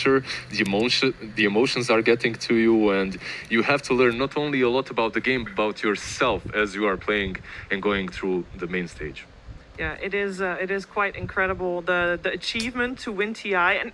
Sure, the emotions are getting to you, and you have to learn not only a lot about the game, but about yourself as you are playing and going through the main stage. Yeah, it is quite incredible, the achievement to win TI. And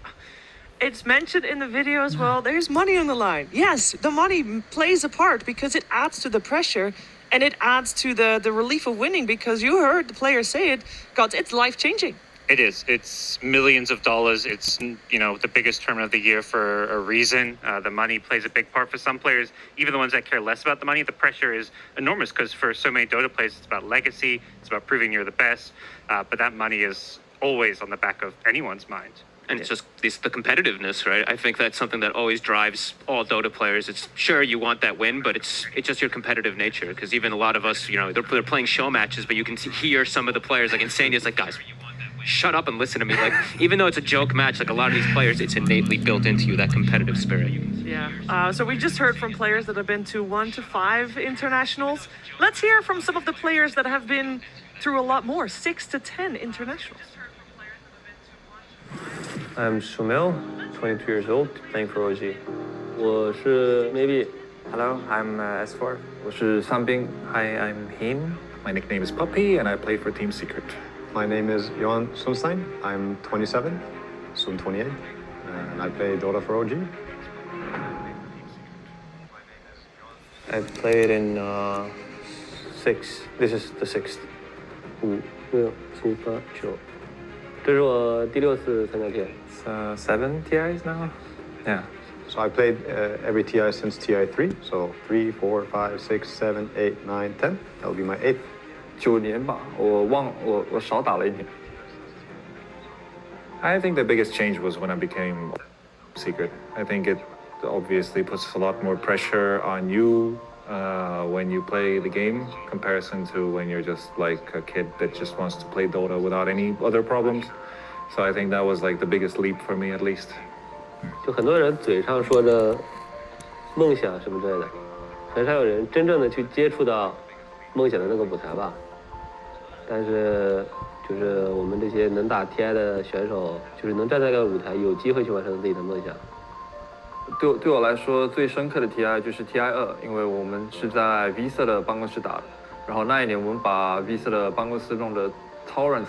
it's mentioned in the video as well, there's money on the line. Yes, the money plays a part because it adds to the pressure and it adds to the relief of winning, because you heard the players say it, God, it's life-changing. It is. It's millions of dollars. It's, the biggest tournament of the year for a reason. The money plays a big part for some players. Even the ones that care less about the money, the pressure is enormous, because for so many Dota players, it's about legacy. It's about proving you're the best. But that money is always on the back of anyone's mind. And it's just the competitiveness, right? I think that's something that always drives all Dota players. It's sure you want that win, but it's just your competitive nature. Because even a lot of us, they're playing show matches, but you can hear some of the players, like Insania's like, guys, shut up and listen to me. Like, even though it's a joke match, like a lot of these players, it's innately built into you, that competitive spirit. Yeah. So we just heard from players that have been to 1 to 5 internationals. Let's hear from some of the players that have been through a lot more, 6 to 10 internationals. I'm Sumil, 22 years old, playing for OG. 我是 maybe. Hello, I'm S4. 我是三兵. Hi, I'm Him. My nickname is Puppy, and I play for Team Secret. My name is Johan Sundstein. I'm 27, soon 28, and I play Dota for OG. I played in 6. This is the 6th. 5, 6, 7, 8, 9. 这是我第6次参加 TI. It's 7 TIs now. Yeah. So I played every TI since TI3. So 3, 4, 5, 6, 7, 8, 9, 10. That'll be my 8th. 9年吧，我少打了1年。I think the biggest change was when I became Secret. I think it obviously puts a lot more pressure on you when you play the game, comparison to when you're just like a kid that just wants to play Dota without any other problems. So I think that was like the biggest leap for me, at least. 就很多人嘴上说着梦想什么之类的，很少有人真正的去接触到梦想的那个舞台吧。但是就是我们这些能打 TI 的选手，就是能站在这个舞台，有机会去完成自己的梦想。对我来说，最深刻的 TI 就是 TI2，因为我们是在 V 社的办公室打的。然后那一年我们把 V 社的办公室弄得超软，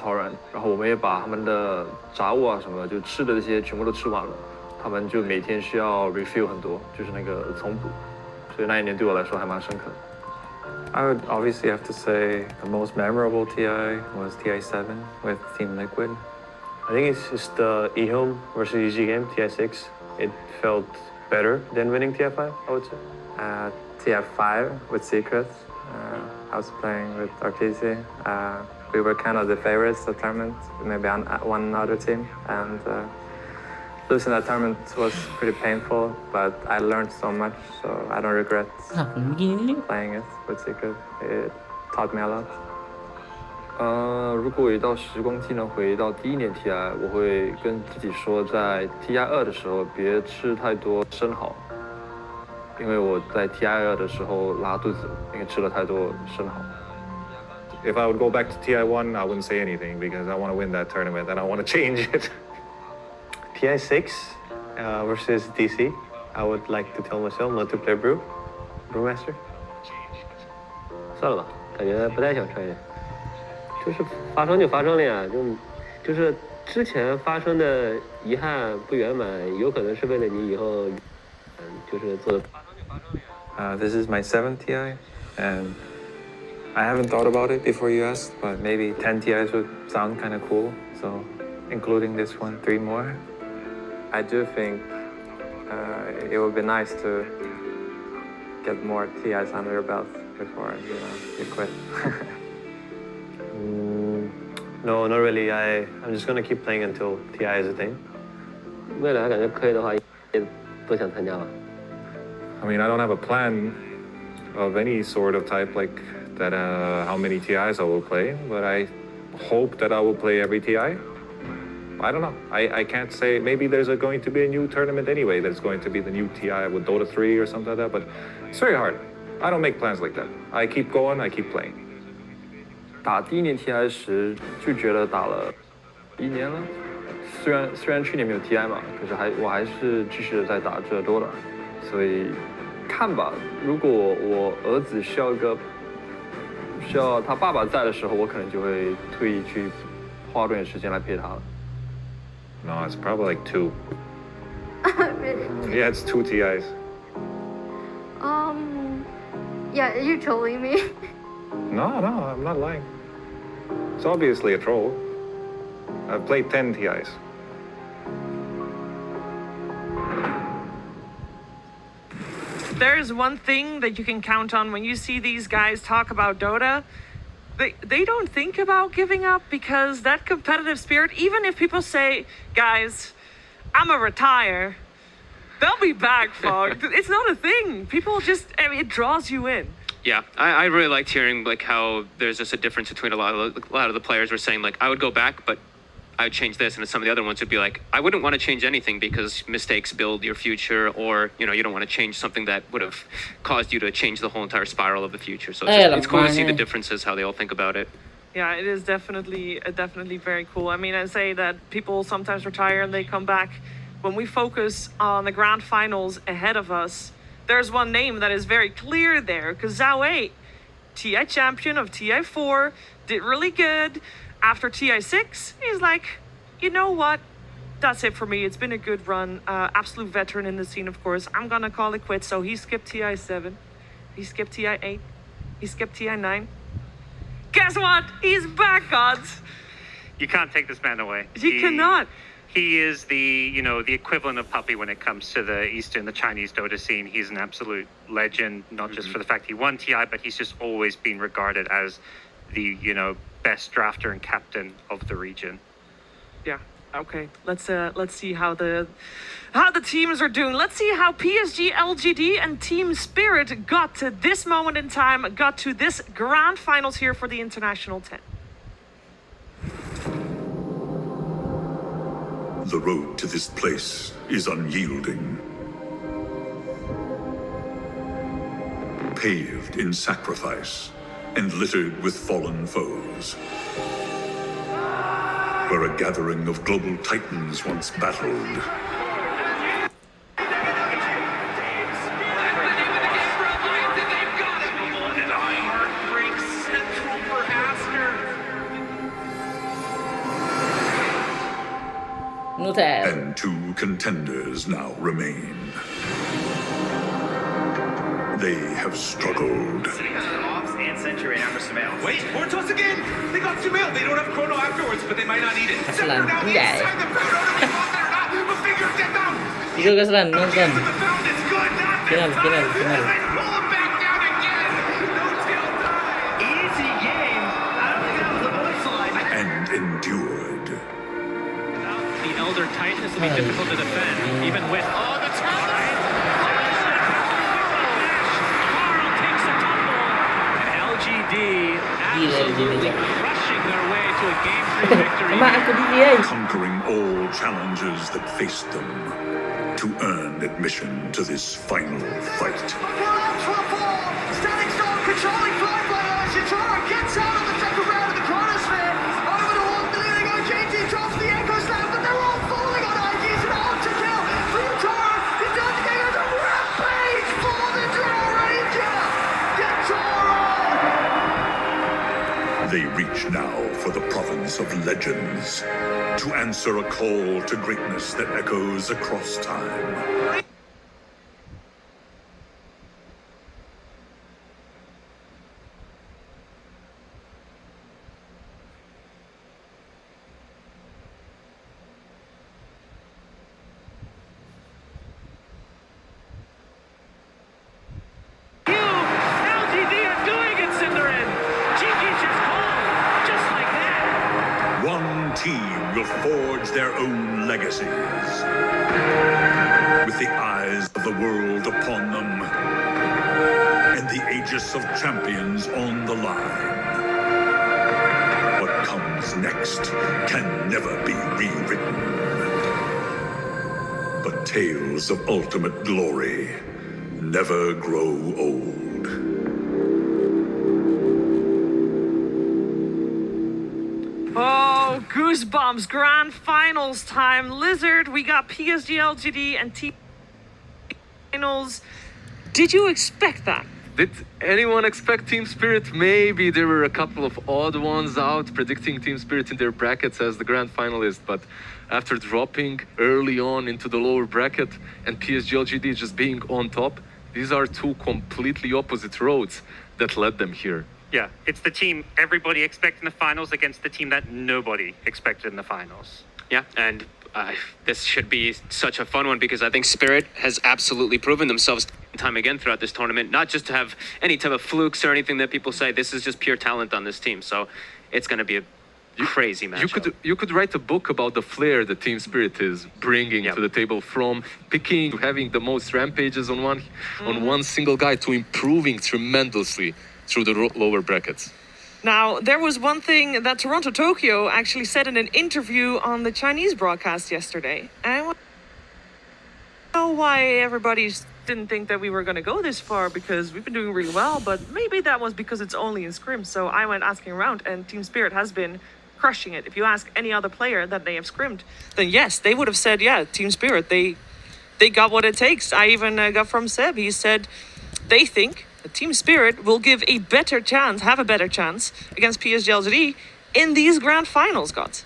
然后我们也把他们的杂物啊什么的，就吃的这些全部都吃完了。他们就每天需要 refill 很多，就是那个重补。所以那一年对我来说还蛮深刻的。I would obviously have to say the most memorable TI was TI7 with Team Liquid. I think it's just the eHome versus EG game, TI6. It felt better than winning TI5, I would say. TF5 with Secret. I was playing with Artesi. We were kind of the favorites of the tournament, maybe on one other team. And losing that tournament was pretty painful, but I learned so much, so I don't regret playing it with Secret. It taught me a lot. 如果有一道时光机能回到第1年 TI， 我会跟自己说，在 TI2 的时候别吃太多生蚝，因为我在 TI2 的时候拉肚子，因为吃了太多生蚝。If I would go back to TI1, I wouldn't say anything because I want to win that tournament and I want to change it. TI6 versus DC, I would like to tell myself not to play Brewmaster. 算了吧，感觉不太想穿越。就是发生就发生了呀，就是之前发生的遗憾不圆满，有可能是为了你以后，就是做的。This is my 7th TI, and I haven't thought about it before you asked, but maybe 10 TIs would sound kind of cool. So, including this one, 3 more. I do think it would be nice to get more TIs under your belt before you quit. No, not really. I'm just gonna keep playing until TI is a thing. 未来感觉可以的话，也都想参加吧。I mean, I don't have a plan of any sort of type like that, how many TIs I will play, but I hope that I will play every TI. I don't know. I can't say. Maybe there's going to be a new tournament anyway that's going to be the new TI with Dota 3 or something like that, but it's very hard. I don't make plans like that. I keep going, I keep playing. 打第1年 TI 时就觉得打了1年了，虽然去年没有 TI 嘛，可是我还是继续的在打这 Dota，所以看吧，如果我儿子需要他爸爸在的时候，我可能就会特意去花多点时间来陪他了。No, it's probably like 2. Really? Yeah, it's 2 TIs. Yeah, you're trolling me. No, I'm not lying. It's obviously a troll. I've played 10 TIs. There's one thing that you can count on when you see these guys talk about Dota. They don't think about giving up because that competitive spirit, even if people say, guys, I'm a retire, they'll be back, Fog. It's not a thing. People just, I mean, it draws you in. Yeah, I really liked hearing like how there's just a difference between a lot of the players were saying like I would go back, but I would change this, and some of the other ones would be like I wouldn't want to change anything because mistakes build your future, or you don't want to change something that would have caused you to change the whole entire spiral of the future. So it's cool to see the differences how they all think about it. Yeah, it is definitely very cool. I mean, I say that people sometimes retire and they come back. When we focus on the grand finals ahead of us, there's one name that is very clear there, because Zhao 8, TI champion of TI 4, did really good. After TI 6, he's like, you know what? That's it for me. It's been a good run. Absolute veteran in the scene, of course. I'm gonna call it quits. So he skipped TI 7. He skipped TI 8. He skipped TI 9. Guess what? He's back, gods. You can't take this man away. You cannot. He is the equivalent of Puppy when it comes to the Chinese Dota scene. He's an absolute legend, not just for the fact he won TI, but he's just always been regarded as the, best drafter and captain of the region. Yeah. Okay. Let's see how the teams are doing. Let's see how PSG, LGD, and Team Spirit got to this moment in time, got to this grand finals here for the International 10. The road to this place is unyielding. Paved in sacrifice and littered with fallen foes. Where a gathering of global titans once battled. And 2 contenders now remain. They have struggled. City has an ops and Century and after surveillance. Wait, more to us again! They got surveilled. They don't have chrono afterwards, but they might not need it. Scepter now inside the chrono. No matter what they're not, but figure it down. Itu keselan nonton. It's good. Final. Pull them back down again. No tail die. Easy game. I don't think that was the voice line. And endured. The Elder Titan is to be difficult to defend, even with all the talent. LGD absolutely crushing their way to a Game 3 victory. Conquering all challenges that faced them to earn admission to this final fight. Standing strong, controlling flight by Shitara gets out of the second round of the chronosphere. Over the wall, the leading OJT drops the Echo Slam, but they're all falling on IG's and out to kill. Shitara is down to get a rampage for the Draw Ranger. They reach now for the province of legends to answer a call to greatness that echoes across time. One team will forge their own legacies. With the eyes of the world upon them, and the aegis of champions on the line. What comes next can never be rewritten. But tales of ultimate glory never grow old. Oh, Goosebumps, grand finals time. Lizard, we got PSG LGD and Team Finals. Did you expect that? Did anyone expect Team Spirit? Maybe there were a couple of odd ones out predicting Team Spirit in their brackets as the grand finalist, but after dropping early on into the lower bracket and PSG LGD just being on top, these are two completely opposite roads that led them here. Yeah, it's the team everybody expected in the finals against the team that nobody expected in the finals. Yeah, and this should be such a fun one because I think Spirit has absolutely proven themselves time again throughout this tournament, not just to have any type of flukes or anything that people say. This is just pure talent on this team, so it's going to be a crazy match. You could write a book about the flair that Team Spirit is bringing to the table, from picking, having the most rampages on one single guy, to improving tremendously through the lower brackets. Now, there was one thing that Toronto Tokyo actually said in an interview on the Chinese broadcast yesterday. And I want to know why everybody didn't think that we were going to go this far, because we've been doing really well, but maybe that was because it's only in scrim. So I went asking around, and Team Spirit has been crushing it. If you ask any other player that they have scrimmed, then yes, they would have said, yeah, Team Spirit, they got what it takes. I even got from Seb, he said they think the Team Spirit will have a better chance against PSG LGD in these grand finals, Gods.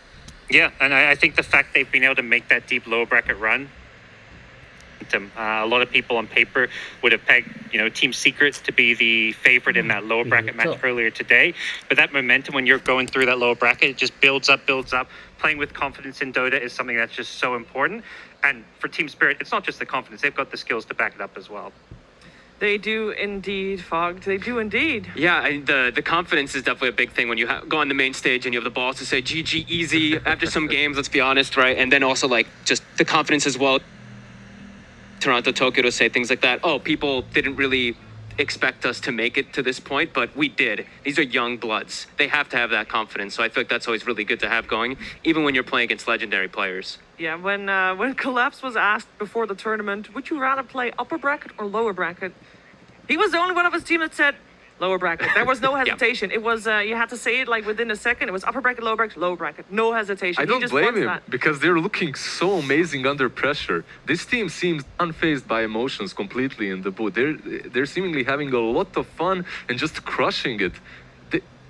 Yeah, and I think the fact they've been able to make that deep lower bracket run, a lot of people on paper would have pegged, Team Secret to be the favorite in that lower bracket match earlier today. But that momentum, when you're going through that lower bracket, it just builds up. Playing with confidence in Dota is something that's just so important. And for Team Spirit, it's not just the confidence. They've got the skills to back it up as well. They do indeed, Fog. They do indeed. Yeah, the confidence is definitely a big thing when you go on the main stage and you have the balls to say GG easy after some games, let's be honest, right? And then also just the confidence as well. Toronto, Tokyo to say things like that. Oh, people didn't really expect us to make it to this point, but we did. These are young bloods. They have to have that confidence. So I think that's always really good to have going, even when you're playing against legendary players. Yeah, when Collapse was asked before the tournament, would you rather play upper bracket or lower bracket? He was the only one of his team that said lower bracket. There was no hesitation. It was, you had to say it within a second. It was upper bracket, lower bracket, lower bracket. No hesitation. I don't blame him, because they're looking so amazing under pressure. This team seems unfazed by emotions completely in the booth. They're seemingly having a lot of fun and just crushing it.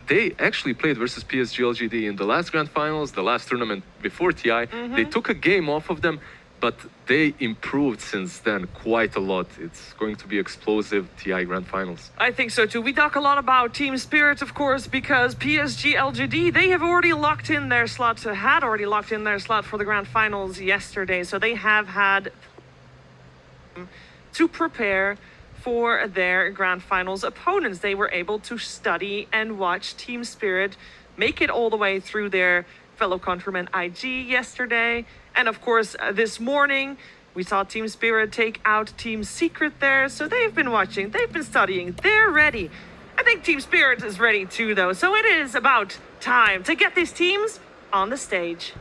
They actually played versus PSG LGD in the last grand finals, the last tournament before TI. They took a game off of them, but they improved since then quite a lot. It's going to be explosive TI grand finals. I think so too. We talk a lot about Team Spirit, of course, because PSG LGD, they have already locked in their slot, had already locked in their slot for the grand finals yesterday. So they have had to prepare for their grand finals opponents. They were able to study and watch Team Spirit make it all the way through their fellow countryman IG yesterday. And of course, this morning, we saw Team Spirit take out Team Secret there. So they've been watching, they've been studying, they're ready. I think Team Spirit is ready too, though. So it is about time to get these teams on the stage.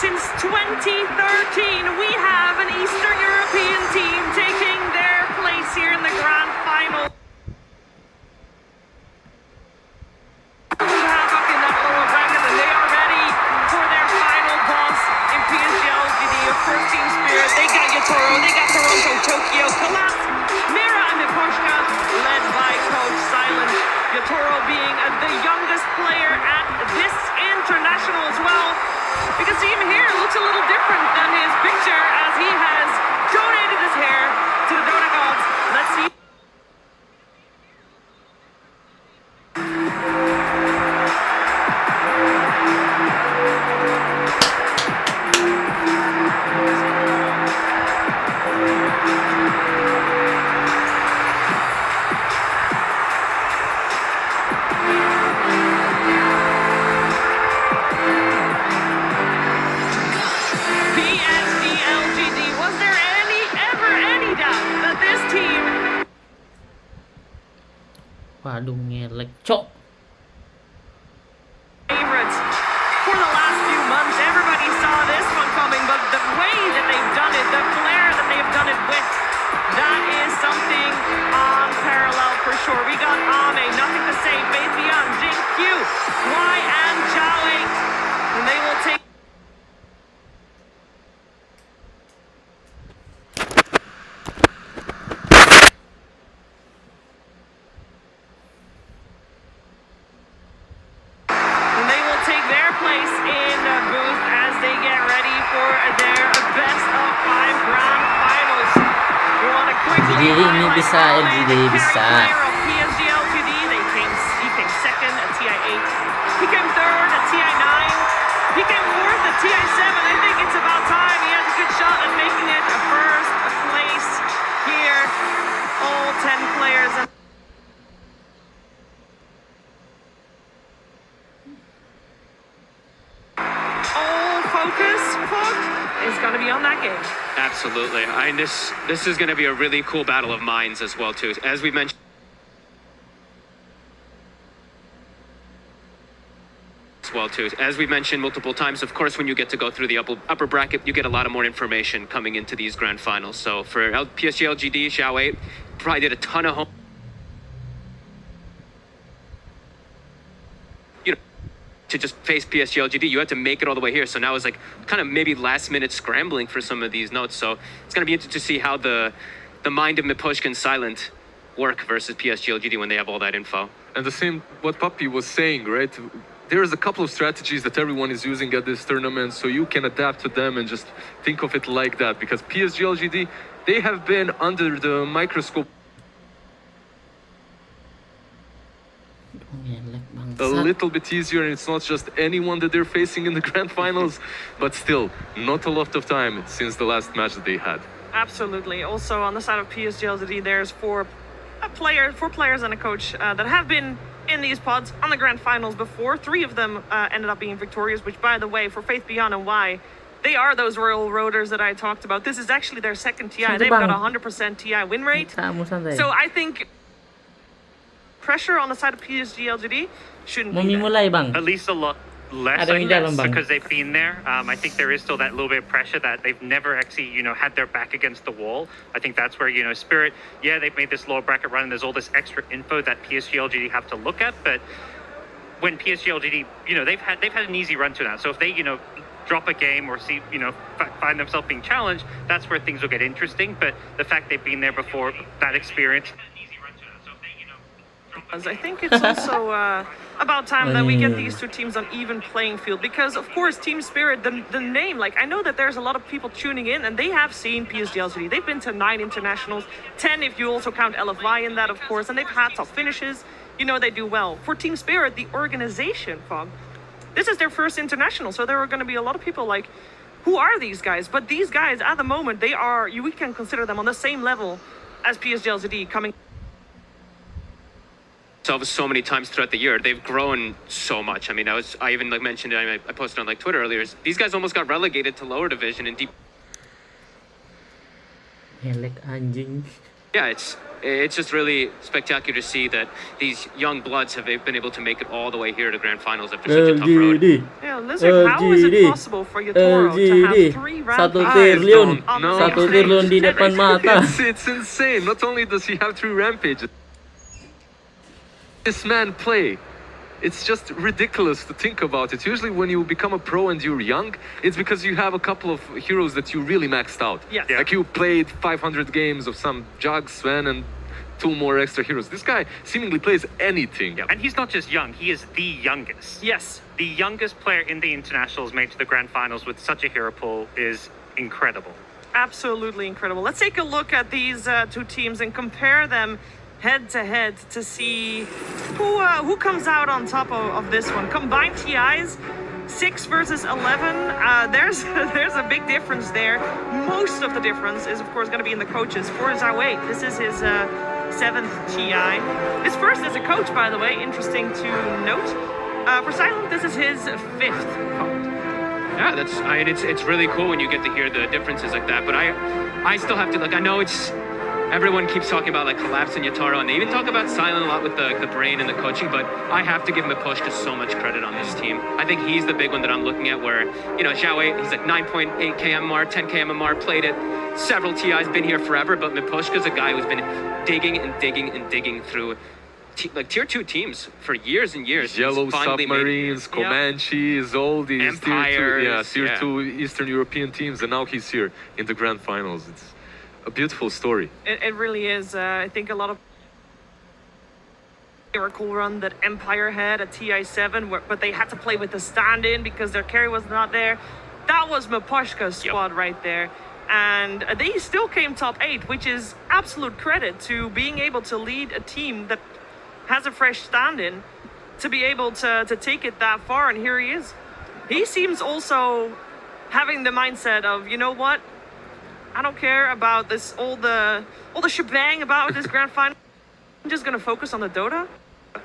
Since 2013, we have an Eastern European team taking their place here in the grand final. Havoc in that lower bracket, and they are ready for their final boss in PSG LGD. Of course, Team Spirit, they got Yatoro, they got Toronto, Tokyo, Collapse, Mira, and Miposhka, led by Coach Silent. Yatoro being the youngest player at this international as well. You can see him here, looks a little different than his picture as he has donated his hair to the Dota gods. Let's see. Waduh, ngelek, cok. Favorites for the last few months. Everybody saw this one coming, but the way that they've done it, the flair that they've done it with, that is something unparalleled for sure. We got Ame, nothing to say, Faith Beyond, Jin Q, Y, and Zhao 8. And they will take. And they will take their place in the booth as they get ready for their best of 5 grand finals. We want to quickly LGD ini highlight bisa, Ame, LGD the bisa. carry player of PSG LGD. He came second at TI8. He came third at TI9. He came fourth at TI7. I think it's about time. He has a good shot at making it a first place here. All 10 players. All focus is going to be on that game. Absolutely. This is going to be a really cool battle of minds as well too. As we mentioned. As we mentioned multiple times, of course, when you get to go through the upper bracket, you get a lot of more information coming into these grand finals. So for PSG LGD, Zhao 8 probably did a ton of to just face PSG LGD. You had to make it all the way here. So now it's like kind of maybe last minute scrambling for some of these notes. So it's going to be interesting to see how the mind of Miposhka and Silent work versus PSG LGD when they have all that info. And the same what Puppy was saying, right? There's a couple of strategies that everyone is using at this tournament, so you can adapt to them and just think of it like that. Because PSG LGD, they have been under the microscope a little bit easier, and it's not just anyone that they're facing in the grand finals, but still, not a lot of time since the last match that they had. Absolutely. Also, on the side of PSG LGD, there's four players and a coach that have been in these pods on the grand finals before. 3 of them ended up being victorious, which, by the way, for Faith Beyond and Y, they are those Royal Roaders that I talked about. This is actually their second TI. They've got a 100% TI win rate. So I think pressure on the side of PSG LGD shouldn't be there. At least a lot less, I guess, because they've been there. I think there is still that little bit of pressure that they've never actually, had their back against the wall. I think that's where, Spirit, yeah, they've made this lower bracket run, and there's all this extra info that PSG LGD have to look at. But when PSG LGD, they've had an easy run to now. So if they, drop a game or see, find themselves being challenged, that's where things will get interesting. But the fact they've been there before, that experience. I think it's also about time that we get these 2 teams on even playing field, because of course Team Spirit, the name, like, I know that there's a lot of people tuning in and they have seen PSG LGD. They've been to 9 internationals, 10 if you also count LFY in that, of course, and they've had top finishes. They do well. For Team Spirit, the organization, Fog, this is their first international, so there are going to be a lot of people like, who are these guys? But these guys at the moment, we can consider them on the same level as PSG LGD coming So many times throughout the year, they've grown so much. I mean, I even mentioned it, I posted on Twitter earlier, these guys almost got relegated to lower division and deep. Yeah, it's just really spectacular to see that these young bloods have been able to make it all the way here to grand finals after such a tough road. Yeah, Lizard, how is it possible for Yotoro to have 3 round Satu triliun di depan mata. It's insane. Not only does he have 3 rampages, this man play. It's just ridiculous to think about it. Usually when you become a pro and you're young, it's because you have a couple of heroes that you really maxed out. Yes. Yeah. Like you played 500 games of some Jug, Sven, and 2 more extra heroes. This guy seemingly plays anything. Yeah. And he's not just young, he is the youngest. Yes. The youngest player in the internationals made to the grand finals with such a hero pool is incredible. Absolutely incredible. Let's take a look at these 2 teams and compare them head to head to see who comes out on top of this one. Combined TIs, 6 versus 11. There's a big difference there. Most of the difference is, of course, going to be in the coaches. For Zhao 8, this is his 7th TI. His first as a coach, by the way, interesting to note. For Silent, this is his 5th coach. Yeah, it's really cool when you get to hear the differences like that. But I still have to, I know it's everyone keeps talking about like Collapse and Yatoro, and they even talk about Silent a lot with the brain and the coaching, but I have to give Mipushka so much credit on this team. I think he's the big one that I'm looking at where, you know, Zhao Wei, he's like 9.8 kmmr, 10 kmmr, played it. Several TIs, been here forever, but Mipushka's a guy who's been digging and digging and digging through like tier 2 teams for years and years. Yellow Submarines, Comanches, all these Empires, tier 2 Eastern European teams, and now he's here in the grand finals. It's a beautiful story. It really is. I think a lot of miracle run that Empire had at TI7, but they had to play with the stand-in because their carry was not there. That was Mipushka's squad right there. And they still came top 8, which is absolute credit to being able to lead a team that has a fresh stand-in to be able to take it that far. And here he is. He seems also having the mindset of, you know what? I don't care about this all the shebang about this grand final. I'm just gonna focus on the Dota.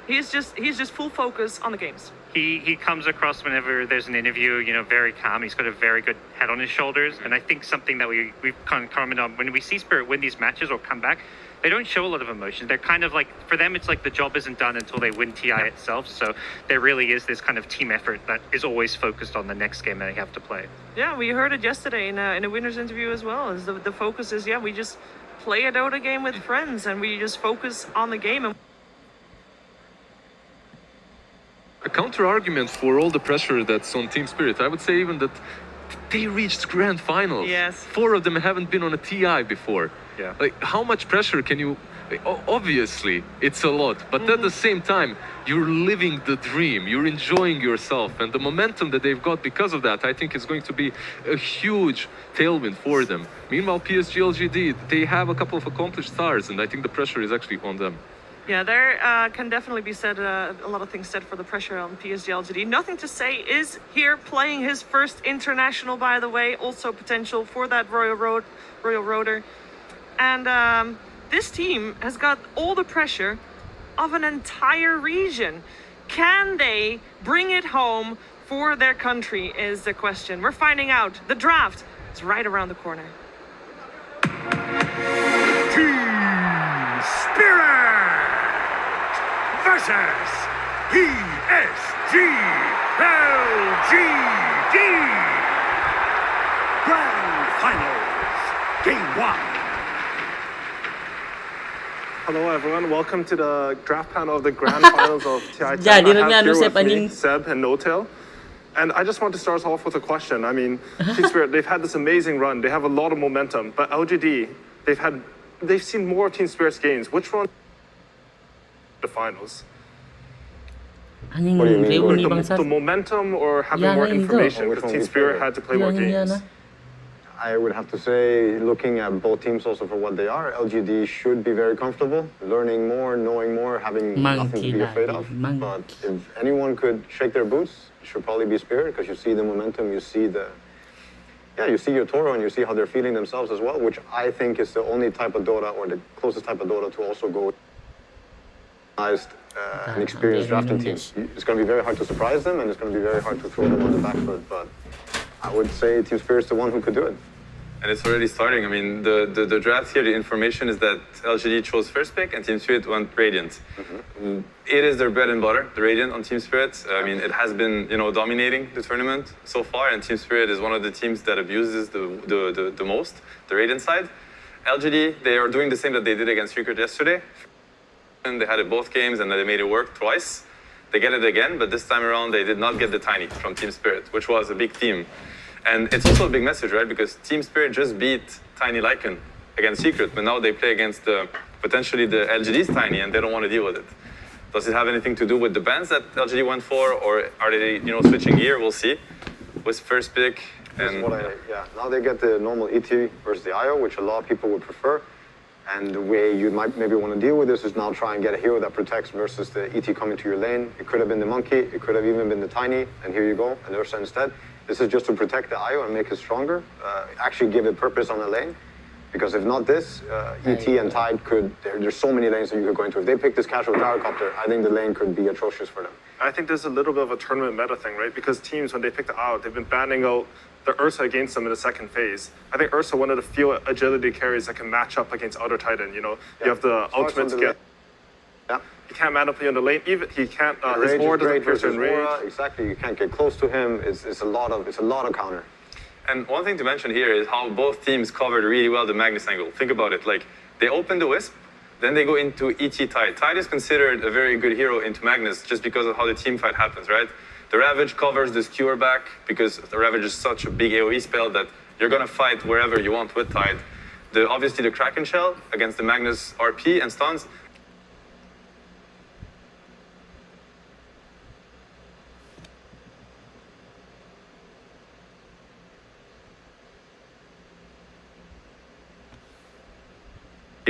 He's just full focus on the games. He comes across whenever there's an interview, you know, very calm. He's got a very good head on his shoulders, and I think something that we've kind of commented on when we see Spirit win these matches or come back, they don't show a lot of emotion. They're kind of like, for them, it's like the job isn't done until they win TI itself. So there really is this kind of team effort that is always focused on the next game that they have to play. Yeah, we heard it yesterday in a winner's interview as well. Is the focus is, we just play a Dota game with friends and we just focus on the game. A counter-argument for all the pressure that's on Team Spirit, I would say even that they reached grand finals. Yes. 4 of them haven't been on a TI before. Yeah. Like, how much pressure can you... Obviously, it's a lot, but at the same time, you're living the dream, you're enjoying yourself, and the momentum that they've got because of that, I think is going to be a huge tailwind for them. Meanwhile, PSG LGD, they have a couple of accomplished stars, and I think the pressure is actually on them. Yeah, there can definitely be said, a lot of things said for the pressure on PSG LGD. Nothing to say is here playing his first international, by the way, also potential for that Royal Roader. And this team has got all the pressure of an entire region. Can they bring it home for their country is the question. We're finding out. The draft is right around the corner. Team Spirit versus PSG LGD. Grand Finals, Game 1. Hello everyone, welcome to the draft panel of the grand finals of TI10. Jadi I have here Sep with me anjing. Seb and No-Tail. And I just want to start us off with a question. I mean, Team Spirit, they've had this amazing run. They have a lot of momentum. But LGD, they've seen more Team Spirit's games. Which one the finals? Anjing What do you mean? reuni The bangsat. momentum or having Yeah, more no, you information? don't. Because Which one Team we Spirit prefer? had to play more games. I would have to say, looking at both teams also for what they are, LGD should be very comfortable, learning more, knowing more, having nothing to be afraid of. But if anyone could shake their boots, it should probably be Spirit, because you see the momentum, you see you see your Toro, and you see how they're feeling themselves as well, which I think is the only type of Dota, or the closest type of Dota to also go an experienced drafting team. It's going to be very hard to surprise them, and it's going to be very hard to throw them on the back foot, but I would say Team Spirit's the one who could do it. And it's already starting. I mean, the draft here, the information is that LGD chose first pick and Team Spirit went Radiant. It is their bread and butter, the Radiant on Team Spirit. I mean, it has been, dominating the tournament so far, and Team Spirit is one of the teams that abuses the most, the Radiant side. LGD, they are doing the same that they did against Secret yesterday. And they had it both games and they made it work twice. They get it again, but this time around they did not get the Tiny from Team Spirit, which was a big team. And it's also a big message, right? Because Team Spirit just beat Tiny Lycan against Secret, but now they play against potentially the LGD's Tiny, and they don't want to deal with it. Does it have anything to do with the bans that LGD went for, or are they, switching gear? We'll see. With first pick, and now they get the normal ET versus the IO, which a lot of people would prefer. And the way you might maybe want to deal with this is now try and get a hero that protects versus the ET coming to your lane. It could have been the Monkey, it could have even been the Tiny, and here you go, and Ursa instead. This is just to protect the IO and make it stronger, actually give it purpose on the lane. Because if not this, ET and Tide there's so many lanes that you could go into. If they pick this casual gyrocopter, I think the lane could be atrocious for them. I think there's a little bit of a tournament meta thing, right? Because teams, when they pick the IO, they've been banning out the Ursa against them in the second phase. I think Ursa one of the few agility carries that can match up against other Titan. You know, you have the ultimate to get. Yeah. He can't man up on the lane. Even he can't. His Rage aura is great doesn't pierce versus in rage. aura. Exactly. You can't get close to him. It's a lot of counter. And one thing to mention here is how both teams covered really well the Magnus angle. Think about it. Like, they open the Wisp, then they go into ET Tide. Tide is considered a very good hero into Magnus just because of how the team fight happens, right? The Ravage covers the Skewer back because the Ravage is such a big AoE spell that you're gonna fight wherever you want with Tide. Obviously the Kraken Shell against the Magnus RP and stuns.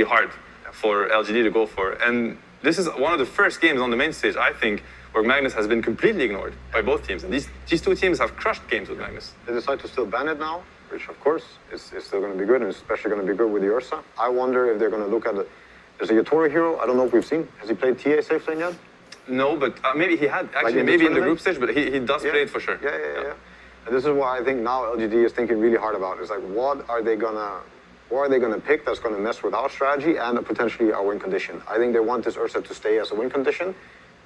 Hard for LGD to go for. And this is one of the first games on the main stage, I think, where Magnus has been completely ignored by both teams. And these two teams have crushed games with Magnus. They decide to still ban it now, which of course is still going to be good, and especially going to be good with the Ursa. I wonder if they're going to look at it. There's a Yatoro hero. I don't know if we've seen. Has he played TA safe lane yet? No, but maybe he had. Actually, like maybe in the group stage, but he does play it for sure. Yeah. And this is why I think now LGD is thinking really hard about it. It's like, what are they gonna pick that's gonna mess with our strategy and potentially our win condition? I think they want this Ursa to stay as a win condition,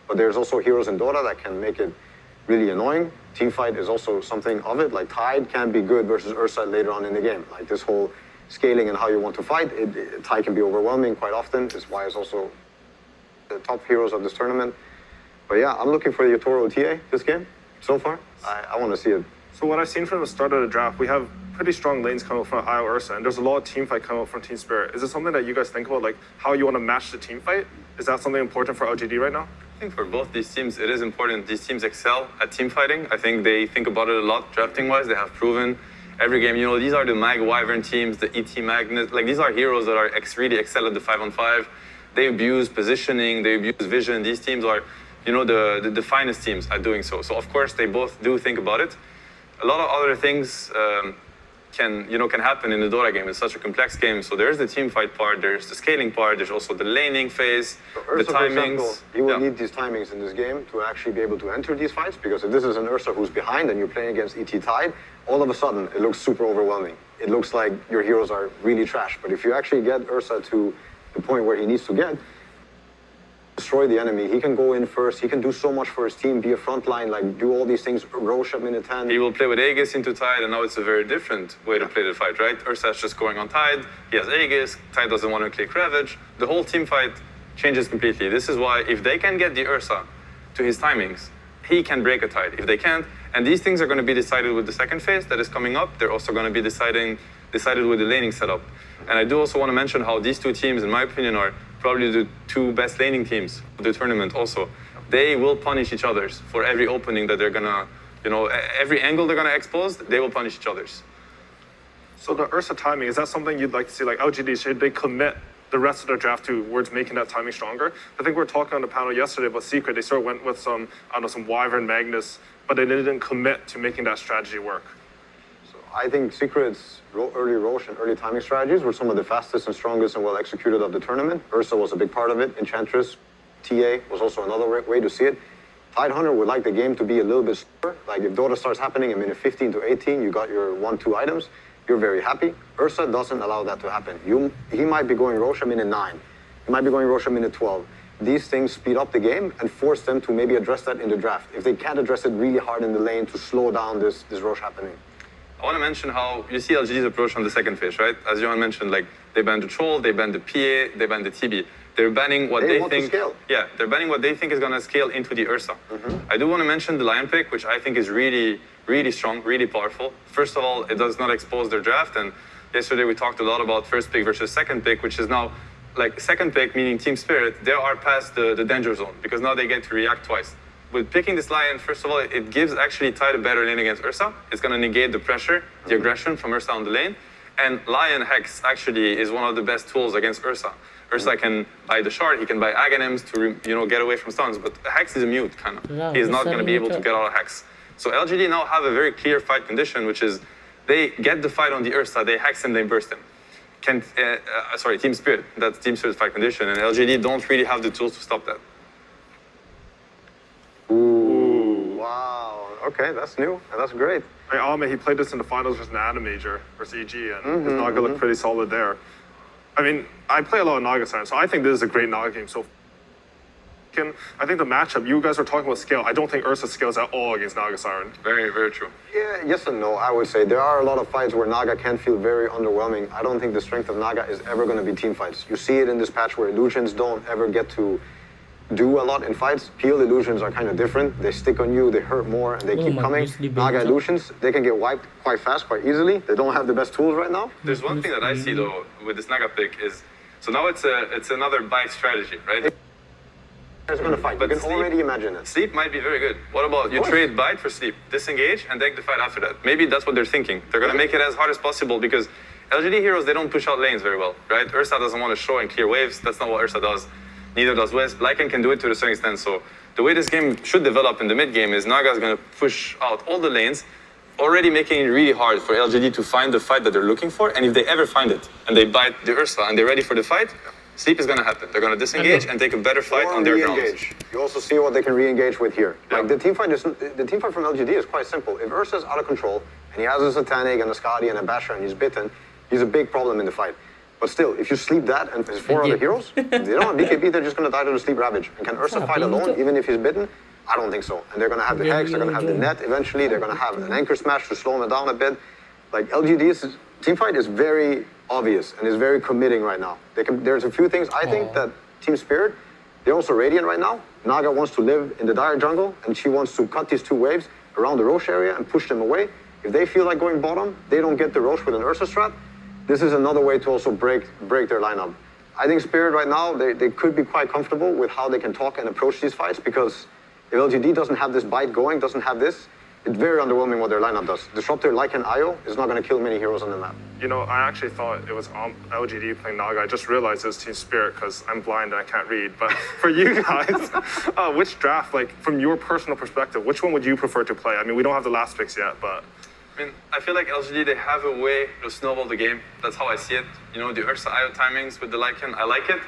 but there's also heroes in Dota that can make it really annoying. Teamfight is also something of it. Like Tide can be good versus Ursa later on in the game. Like this whole scaling and how you want to fight, Tide can be overwhelming quite often. This is why it's also the top heroes of this tournament. But yeah, I'm looking for the Yatoro TA this game so far. I want to see it. So what I've seen from the start of the draft, we have pretty strong lanes coming from IO Ursa, and there's a lot of team fight coming up from Team Spirit. Is it something that you guys think about, like how you want to match the team fight? Is that something important for LGD right now? I think for both these teams, it is important. These teams excel at team fighting. I think they think about it a lot drafting-wise. They have proven every game. You know, these are the Mag Wyvern teams, the ET Magnus. Like, these are heroes that are really excel at the 5-on-5. They abuse positioning. They abuse vision. These teams are, you know, the finest teams at doing so. So, of course, they both do think about it. A lot of other things can happen in the Dota game. It's such a complex game. So there's the team fight part, there's the scaling part, there's also the laning phase, Ursa, the timings. For example, you will need these timings in this game to actually be able to enter these fights, because if this is an Ursa who's behind and you're playing against ET Tide, all of a sudden it looks super overwhelming. It looks like your heroes are really trash. But if you actually get Ursa to the point where he needs to get, destroy the enemy. He can go in first. He can do so much for his team, be a front line, like do all these things, Roche at minute 10. He will play with Aegis into Tide, and now it's a very different way to play the fight, right? Ursa's just going on Tide. He has Aegis. Tide doesn't want to click Ravage. The whole team fight changes completely. This is why if they can get the Ursa to his timings, he can break a Tide. If they can't, and these things are going to be decided with the second phase that is coming up. They're also going to be decided with the laning setup. And I do also want to mention how these two teams, in my opinion, are probably the two best laning teams of the tournament also. They will punish each other's for every opening that they're gonna, every angle they're gonna expose, they will punish each other's. So the Ursa timing, is that something you'd like to see, like LGD, should they commit the rest of their draft towards making that timing stronger? I think we were talking on the panel yesterday about Secret. They sort of went with some Wyvern Magnus, but they didn't commit to making that strategy work. I think Secret's early Roche and early timing strategies were some of the fastest and strongest and well executed of the tournament. Ursa was a big part of it. Enchantress, TA was also another way to see it. Tidehunter would like the game to be a little bit slower. Like if Dota starts happening in minute 15 to 18, you got your 1-2 items, you're very happy. Ursa doesn't allow that to happen. He might be going Roche at minute 9. He might be going Roche at minute 12. These things speed up the game and force them to maybe address that in the draft. If they can't address it really hard in the lane to slow down this Roche happening. I want to mention how you see LGD's approach on the second phase, right? As Johan mentioned, like they banned the Troll, they banned the PA, they banned the TB. They're banning what they think. Scale. Yeah, they're banning what they think is going to scale into the Ursa. I do want to mention the Lion pick, which I think is really, really strong, really powerful. First of all, it does not expose their draft. And yesterday we talked a lot about first pick versus second pick, which is now like second pick, meaning Team Spirit, they are past the danger zone because now they get to react twice. With picking this Lion, first of all, it gives actually Tide a better lane against Ursa. It's going to negate the pressure, the aggression from Ursa on the lane. And Lion Hex actually is one of the best tools against Ursa. Ursa can buy the shard, he can buy Aghanims to get away from stuns, but Hex is a mute, kind of. He's not going to be able to get out of Hex. So LGD now have a very clear fight condition, which is they get the fight on the Ursa, they Hex him, they burst him. Team Spirit, that's Team Spirit's fight condition, and LGD don't really have the tools to stop that. Ooh, wow. Okay, that's new, and that's great. I mean, Alme, he played this in the finals versus an Adam Major versus EG, and his Naga looked pretty solid there. I mean, I play a lot of Naga Siren, so I think this is a great Naga game. So I think the matchup, you guys were talking about scale. I don't think Ursa scales at all against Naga Siren. Very, very true. Yeah, yes and no, I would say. There are a lot of fights where Naga can feel very underwhelming. I don't think the strength of Naga is ever going to be team fights. You see it in this patch where illusions don't ever get to do a lot in fights. PL illusions are kind of different. They stick on you, they hurt more, and they keep coming. Naga illusions, they can get wiped quite fast, quite easily. They don't have the best tools right now. There's one thing that I see though with this Naga pick is, so now it's another bite strategy, right? It's going to fight, but you can already imagine it. Sleep might be very good. What about you trade bite for sleep, disengage, and take the fight after that? Maybe that's what they're thinking. They're going to make it as hard as possible because LGD heroes, they don't push out lanes very well, right? Ursa doesn't want to show and clear waves. That's not what Ursa does. Neither does Wisp. Lycan can do it to a certain extent. So the way this game should develop in the mid game is Naga is going to push out all the lanes, already making it really hard for LGD to find the fight that they're looking for. And if they ever find it and they bite the Ursa and they're ready for the fight, sleep is going to happen. They're going to disengage and take a better fight on their grounds. You also see what they can re-engage with here. Like the team fight from LGD is quite simple. If Ursa's out of control and he has a Satanic and a Skadi and a Basher and he's bitten, he's a big problem in the fight. But still, if you sleep that and his 4 other heroes, if they don't have BKB, they're just going to die to the sleep ravage. And can Ursa fight alone, even if he's bitten? I don't think so. And they're going to have the Hex, they're going to have the Net eventually, they're going to have an Anchor Smash to slow them down a bit. Like LGD's team fight is very obvious and is very committing right now. There's a few things I think that Team Spirit, they're also Radiant right now. Naga wants to live in the Dire jungle and she wants to cut these 2 waves around the Roche area and push them away. If they feel like going bottom, they don't get the Roche with an Ursa strat. This is another way to also break their lineup. I think Spirit right now, they could be quite comfortable with how they can talk and approach these fights because if LGD doesn't have this bite going, doesn't have this, it's very underwhelming what their lineup does. Disruptor like an IO is not going to kill many heroes on the map. You know, I actually thought it was LGD playing Naga. I just realized it was Team Spirit because I'm blind and I can't read. But for you guys, which draft, like from your personal perspective, which one would you prefer to play? I mean, we don't have the last picks yet, but... I mean, I feel like LGD, they have a way to snowball the game. That's how I see it. You know, the Ursa IO timings with the Lycan, I like it.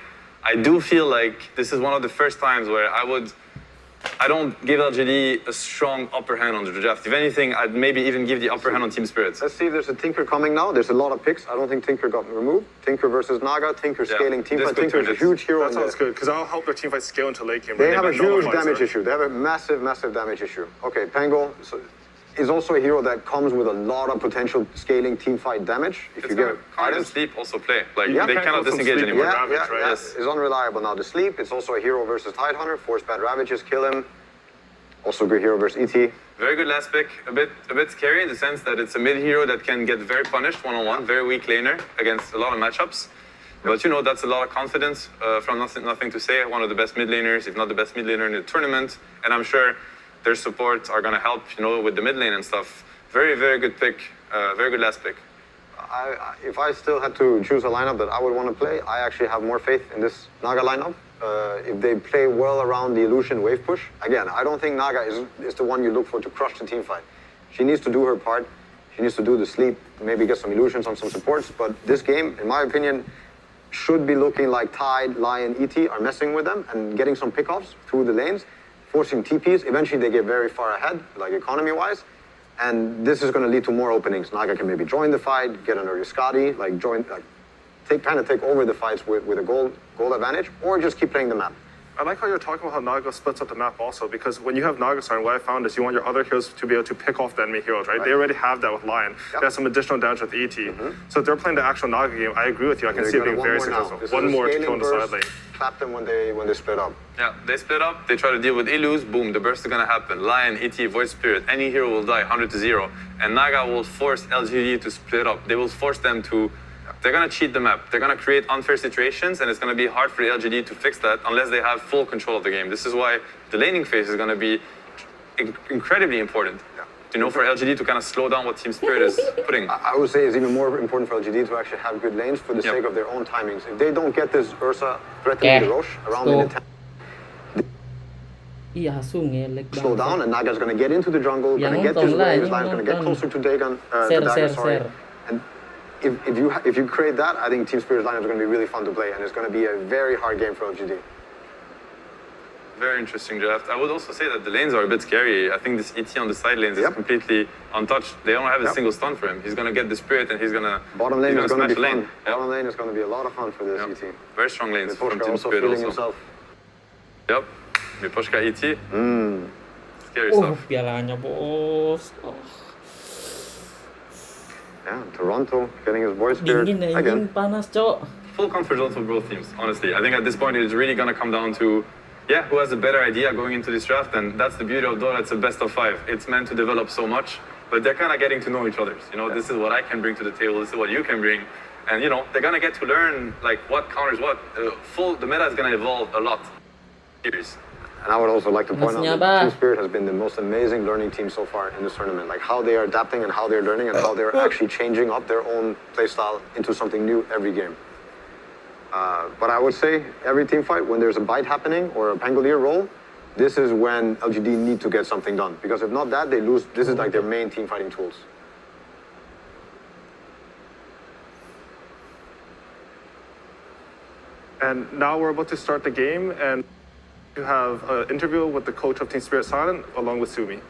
I do feel like this is one of the first times where I don't give LGD a strong upper hand on the draft. If anything, I'd maybe even give the upper hand on Team Spirits. Let's see if there's a Tinker coming now. There's a lot of picks. I don't think Tinker got removed. Tinker versus Naga, Tinker scaling team fight. Tinker is a huge hero. That sounds good, because I'll help their team fight scale into late game. They have a huge damage issue. They have a massive, massive damage issue. Okay, Pango is also a hero that comes with a lot of potential scaling team fight damage. If you get items, sleep also play. Like they cannot disengage anymore. Yes, it's unreliable now. The sleep. It's also a hero versus Tidehunter. Force bad ravages, kill him. Also good hero versus ET. Very good last pick. A bit scary in the sense that it's a mid hero that can get very punished one-on-one, very weak laner against a lot of matchups. But you know, that's a lot of confidence from nothing to say. One of the best mid laners, if not the best mid laner in the tournament. And I'm sure their support are going to help, you know, with the mid lane and stuff. Very, very good pick. Very good last pick. If I still had to choose a lineup that I would want to play, I actually have more faith in this Naga lineup. If they play well around the illusion wave push, again, I don't think Naga is the one you look for to crush the team fight. She needs to do her part. She needs to do the sleep, maybe get some illusions on some supports. But this game, in my opinion, should be looking like Tide, Lion, ET are messing with them and getting some pickoffs through the lanes, forcing TPs. Eventually, they get very far ahead, like economy-wise. And this is going to lead to more openings. Naga can maybe join the fight, get an early Skadi, kind of take over the fights with a gold advantage, or just keep playing the map. I like how you're talking about how Naga splits up the map also, because when you have Naga Siren, what I found is you want your other heroes to be able to pick off the enemy heroes, right? They already have that with Lion. They have some additional damage with ET. So if they're playing the actual Naga game, I agree with you. I can see it being very successful. One more to kill on the side lane. Clap them when they split up. Yeah, they split up, they try to deal with Illus, boom, the burst is gonna happen. Lion, ET, Void Spirit, any hero will die 100-0. And Naga will force LGD to split up. They will force them to, they're gonna cheat the map. They're gonna create unfair situations, and it's gonna be hard for the LGD to fix that unless they have full control of the game. This is why the laning phase is gonna be incredibly important. You know, for LGD to kind of slow down what Team Spirit is putting. I would say it's even more important for LGD to actually have good lanes for the sake of their own timings. If they don't get this Ursa threatening the Roche around minute 10, slow down, and Naga's going to get into the jungle, going to get this waves line, going to get closer to Dagon, And if you create that, I think Team Spirit's lineup is going to be really fun to play, and it's going to be a very hard game for LGD. very interesting draft. I would also say that the lanes are a bit scary. I think this ET on the side lanes is completely untouched. They don't have a single stun for him. He's going to get the spirit and he's going to Bottom lane is going to be fun. Lane. Bottom lane is going to be a lot of fun for this ET. Very strong lanes from Miposhka Team also Spirit feeling also. himself. Yep. Miposhka ET. Scary Oh, stuff. pialanya bos. Oh. Yeah, Toronto getting his boy spirit Dingin again. panas, Cok. Full comfort zone for both teams, honestly. I think at this point it's really going to come down to, who has a better idea going into this draft, and that's the beauty of Dota. It's a best of 5. It's meant to develop so much, but they're kind of getting to know each other. You know, this is what I can bring to the table, this is what you can bring, and you know, they're going to get to learn like what counters what. The meta is going to evolve a lot. Series. And I would also like to point out Masnya, that Bah. Team Spirit has been the most amazing learning team so far in this tournament. Like how they are adapting and how they're learning and how they're actually changing up their own playstyle into something new every game. But I would say every team fight, when there's a bite happening or a Pangolier roll, this is when LGD need to get something done. Because if not that, they lose. This is like their main team fighting tools. And now we're about to start the game, and you have an interview with the coach of Team Spirit Silent along with Sumi.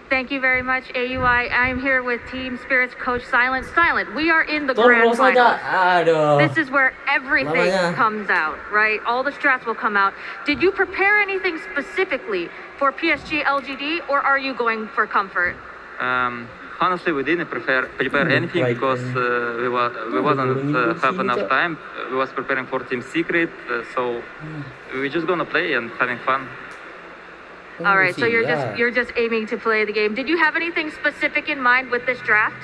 Thank you very much, AUI. I'm here with Team Spirit's coach, Silent. Silent, we are in the Terus grand final. aja. Aduh. This is where everything Namanya. comes out, right? All the strats will come out. Did you prepare anything specifically for PSG LGD, or are you going for comfort? Honestly, we didn't prepare anything because we wasn't have enough time. We was preparing for Team Secret, so we're just gonna play and having fun. All right, so you're just aiming to play the game. Did you have anything specific in mind with this draft?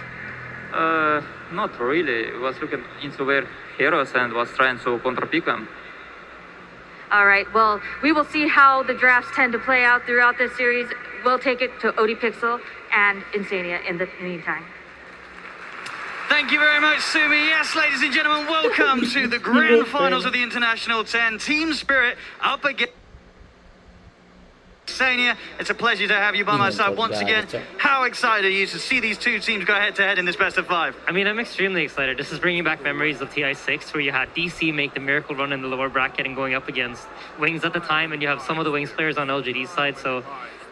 Not really. We was looking into their heroes and was trying to counter-pick them. All right, well, we will see how the drafts tend to play out throughout this series. We'll take it to ODPixel and Insania in the meantime. Thank you very much, Sumi. Yes, ladies and gentlemen, welcome to the grand finals of the International 10. Team Spirit up against Insania. It's a pleasure to have you by my side once again. How excited are you to see these two teams go head-to-head in this best of 5? I mean, I'm extremely excited. This is bringing back memories of TI6, where you had DC make the miracle run in the lower bracket and going up against Wings at the time, and you have some of the Wings players on LGD's side, so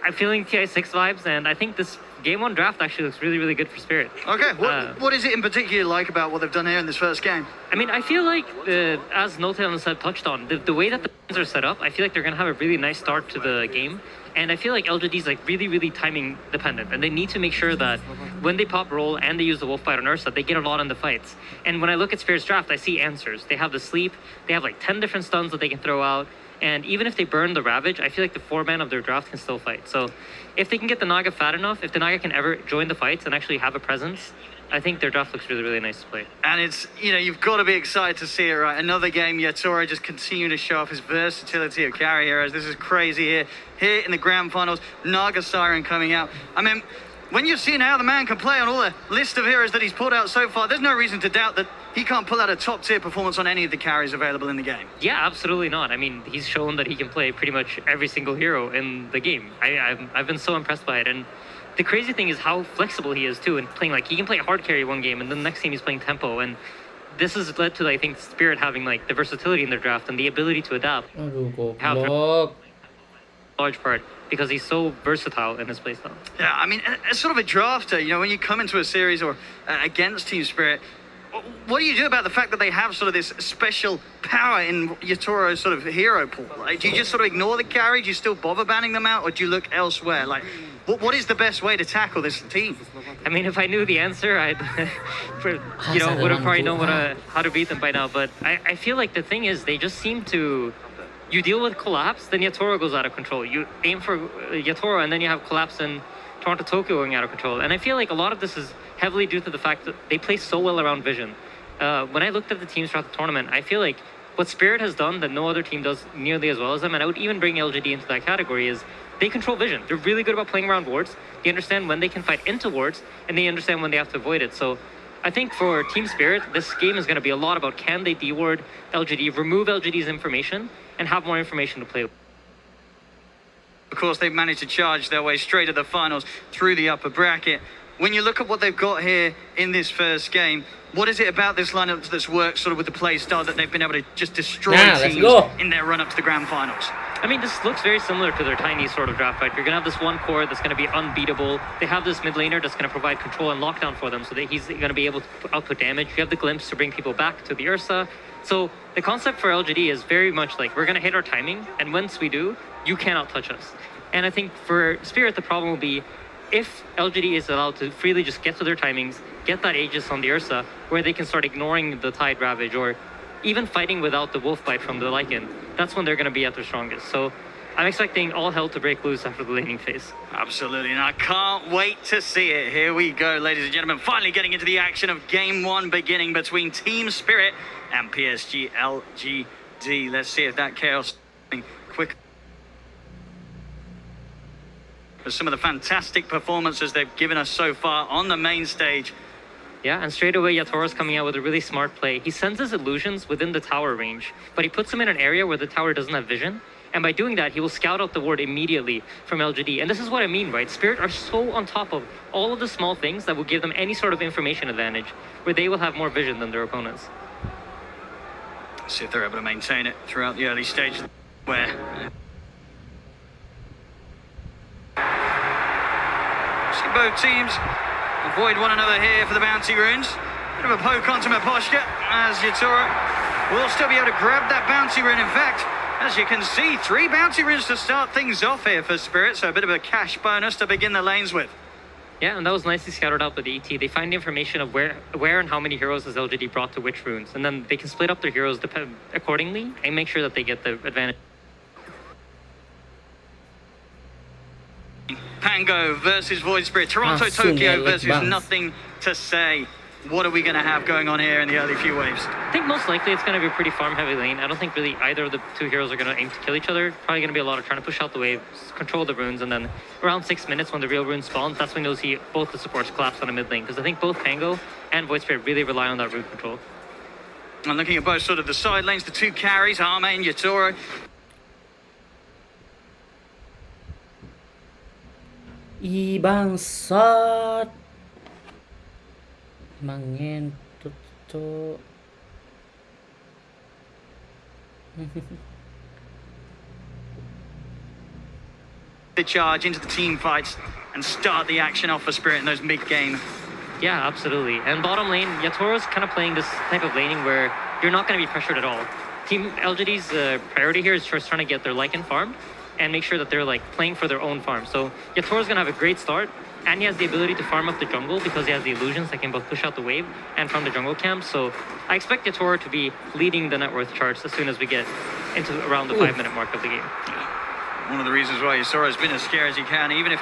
I'm feeling TI6 vibes, and I think this Game 1 draft actually looks really, really good for Spirit. Okay, what is it in particular like about what they've done here in this first game? I mean, I feel like, as Notel and Seb touched on, the way that the teams are set up, I feel like they're going to have a really nice start to the game. And I feel like LGD is like really, really timing dependent. And they need to make sure that when they pop roll and they use the wolf fight on Ursa, they get a lot in the fights. And when I look at Spirit's draft, I see answers. They have the sleep. They have like 10 different stuns that they can throw out. And even if they burn the Ravage, I feel like the 4-man of their draft can still fight. So if they can get the Naga fat enough, if the Naga can ever join the fights and actually have a presence, I think their draft looks really, really nice to play. And it's, you know, you've got to be excited to see it, right? Another game, Yatoro just continuing to show off his versatility of carry heroes. This is crazy here. Here in the grand finals, Naga Siren coming out. I mean, when you've seen how the man can play on all the list of heroes that he's pulled out so far, there's no reason to doubt that he can't pull out a top-tier performance on any of the carries available in the game. Yeah, absolutely not. I mean, he's shown that he can play pretty much every single hero in the game. I've been so impressed by it. And the crazy thing is how flexible he is too, and playing like he can play hard carry one game and then the next game he's playing tempo, and this has led to, I think, Spirit having like the versatility in their draft and the ability to adapt. Large part because he's so versatile in his playstyle. Yeah, I mean, as sort of a drafter, you know, when you come into a series or against Team Spirit, what do you do about the fact that they have sort of this special power in Yatoro's sort of hero pool? Like, do you just sort of ignore the carry? Do you still bother banning them out, or do you look elsewhere? Like, what is the best way to tackle this team? I mean, if I knew the answer, I'd, would have probably known how to beat them by now. But I feel like the thing is, they just seem to. You deal with collapse, then Yatoro goes out of control. You aim for Yatoro, and then you have collapse and Toronto Tokyo going out of control. And I feel like a lot of this is heavily due to the fact that they play so well around vision. When I looked at the teams throughout the tournament, I feel like what Spirit has done that no other team does nearly as well as them, and I would even bring LGD into that category, is they control vision. They're really good about playing around wards. They understand when they can fight into wards, and they understand when they have to avoid it. So I think for Team Spirit, this game is going to be a lot about can they deward LGD, remove LGD's information, and have more information to play with. Of course, they've managed to charge their way straight to the finals through the upper bracket. When you look at what they've got here in this first game, what is it about this lineup that's worked sort of with the play style that they've been able to just destroy teams in their run up to the grand finals? I mean, this looks very similar to their Tiny sort of draft, right? You're going to have this one core that's going to be unbeatable. They have this mid laner that's going to provide control and lockdown for them so that he's going to be able to output damage. You have the Glimpse to bring people back to the Ursa. So the concept for LGD is very much like, we're going to hit our timing, and once we do, you cannot touch us. And I think for Spirit, the problem will be if LGD is allowed to freely just get to their timings, get that Aegis on the Ursa, where they can start ignoring the Tide Ravage or even fighting without the Wolf Bite from the Lycan, that's when they're going to be at their strongest. So I'm expecting all hell to break loose after the laning phase. Absolutely, and I can't wait to see it. Here we go, ladies and gentlemen, finally getting into the action of Game 1 beginning between Team Spirit and PSG LGD. Let's see if that chaos quick. For some of the fantastic performances they've given us so far on the main stage. Yeah, and straight away Yatoro's coming out with a really smart play. He sends his illusions within the tower range, but he puts them in an area where the tower doesn't have vision. And by doing that, he will scout out the ward immediately from LGD. And this is what I mean, right? Spirit are so on top of all of the small things that will give them any sort of information advantage, where they will have more vision than their opponents. Let's see if they're able to maintain it throughout the early stages where... See both teams avoid one another here for the bounty runes. Bit of a poke onto Miposhka as Yatoro will still be able to grab that bounty rune. In fact, as you can see, 3 bounty runes to start things off here for Spirit, so a bit of a cash bonus to begin the lanes with. Yeah, and that was nicely scouted out by the ET. They find information of where and how many heroes has LGD brought to which runes, and then they can split up their heroes accordingly and make sure that they get the advantage. Pango versus Void Spirit, Toronto, Tokyo versus nothing to say. What are we going to have going on here in the early few waves? I think most likely it's going to be a pretty farm-heavy lane. I don't think really either of the two heroes are going to aim to kill each other. Probably going to be a lot of trying to push out the waves, control the runes, and then around 6 minutes when the real rune spawns, that's when you'll see both the supports collapse on a mid lane. Because I think both Pango and Void Spirit really rely on that rune control. And looking at both sort of the side lanes, the 2 carries, Arme and Yatoro. Bangsat. Mangentut tuh. The charge into the team fights and start the action off for Spirit in those mid-game. Yeah, absolutely. And bottom lane, Yatoro's kind of playing this type of laning where you're not going to be pressured at all. Team LGD's priority here is just trying to get their Lycan farmed and make sure that they're like playing for their own farm. So Yatoro's going to have a great start, and he has the ability to farm up the jungle because he has the illusions that can both push out the wave and from the jungle camp. So I expect Yatoro to be leading the net worth charts as soon as we get into around the 5-minute mark of the game. One of the reasons why Yatoro's been as scary as he can, even if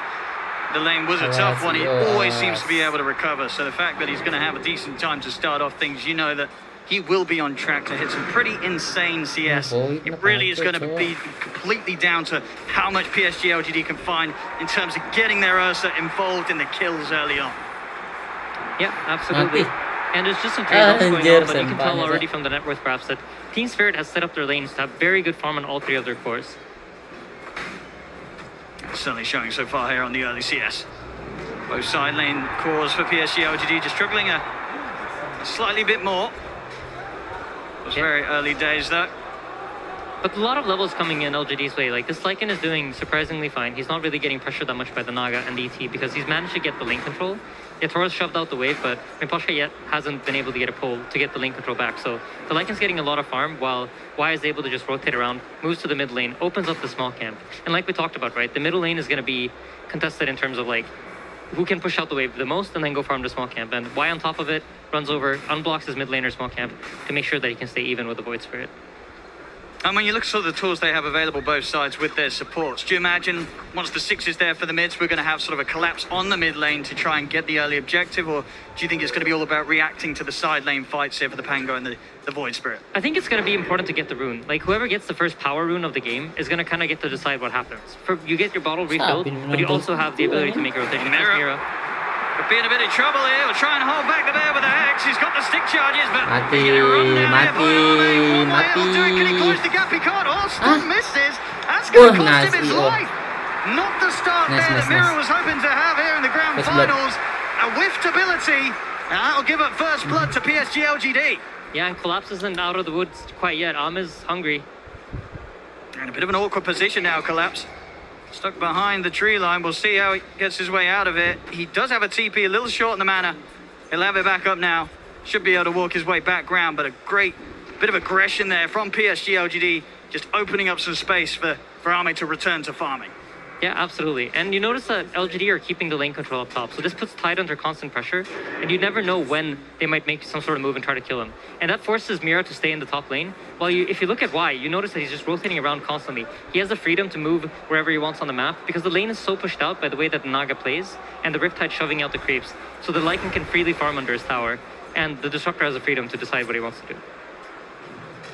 the lane was a tough one, he always seems to be able to recover. So the fact that he's going to have a decent time to start off things, you know that he will be on track to hit some pretty insane CS. It really is going to be completely down to how much PSG LGD can find in terms of getting their Ursa involved in the kills early on. Yeah, absolutely. And there's just some trade-offs going on, but you can tell already from the net worth graphs that Team Spirit has set up their lanes to have very good farm on all 3 of their cores. Certainly showing so far here on the early CS. Both side lane cores for PSG LGD just struggling a slightly bit more. It was very early days though. But a lot of levels coming in LGD's way. Like, this Lycan is doing surprisingly fine. He's not really getting pressured that much by the Naga and the ET because he's managed to get the lane control. Yatoro's shoved out the wave, but Miposhka yet hasn't been able to get a pull to get the lane control back. So the Lycan's getting a lot of farm while Y is able to just rotate around, moves to the mid lane, opens up the small camp. And like we talked about, right, the middle lane is going to be contested in terms of like who can push out the wave the most and then go farm the small camp. And Y on top of it runs over, unblocks his mid laner small camp to make sure that he can stay even with the Void Spirit. And when you look at sort of the tools they have available both sides with their supports, do you imagine once the 6 is there for the mids, we're going to have sort of a collapse on the mid lane to try and get the early objective? Or do you think it's going to be all about reacting to the side lane fights here for the Pango and the Void Spirit? I think it's going to be important to get the rune. Like, whoever gets the first power rune of the game is going to kind of get to decide what happens. You get your bottle refilled, but you also have the ability to make a rotation. Mira could be in a bit of trouble here. We'll try and hold back the bear with the Hex. He's got the stick charges, but Mati, Can he close the gap? He can't. Oh, still misses. That's going to cost him his life. Not the start there that Mira was hoping to have here in the grand finals. A whiffed ability. And that'll give up first blood to PSG LGD. Yeah, and Collapse isn't out of the woods quite yet. Is hungry. In a bit of an awkward position now, Collapse. Stuck behind the tree line. We'll see how he gets his way out of it. He does have a TP, a little short in the mana. He'll have it back up now. Should be able to walk his way back ground, but a great bit of aggression there from PSG LGD, just opening up some space for Army to return to farming. Yeah, absolutely. And you notice that LGD are keeping the lane control up top. So this puts Tide under constant pressure, and you never know when they might make some sort of move and try to kill him. And that forces Mira to stay in the top lane. While if you look at Y, you notice that he's just rotating around constantly. He has the freedom to move wherever he wants on the map because the lane is so pushed out by the way that the Naga plays and the Riptide shoving out the creeps. So the Lycan can freely farm under his tower, and the Disruptor has the freedom to decide what he wants to do.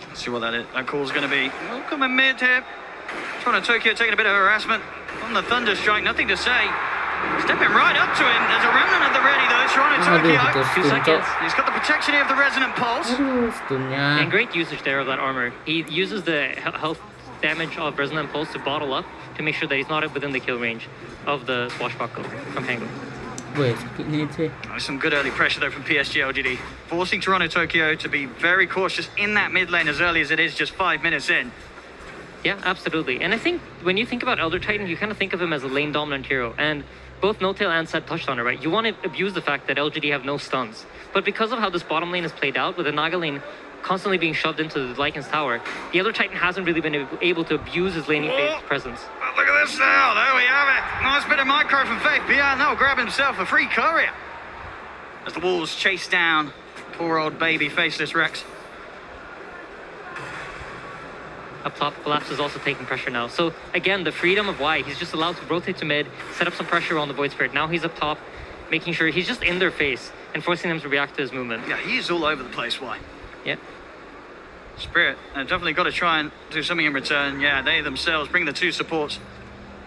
Let's see what that call's going to be. Coming mid here. Toronto Tokyo taking a bit of harassment on the Thunder Strike, nothing to say. Stepping right up to him. There's a remnant at the ready though. Toronto Tokyo. 2 seconds. He's got the protection here of the Resonant Pulse. And great usage there of that armor. He uses the health damage of Resonant Pulse to bottle up to make sure that he's not within the kill range of the Swashbuckle from Pango. Some good early pressure though from PSG LGD, forcing Toronto Tokyo to be very cautious in that mid lane as early as it is, just 5 minutes in. Yeah, absolutely. And I think when you think about Elder Titan, you kind of think of him as a lane dominant hero. And both No-Tail and Seth touched on it, right? You want to abuse the fact that LGD have no stuns. But because of how this bottom lane is played out, with the Naga lane constantly being shoved into the Lycan's tower, the Elder Titan hasn't really been able to abuse his laning phase presence. Oh, look at this now. There we have it. Nice bit of micro from Faith. Beyond that will grab himself a free courier. As the Wolves chase down poor old baby faceless Rex. Up top, Collapse is also taking pressure now. So again, the freedom of Y, he's just allowed to rotate to mid, set up some pressure on the Void Spirit. Now he's up top, making sure he's just in their face and forcing them to react to his movement. Yeah, he's all over the place, Y. Yeah. Spirit, definitely got to try and do something in return. Yeah, they themselves bring the 2 supports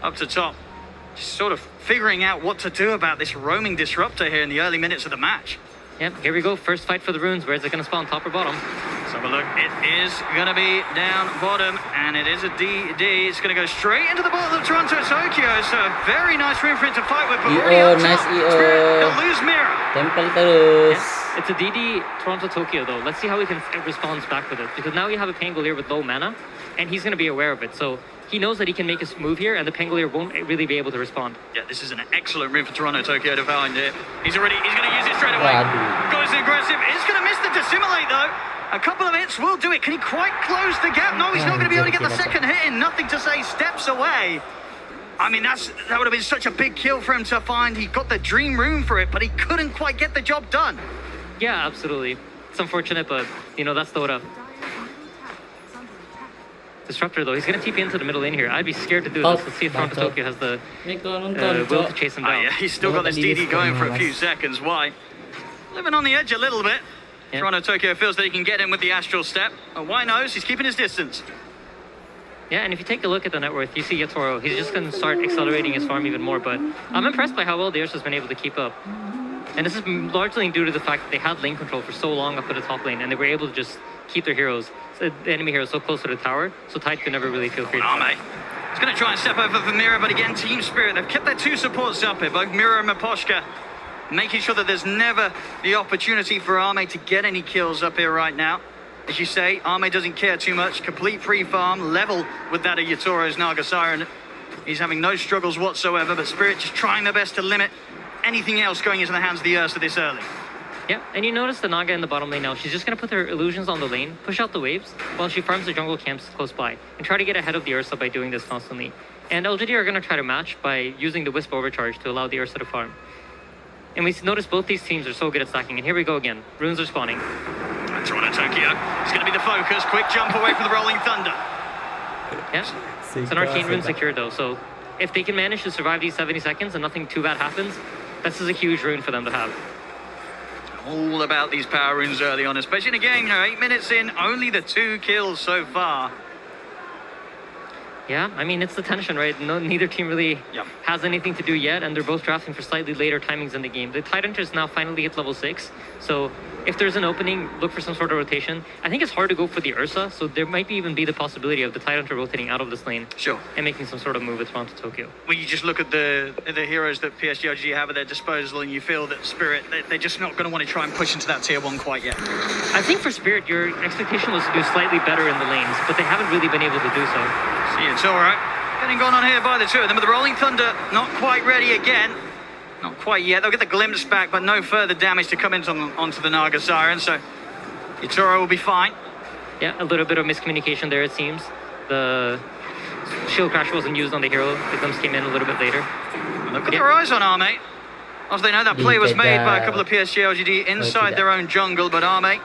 up to top. Just sort of figuring out what to do about this roaming disruptor here in the early minutes of the match. Yep, here we go. First fight for the runes. Where is it going to spawn, top or bottom? Let's have a look. It is going to be down bottom, and it is a DD. It's going to go straight into the bottom of Toronto Tokyo. So a very nice room for him to fight with. But already up top, Spirit, he'll lose Mira. Yeah, it's a DD Toronto Tokyo though. Let's see how he can respond back with it. Because now you have a Pangolier with low mana, and he's going to be aware of it. So he knows that he can make his move here, and the Pangolier won't really be able to respond. Yeah, this is an excellent room for Toronto Tokyo to find it. He's going to use it straight away. Goes aggressive. He's going to miss the Dissimilate though. A couple of hits will do it. Can he quite close the gap? No, he's not going to be able to get the second hit in. Nothing to say, steps away. I mean, that would have been such a big kill for him to find. He got the dream room for it, but he couldn't quite get the job done. Yeah, absolutely. It's unfortunate, but, you know, that's Dota. Disruptor, though, he's going to TP into the middle lane here. I'd be scared to do this. Let's see if Toronto Tokyo has the will to chase him down. Yeah, he's still got this DD going for a few seconds. Why? Living on the edge a little bit. Yeah. Toronto Tokyo feels that he can get in with the Astral Step. Why knows? He's keeping his distance. Yeah, and if you take a look at the net worth, you see Yatoro. He's just going to start accelerating his farm even more, but I'm impressed by how well the Ursa's been able to keep up. And this is largely due to the fact that they had lane control for so long up at the top lane, and they were able to just keep their heroes, the enemy heroes, so close to the tower, so Tide could never really feel free to fight. He's going to try and step over for Mira, but again, Team Spirit, they've kept their 2 supports up here, both Mira and Maposhka, making sure that there's never the opportunity for Arme to get any kills up here right now. As you say, Arme doesn't care too much. Complete free farm, level with that of Yatoro's Naga Siren. He's having no struggles whatsoever, but Spirit just trying their best to limit anything else going into the hands of the Ursa this early. Yeah, and you notice the Naga in the bottom lane now. She's just going to put her illusions on the lane, push out the waves, while she farms the jungle camps close by, and try to get ahead of the Ursa by doing this constantly. And LGD are going to try to match by using the Wisp Overcharge to allow the Ursa to farm. And we notice both these teams are so good at stacking, and here we go again. Runes are spawning. Toronto Tokyo is going to be the focus. Quick jump away from the Rolling Thunder. Yeah, it's an Arcane Rune secure though, so if they can manage to survive these 70 seconds and nothing too bad happens, this is a huge rune for them to have. All about these power runes early on, especially in a game, 8 minutes in, only the 2 kills so far. Yeah, I mean, it's the tension, right? Neither team really has anything to do yet, and they're both drafting for slightly later timings in the game. The Tidehunters now finally hit level 6, so if there's an opening, look for some sort of rotation. I think it's hard to go for the Ursa, so there might even be the possibility of the Tidehunter rotating out of this lane. Sure. And making some sort of move with Toronto Tokyo. When you just look at the heroes that PSG LGD have at their disposal, and you feel that Spirit, they're just not going to want to try and push into that tier 1 quite yet. I think for Spirit, your expectation was to do slightly better in the lanes, but they haven't really been able to do so. See, it's all right. Getting gone on here by the two of them, but the Rolling Thunder not quite ready again. Not quite yet. They'll get the glimpse back, but no further damage to come onto the Naga Siren, so Yatoro will be fine. Yeah, a little bit of miscommunication there, it seems. The shield crash wasn't used on the hero. The glimpse came in a little bit later. Well, they've got their eyes on Arme. As they know, that play was made by a couple of PSG LGD inside their own jungle, but Arme,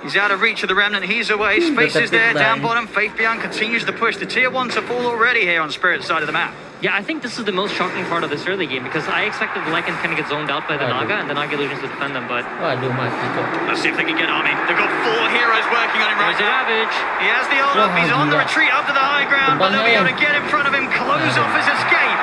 he's out of reach of the Remnant. He's away. Space is there, down bottom. Faith Beyond continues to push. The tier 1 to fall already here on Spirit's side of the map. Yeah, I think this is the most shocking part of this early game because I expected the Lycan kind of get zoned out by the Naga and the Naga Illusions to defend them, but... Let's see if they can get Army. They've got 4 heroes working on him right now. Ravage. He has the ult up. He's on the retreat up to the high ground, but they'll be able to get in front of him, close off his escape.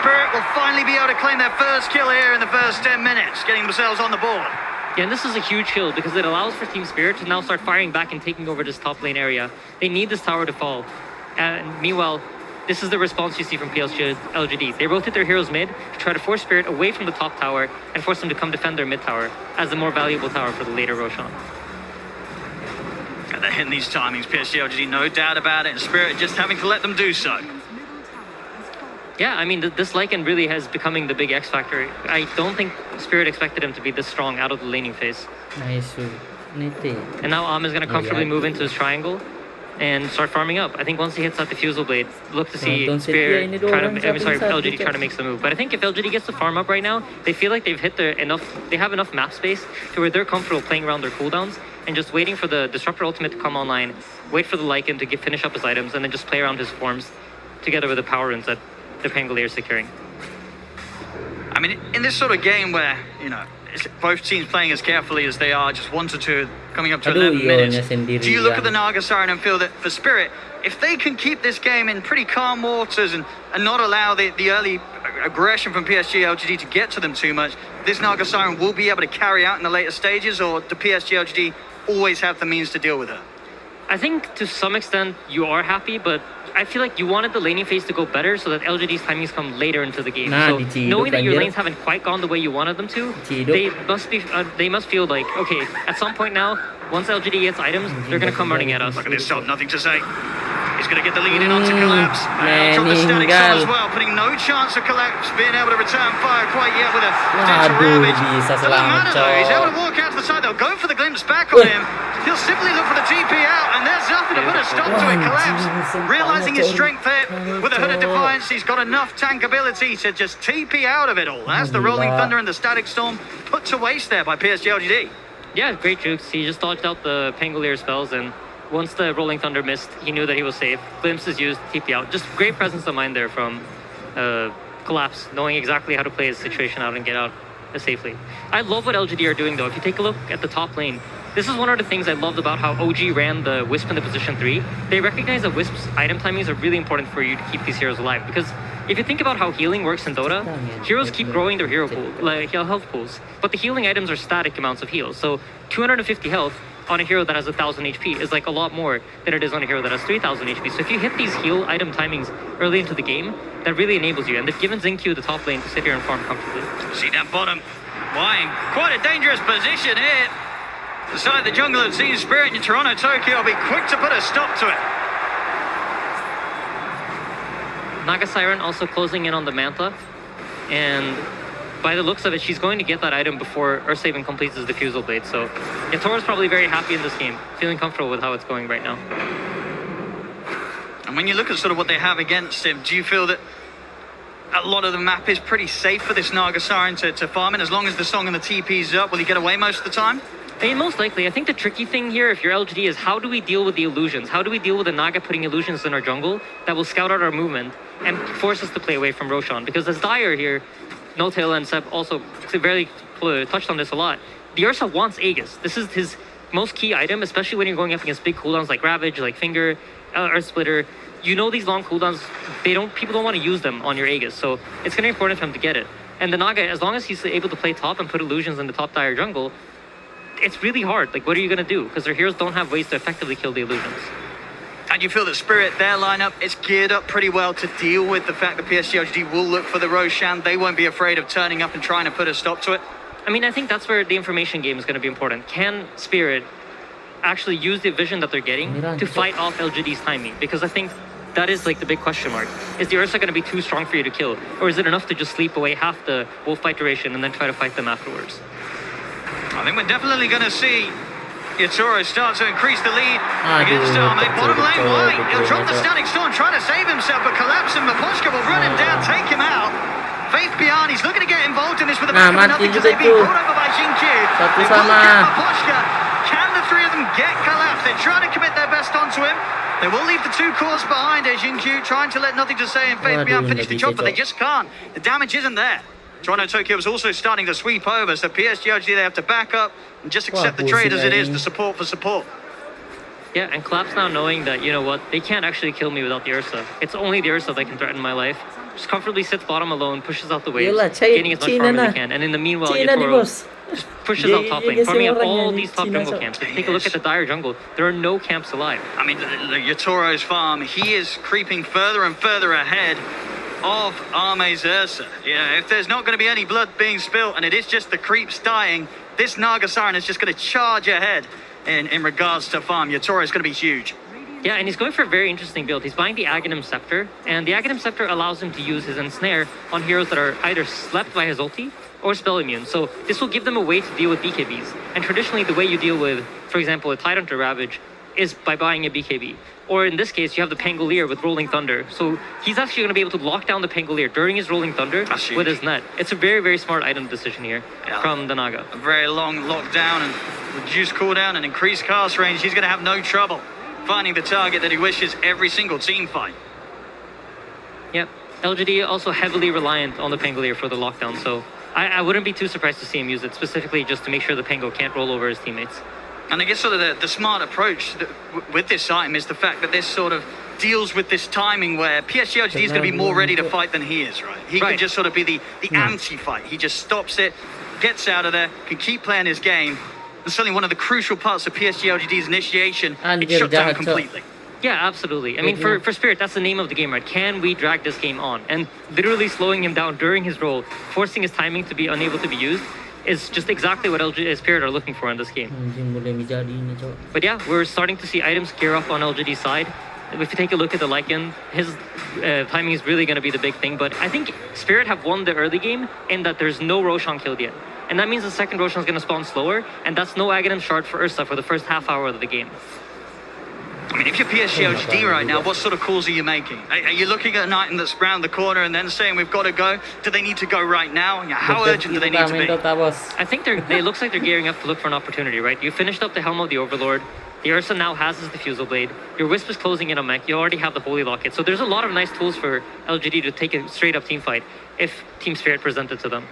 Spirit will finally be able to claim their first kill here in the first 10 minutes, getting themselves on the board. Yeah, and this is a huge kill because it allows for Team Spirit to now start firing back and taking over this top lane area. They need this tower to fall. And meanwhile, this is the response you see from PSG LGD. They rotate their heroes mid to try to force Spirit away from the top tower and force them to come defend their mid tower as the more valuable tower for the later Roshan. And they're hitting these timings, PSG LGD, no doubt about it, and Spirit just having to let them do so. Yeah, I mean, this Lycan really has becoming the big X factor. I don't think Spirit expected him to be this strong out of the laning phase. And now Am is going to comfortably move into his triangle and start farming up. I think once he hits that Diffusal Blade, look to see Spirit LGD trying to make some move. But I think if LGD gets to farm up right now, they feel like they've hit they have enough map space to where they're comfortable playing around their cooldowns and just waiting for the Disruptor ultimate to come online, wait for the Lycan to finish up his items, and then just play around his forms together with the power runes that the Pangolier is securing. I mean, in this sort of game where, you know, both teams playing as carefully as they are, just 1 to 2 coming up to 11 minutes. Do you look at the Naga Siren and feel that for Spirit, if they can keep this game in pretty calm waters and not allow the early aggression from PSG LGD to get to them too much, this Naga Siren will be able to carry out in the later stages, or do PSG LGD always have the means to deal with her? I think to some extent you are happy, but I feel like you wanted the laning phase to go better so that LGD's timings come later into the game. So knowing that your lanes haven't quite gone the way you wanted them to, they must feel like, okay, at some point now, once LGD gets items, they're going to come running at us. Look at this shot, nothing to say. He's going to get the lead in onto Collapse. Drop the static shot as well, putting no chance of Collapse being able to return fire quite yet with a Dental Ravage. Doesn't matter though, he's able to walk out to the side. They'll go for the glimpse back on him. He'll simply look for the TP out, and there's nothing to put a stop to it. Collapse, realizing his strength there with a Hood of Defiance, he's got enough tank ability to just TP out of it all. As the Rolling Thunder and the Static Storm put to waste there by PSG LGD. Yeah, great jukes. He just dodged out the Pangolier spells, and once the Rolling Thunder missed, he knew that he was safe. Glimpse is used, TP out. Just great presence of mind there from Collapse, knowing exactly how to play his situation out and get out safely. I love what LGD are doing though. If you take a look at the top lane, this is one of the things I loved about how OG ran the Wisp into position 3. They recognize that Wisp's item timings are really important for you to keep these heroes alive, because if you think about how healing works in Dota, heroes keep growing their hero pool, like health pools, but the healing items are static amounts of heals. So 250 health on a hero that has 1,000 HP is like a lot more than it is on a hero that has 3,000 HP. So if you hit these heal item timings early into the game, that really enables you. And they've given Xingqiu the top lane to sit here and farm comfortably. See that bottom line, quite a dangerous position here. The side of the jungle had seen Spirit in Toronto Tokyo will be quick to put a stop to it. Naga Siren also closing in on the Manta, and by the looks of it, she's going to get that item before Ursa even completes his Diffusal Blade. So Yatoro's probably very happy in this game, feeling comfortable with how it's going right now. And when you look at sort of what they have against him, do you feel that a lot of the map is pretty safe for this Naga Siren to farm in? As long as the Song and the TP's up, will he get away most of the time? I mean, most likely. I think the tricky thing here, if you're LGD, is how do we deal with the illusions? How do we deal with the Naga putting illusions in our jungle that will scout out our movement and force us to play away from Roshan? Because as Dyer here, No-Tail and Seb also very touched on this a lot, the Ursa wants Aegis. This is his most key item, especially when you're going up against big cooldowns like Ravage, like Finger, Earth Splitter. You know these long cooldowns, people don't want to use them on your Aegis, so it's going to be important for him to get it. And the Naga, as long as he's able to play top and put illusions in the top Dyer jungle, it's really hard. Like, what are you going to do? Because their heroes don't have ways to effectively kill the illusions. And you feel that Spirit, their lineup, is geared up pretty well to deal with the fact that PSG LGD will look for the Roshan. They won't be afraid of turning up and trying to put a stop to it. I mean, I think that's where the information game is going to be important. Can Spirit actually use the vision that they're getting to fight off LGD's timing? Because I think that is like the big question mark. Is the Ursa going to be too strong for you to kill? Or is it enough to just sleep away half the wolf fight duration and then try to fight them afterwards? I think we're definitely going to see Yatoro start to increase the lead against Arme. Bottom lane, White. He'll drop the Static Storm, trying to save himself, but collapsing. Maposhka will run him down, take him out. Faith Beyond, he's looking to get involved in this with a back of nothing because they've been brought over by Xingqiu. They will get Maposhka. Can the three of them get collapsed? They're trying to commit their best onto him. They will leave the two cores behind as Xingqiu trying to let Nothing to Say and Faith Beyond finish the job, but they just can't. The damage isn't there. Toronto Tokyo was also starting to sweep over, so PSG LG, they have to back up and just accept the trade as it is, the support for support. Yeah, and Collapse now knowing that, you know what, they can't actually kill me without the Ursa. It's only the Ursa that can threaten my life. Just comfortably sits bottom alone, pushes out the waves, gaining as much farm as he can, and in the meanwhile, Yatoro just pushes out top lane, farming up all these top jungle camps. If you take a look at the dire jungle, there are no camps alive. I mean, Yatoro's farm, he is creeping further and further ahead of Arme's Ursa. You know, if there's not going to be any blood being spilt and it is just the creeps dying, this Naga Siren is just going to charge ahead in regards to farm. Yatoro is going to be huge. Yeah, and he's going for a very interesting build. He's buying the Aghanim Scepter, and the Aghanim Scepter allows him to use his Ensnare on heroes that are either slept by his ulti or spell immune. So this will give them a way to deal with BKBs. And traditionally, the way you deal with, for example, a Tidehunter Ravage is by buying a BKB. Or in this case, you have the Pangolier with Rolling Thunder. So he's actually going to be able to lock down the Pangolier during his Rolling Thunder with his net. It's a very, very smart item decision here from the Naga. A very long lockdown and reduced cooldown and increased cast range. He's going to have no trouble finding the target that he wishes every single team fight. Yep. LGD also heavily reliant on the Pangolier for the lockdown. So I wouldn't be too surprised to see him use it, specifically just to make sure the Pango can't roll over his teammates. And I guess sort of the smart approach with this item is the fact that this sort of deals with this timing where PSG LGD is going to be more ready to fight than he is, right? He can just sort of be the anti-fight. He just stops it, gets out of there, can keep playing his game. And certainly one of the crucial parts of PSG LGD's initiation, it shut down completely. Yeah, absolutely. I mean, for Spirit, that's the name of the game, right? Can we drag this game on? And literally slowing him down during his roll, forcing his timing to be unable to be used, is just exactly what Spirit are looking for in this game. But yeah, we're starting to see items gear up on LGD's side. If you take a look at the Lycan, his timing is really going to be the big thing. But I think Spirit have won the early game in that there's no Roshan killed yet. And that means the second Roshan is going to spawn slower, and that's no Aghanim Shard for Ursa for the first half hour of the game. I mean, if you're PSG LGD right now, what sort of calls are you making? Are you looking at an item that's round the corner and then saying we've got to go? Do they need to go right now? How urgent do they need to be? I think it looks like they're gearing up to look for an opportunity, right? You finished up the Helm of the Overlord. The Ursa now has his Diffusal Blade. Your Wisp is closing in on mech. You already have the Holy Locket. So there's a lot of nice tools for LGD to take a straight up team fight if Team Spirit present it to them.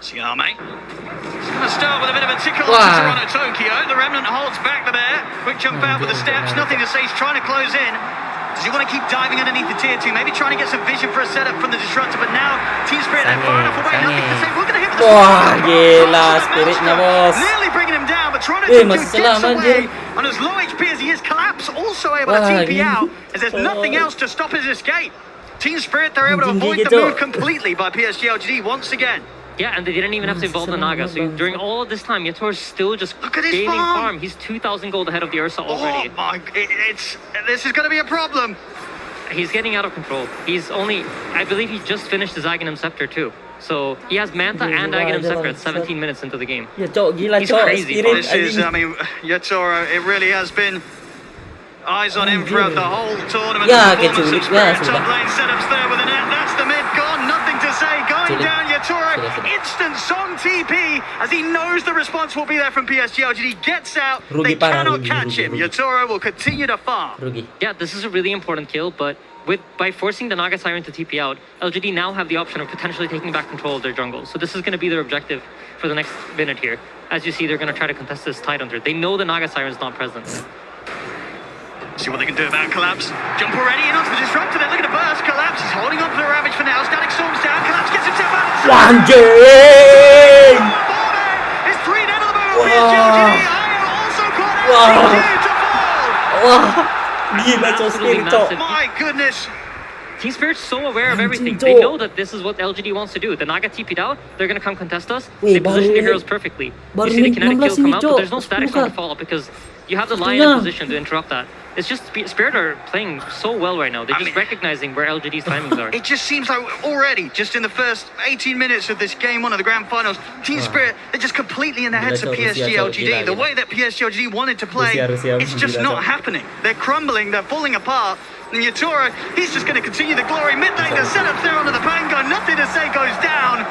Siame. He's going to start with a bit of a tickle to Toronto Tokyo. The Remnant holds back there. Quick jump out with the steps. Nothing to say. He's trying to close in. Does he want to keep diving underneath the tier 2? Maybe trying to get some vision for a setup from the Disruptor. But now Team Spirit, they're far enough away. Nothing to say. We're going to hit with the Spiritnya bos. Nearly bringing him down. But Toronto Tokyo gets away. On as low HP as he is, Collapse also able to TP out. As there's nothing else to stop his escape. Team Spirit, they're able to avoid the move completely by PSG LGD once again. Yeah, and they didn't even have to involve the Naga. So during all of this time, Yatoro's still just gaining farm. He's 2,000 gold ahead of the Ursa already. Oh my, this is going to be a problem. He's getting out of control. I believe he just finished his Aghanim Scepter too. So he has Manta and Aghanim Scepter at 17 minutes into the game. He's crazy. This is, I mean, Yatoro, it really has been eyes on him throughout the whole tournament. Top lane setups there with the net. That's the mid gone. Nothing to say. Going down, Yatoro. Instant song TP as he knows the response will be there from PSG LGD. Gets out. They cannot catch him. Yatoro will continue to farm. Yeah, this is a really important kill, but by forcing the Naga Siren to TP out, LGD now have the option of potentially taking back control of their jungle. So this is going to be their objective for the next minute here. As you see, they're going to try to contest this Tidehunter. They know the Naga Siren is not present. See what they can do about Collapse. Jump already in onto the Disruptor. They're looking to burst. Collapse is holding on to the Ravage for now. Static Storm's down. Collapse gets himself out of the One game! It's 3 dead on the battlefield. Gila cok Spirit cok. My goodness. Team Spirit's so aware of everything. Cok. They know that this is what LGD wants to do. The Naga TP'd out, they're gonna come contest us. Weh, They position their baru heroes perfectly. baru You see the menit kinetic 16 kill come ini, out, Cok. but there's no static Buka. storm to follow because you have the lion in position to interrupt that. It's just Spirit are playing so well right now. They're just recognizing where LGD's timings are. It just seems like already, just in the first 18 minutes of this game one of the grand finals, Team Spirit, they're just completely in the heads of PSG LGD. The way that PSG LGD wanted to play, it's just not happening. They're crumbling, they're falling apart. And Yatora, he's just going to continue the glory. Mid-lane, the setup there onto the Pango. Nothing to say goes down.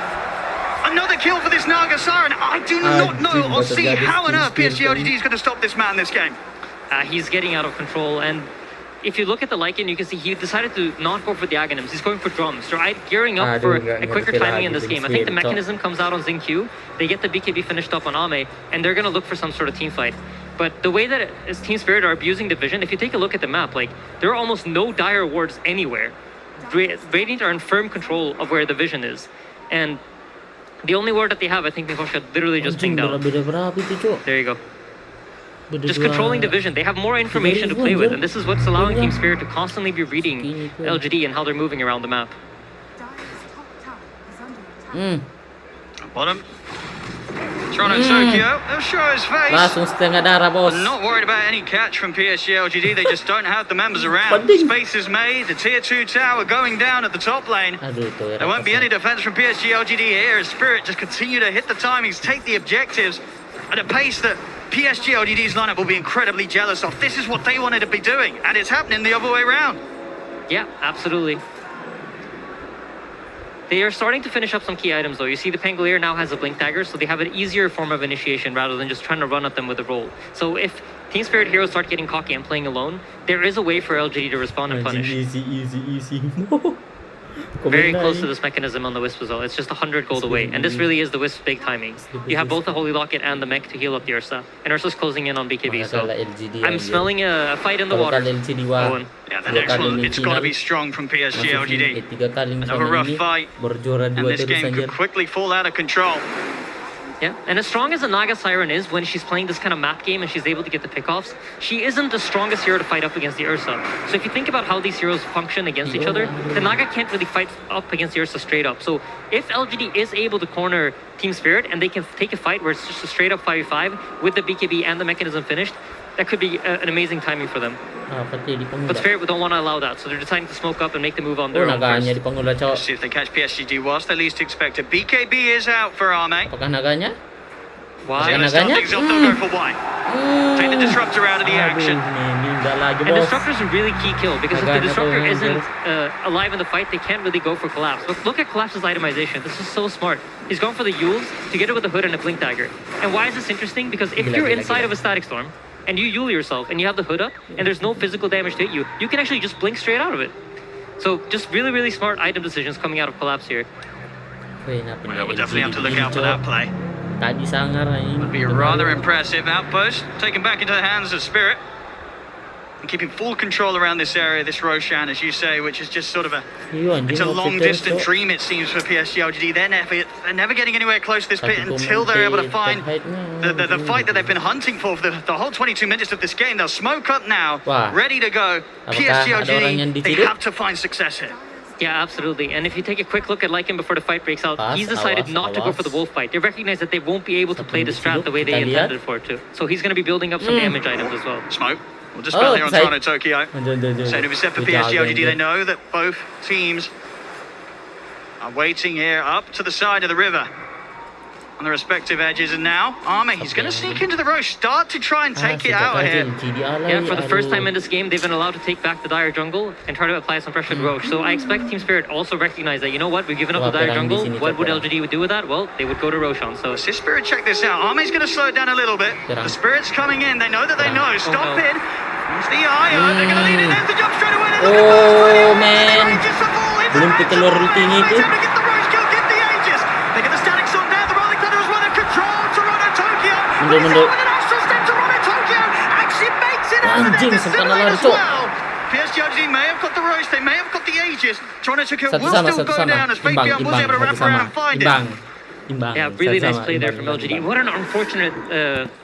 Another kill for this Naga Siren. I do not know or see how on earth PSG LGD is going to stop this man this game. He's getting out of control, and if you look at the Lycan, you can see he decided to not go for the Aghanims. He's going for drums. They're gearing up for a quicker timing in this game. I think the mechanism comes out on Xingqiu. They get the BKB finished up on Ame, and they're going to look for some sort of team fight. But the way that Team Spirit are abusing the vision, if you take a look at the map, like, there are almost no dire wards anywhere. Radiant are in firm control of where the vision is. And the only ward that they have, I think Mihosha literally just pinged out. There you go. Just controlling the vision. They have more information to play with, and this is what's allowing Team Spirit to constantly be reading LGD and how they're moving around the map. Bottom. Toronto Tokyo, they'll show his face. Langsung setengah darah bos. Not worried about any catch from PSG LGD. They just don't have the members around. Space is made. The tier 2 tower going down at the top lane. There won't be any defense from PSG LGD here as Spirit just continue to hit the timings, take the objectives at a pace that PSG LGD's lineup will be incredibly jealous of. This is what they wanted to be doing, and it's happening the other way around. Yeah, absolutely. They are starting to finish up some key items though. You see the Pangolier now has a Blink Dagger, so they have an easier form of initiation rather than just trying to run at them with a roll. So if Team Spirit heroes start getting cocky and playing alone, there is a way for LGD to respond and punish. Easy. Very close to this mechanism on the Wisp as well. It's just 100 gold away, and this really is the Wisp's big timing. You have both the Holy Locket and the mech to heal up the Ursa, and Ursa's closing in on BKB, so I'm smelling a fight in the water. Owen. Yeah, the next one, it's got to be strong from PSG LGD. Another rough fight, and this game could quickly fall out of control. Yeah, and as strong as a Naga Siren is when she's playing this kind of map game and she's able to get the pickoffs, she isn't the strongest hero to fight up against the Ursa. So if you think about how these heroes function against each other, the Naga can't really fight up against the Ursa straight up. So if LGD is able to corner Team Spirit and they can take a fight where it's just a straight up 5v5 with the BKB and the mechanism finished, that could be an amazing timing for them. But Spirit don't want to allow that, so they're deciding to smoke up and make the move on their own first. See if they catch PSG whilst they least expect it. BKB is out for Ame. Apakah naganya? Why? They'll go for Y. Take the Disruptor out of the action. And Disruptor's a really key kill, because if the Disruptor isn't alive in the fight, they can't really go for Collapse. Look at Collapse's itemization. This is so smart. He's going for the Yules to get it with a hood and a Blink Dagger. And why is this interesting? Because if you're inside of a Static Storm, and you Yule yourself, and you have the hood up, and there's no physical damage to hit you, you can actually just blink straight out of it. So just really, really smart item decisions coming out of Collapse here. We'll definitely have to look out for that play. Tadi sangar ini. Would be a rather impressive outpost, taken back into the hands of Spirit. And keeping full control around this area, this Roshan, as you say, which is just sort of it's a long-distant dream, it seems, for PSG LGD. They're never getting anywhere close to this pit until they're able to find the fight that they've been hunting for the whole 22 minutes of this game. They'll smoke up now, ready to go. PSG LGD, they have to find success here. Yeah, absolutely. And if you take a quick look at Lycan before the fight breaks out, he's decided not to go for the wolf fight. They recognize that they won't be able to play the strat the way they intended for it to. So he's going to be building up some damage items as well. Smoke. We'll dispel here on Toronto Tokyo. So to be set for PSG LGD, they know that both teams are waiting here up to the side of the river on the respective edges. And now Ame, he's going to sneak into the Roche, start to try and take it out here. Yeah, for the first time in this game, they've been allowed to take back the Dire Jungle and try to apply some pressure to Roche. So I expect Team Spirit also recognize that, you know what, we've given up the Dire Jungle. What would LGD do with that? Well, they would go to Roshan. So see Spirit, check this out. Ame's going to slow it down a little bit. The Spirit's coming in. They know that they know. Stop it. It's the eye. They're going to lead it. There's the jump straight away. Oh, man. Belum keluar ultinya itu. Mundur. Anjing, sempurna lari, cok. PSG may have got the Roche, they may have got the Aegis. Toronto Tokyo will still go down as Fate Beyond was able to wrap around and find it. Yeah, really nice play there from LGD. What an unfortunate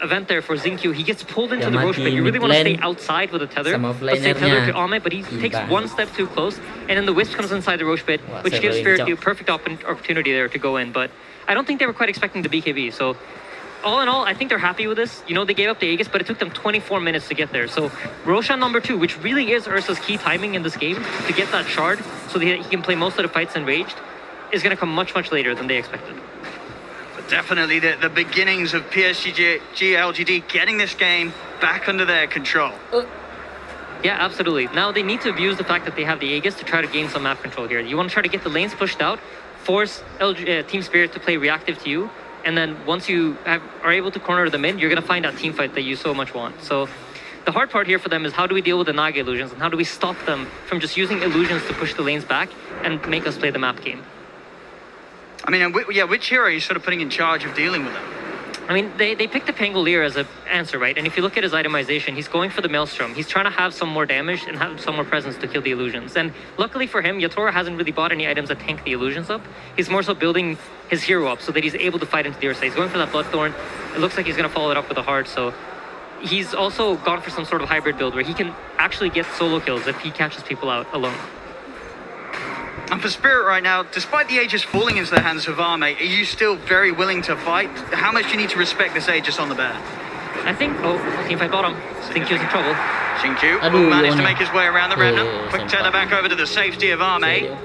event there for Xingqiu. He gets pulled into the roche pit. You really want to stay outside with a tether, but stay tethered to Ame, but he takes one step too close, and then the Wisp comes inside the roche pit, which gives Spirit the perfect opportunity there to go in, but I don't think they were quite expecting the BKB, so all in all, I think they're happy with this. You know, they gave up the Aegis, but it took them 24 minutes to get there. So Roshan number 2, which really is Ursa's key timing in this game, to get that shard so that he can play most of the fights enraged, is going to come much, much later than they expected. But definitely the beginnings of PSG LGD getting this game back under their control. Yeah, absolutely. Now they need to abuse the fact that they have the Aegis to try to gain some map control here. You want to try to get the lanes pushed out, force Team Spirit to play reactive to you, and then once you are able to corner them in, you're going to find that team fight that you so much want. So the hard part here for them is how do we deal with the Naga illusions, and how do we stop them from just using illusions to push the lanes back and make us play the map game. I mean, yeah, which hero are you sort of putting in charge of dealing with them? I mean, they picked the Pangolier as an answer, right? And if you look at his itemization, he's going for the Maelstrom. He's trying to have some more damage and have some more presence to kill the illusions. And luckily for him, Yatora hasn't really bought any items that tank the illusions up. He's more so building his hero up so that he's able to fight into the Ursa. He's going for that Bloodthorn. It looks like he's going to follow it up with a Heart, so he's also gone for some sort of hybrid build where he can actually get solo kills if he catches people out alone. And for Spirit right now, despite the Aegis falling into the hands of Ame, are you still very willing to fight? How much do you need to respect this Aegis on the bear? I think, team fight bottom. Xingqiu's in trouble. Xingqiu will manage to make his way around the Remnant. Quick tether back over to the safety of Ame.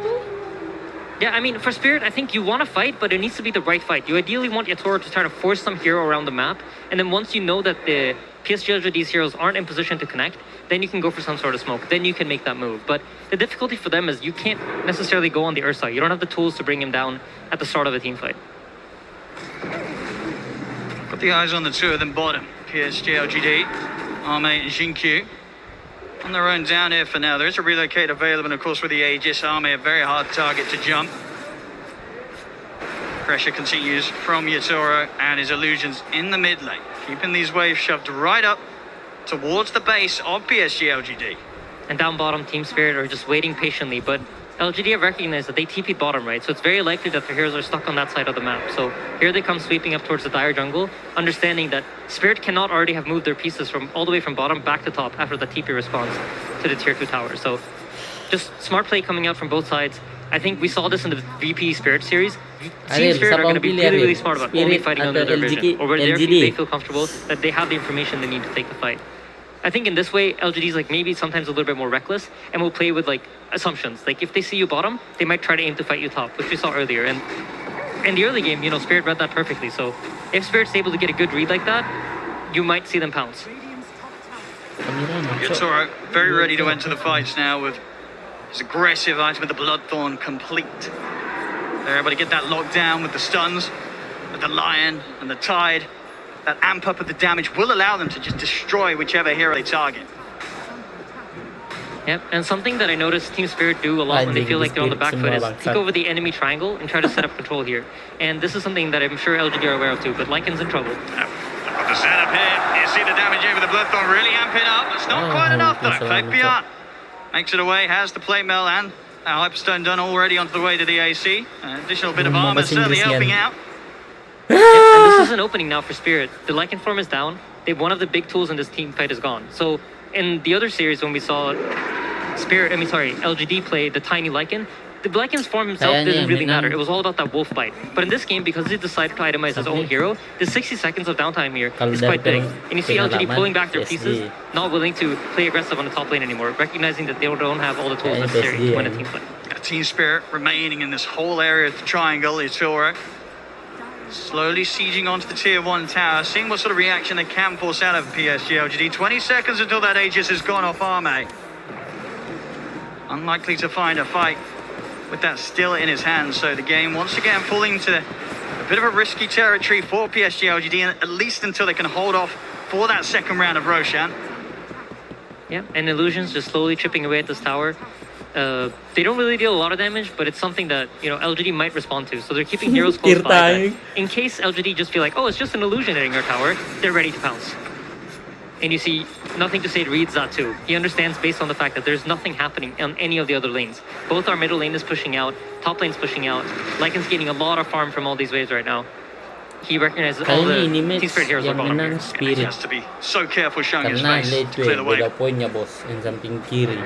Yeah, I mean, for Spirit, I think you want to fight, but it needs to be the right fight. You ideally want Yatora to try to force some hero around the map, and then once you know that the PSG LGD's heroes aren't in position to connect, then you can go for some sort of smoke. Then you can make that move. But the difficulty for them is you can't necessarily go on the Ursa. You don't have the tools to bring him down at the start of a team fight. Got the eyes on the two of them bottom. PSG LGD, Ame and Xingqiu. On their own down here for now. There is a relocate available, and of course with the Aegis, Ame a very hard target to jump. Pressure continues from Yatora and his illusions in the mid lane, keeping these waves shoved right up towards the base of PSG LGD. And down bottom, Team Spirit are just waiting patiently, but LGD have recognized that they TP'd bottom, right? So it's very likely that their heroes are stuck on that side of the map. So here they come sweeping up towards the dire jungle, understanding that Spirit cannot already have moved their pieces from all the way from bottom back to top after the TP response to the tier 2 tower. So just smart play coming out from both sides. I think we saw this in the VP Spirit series. Team Spirit are going to be really, really smart about only fighting under their vision, or where they feel comfortable that they have the information they need to take the fight. I think in this way, LGD is like maybe sometimes a little bit more reckless and will play with like assumptions. Like if they see you bottom, they might try to aim to fight you top, which we saw earlier. And in the early game, you know, Spirit read that perfectly. So if Spirit's able to get a good read like that, you might see them pounce. Yatora very ready to enter the fights now with his aggressive item with the Bloodthorn complete. They're able to get that locked down with the stuns, with the Lion and the Tide. That amp up of the damage will allow them to just destroy whichever hero they target. Yep, and something that I noticed Team Spirit do a lot when they feel like they're on the back foot is take over the enemy triangle and try to set up control here. And this is something that I'm sure LGD are aware of too, but Lycan's in trouble. Got the setup here. You see the damage here with the Bloodthorn really amping up. It's not quite enough though. Fake beyond. Makes it away, has the plate mill and a Hyperstone done already onto the way to the AC. An additional bit of armor certainly helping out. And this is an opening now for Spirit. The Lycan form is down. One of the big tools in this team fight is gone. So in the other series when we saw LGD play the tiny Lycan, the Lycan's form himself didn't really matter. It was all about that wolf bite. But in this game, because he decided to itemize his own hero, the 60 seconds of downtime here is quite big. And you see LGD pulling back their pieces, not willing to play aggressive on the top lane anymore, recognizing that they don't have all the tools necessary to win a team fight. Team Spirit remaining in this whole area of the triangle. Yatora slowly sieging onto the tier 1 tower, seeing what sort of reaction they can force out of PSG LGD. 20 seconds until that Aegis has gone off Ame. Unlikely to find a fight with that still in his hands, so the game once again falling to a bit of a risky territory for PSG LGD, at least until they can hold off for that second round of Roshan. Yeah, and Illusions just slowly chipping away at this tower. They don't really deal a lot of damage, but it's something that, you know, LGD might respond to. So they're keeping heroes close by. In case LGD just feel like, oh, it's just an illusion hitting our tower, they're ready to pounce. And you see, nothing to say reads that too. He understands based on the fact that there's nothing happening on any of the other lanes. Both our middle lane is pushing out, top lane's pushing out. Lycan's getting a lot of farm from all these waves right now. He recognizes all the Team Spirit heroes are bottom here. He has to be so careful showing his Karena face late to clear the wave way. beda poinnya bos, yang samping kiri.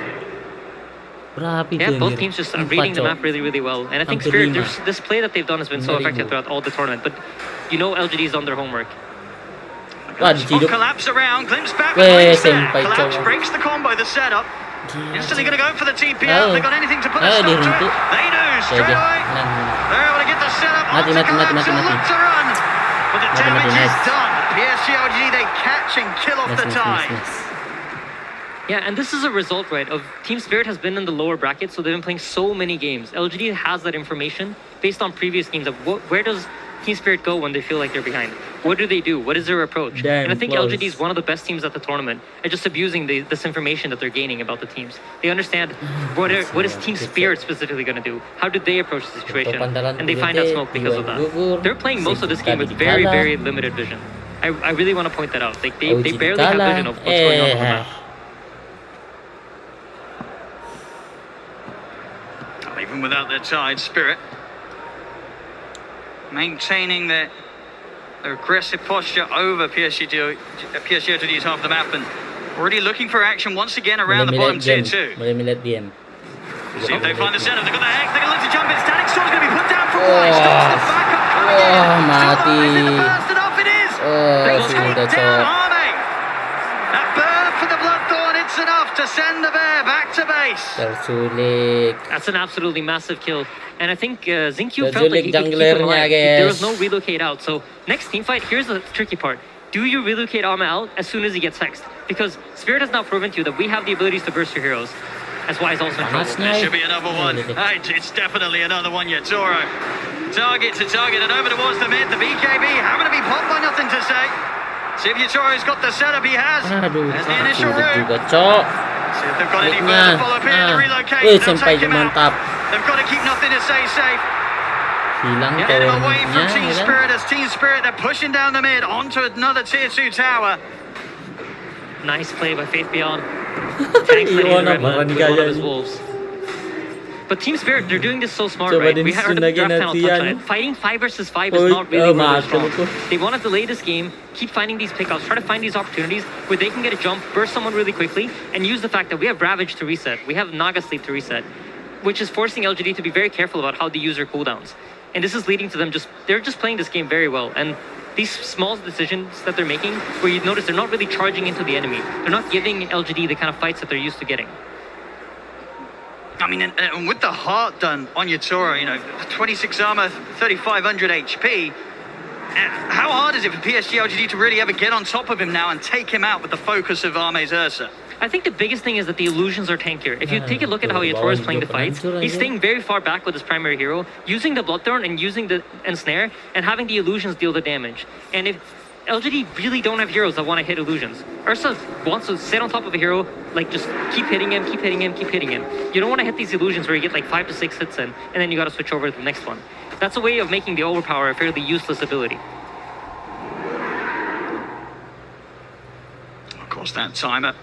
Berapa itu Yeah, yang both kiri? teams just are 4, reading the Cok. map really, really well. And I think Hampir Spirit, 5. this play that they've done has been so 5.000. effective throughout all the tournament. But you know LGD's done their homework. Wah, diciduk. Collapse around, glimpse back. Weh, There. senpai Collapse cowok. breaks the combo, the setup. Instantly going to go for the TP Oh. out. They got anything to put a Oh, stop to it? diruntuk. They do Ya straight aja. away. They're able to get the setup Mati, onto mati, mati, Collapse. mati, He'll mati. look to run. But the Mati, damage mati, is nice. done. PSG LGD, they catch and kill off the time. Yeah, and this is a result, right, of Team Spirit has been in the lower bracket, so they've been playing so many games. LGD has that information based on previous games of where does Team Spirit go when they feel like they're behind? What do they do? What is their approach? Damn and I think close. LGD is one of the best teams at the tournament at just abusing this information that they're gaining about the teams. They understand what is Team Spirit specifically going to do? How do they approach the situation? And they find out smoke because of that. They're playing most of this game with very, very limited vision. I really want to point that out. Like they barely have vision of what's going on the map. Even without their tide, Spirit maintaining their aggressive posture over PSG LGD's half of the map and already looking for action once again around the bottom tier 2. Mulai melihat game. See if they find the setup. They've got the hex. They're going to look to jump in. Static Storm's going to be put down for a while. He stops the backup coming in. Mati. Burst enough it is. They Sudah take down Cok. Arme. That burn for the Bloodthorn, it's enough to send the bear back to base. Terculik. That's an absolutely massive kill. And I think Zinq felt Terculik like he could keep him junglernya, alive. guys. There was no relocate out. So next team fight, here's the tricky part. Do you relocate Alma out as soon as he gets hexed? Because Spirit has now proven to you that we have the abilities to burst your heroes. That's why he's also in trouble. There should be another one. Hey, it's definitely another one yet. Toro. Target to target and over towards the mid. The BKB having to be popped by nothing to say. See if Yatoro's got the setup he has. Aduh, There's the initial sulit route. juga, Cok. See if they've got any Kliknya. further follow-up here to relocate. Wih, They'll sampai take him out. mantap. They've got to keep nothing to stay safe. Hilang Get him away towernya, from Team ya kan? Spirit as Team Spirit. They're pushing down the mid onto another tier 2 tower. Nice play by Faith Beyond. Tanks letting Iwan Red apa Blood with kan one of his kayaknya. wolves. But Team Spirit, they're doing this so smart, Coba right? We had our disusun lagi draft panel touch on nantian. it. Fighting 5 versus 5 Oh, is not really where they're macam strong. itu. They want to delay this game, keep finding these pickups, try to find these opportunities where they can get a jump, burst someone really quickly, and use the fact that we have Ravage to reset. We have Naga Sleep to reset, which is forcing LGD to be very careful about how they use their cooldowns. And this is leading to them they're just playing this game very well. And these small decisions that they're making, where you notice they're not really charging into the enemy. They're not giving LGD the kind of fights that they're used to getting. I mean, and with the heart done on Yatoro, 26 armor, 3,500 HP. How hard is it for PSG LGD to really ever get on top of him now and take him out with the focus of Arme's Ursa? I think the biggest thing is that the illusions are tankier. If you take a look at how Yatoro is playing the fights, he's staying very far back with his primary hero, using the Bloodthorn and using the Ensnare, and having the illusions deal the damage. And if LGD really don't have heroes that want to hit illusions, Ursa wants to sit on top of a hero, like just keep hitting him, keep hitting him, keep hitting him. You don't want to hit these illusions where you get like 5 to 6 hits in, and then you got to switch over to the next one. That's a way of making the overpower a fairly useless ability. Of course, that timer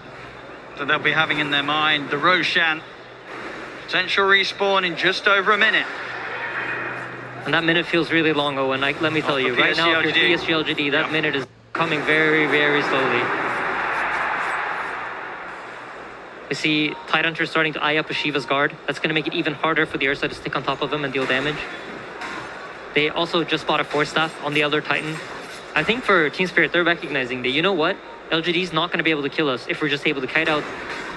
that they'll be having in their mind, the Roshan. Potential respawn in just over a minute. And that minute feels really long, Owen. Let me tell you, right now, if you're PSG LGD, that minute is coming very, very slowly. We see Tidehunter starting to eye up a Shiva's guard. That's going to make it even harder for the Ursa to stick on top of him and deal damage. They also just bought a Force Staff on the other Titan. I think for Team Spirit, they're recognizing that, you know what? LGD's not going to be able to kill us if we're just able to kite out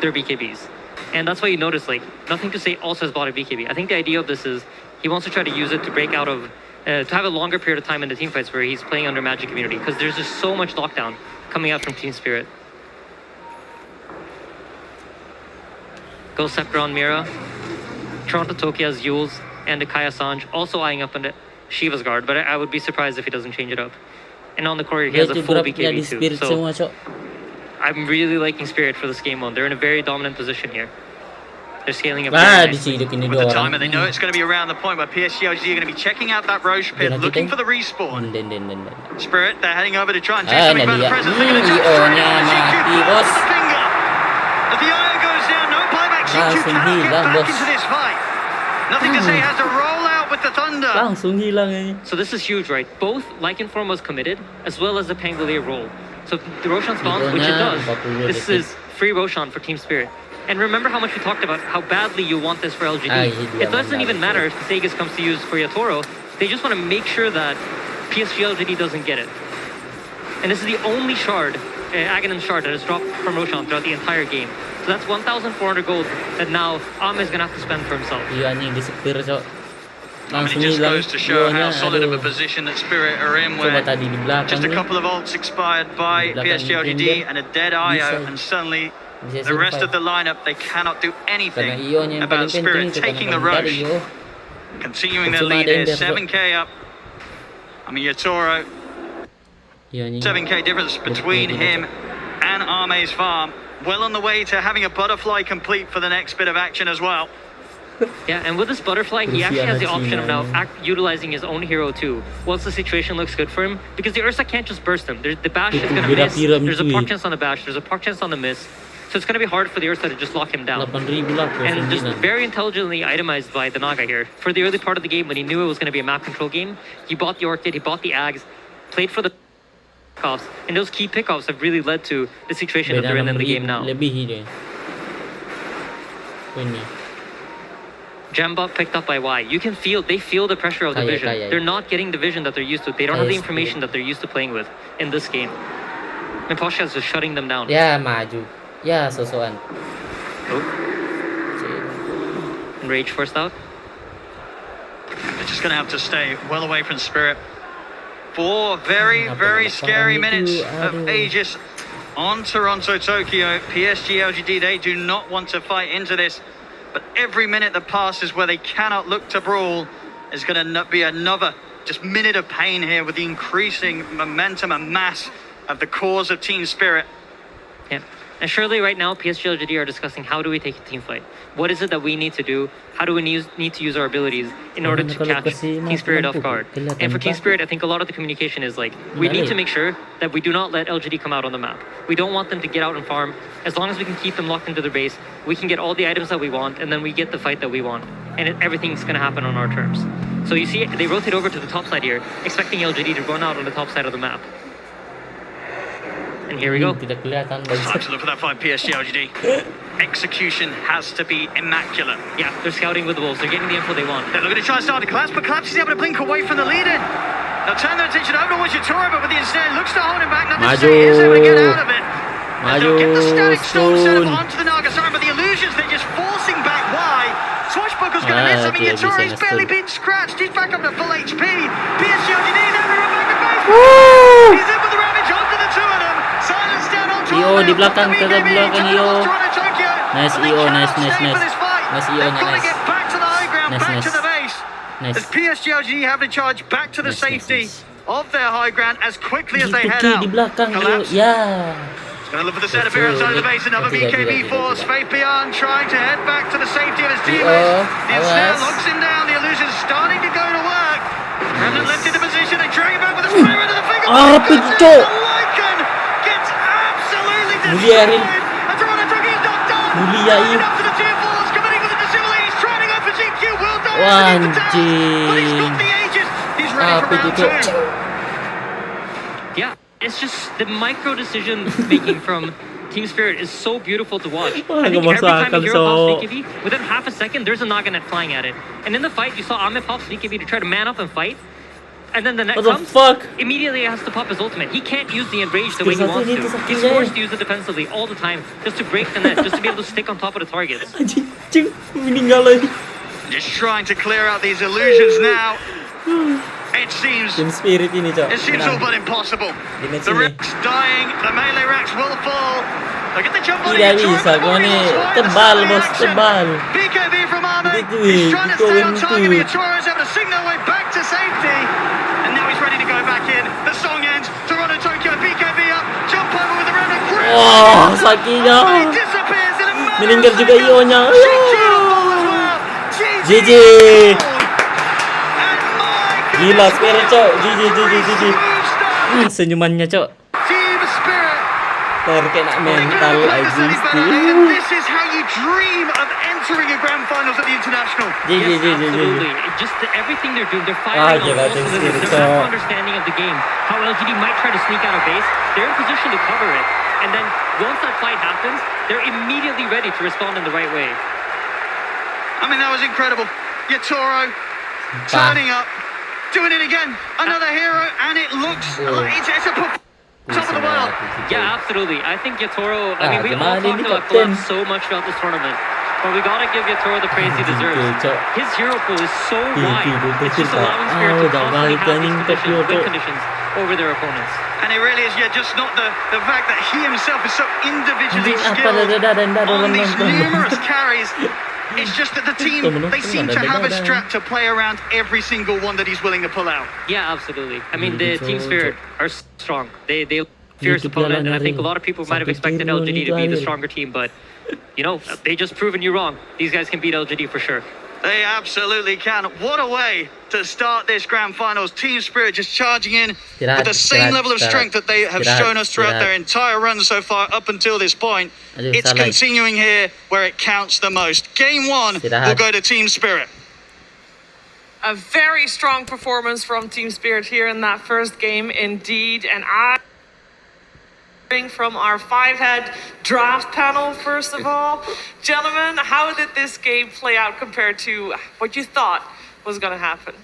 their BKBs. And that's why you notice, like, Nothing to Say also has bought a BKB. I think the idea of this is he wants to try to use it to break out of, to have a longer period of time in the team fights where he's playing under Magic Community, because there's just so much lockdown coming out from Team Spirit. Go Scepter on Mira. Toronto Tokyo has Yules and the Kaya Sanj also eyeing up on Shiva's guard, but I would be surprised if he doesn't change it up. And on the courier, he has a full BKB too. So I'm really liking Spirit for this game mode. They're in a very dominant position here. They're scaling up. Very nicely. With the timer, they know it's going to be around the point where PSG LGD are going to be checking out that Roche pit, looking for the respawn. Spirit, they're heading over to try and do something about the presence. They're going to touch straight in. The finger. As the IO goes down, no buyback. Shinju cannot get back into this fight. Nothing to say, has to roll out with the Thunder. So this is huge, right? Both Lycanform was committed, as well as the Pangolier roll. So the Roshan spawns, which it does. This is free Roshan for Team Spirit. And remember how much we talked about how badly you want this for LGD. It doesn't even matter if Sagas comes to use for Yatoro. They just want to make sure that PSG LGD doesn't get it. And this is the only shard, Aghanim shard, that has dropped from Roshan throughout the entire game. So that's 1,400 gold that now Am is going to have to spend for himself. I mean, it just goes to show how solid of a position that Spirit are in, where just a couple of ults expired by PSG LGD and a dead IO, and suddenly the rest of the lineup, they cannot do anything about Spirit taking the rush. Continuing their lead here, 7k up. I mean, Yatoro, 7k difference between him and Arme's farm. Well on the way to having a butterfly complete for the next bit of action as well. Yeah, and with this butterfly, he actually has the option of now utilizing his own hero too, once the situation looks good for him, because the Ursa can't just burst him. The bash is going to miss. There's a park chance on the bash, there's a park chance on the miss. So it's going to be hard for the Ursa to just lock him down. And just very intelligently itemized by the Naga here. For the early part of the game, when he knew it was going to be a map control game, he bought the Orchid, he bought the Ags, played for the pickoffs, and those key pickoffs have really led to the situation that they're in the game now. Jambot picked up by Y. You can feel, they feel the pressure of the vision. They're not getting the vision that they're used to. They don't have the information that they're used to playing with in this game. And Posha is just shutting them down. So-soan. And Rage first out. They're just going to have to stay well away from Spirit. 4 very, very scary minutes of Aegis on Toronto, Tokyo. PSG LGD, they do not want to fight into this. But every minute that passes where they cannot look to brawl is going to be another just minute of pain here with the increasing momentum and mass of the cause of Team Spirit. Yeah. And surely right now, PSG LGD are discussing how do we take a team fight? What is it that we need to do? How do we need to use our abilities in order to catch Team Spirit off guard? And for Team Spirit, I think a lot of the communication is like, we need to make sure that we do not let LGD come out on the map. We don't want them to get out and farm. As long as we can keep them locked into their base, we can get all the items that we want, and then we get the fight that we want. And everything's going to happen on our terms. So you see, they rotate over to the top side here, expecting LGD to run out on the top side of the map. And here we go. Time to look for that fight, PSG LGD. Execution has to be immaculate. Yeah, they're scouting with the wolves. They're getting the info they want. They're looking to try and start a collapse, but Collapse is able to blink away from the lead-in. They'll turn their attention over towards Yatoro, but with the instead looks to hold him back. Nothing to say, he is able to get out of it. And they'll get the static storm set up onto the Naga Siren, but the illusions, they're just forcing back wide. Swashbuckle's going to miss. I mean, Yatoro's barely been scratched. He's back up to full HP. PSG LGD now they're back at base. He's in with the ravage onto the two of them. Silence down onto EO di belakang, ke belakang EO. Nice EO, nice. Nice EO, nice. As PSG LGD have to charge back to the safety of their high ground as quickly as they head out. Di belakang EO, He's going to look for the set up here outside of the base. Another BKB force. Faith Beyond trying to head back to the safety of his teammates. The ensnare locks him down. The illusion's starting to go to work. Remnant left into position. They drag him back with a spray into the finger. Pintu. Lycan gets absolutely destroyed. And Toronto Tokyo's not done. Up to the tier 4s. Committing with the Dissimilate. He's trying to go for GQ. Will die. But he's got the Aegis. He's ready for round 2. Yeah. It's just the micro decision making from Team Spirit is so beautiful to watch. I think every time a hero pops BKB, within half a second, there's a Naganet flying at it. And in the fight, you saw Ame pop BKB to try to man up and fight. And then the next comes, immediately he has to pop his ultimate. He can't use the enrage the way he wants to. He's forced to use it defensively all the time, just to break the net, just to be able to stick on top of the targets. Just trying to clear out these illusions now. It seems all but impossible. The Rex dying, the melee racks will fall. Look at the jump on Tidak bisa, kau ni tebal bos, tebal. BKB from Arme. He's trying to stay on target, but Yatoro's able to sing their way back to safety. And now he's ready to go back in. The song ends. Toronto Tokyo, BKB up. Jump over with the remnant. Oh, sakinya. He disappears in a Meninggal juga Io-nya. GG. Gila Spirit cok. GG. Senyumannya cok. Team Spirit. Terkena mental aja And this is how you dream of entering a grand finals at the international. Yes, absolutely. Just everything they're doing, they're firing on all cylinders. They have an understanding of the game. How LGD might try to sneak out of base, they're in position to cover it. And then once that fight happens, they're immediately ready to respond in the right way. I mean, that was incredible. Yatoro turning up, doing it again. Another hero, and it looks like it's a top of the world. Yeah, absolutely. I think Yatoro, I mean, we all talked about Collapse so much throughout this tournament, but we gotta give Yatoro the praise he deserves. His hero pool is so wide, it's just allowing Spirit to constantly have these win conditions over their opponents. And it really is, just not the fact that he himself is so individually skilled on these numerous carries. It's just that the team, they seem to have a strat to play around every single one that he's willing to pull out. Yeah, absolutely. I mean, the Team Spirit are strong. They fierce opponent, and I think a lot of people might have expected LGD to be the stronger team, but, you know, they just proven you wrong. These guys can beat LGD for sure. They absolutely can. What a way to start this grand finals. Team Spirit just charging in with the same level of strength that they have shown us throughout their entire run so far up until this point. It's continuing here where it counts the most. Game 1 will go to Team Spirit. A very strong performance from Team Spirit here in that first game indeed. And from our 5-head draft panel, first of all. Gentlemen, how did this game play out compared to what you thought was going to happen?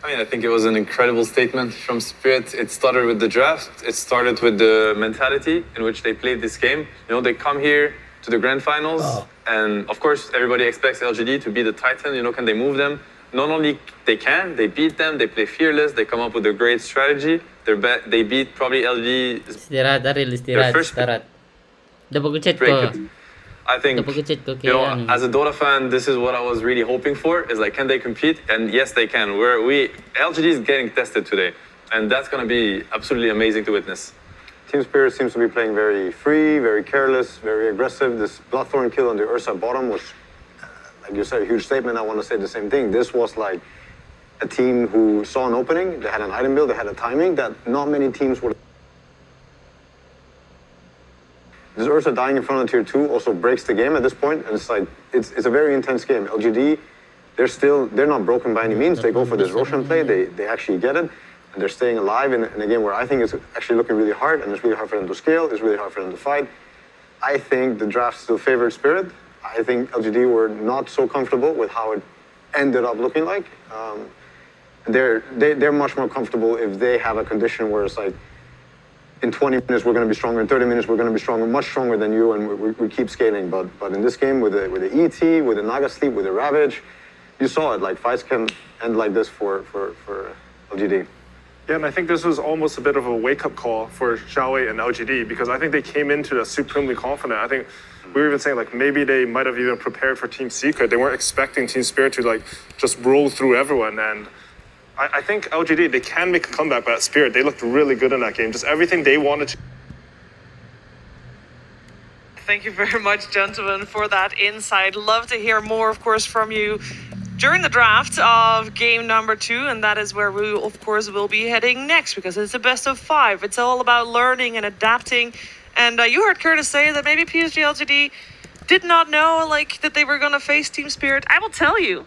I mean, I think it was an incredible statement from Spirit. It started with the draft. It started with the mentality in which they played this game. You know, they come here to the grand finals, and of course, everybody expects LGD to be the Titan. You know, can they move them? Not only they can, they beat them. They play fearless. They come up with a great strategy. They beat probably LG. Istirahat. Double chat break. I think, you know, as a Dota fan, this is what I was really hoping for. Is like, can they compete? And yes, they can. LGD is getting tested today, and that's gonna be absolutely amazing to witness. Team Spirit seems to be playing very free, very careless, very aggressive. This Bloodthorn kill on the Ursa bottom was, like you said, a huge statement. I want to say the same thing. This was like a team who saw an opening. They had an item build. They had a timing that not many teams would. This Ursa dying in front of tier 2 also breaks the game at this point, and it's like it's a very intense game. LGD, they're not broken by any means. They go for this Roshan play. They actually get it, and they're staying alive in a game where I think it's actually looking really hard, and it's really hard for them to scale. It's really hard for them to fight. I think the draft still favored Spirit. I think LGD were not so comfortable with how it ended up looking like. They're much more comfortable if they have a condition where it's like, in 20 minutes we're going to be stronger, in 30 minutes we're going to be stronger, much stronger than you, and we keep scaling. But in this game with the ET, with the Naga Sleep, with the Ravage, you saw it. Like, fights can end like this for LGD. Yeah, and I think this was almost a bit of a wake-up call for Xiaowei and LGD, because I think they came into it supremely confident. I think we were even saying, like, maybe they might have even prepared for Team Secret. They weren't expecting Team Spirit to, like, just roll through everyone. And I think LGD, they can make a comeback, but at Spirit, they looked really good in that game. Just everything they wanted to. Thank you very much, gentlemen, for that insight. Love to hear more, of course, from you during the draft of game number 2, and that is where we, of course, will be heading next, because it's a best of 5. It's all about learning and adapting. And you heard Curtis say that maybe PSG LGD did not know, like, that they were going to face Team Spirit. I will tell you.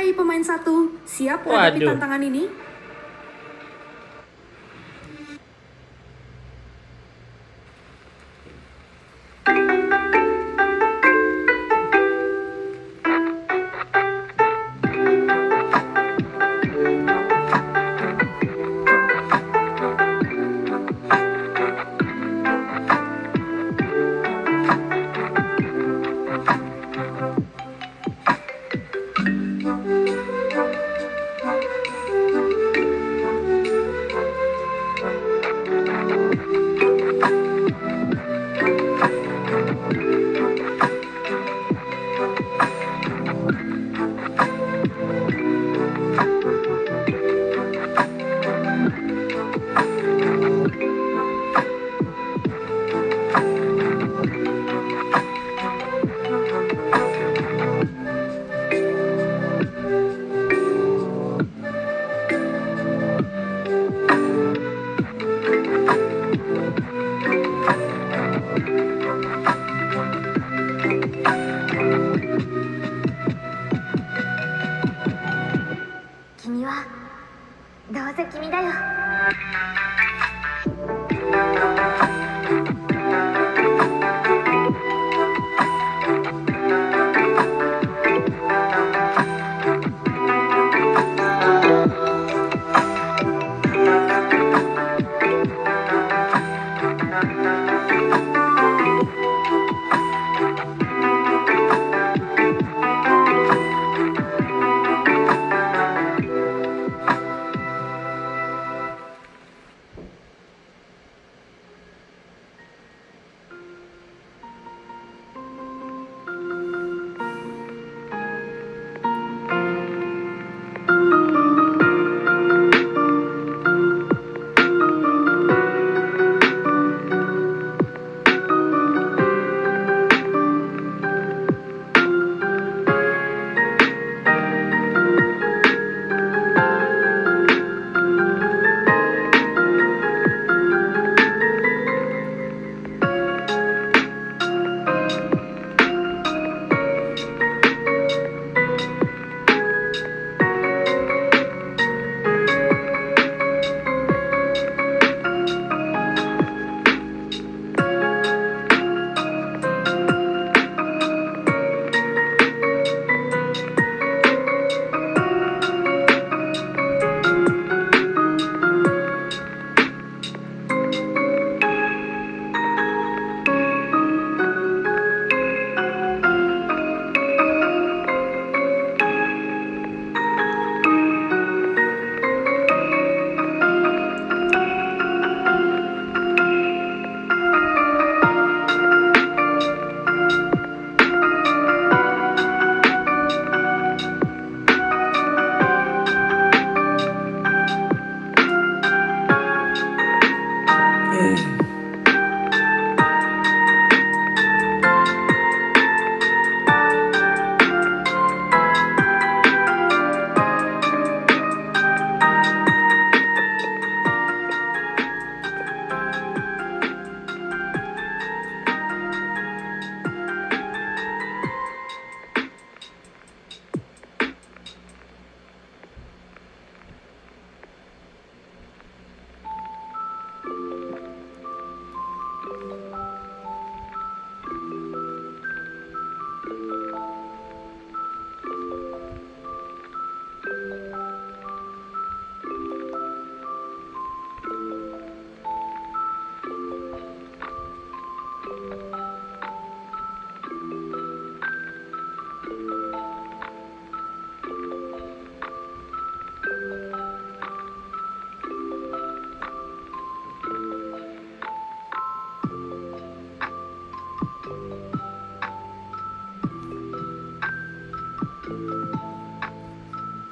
Hai pemain satu, siap menghadapi Waduh. tantangan ini?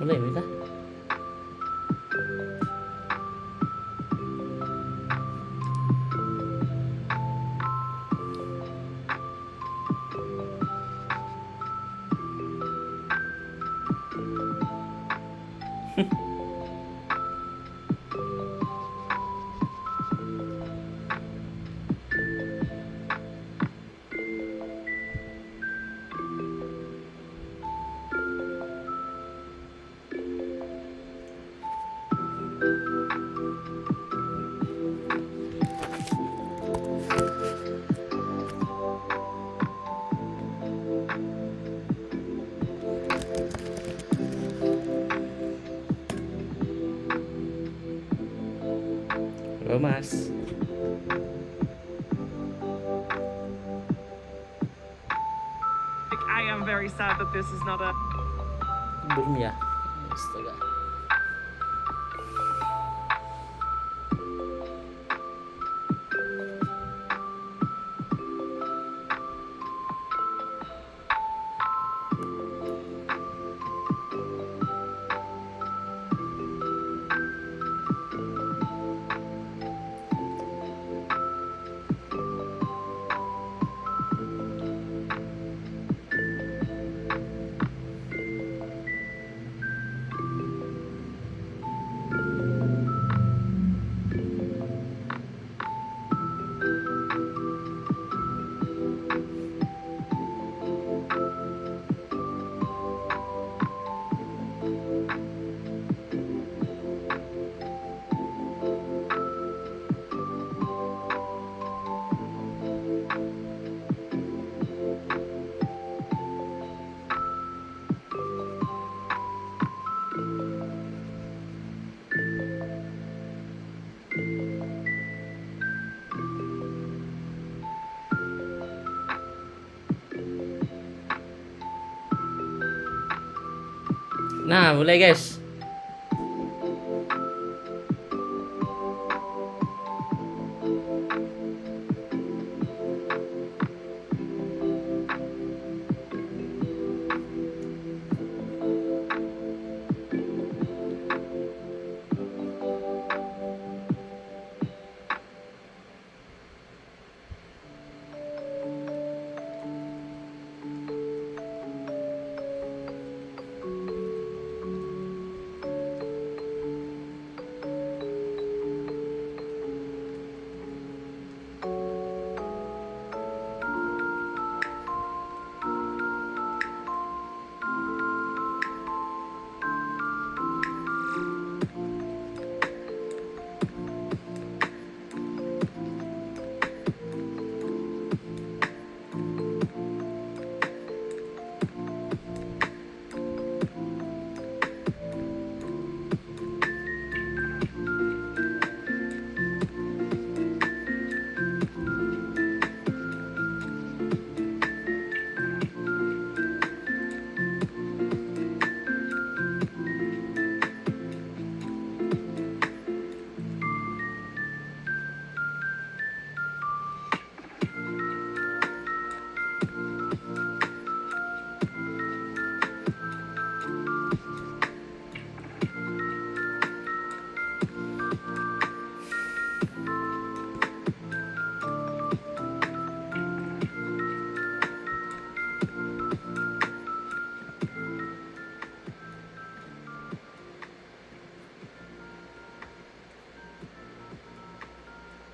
Mulai bisa? Mas. I am very sad that this is not a. Belum ya. Astaga. Nah, mulai guys.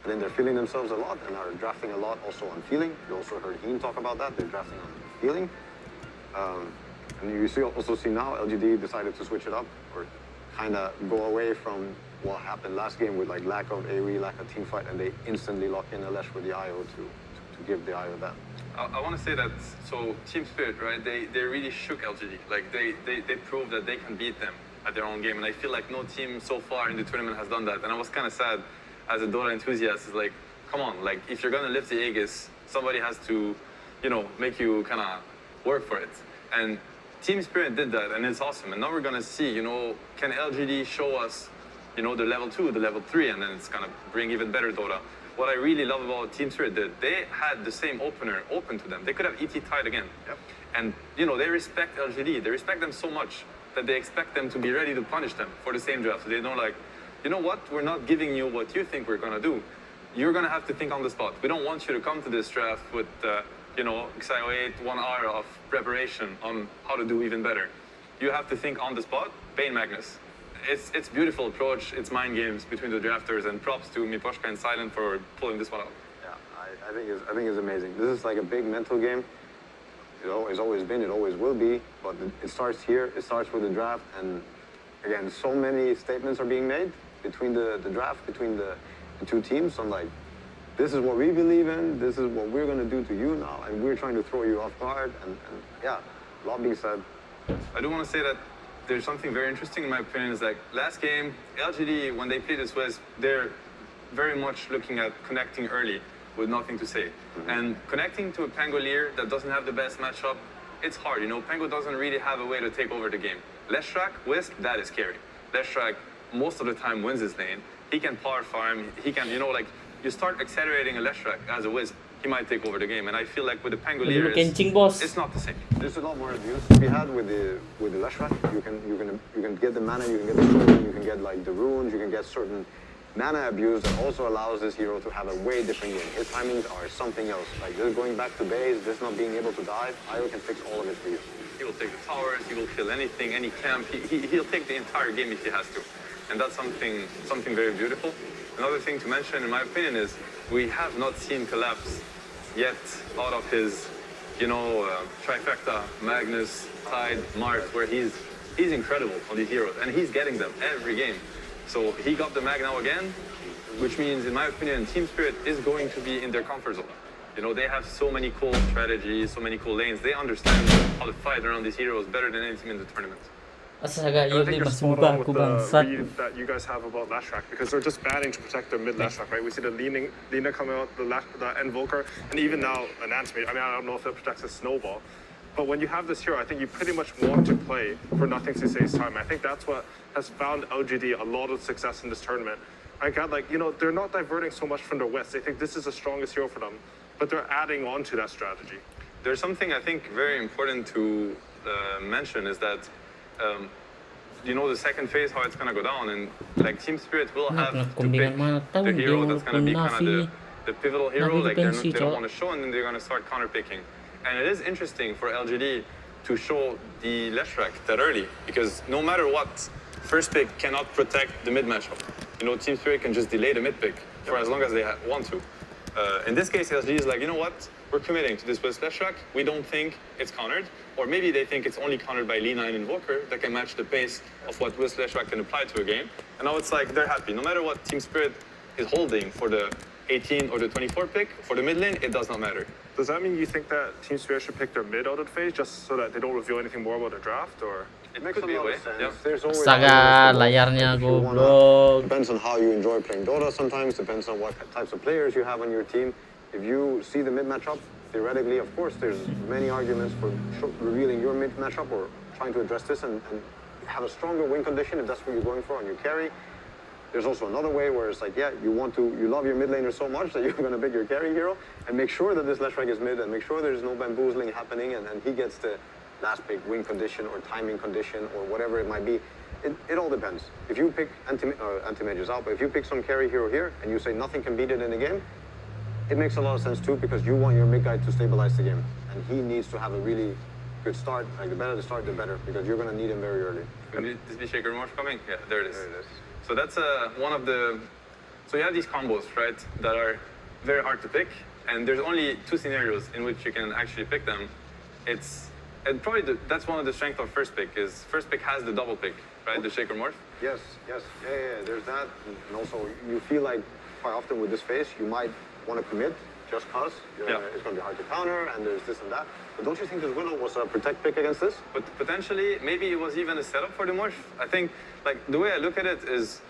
I think they're feeling themselves a lot and are drafting a lot also on feeling. You also heard Heen talk about that. They're drafting on feeling. And you also see now LGD decided to switch it up or kind of go away from what happened last game with like lack of AoE, lack of team fight, and they instantly lock in Alesh with the IO to give the IO that. I want to say that, so Team Spirit, right, they really shook LGD. Like, they proved that they can beat them at their own game. And I feel like no team so far in the tournament has done that. And I was kind of sad as a Dota enthusiast. It's like, come on, like, if you're going to lift the Aegis, somebody has to, you know, make you kind of work for it. And Team Spirit did that, and it's awesome. And now we're going to see, you know, can LGD show us, you know, the level 2, the level 3, and then it's going to bring even better Dota. What I really love about Team Spirit did, they had the same opener open to them. They could have ET tied again. Yep. And, you know, they respect LGD. They respect them so much that they expect them to be ready to punish them for the same draft. So they don't like, you know what, we're not giving you what you think we're going to do. You're going to have to think on the spot. We don't want you to come to this draft with, you know, XIO8, 1 hour of preparation on how to do even better. You have to think on the spot. Bane Magnus. It's beautiful approach. It's mind games between the drafters, and props to Miposhka and Silent for pulling this one out. Yeah, I think it's amazing. This is like a big mental game. It's always been, it always will be, but it starts here. It starts with the draft, and again, so many statements are being made between the draft, between the two teams. I'm like, this is what we believe in. This is what we're going to do to you now, and we're trying to throw you off guard. And yeah, a lot being said. I do want to say that there's something very interesting in my opinion is like last game, LGD, when they play the Swiss, they're very much looking at connecting early with nothing to say. And connecting to a Pangolier that doesn't have the best matchup, it's hard. Pango doesn't really have a way to take over the game. Leshrac, Wisp, that is scary. Leshrac, most of the time, wins his lane. He can power farm. He can, you start accelerating a Leshrac as a Wisp, he might take over the game. And I feel like with the Pangolier, it's not the same. There's a lot more abuse to be had with the Leshrac. You can get the mana, you can get the soul, you can get like the runes, you can get certain mana abuse that also allows this hero to have a way different game. His timings are something else. Like this going back to base, this not being able to dive, Io can fix all of it for you. He will take the towers, he will kill anything, any camp. He'll take the entire game if he has to. And that's something very beautiful. Another thing to mention, in my opinion, is we have not seen Collapse yet out of his, trifecta, Magnus, Tide, Mars, where he's incredible on these heroes. And he's getting them every game. So he got the mag now again, which means, in my opinion, Team Spirit is going to be in their comfort zone. They have so many cool strategies, so many cool lanes. They understand how to fight around these heroes better than any team in the tournament. Astaga, I think ini you're masih spot muka on aku with the bangsat. read that you guys have about Leshrac, because they're just banning to protect their mid Leshrac, right? We see the Lina coming out, the Invoker, and even now an Antimate. I mean, I don't know if it protects a Snowball. But when you have this hero, I think you pretty much want to play for nothing to save time. I think that's what has found LGD a lot of success in this tournament. I got they're not diverting so much from their West. They think this is the strongest hero for them, but they're adding on to that strategy. There's something I think very important to mention is that, the second phase, how it's going to go down, and like Team Spirit will have to pick the hero that's going to be kind of the pivotal hero, like they don't want to show, and then they're going to start counter-picking. And it is interesting for LGD to show the Leshrac that early, because no matter what, first pick cannot protect the mid matchup. Team Spirit can just delay the mid pick for as long as they want to. In this case, LGD is like, what? We're committing to this with Leshrac. We don't think it's countered. Or maybe they think it's only countered by Lina and Invoker that can match the pace of what Wisp Leshrac can apply to a game. And now it's like they're happy. No matter what Team Spirit is holding for the 18 or the 24 pick, for the mid lane, it does not matter. Does that mean you think that Team Spirit should pick their mid out of phase just so that they don't reveal anything more about their draft, or? It could be a way. Yeah. There's always Astaga, layarnya goblok. Depends on how you enjoy playing Dota sometimes, depends on what types of players you have on your team. If you see the mid matchup, theoretically, of course, there's many arguments for revealing your mid matchup or trying to address this and have a stronger win condition if that's what you're going for on your carry. There's also another way where it's like, you love your mid laner so much that you're going to pick your carry hero and make sure that this Leshrac is mid and make sure there's no bamboozling happening and he gets the last pick win condition or timing condition or whatever it might be. It all depends. If you pick anti-mage is out, but if you pick some carry hero here and you say nothing can beat it in the game, it makes a lot of sense too, because you want your mid guy to stabilize the game and he needs to have a really good start. Like the better the start, the better, because you're going to need him very early. Is the Shaker Morph coming? Yeah, there it is. So that's one of the... So you have these combos, right, that are very hard to pick, and there's only two scenarios in which you can actually pick them. And probably that's one of the strengths of first pick, is first pick has the double pick, right, the Shaker Morph? Yes, yeah, there's that. And also, you feel like quite often with this phase, you might want to commit just because it's going to be hard to counter, and there's this and that. But don't you think this Willow was a protect pick against this? But potentially, maybe it was even a setup for the Morph. I think, like, the way I look at it is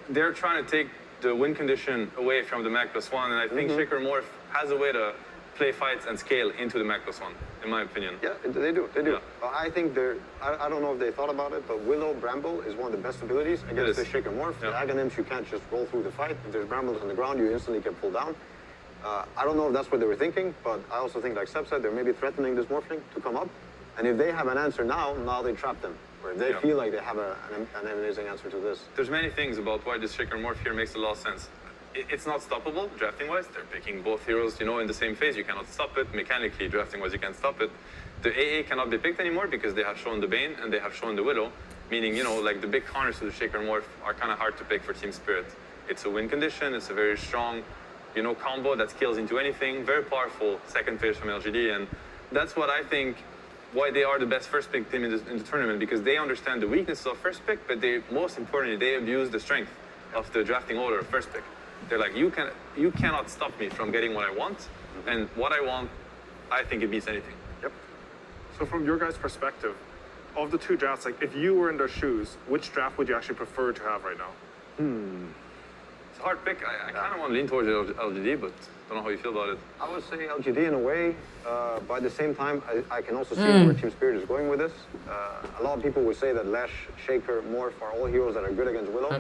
they're trying to take the win condition away from the Mag +1, and I think Shaker Morph has a way to play fights and scale into the Mag +1, in my opinion. Yeah, they do. Yeah. I think I don't know if they thought about it, but Willow Bramble is one of the best abilities against the Shaker Morph. The Aghanims, you can't just roll through the fight. If there's Brambles on the ground, you instantly get pulled down. I don't know if that's what they were thinking, but I also think, like Seb said, they're maybe threatening this Morphling to come up. And if they have an answer now they trap them. Or if they feel like they have an amazing answer to this. There's many things about why this Shaker Morph here makes a lot of sense. It's not stoppable, drafting-wise. They're picking both heroes, in the same phase. You cannot stop it. Mechanically, drafting-wise, you can't stop it. The AA cannot be picked anymore because they have shown the Bane and they have shown the Widow. Meaning, like the big counters to the Shaker Morph are kind of hard to pick for Team Spirit. It's a win condition. It's a very strong, combo that scales into anything. Very powerful second phase from LGD. And that's what I think why they are the best first pick team in the tournament, because they understand the weaknesses of first pick, but most importantly, they abuse the strength of the drafting order of first pick. They're like, you cannot stop me from getting what I want, and what I want, I think it beats anything. Yep. So from your guys' perspective, of the two drafts, like if you were in their shoes, which draft would you actually prefer to have right now? It's a hard pick. I kind of want to lean towards LGD, but don't know how you feel about it. I would say LGD in a way. But at the same time, I can also see where Team Spirit is going with this. A lot of people would say that Lash, Shaker, Morph are all heroes that are good against Willow.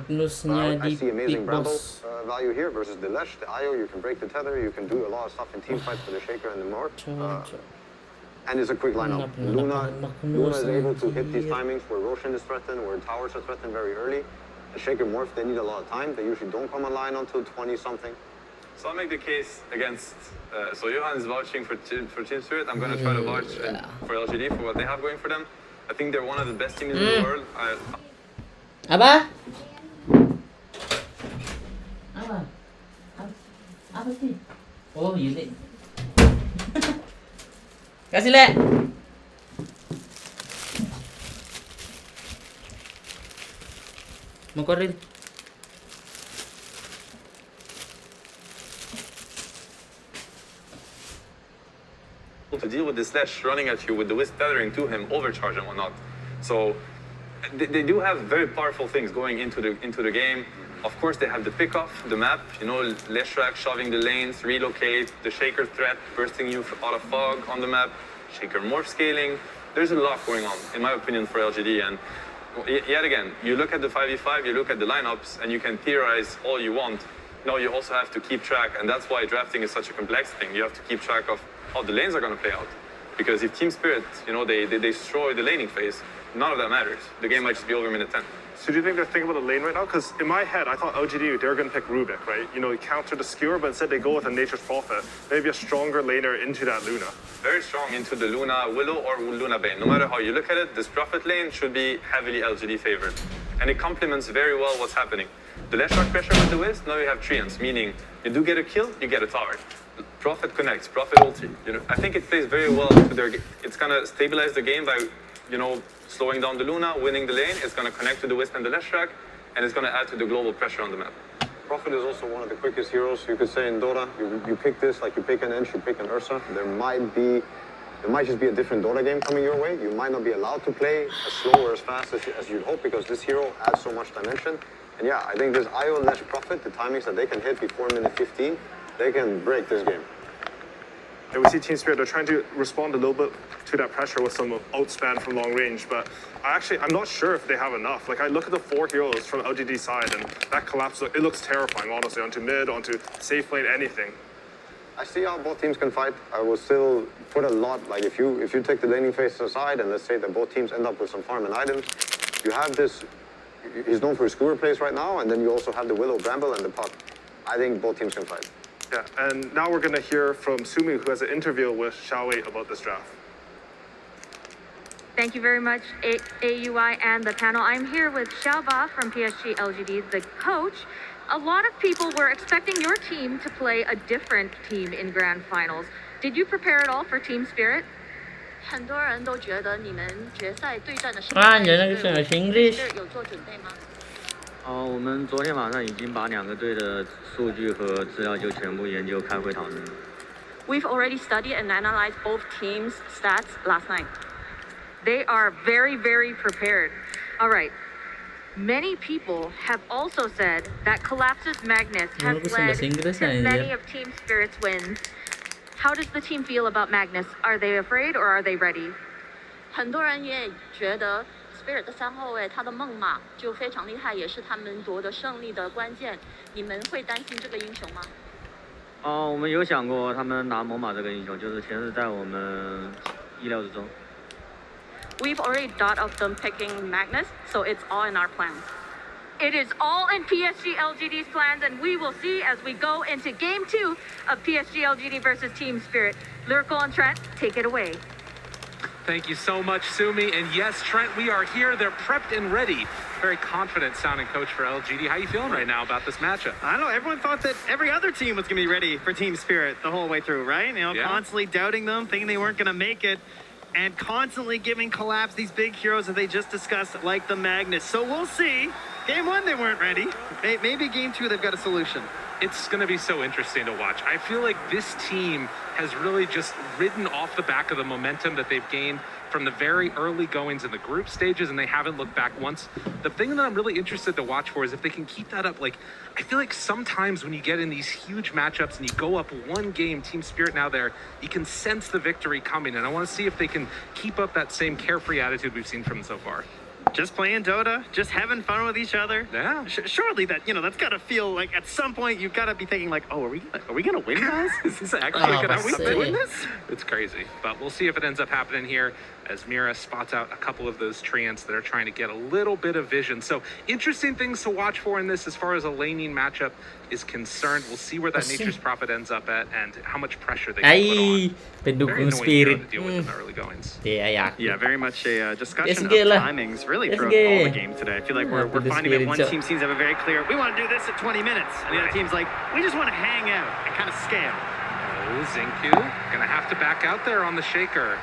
I see amazing Bramble value here versus the Lash, the IO. You can break the tether. You can do a lot of stuff in team fights for the Shaker and the Morph. And it's a quick lineup. Luna is able to hit these timings where Roshan is threatened, where towers are threatened very early. The Shaker Morph, they need a lot of time. They usually don't come online until 20-something. So I'll make the case against. So Johan is vouching for Team Spirit. I'm going to try to vouch for LGD for what they have going for them. I think they're one of the best teams in the world. Apa? Apa sih? Oh, unit. Kasih le. Mau korek. To deal with this Slash running at you with the Wisp tethering to him, overcharge and whatnot. So they do have very powerful things going into the game. Of course, they have the pickoff, the map, you know, Leshrak shoving the lanes, relocate, the Shaker threat, bursting you out of fog on the map, Shaker morph scaling. There's a lot going on, in my opinion, for LGD. And yet again, you look at the 5v5, you look at the lineups, and you can theorize all you want. No, you also have to keep track, and that's why drafting is such a complex thing. You have to keep track of how the lanes are going to play out. Because if Team Spirit, you know, they destroy the laning phase, none of that matters. The game might just be over minute 10. So do you think they're thinking about the lane right now? Because in my head, I thought LGD, they were going to pick Rubik, right? You know, counter the skewer, but instead they go with a Nature's Prophet. Maybe a stronger laner into that Luna. Very strong into the Luna Willow or Luna Bane. No matter how you look at it, this Prophet lane should be heavily LGD favored. And it complements very well what's happening. The left shot pressure with the Wisp, now you have treants, meaning you do get a kill, you get a tower. Prophet connects, Prophet ulti. You know, I think it plays very well to their game. It's gonna stabilize the game by, you know, slowing down the Luna, winning the lane. It's gonna connect to the Wisp and the Leshrak, and it's gonna add to the global pressure on the map. Prophet is also one of the quickest heroes. You could say in Dota, you pick this like you pick an Ench, you pick an Ursa. There might just be a different Dota game coming your way. You might not be allowed to play as slow or as fast as you'd hope because this hero adds so much dimension. And yeah, I think this IO Lesh Prophet, the timings that they can hit before minute 15, they can break this game. And we see Team Spirit, they're trying to respond a little bit to that pressure with some outspan from long range, but I'm not sure if they have enough. Like, I look at the 4 heroes from LGD side, and that collapse, it looks terrifying, honestly, onto mid, onto safe lane, anything. I see how both teams can fight. I will still put a lot, like if you take the laning phase aside, and let's say that both teams end up with some farm and items, you have this, he's known for his skewer plays right now, and then you also have the Willow, Bramble, and the Puck. I think both teams can fight. Yeah, and now we're going to hear from Sumi, who has an interview with Xiaowei about this draft. Thank you very much, AUI and the panel. I'm here with Xiaoba from PSG LGD, the coach. A lot of people were expecting your team to play a different team in grand finals. Did you prepare at all for Team Spirit? 很多人都觉得你们决赛对战的你那个是 English 有做准备吗？我们昨天晚上已经把2个队的数据和资料就全部研究开会讨论。We've already studied and analyzed both teams' stats last night. They are very, very prepared. All right. Many people have also said that Collapse's Magnus has led to many of Team Spirit's wins. How does the team feel about Magnus? Are they afraid or are they ready? 很多人也觉得 Spirit 的3后卫他的梦马就非常厉害，也是他们夺得胜利的关键。你们会担心这个英雄吗？我们有想过他们拿猛犸这个英雄，就是其实在我们意料之中。We've already thought of them picking Magnus, so it's all in our plans. It is all in PSG LGD's plans, and we will see as we go into Game 2 of PSG LGD versus Team Spirit. Lyrical and Trent, take it away. Thank you so much, Sumi. And yes, Trent, we are here. They're prepped and ready. Very confident sounding coach for LGD. How are you feeling right now about this matchup? I don't know. Everyone thought that every other team was going to be ready for Team Spirit the whole way through, right? You know, constantly doubting them, thinking they weren't going to make it, and constantly giving Collapse these big heroes that they just discussed, like the Magnus. So we'll see. Game 1, they weren't ready. Maybe Game 2, they've got a solution. It's going to be so interesting to watch. I feel like this team has really just ridden off the back of the momentum that they've gained from the very early goings in the group stages, and they haven't looked back once. The thing that I'm really interested to watch for is if they can keep that up. Like, I feel like sometimes when you get in these huge matchups and you go up one game, Team Spirit now there, you can sense the victory coming, and I want to see if they can keep up that same carefree attitude we've seen from them so far. Just playing Dota, just having fun with each other. Yeah. Surely that, that's got to feel like at some point you've got to be thinking like, oh, are we going to win, guys? Is this actually going to happen? Doing this? It's crazy. But we'll see if it ends up happening here as Mira spots out a couple of those treants that are trying to get a little bit of vision. So interesting things to watch for in this as far as a laning matchup is concerned. We'll see where that Nature's Prophet ends up at and how much pressure they can put on. เป็นดุ Very ง annoying Spirit to deal with in the early goings. Yeah, very much a discussion of SG lah. timings really SG. throughout all the games today. I feel like we're the finding that Spirit one so- team seems to have a very clear, we want to do this at 20 minutes. And the other team's like, we just want to hang out and kind of scale. Oh, Zinku gonna have to back out there on the Shaker.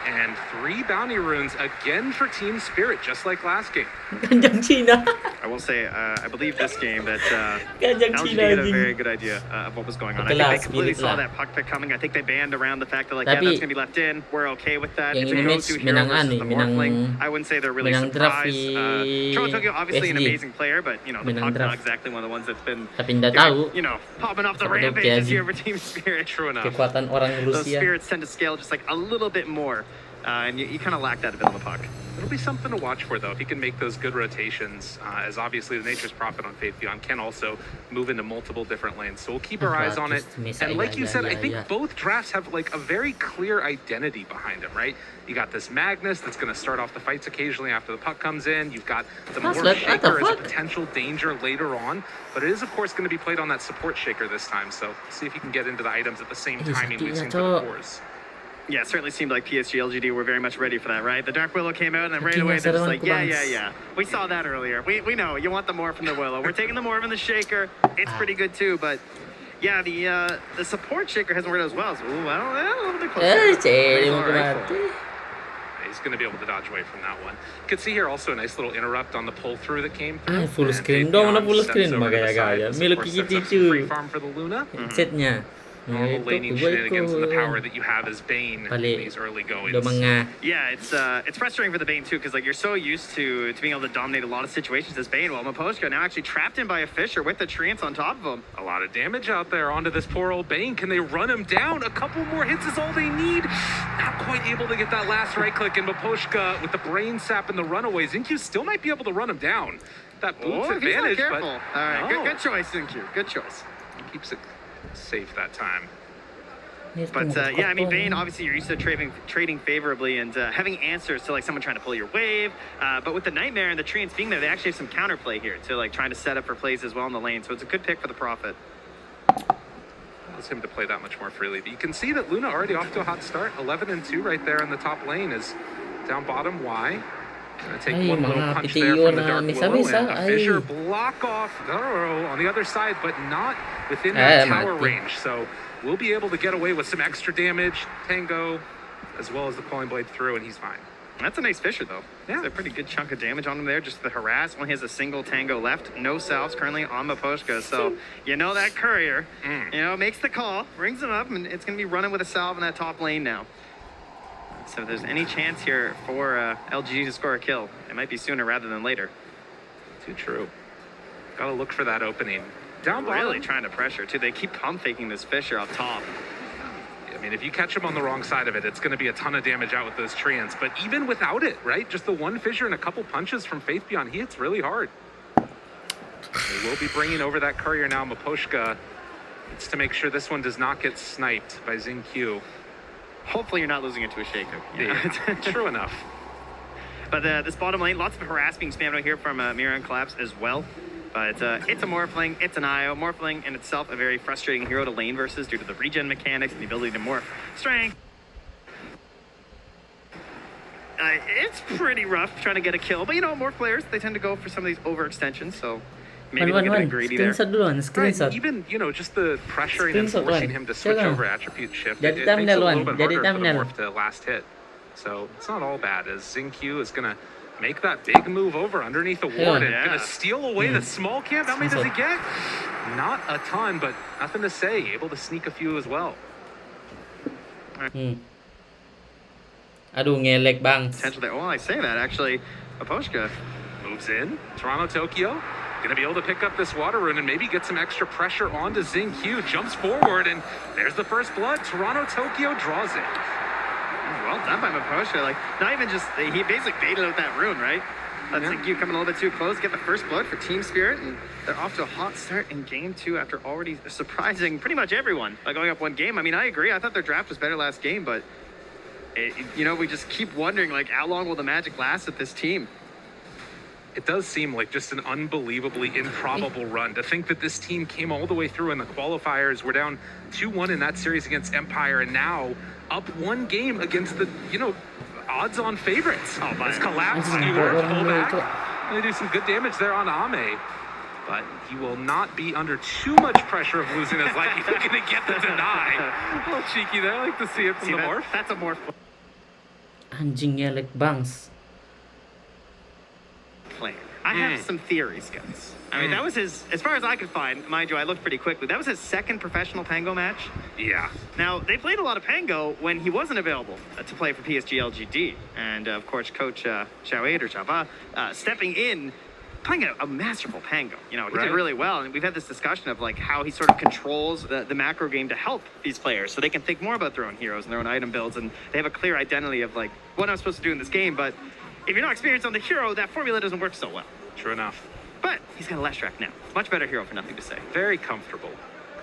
And 3 bounty runes again for Team Spirit, just like last game. กันยังชีนะ I will say, I believe this game that กันยังชี LGD นะ had a จริง very good idea of what was going on. I Cái think là they completely Spirit saw lah. that puck pick coming. I think they banned around the fact that like, Tapi yeah, that's going to be left in. We're okay with that. yang It's a ini go-to hero menang versus ani, the menang- Morphling. I wouldn't say they're really menang draft surprised. di Toronto Tokyo, obviously an PSG. amazing player, but, the Menang puck's not draft. exactly one of the ones that's been, Tapi nggak tahu popping off the Sama rampage Doki this aja. year for Team Spirit. True enough. kekuatan orang Those Rusia. spirits tend to scale just like a little bit more. And you kind of lack that a bit on the puck. It'll be something to watch for, though, if he can make those good rotations, as obviously the Nature's Prophet on Faith Beyond can also move into multiple different lanes. So we'll keep our eyes on it. And like you said, I think both drafts have like a very clear identity behind them, right? You got this Magnus that's going to start off the fights occasionally after the puck comes in. You've got the What's Morph that? What the Shaker as a fuck? potential danger later on. But it is, of course, going to be played on that support Shaker this time. So see if you can get into the items at the same timing we've seen for the cores. Yeah, it certainly seemed like PSG LGD were very much ready for that, right? The Dark Willow came out and then right away they're just like, yeah. We saw that earlier. We know you want the Morph from the Willow. We're taking the Morph from the Shaker. It's pretty good too, but yeah, the support Shaker hasn't worked as well. So, ooh, I don't know, a little bit closer. Ceri He's mau all right for mati. it. He's going to be able to dodge away from that one. You can see here also a nice little interrupt on the pull through that came through. Full And screen Faith dong na Beyond full steps screen over to the magaya-gaya. side. This, of Milo course, sets up some kikititu. free farm for the Luna. Setnya. Normal laning Itu shenanigans and the ko. power that you have as Bane in Balik. these early goings. Do mga Yeah, it's frustrating for the Bane too, because like you're so used to being able to dominate a lot of situations as Bane, while Maposhka now actually trapped in by a Fisher with the treants on top of him. A lot of damage out there onto this poor old Bane. Can they run him down? A couple more hits is all they need. Not quite able to get that last right click, and Maposhka with the brain sap and the runaway. Zincu still might be able to run him down. That boots Oh, if he's not advantage, but careful. All right, no. good choice, Zinq. Good choice. Keeps it safe that time. But yeah, I mean, Bane, obviously you're used to trading favorably and having answers to like someone trying to pull your wave. But with the Nightmare and the treants being there, they actually have some counterplay here to like trying to set up for plays as well in the lane. So it's a good pick for the Prophet. Allows him to play that much more freely. But you can see that Luna already off to a hot start. 11-2 right there in the top lane is down bottom. Y. Gonna take Ay, one little mga punch PTO there from the na Dark misa-misa, Willow, and a ay. Fissure block off on the other side, but not within that tower mati. range. So we'll be able to get away with some extra damage. Tango, as well as the Calling Blade through, and he's fine. That's a nice Fisher though. Yeah. That's a pretty good chunk of damage on him there. Just the harass. Only has a single Tango left. No salves currently on Maposhka. So that courier, makes the call, brings him up, and it's gonna be running with a salve in that top lane now. So if there's any chance here for LGD to score a kill, it might be sooner rather than later. Too true. Gotta look for that opening. Down bottom. Really trying to pressure too. They keep pump faking this Fisher up top. I mean, if you catch him on the wrong side of it, it's going to be a ton of damage out with those treants. But even without it, right? Just the one Fissure and a couple punches from Faith Beyond, he hits really hard. They will be bringing over that courier now. Maposhka needs to make sure this one does not get sniped by Zinq. Hopefully you're not losing it to a Shaker. Yeah, true enough. But this bottom lane, lots of harass being spammed out here from Mira and Collapse as well. But it's a Morphling, it's an IO. Morphling in itself a very frustrating hero to lane versus due to the regen mechanics and the ability to morph strength. It's pretty rough trying to get a kill, but more players, they tend to go for some of these overextensions, so maybe they're getting greedy there. Screenshot duluan, screenshot. Even, just the pressuring and Screenshot forcing one. him to switch Siya over attribute shift, Jadi it makes it a thumbnail little one. bit Jadi harder for the thumbnail. Morph to last hit. So it's not all bad, as Zinq is going to make that big move over underneath the ward and going to steal away the small camp. How many does he get? Not a ton, but nothing to say. Able to sneak a few as well. Aduh, ngelek bang. Potential there. Well, I say that actually. Maposhka moves in. Toronto, Tokyo. Going to be able to pick up this water rune and maybe get some extra pressure onto Xingqiu. Jumps forward, and there's the first blood. Toronto, Tokyo draws it. Well done by Maposhka. Like, not even just, he basically baited out that rune, right? Xingqiu coming a little bit too close, get the first blood for Team Spirit, and they're off to a hot start in game 2 after already surprising pretty much everyone by going up 1 game. I mean, I agree. I thought their draft was better last game, but, we just keep wondering, like, how long will the magic last with this team? It does seem like just an unbelievably improbable run. To think that this team came all the way through in the qualifiers. We're down 2-1 in that series against Empire, and now up 1 game against the, odds-on favorites. Oh, this collapse, pull back. They do some good damage there on Ame. But he will not be under too much pressure of losing his life. He's going to get the deny. A little cheeky there. I like to see it from the morph. That's a morph. Anjing ngelek bangs. Plan. I have some theories, guys. I mean, that was his, as far as I could find, mind you, I looked pretty quickly, that was his 2nd professional Pango match. Yeah. Now, they played a lot of Pango when he wasn't available to play for PSG LGD. And, of course, Coach Chava stepping in, playing a masterful Pango. He did really well. And we've had this discussion of, like, how he sort of controls the macro game to help these players so they can think more about their own heroes and their own item builds. And they have a clear identity of, like, what I'm supposed to do in this game. But if you're not experienced on the hero, that formula doesn't work so well. True enough. But he's got a Leshrac now. Much better hero for nothing to say. Very comfortable.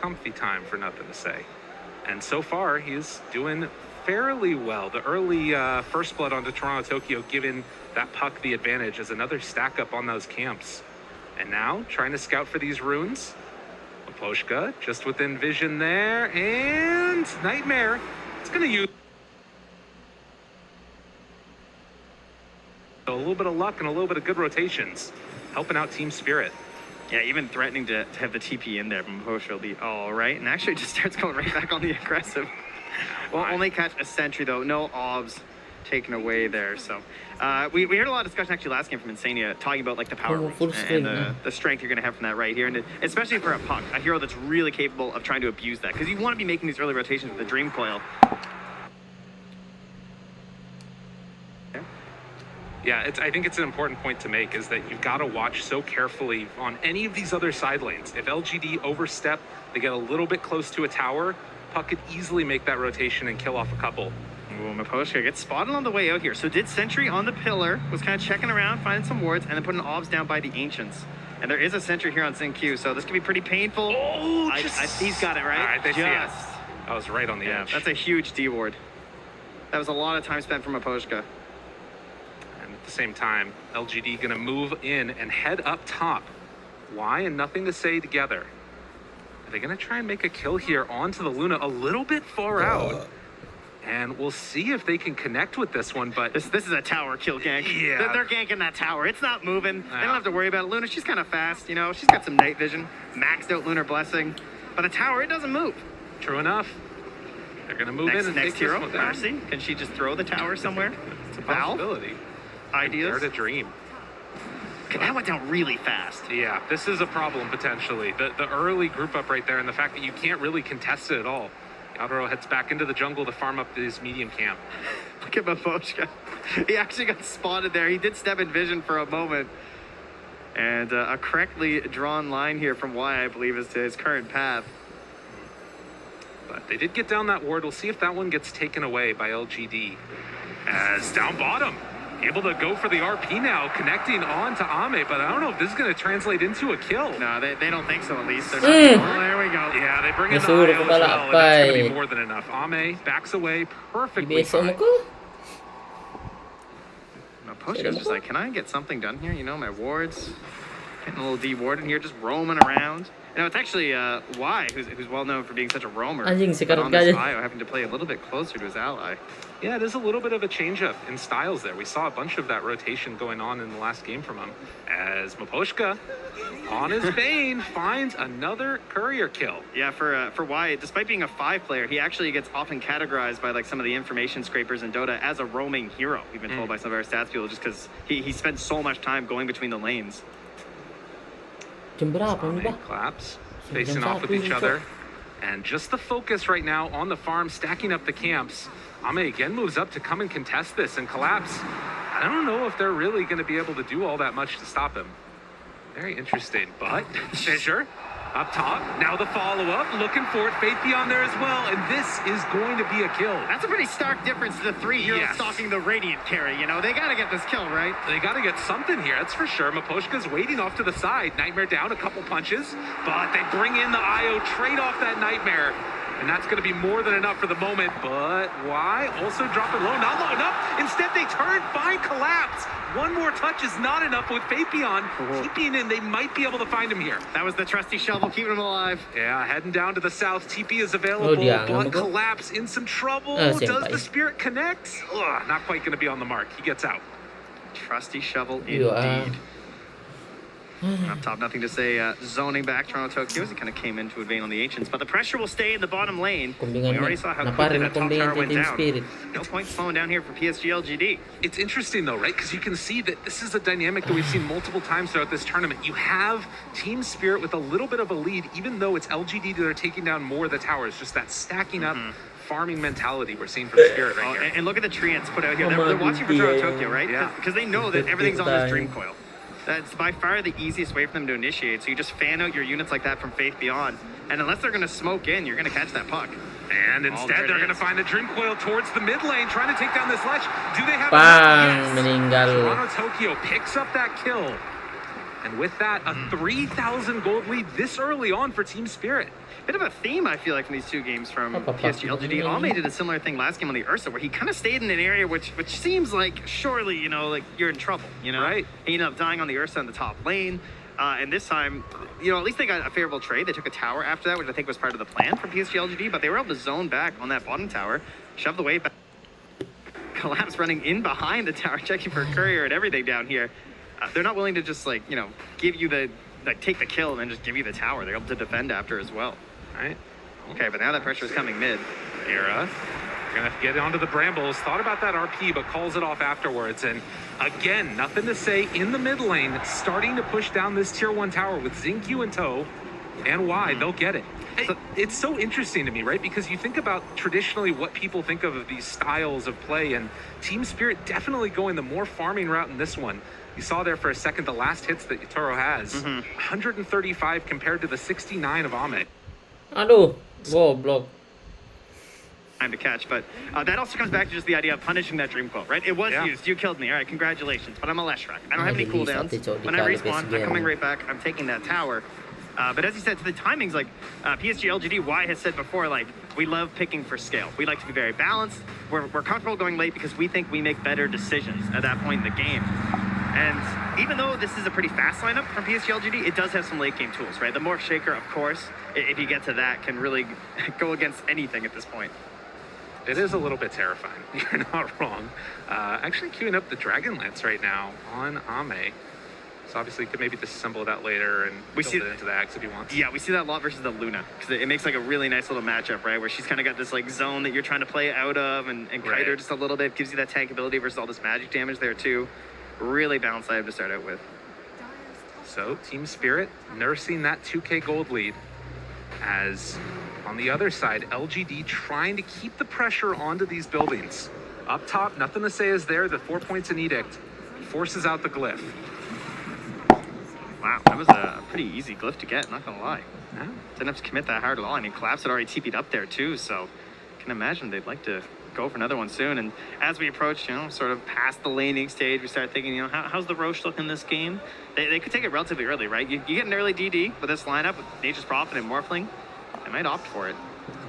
Comfy time for nothing to say. And so far, he's doing fairly well. The early first blood onto Toronto, Tokyo, giving that puck the advantage as another stack up on those camps. And now, trying to scout for these runes. Maposhka, just within vision there. And Nightmare. It's going to use a little bit of luck and a little bit of good rotations. Helping out Team Spirit. Yeah, even threatening to have the TP in there from Maposhka will be all right. And actually just starts going right back on the aggressive. Well, only catch a sentry, though. No obs taken away there. So we heard a lot of discussion actually last game from Insania talking about like the power and the strength you're going to have from that right here. And especially for a puck, a hero that's really capable of trying to abuse that. Because you want to be making these early rotations with the Dream Coil. Yeah, I think it's an important point to make is that you've got to watch so carefully on any of these other side lanes. If LGD overstep, they get a little bit close to a tower, puck could easily make that rotation and kill off a couple. Ooh, Maposhka gets spotted on the way out here. So did Sentry on the pillar, was kind of checking around, finding some wards, and then putting obs down by the Ancients. And there is a Sentry here on Xingqiu, so this could be pretty painful. Oh, he's got it, right? All right, they see it. That was right on the edge. That's a huge D ward. That was a lot of time spent from Maposhka. At the same time, LGD gonna move in and head up top. Why and nothing to say together. Are they gonna try and make a kill here onto the Luna a little bit far out? And we'll see if they can connect with this one, but... This is a tower kill gank. Yeah. They're ganking that tower. It's not moving. They don't have to worry about it. Luna, she's kind of fast, She's got some night vision. Maxed out Lunar Blessing. But the tower, it doesn't move. True enough. They're gonna move in and next take hero, this one down. Mercy. Can she just throw the tower somewhere? It's a possibility. Ideas? Dare to dream. That went down really fast. Yeah, this is a problem potentially. The early group up right there and the fact that you can't really contest it at all. Outro heads back into the jungle to farm up his medium camp. Look at Maposhka. He actually got spotted there. He did step in vision for a moment. And a correctly drawn line here from Y, I believe, is to his current path. But they did get down that ward. We'll see if that one gets taken away by LGD. As down bottom. Able to go for the RP now, connecting on to Ame, but I don't know if this is going to translate into a kill. No, they don't think so, at least. They're not, oh, there we go. Yeah, they bring in the IO as well, and that's going to be more than enough. Ame backs away perfectly fine. Maposhka's just like, can I get something done here? My wards, getting a little D-ward in here, just roaming around. It's actually Y, who's well known for being such a roamer. But on this IO, having to play a little bit closer to his ally. Yeah, it is a little bit of a change-up in styles there. We saw a bunch of that rotation going on in the last game from him. As Maposhka, on his Bane, finds another courier kill. Yeah, for Y, despite being a 5 player, he actually gets often categorized by like some of the information scrapers in Dota as a roaming hero. We've been told by some of our stats people just because he spends so much time going between the lanes. Jam berapa nih, Bah? Claps. facing off with each other. And just the focus right now on the farm, stacking up the camps. Ame again moves up to come and contest this and collapse. I don't know if they're really going to be able to do all that much to stop him. Very interesting, but Fisher up top. Now the follow-up, looking for it. Faithion there as well, and this is going to be a kill. That's a pretty stark difference to the 3 heroes stalking the Radiant carry. You know, they got to get this kill, right? They got to get something here, that's for sure. Maposhka's waiting off to the side. Nightmare down, a couple punches, but they bring in the IO, trade off that Nightmare. And that's going to be more than enough for the moment, but why? Also drop it low, not low enough. Instead, they turn, find collapse. One more touch is not enough with Faithion keeping in. They might be able to find him here. That was the trusty shovel keeping him alive. Yeah, heading down to the south. TP is available, but collapse in some trouble. Does the Spirit connect? Ugh, not quite going to be on the mark. He gets out. Trusty shovel indeed. Up top, nothing to say. Zoning back Toronto Tokyo as he kind of came in to invade on the Ancients, but the pressure will stay in the bottom lane. We already saw how quickly that top tower went down. No point slowing down here for PSG LGD. It's interesting though, right? Because you can see that this is a dynamic that we've seen multiple times throughout this tournament. You have Team Spirit with a little bit of a lead, even though it's LGD that are taking down more of the towers. Just that stacking up farming mentality we're seeing from Spirit right here. And look at the treants put out here. They're watching for Toronto Tokyo, right? Yeah. Because they know that everything's on this Dream Coil. That's by far the easiest way for them to initiate. So you just fan out your units like that from Faith Beyond. And unless they're going to smoke in, you're going to catch that puck. And instead, they're going to find the Dream Coil towards the mid lane, trying to take down this ledge. Do they have enough? Yes. Meninggal. Toronto Tokyo picks up that kill. And with that, a 3,000 gold lead this early on for Team Spirit. Bit of a theme, I feel like, from these two games from PSG LGD. Ame did a similar thing last game on the Ursa, where he kind of stayed in an area which seems like, surely, you know, like you're in trouble, you know? Right. He ended up dying on the Ursa in the top lane. And this time, you know, at least they got a favorable trade. They took a tower after that, which I think was part of the plan for PSG LGD, but they were able to zone back on that bottom tower, shove the wave back. Collapse running in behind the tower, checking for a courier and everything down here. They're not willing to just, like, you know, give you the, like, take the kill and then just give you the tower. They're able to defend after as well. Right. Okay, but now that pressure is coming mid. Era. Gonna get onto the Brambles. Thought about that RP, but calls it off afterwards. And again, nothing to say in the mid lane, starting to push down this tier 1 tower with Xingqiu in tow. And why? They'll get it. It's so interesting to me, right? Because you think about traditionally what people think of these styles of play, and Team Spirit definitely going the more farming route in this one. You saw there for a second the last hits that Yatoro has. 135 compared to the 69 of Ame. Aduh, goblok. Time to catch, but that also comes back to just the idea of punishing that Dream Coil, right? It was used. You killed me. All right, congratulations. But I'm a Leshrac. I don't have any cooldowns. When I respawn, I'm coming right back. I'm taking that tower. But as you said, to the timings, like PSG LGD, Y has said before, like, we love picking for scale. We like to be very balanced. We're comfortable going late because we think we make better decisions at that point in the game. And even though this is a pretty fast lineup from PSG LGD, it does have some late game tools, right? The Morph Shaker, of course, if you get to that, can really go against anything at this point. It is a little bit terrifying. You're not wrong. Actually queuing up the Dragon Lance right now on Ame. So obviously could maybe disassemble that later and build it into the axe if he wants. Yeah, we see that a lot versus the Luna, because it makes like a really nice little matchup, right? Where she's kind of got this like zone that you're trying to play out of and kite her just a little bit, gives you that tank ability versus all this magic damage there too. Really balanced item to start out with. So Team Spirit nursing that 2K gold lead, as on the other side, LGD trying to keep the pressure onto these buildings. Up top, nothing to say is there. The 4 points in Edict forces out the glyph. Wow, that was a pretty easy glyph to get, not gonna lie. Yeah. Didn't have to commit that hard at all. I mean, Collapse had already TP'd up there too, so I can imagine they'd like to go for another one soon. And as we approach, you know, sort of past the laning stage, we start thinking, you know, how's the Roche look in this game? They could take it relatively early, right? You get an early DD with this lineup with Nature's Prophet and Morphling. They might opt for it.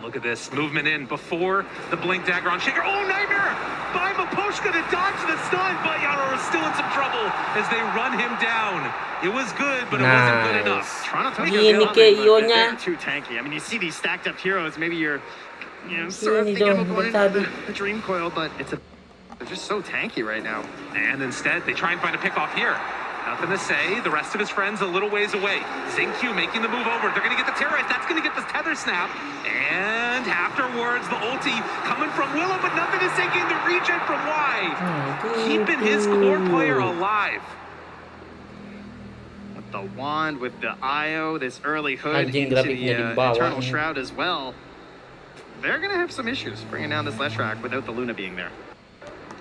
Look at this movement in before the Blink Dagger on Shaker. Oh, Nightmare by Maposhka to dodge the stun, but Yaro is still in some trouble as they run him down. It was good, but it wasn't good enough. Toronto Ionya. Too tanky. I mean, you see these stacked up heroes. Maybe you're, you know, sort of thinking about going into the Dream Coil, but they're just so tanky right now. And instead, they try and find a pick-off here. Nothing to say. The rest of his friends a little ways away. Xingqiu making the move over. They're going to get the Terrorize. That's going to get the Tether Snap. And afterwards, the ulti coming from Willow, but nothing to say. Getting the regen from Y. Keeping his core player alive. the wand, with the IO, this early hood Anjing, into grafiknya di the bawah Eternal nih. Shroud as well. They're going to have some issues bringing down this Leshrac without the Luna being there.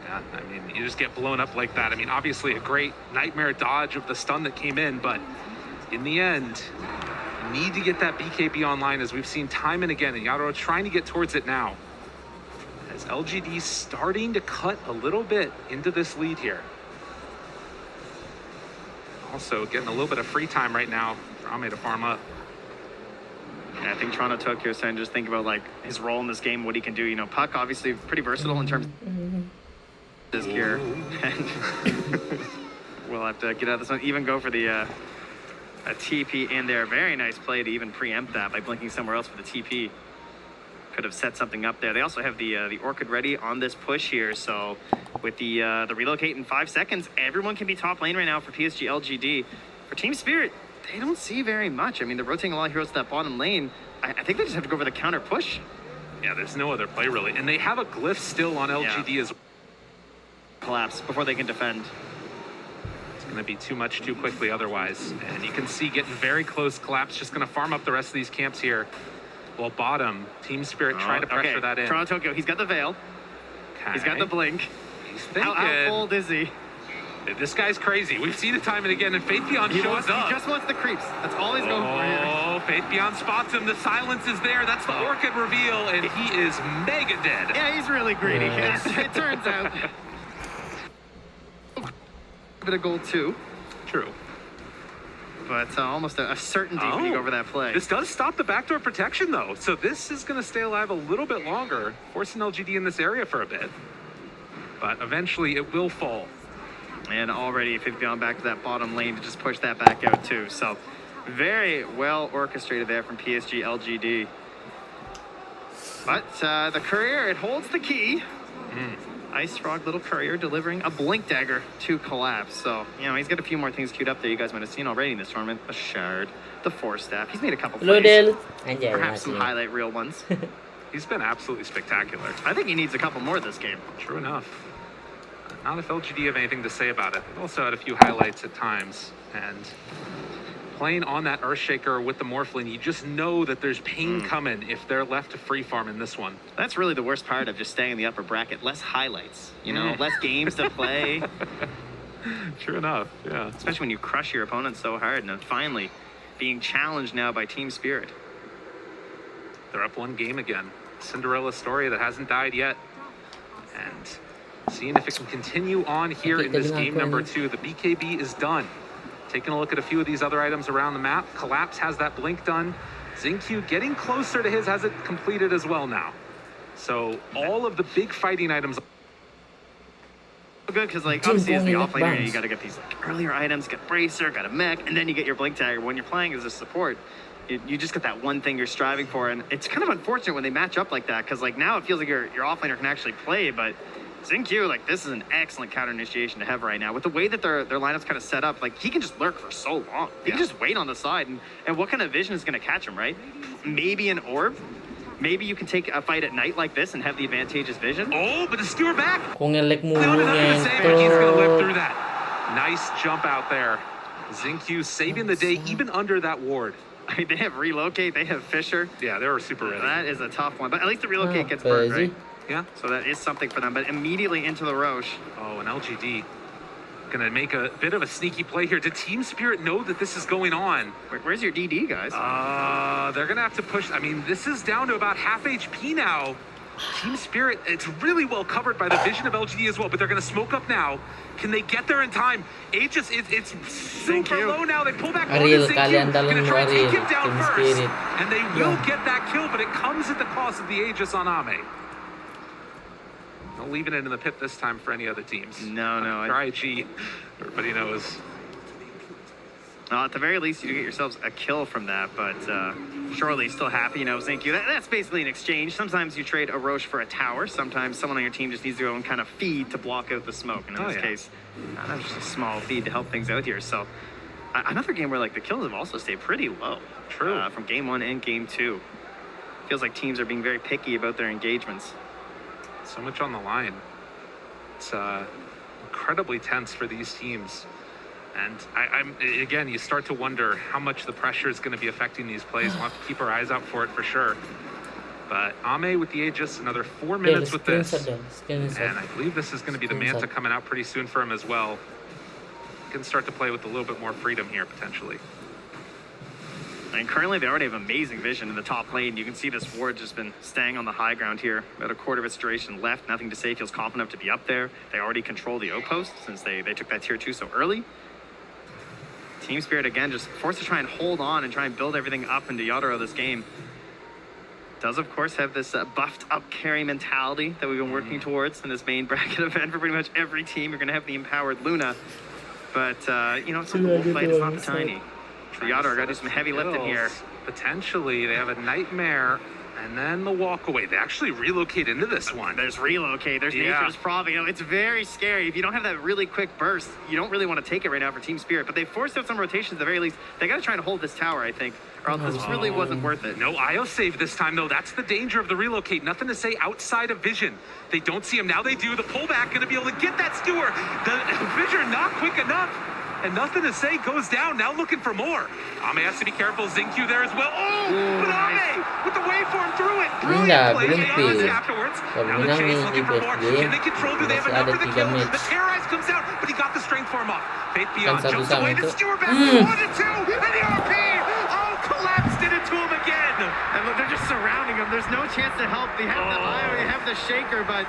Yeah, I mean, you just get blown up like that. I mean, obviously a great nightmare dodge of the stun that came in, but in the end, you need to get that BKB online, as we've seen time and again, and Yadro trying to get towards it now. As LGD starting to cut a little bit into this lead here. Also getting a little bit of free time right now for Ame to farm up. Yeah, I think Toronto Tokyo is starting to just think about like his role in this game, what he can do. You know, Puck obviously pretty versatile in terms of his gear. And we'll have to get out of this one. Even go for the a TP in there. Very nice play to even preempt that by blinking somewhere else for the TP. Could have set something up there. They also have the Orchid ready on this push here. So with the relocate in 5 seconds, everyone can be top lane right now for PSG LGD. For Team Spirit, they don't see very much. I mean, they're rotating a lot of heroes to that bottom lane. I think they just have to go for the counter push. Yeah, there's no other play really. And they have a glyph still on LGD as well. Collapse before they can defend. It's going to be too much too quickly otherwise. And you can see getting very close. Collapse just going to farm up the rest of these camps here. Well, bottom, Team Spirit trying to pressure that in. Toronto Tokyo, he's got the veil. Okay. He's got the blink. He's thinking. How old is he? This guy's crazy. We've seen it time and again, and Faith Beyond shows up. He just wants the creeps. That's all he's going for here. Oh, Faith Beyond spots him. The silence is there. That's the Orchid reveal, and he is mega dead. Yeah, he's really greedy. Yes. It turns out. A bit of gold too. True. But almost a certainty when you go over that play. This does stop the backdoor protection, though. So this is going to stay alive a little bit longer, forcing LGD in this area for a bit. But eventually it will fall. And already Faith Beyond back to that bottom lane to just push that back out too. So very well orchestrated there from PSG LGD. But the Courier, it holds the key. Ice Frog, little Courier, delivering a Blink Dagger to Collapse. So, you know, he's got a few more things queued up there you guys might have seen already in this tournament. The Shard, the Force Staff. He's made a couple plays. Perhaps some highlight reel ones. He's been absolutely spectacular. I think he needs a couple more this game. True enough. Not if LGD have anything to say about it. They've also had a few highlights at times. And playing on that Earthshaker with the Morphling, you just know that there's pain coming if they're left to free farm in this one. That's really the worst part of just staying in the upper bracket. Less highlights, you know, less games to play. True enough, yeah. Especially when you crush your opponent so hard. And then finally being challenged now by Team Spirit. They're up one game again. Cinderella story that hasn't died yet. And seeing if it can continue on here in this game number 2. The BKB is done. Taking a look at a few of these other items around the map. Collapse has that blink done. Xingqiu getting closer to his, has it completed as well now. So all of the big fighting items. Good, because like obviously as the offlaner, you got to get these like earlier items, get Bracer, got a mech, and then you get your Blink Dagger. When you're playing as a support, you just get that one thing you're striving for, and it's kind of unfortunate when they match up like that, because like now it feels like your offlaner can actually play, but Xingqiu, like this is an excellent counter initiation to have right now. With the way that their lineup's kind of set up, like he can just lurk for so long. He can just wait on the side, and what kind of vision is going to catch him, right? Maybe an orb. Maybe you can take a fight at night like this and have the advantageous vision. Oh, but the skewer back. Kung ngelek mulu He's gonna live through that. Nice jump out there. Xingqiu saving the day even under that ward. I mean, they have relocate, they have Fisher. Yeah, they were super ready. That is a tough one, but at least the relocate gets burned, right? Yeah. So that is something for them, but immediately into the Roche. Oh, and LGD gonna make a bit of a sneaky play here. Did Team Spirit know that this is going on? Where's your DD, guys? They're gonna have to push. I mean, this is down to about half HP now. Team Spirit, it's really well covered by the vision of LGD as well, but they're gonna smoke up now. Can they get there in time? Aegis, it's super low now. They pull back on Ariel, Xingqiu. kalian dalam Gonna try to take Ariel, him down Team first. Spirit. And they will get that kill, but it comes at the cost of the Aegis on Ame. Not leaving it in the pit this time for any other teams. No. IG, everybody knows. At the very least, you get yourselves a kill from that, but surely still happy, you know, Xingqiu. That's basically an exchange. Sometimes you trade a Roche for a tower. Sometimes someone on your team just needs to go and kind of feed to block out the smoke. And in this case, that's just a small feed to help things out here. So another game where like the kills have also stayed pretty low. True. From game 1 and game 2. Feels like teams are being very picky about their engagements. So much on the line. It's incredibly tense for these teams. And I'm again, you start to wonder how much the pressure is going to be affecting these plays. We'll have to keep our eyes out for it for sure. But Ame with the Aegis, another 4 minutes with this. And I believe this is going to be the Manta coming out pretty soon for him as well. Can start to play with a little bit more freedom here, potentially. And currently they already have amazing vision in the top lane. You can see this ward just been staying on the high ground here. About a quarter of its duration left. Nothing to say, feels confident enough to be up there. They already control the O-post since they took that tier 2 so early. Team Spirit, again, just forced to try and hold on and try and build everything up into Yatoro this game. Does, of course, have this buffed up carry mentality that we've been working towards in this main bracket event for pretty much every team. You're going to have the empowered Luna. But, you know, it's not the wolf fight, it's not the tiny. So Yatoro got to do some heavy lifting here. Potentially, they have a Nightmare and then the walk away. They actually relocate into this one. There's relocate, there's Nature's Prophet. You know, it's very scary. If you don't have that really quick burst, you don't really want to take it right now for Team Spirit. But they forced out some rotations at the very least. They got to try and hold this tower, I think, or else this really wasn't worth it. No IO save this time, though. That's the danger of the relocate. Nothing to say outside of vision. They don't see him. Now they do. The pullback going to be able to get that Steward. The vision not quick enough. And nothing to say goes down. Now looking for more. Ame has to be careful. Zinq there as well. Oh, but Ame with the waveform through it. Brilliant play. They honest afterwards. Now the chase looking for more. Can they control? Do they have enough for the kill? The Terrorize comes out, but he got the strength for him off. Faith Beyond jumps away. The Steward back. 1-2. And the RP. Oh, collapsed. Did it to him again. And look, they're just surrounding him. There's no chance to help. They have the IO, they have the Shaker, but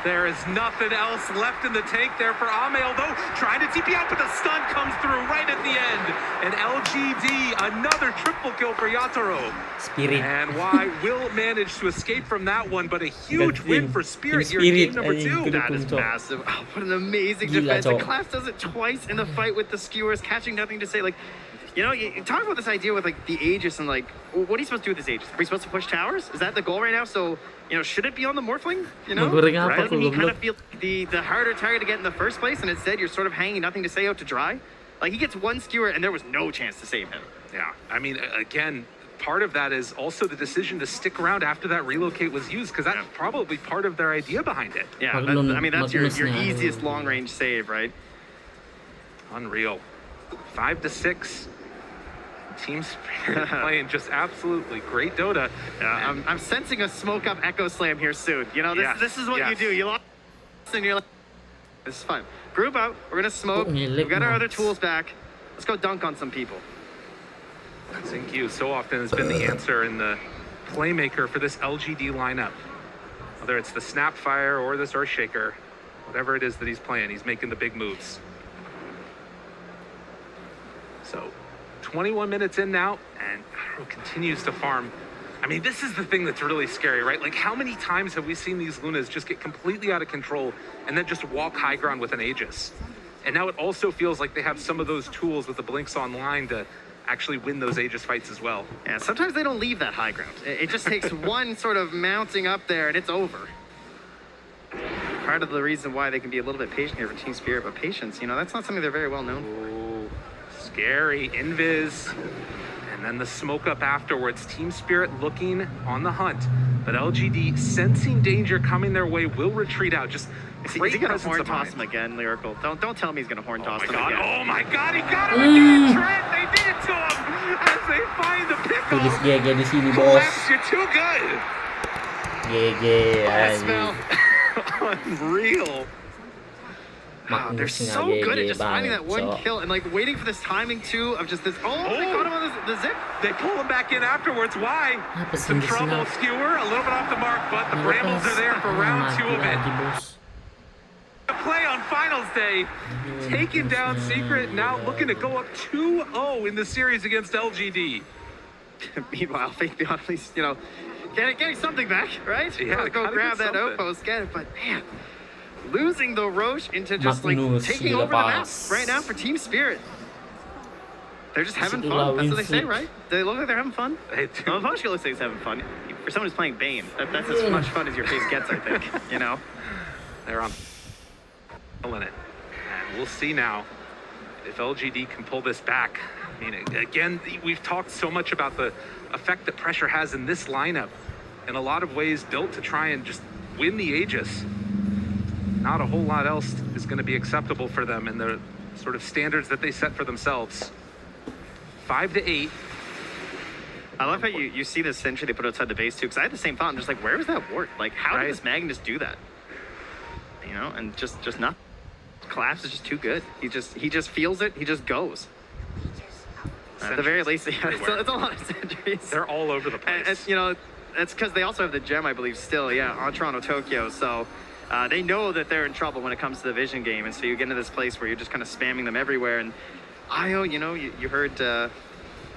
there is nothing else left in the tank there for Ame, although trying to TP out, but the stun comes through right at the end. And LGD, another triple kill for Yatoro. Spirit. And Y will manage to escape from that one, but a huge win for Spirit here in game number 2. That is massive. Oh, what an amazing defense. And Claps does it twice in the fight with the skewers, catching nothing to say. Like, you know, you talk about this idea with like the Aegis and like, what are you supposed to do with this Aegis? Are we supposed to push towers? Is that the goal right now? So, you know, should it be on the Morphling? You know, right? Doesn't he kind of feel the harder target to get in the first place, and instead you're sort of hanging nothing to say out to dry? Like, he gets one skewer and there was no chance to save him. Yeah, I mean, again, part of that is also the decision to stick around after that relocate was used, because that's probably part of their idea behind it. Yeah, I mean, that's your easiest long-range save, right? Unreal. 5-6. Team Spirit playing just absolutely great Dota. Yeah, I'm sensing a smoke up Echo Slam here soon. You know, this is what you do. You lost and you're like, this is fun. Group out. We're gonna smoke. We've got our other tools back. Let's go dunk on some people. Zinq so often has been the answer and the playmaker for this LGD lineup. Whether it's the Snapfire or this Earthshaker, whatever it is that he's playing, he's making the big moves. So 21 minutes in now, and Haro continues to farm. I mean, this is the thing that's really scary, right? Like, how many times have we seen these Lunas just get completely out of control and then just walk high ground with an Aegis? And now it also feels like they have some of those tools with the Blinks online to actually win those Aegis fights as well. Yeah, sometimes they don't leave that high ground. It just takes one sort of mounting up there and it's over. Part of the reason why they can be a little bit patient here for Team Spirit, but patience, you know, that's not something they're very well known for. Scary, Invis, and then the smoke up afterwards. Team Spirit looking on the hunt, but LGD sensing danger coming their way will retreat out. Just is he gonna horn toss him again, Lyrical? Don't tell me he's gonna horn toss him again. Oh my god, he got him again, Trent! They did it to him as they find the pickle. Tulis GG di sini, bos. You're too good. GG. Unreal. Wow, they're so good at just finding that one kill and like waiting for this timing too of just this. Oh, they caught him on the zip. They pull him back in afterwards. Why? Some trouble. Skewer a little bit off the mark, but the Brambles are there for round 2 of it. The play on finals day, taking down Secret, now looking to go up 2-0 in the series against LGD. Meanwhile, Faith Beyond, at least, you know, getting something back, right? Yeah, go grab that outpost, get it, but man. Losing the Roche into just like taking over the map right now for Team Spirit. They're just having fun. That's what they say, right? They look like they're having fun. Voshka looks like he's having fun. For someone who's playing Bane, that's as much fun as your face gets, I think. You know? They're on it. And we'll see now if LGD can pull this back. I mean, again, we've talked so much about the effect that pressure has in this lineup. In a lot of ways built to try and just win the Aegis. Not a whole lot else is going to be acceptable for them, and the sort of standards that they set for themselves. 5-8. I love how you see this sentry they put outside the base too, because I had the same thought. I'm just like, where was that ward? Like, how did this Magnus do that? You know, and just nothing. Collapse is just too good. He just feels it. He just goes. At the very least, yeah, it's a lot of sentries. They're all over the place. And you know, that's because they also have the gem, I believe, still, yeah, on Toronto, Tokyo. So they know that they're in trouble when it comes to the vision game, and so you get into this place where you're just kind of spamming them everywhere. And IO, you know, you heard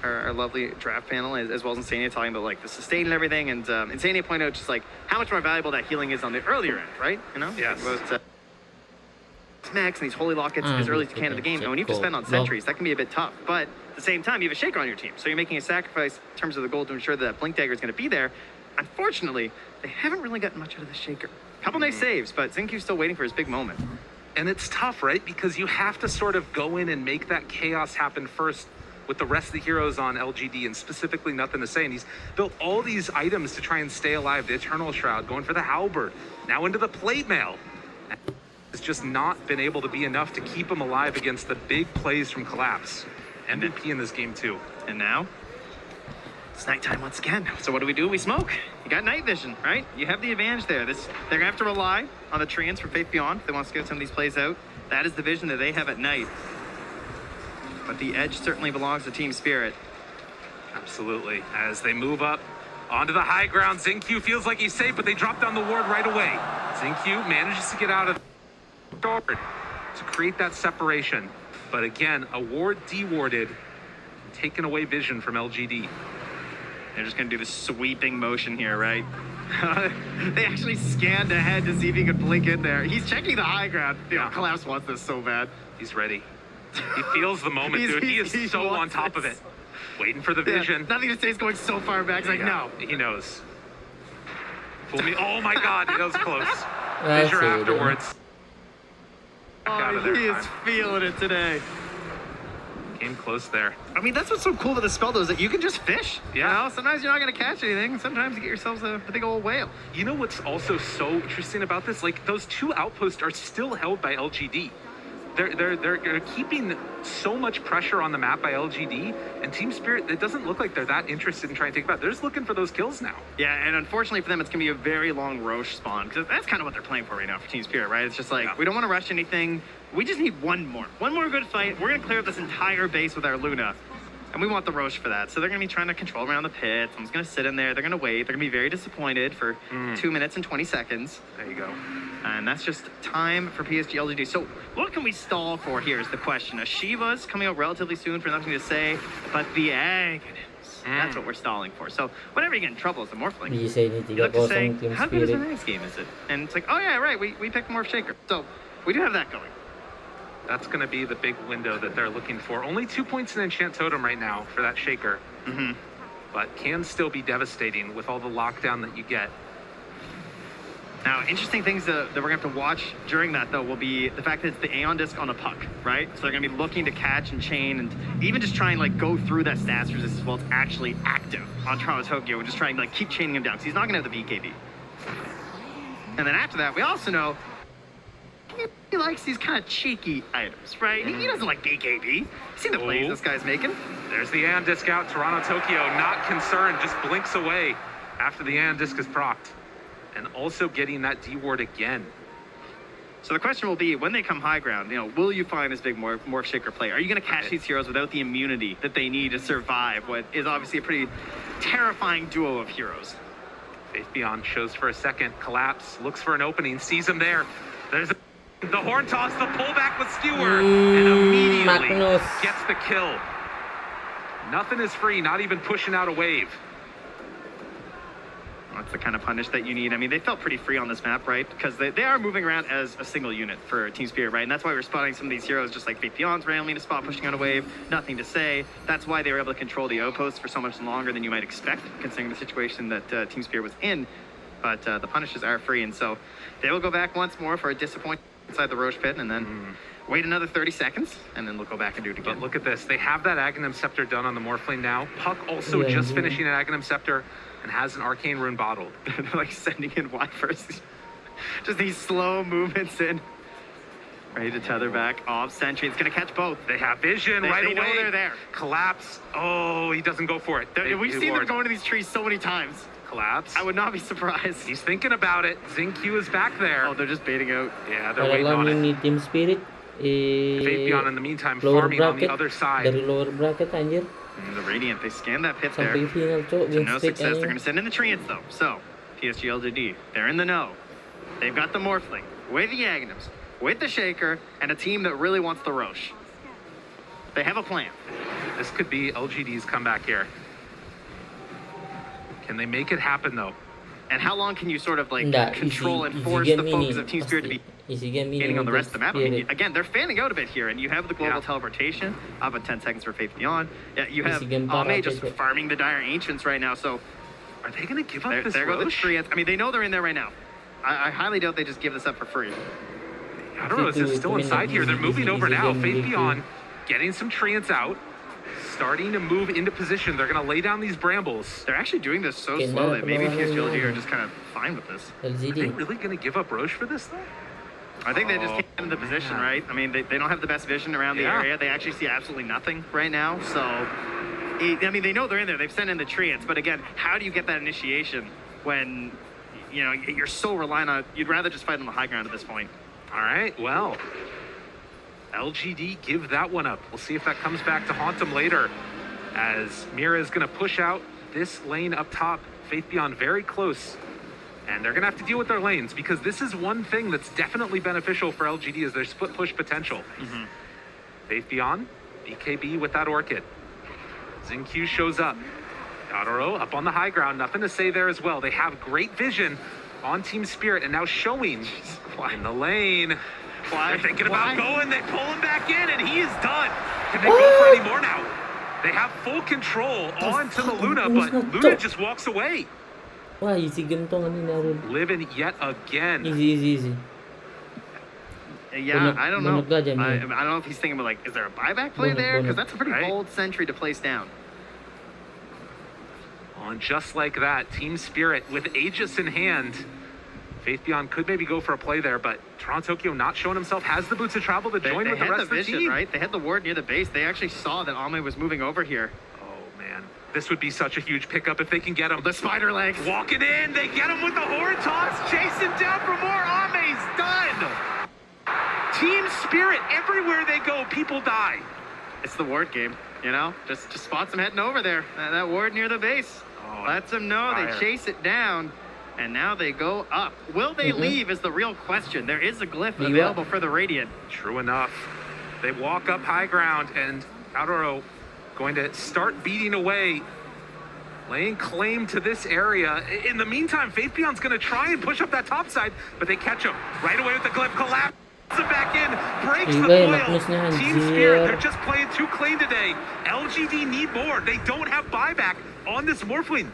our lovely draft panel as well as Insania talking about like the sustain and everything, and Insania pointed out just like how much more valuable that healing is on the earlier end, right? You know, yes. About, Max and these holy lockets as early as you can in the game, and when you have to spend on sentries, that can be a bit tough. But at the same time, you have a Shaker on your team, so you're making a sacrifice in terms of the goal to ensure that Blink Dagger is going to be there. Unfortunately, they haven't really gotten much out of the Shaker. Couple nice saves, but Xinq's still waiting for his big moment. And it's tough, right? Because you have to sort of go in and make that chaos happen first with the rest of the heroes on LGD, and specifically Nothing to Say. And he's built all these items to try and stay alive. The Eternal Shroud, going for the Halberd, now into the Plate Mail. It's just not been able to be enough to keep him alive against the big plays from Collapse. MVP in this game too. And now, it's nighttime once again. So what do? We smoke. You got night vision, right? You have the advantage there. They're gonna have to rely on the treants for Faith Beyond if they want to get some of these plays out. That is the vision that they have at night. But the edge certainly belongs to Team Spirit. Absolutely. As they move up onto the high ground, Xinq feels like he's safe, but they drop down the ward right away. Xinq manages to get out of the ward to create that separation. But again, a ward dewarded, taking away vision from LGD. They're just going to do the sweeping motion here, right? They actually scanned ahead to see if he could blink in there. He's checking the high ground. You know, Collapse wants this so bad. He's ready. He feels the moment, dude. He is so on top of it. Waiting for the vision. Nothing to say is going so far back. He's like, no. He knows. Fool me. Oh my God, that was close. Vision afterwards. Oh, he is feeling it today. Came close there. I mean, that's what's so cool about the spell, though, is that you can just fish. Yeah. You know? Sometimes you're not going to catch anything. Sometimes you get yourselves a big old whale. You know what's also so interesting about this? Like, those two outposts are still held by LGD. They're keeping so much pressure on the map by LGD, and Team Spirit, it doesn't look like they're that interested in trying to take it back. They're just looking for those kills now. Yeah, and unfortunately for them, it's going to be a very long Roche spawn, because that's kind of what they're playing for right now for Team Spirit, right? It's just like, we don't want to rush anything. We just need one more good fight. We're going to clear up this entire base with our Luna, and we want the Roche for that. So they're going to be trying to control around the pit. Someone's going to sit in there. They're going to wait. They're going to be very disappointed for 2 minutes and 20 seconds. There you go. And that's just time for PSG LGD. So what can we stall for here is the question. Shiva's coming out relatively soon for Nothing to Say, but the Aghanim's, that's what we're stalling for. So whenever you get in trouble as a Morphling, you look to say, how good is the next game is it? And it's like, oh yeah, right, we picked Morph Shaker. So we do have that going. That's going to be the big window that they're looking for. Only 2 points in Enchant Totem right now for that Shaker. But can still be devastating with all the lockdown that you get. Now, interesting things that we're going to have to watch during that, though, will be the fact that it's the Aeon Disc on a puck, right? So they're going to be looking to catch and chain and even just try and, like, go through that stats resistance while it's actually active on Toronto Tokyo and just try and, like, keep chaining him down because he's not going to have the BKB. And then after that, we also know he likes these kind of cheeky items, right? He doesn't like BKB. You see the plays this guy's making? There's the Aeon Disc out. Toronto Tokyo not concerned, just blinks away after the Aeon Disc is procced. And also getting that D-ward again. So the question will be, when they come high ground, you know, will you find this big Morph Shaker play? Are you going to catch these heroes without the immunity that they need to survive what is obviously a pretty terrifying duo of heroes? Faith Beyond shows for a second. Collapse, looks for an opening, sees him there. There's the horn toss, the pullback with Skewer, and immediately gets the kill. Nothing is free, not even pushing out a wave. That's the kind of punish that you need. I mean, they felt pretty free on this map, right? Because they are moving around as a single unit for Team Spirit, right? And that's why we're spotting some of these heroes, just like Faith Beyond's randomly to spot pushing on a wave. Nothing to Say. That's why they were able to control the outpost for so much longer than you might expect, considering the situation that Team Spirit was in. But the punishes are free, and so they will go back once more for a disappointment inside the Roche pit, and then wait another 30 seconds, and then they'll go back and do it again. But look at this. They have that Aghanim Scepter done on the Morphling now. Puck also just finishing an Aghanim Scepter and has an Arcane Rune bottled. They're like sending in Wifers. Just these slow movements in. Ready to tether back off Sentry. It's going to catch both. They have vision right away. They know they're there. Collapse. Oh, he doesn't go for it. We've seen them go into these trees so many times. Collapse. I would not be surprised. He's thinking about it. Xingqiu is back there. Oh, they're just baiting out. Yeah, they're waiting on it. Ini Team Spirit. Fabian in the meantime farming on the other side. Dari lower bracket anjir. And the Radiant, they scan that pit there. Sampai final cok. To no success. They're going to send in the Treants though. So, PSG LGD, they're in the know. They've got the Morphling with the Agnums, with the Shaker, and a team that really wants the Roche. They have a plan. This could be LGD's comeback here. Can they make it happen though? And how long can you sort of like control and force the focus of Team Spirit to be gaining on the rest of the map? I mean, again, they're fanning out a bit here, and you have the global teleportation up at 10 seconds for Faith Beyond. Yeah, you have Ame just farming the Dire Ancients right now, so are they going to give up this There go the Roche? Treants. I mean, they know they're in there right now. I highly doubt they just give this up for free. I don't know, is this still inside here? They're moving over now. Faith Beyond getting some Treants out. Starting to move into position. They're going to lay down these brambles. They're actually doing this so slow that maybe PSG are just kind of fine with this. Are they really going to give up Roche for this, though? I think they just came into the position, right? I mean, they don't have the best vision around the area. They actually see absolutely nothing right now. So, I mean, they know they're in there. They've sent in the Treants. But again, how do you get that initiation when, you know, you're so reliant on, you'd rather just fight on the high ground at this point. All right, well, LGD give that one up. We'll see if that comes back to haunt them later, as Mira is going to push out this lane up top. Faith Beyond very close, and they're going to have to deal with their lanes, because this is one thing that's definitely beneficial for LGD is their split push potential. Faith Beyond, BKB with that Orchid. Xingqiu shows up. Adoro up on the high ground, nothing to say there as well. They have great vision on Team Spirit, and now showing in the lane. They're thinking about going, they pull him back in, and he is done. Can they go for any more now? They have full control onto the Luna, but Luna just walks away. Wah, easy gentong ini Narun. Living yet again. Easy. Yeah, I don't know. I don't know if he's thinking about, like, is there a buyback play there? Because that's a pretty bold sentry to place down. On just like that, Team Spirit with Aegis in hand. Faith Beyond could maybe go for a play there, but Toronto Tokyo not showing himself, has the boots of travel to join with the rest of the team. Right? They had the ward near the base. They actually saw that Ame was moving over here. Oh, man. This would be such a huge pickup if they can get him. The spider legs. Walking in. They get him with the horn toss. Chasing down for more. Ame's done. Team Spirit, everywhere they go, people die. It's the ward game, you know? Just spots them heading over there. That ward near the base. Lets them know. They chase it down. And now they go up. Will they leave is the real question. There is a glyph available for the Radiant. True enough. They walk up high ground, and Adoro going to start beating away, laying claim to this area. In the meantime, Faith Beyond's going to try and push up that top side, but they catch him right away with the glyph. Collapse him back in, breaks the foil. Team Spirit, they're just playing too clean today. LGD need more. They don't have buyback on this Morphling.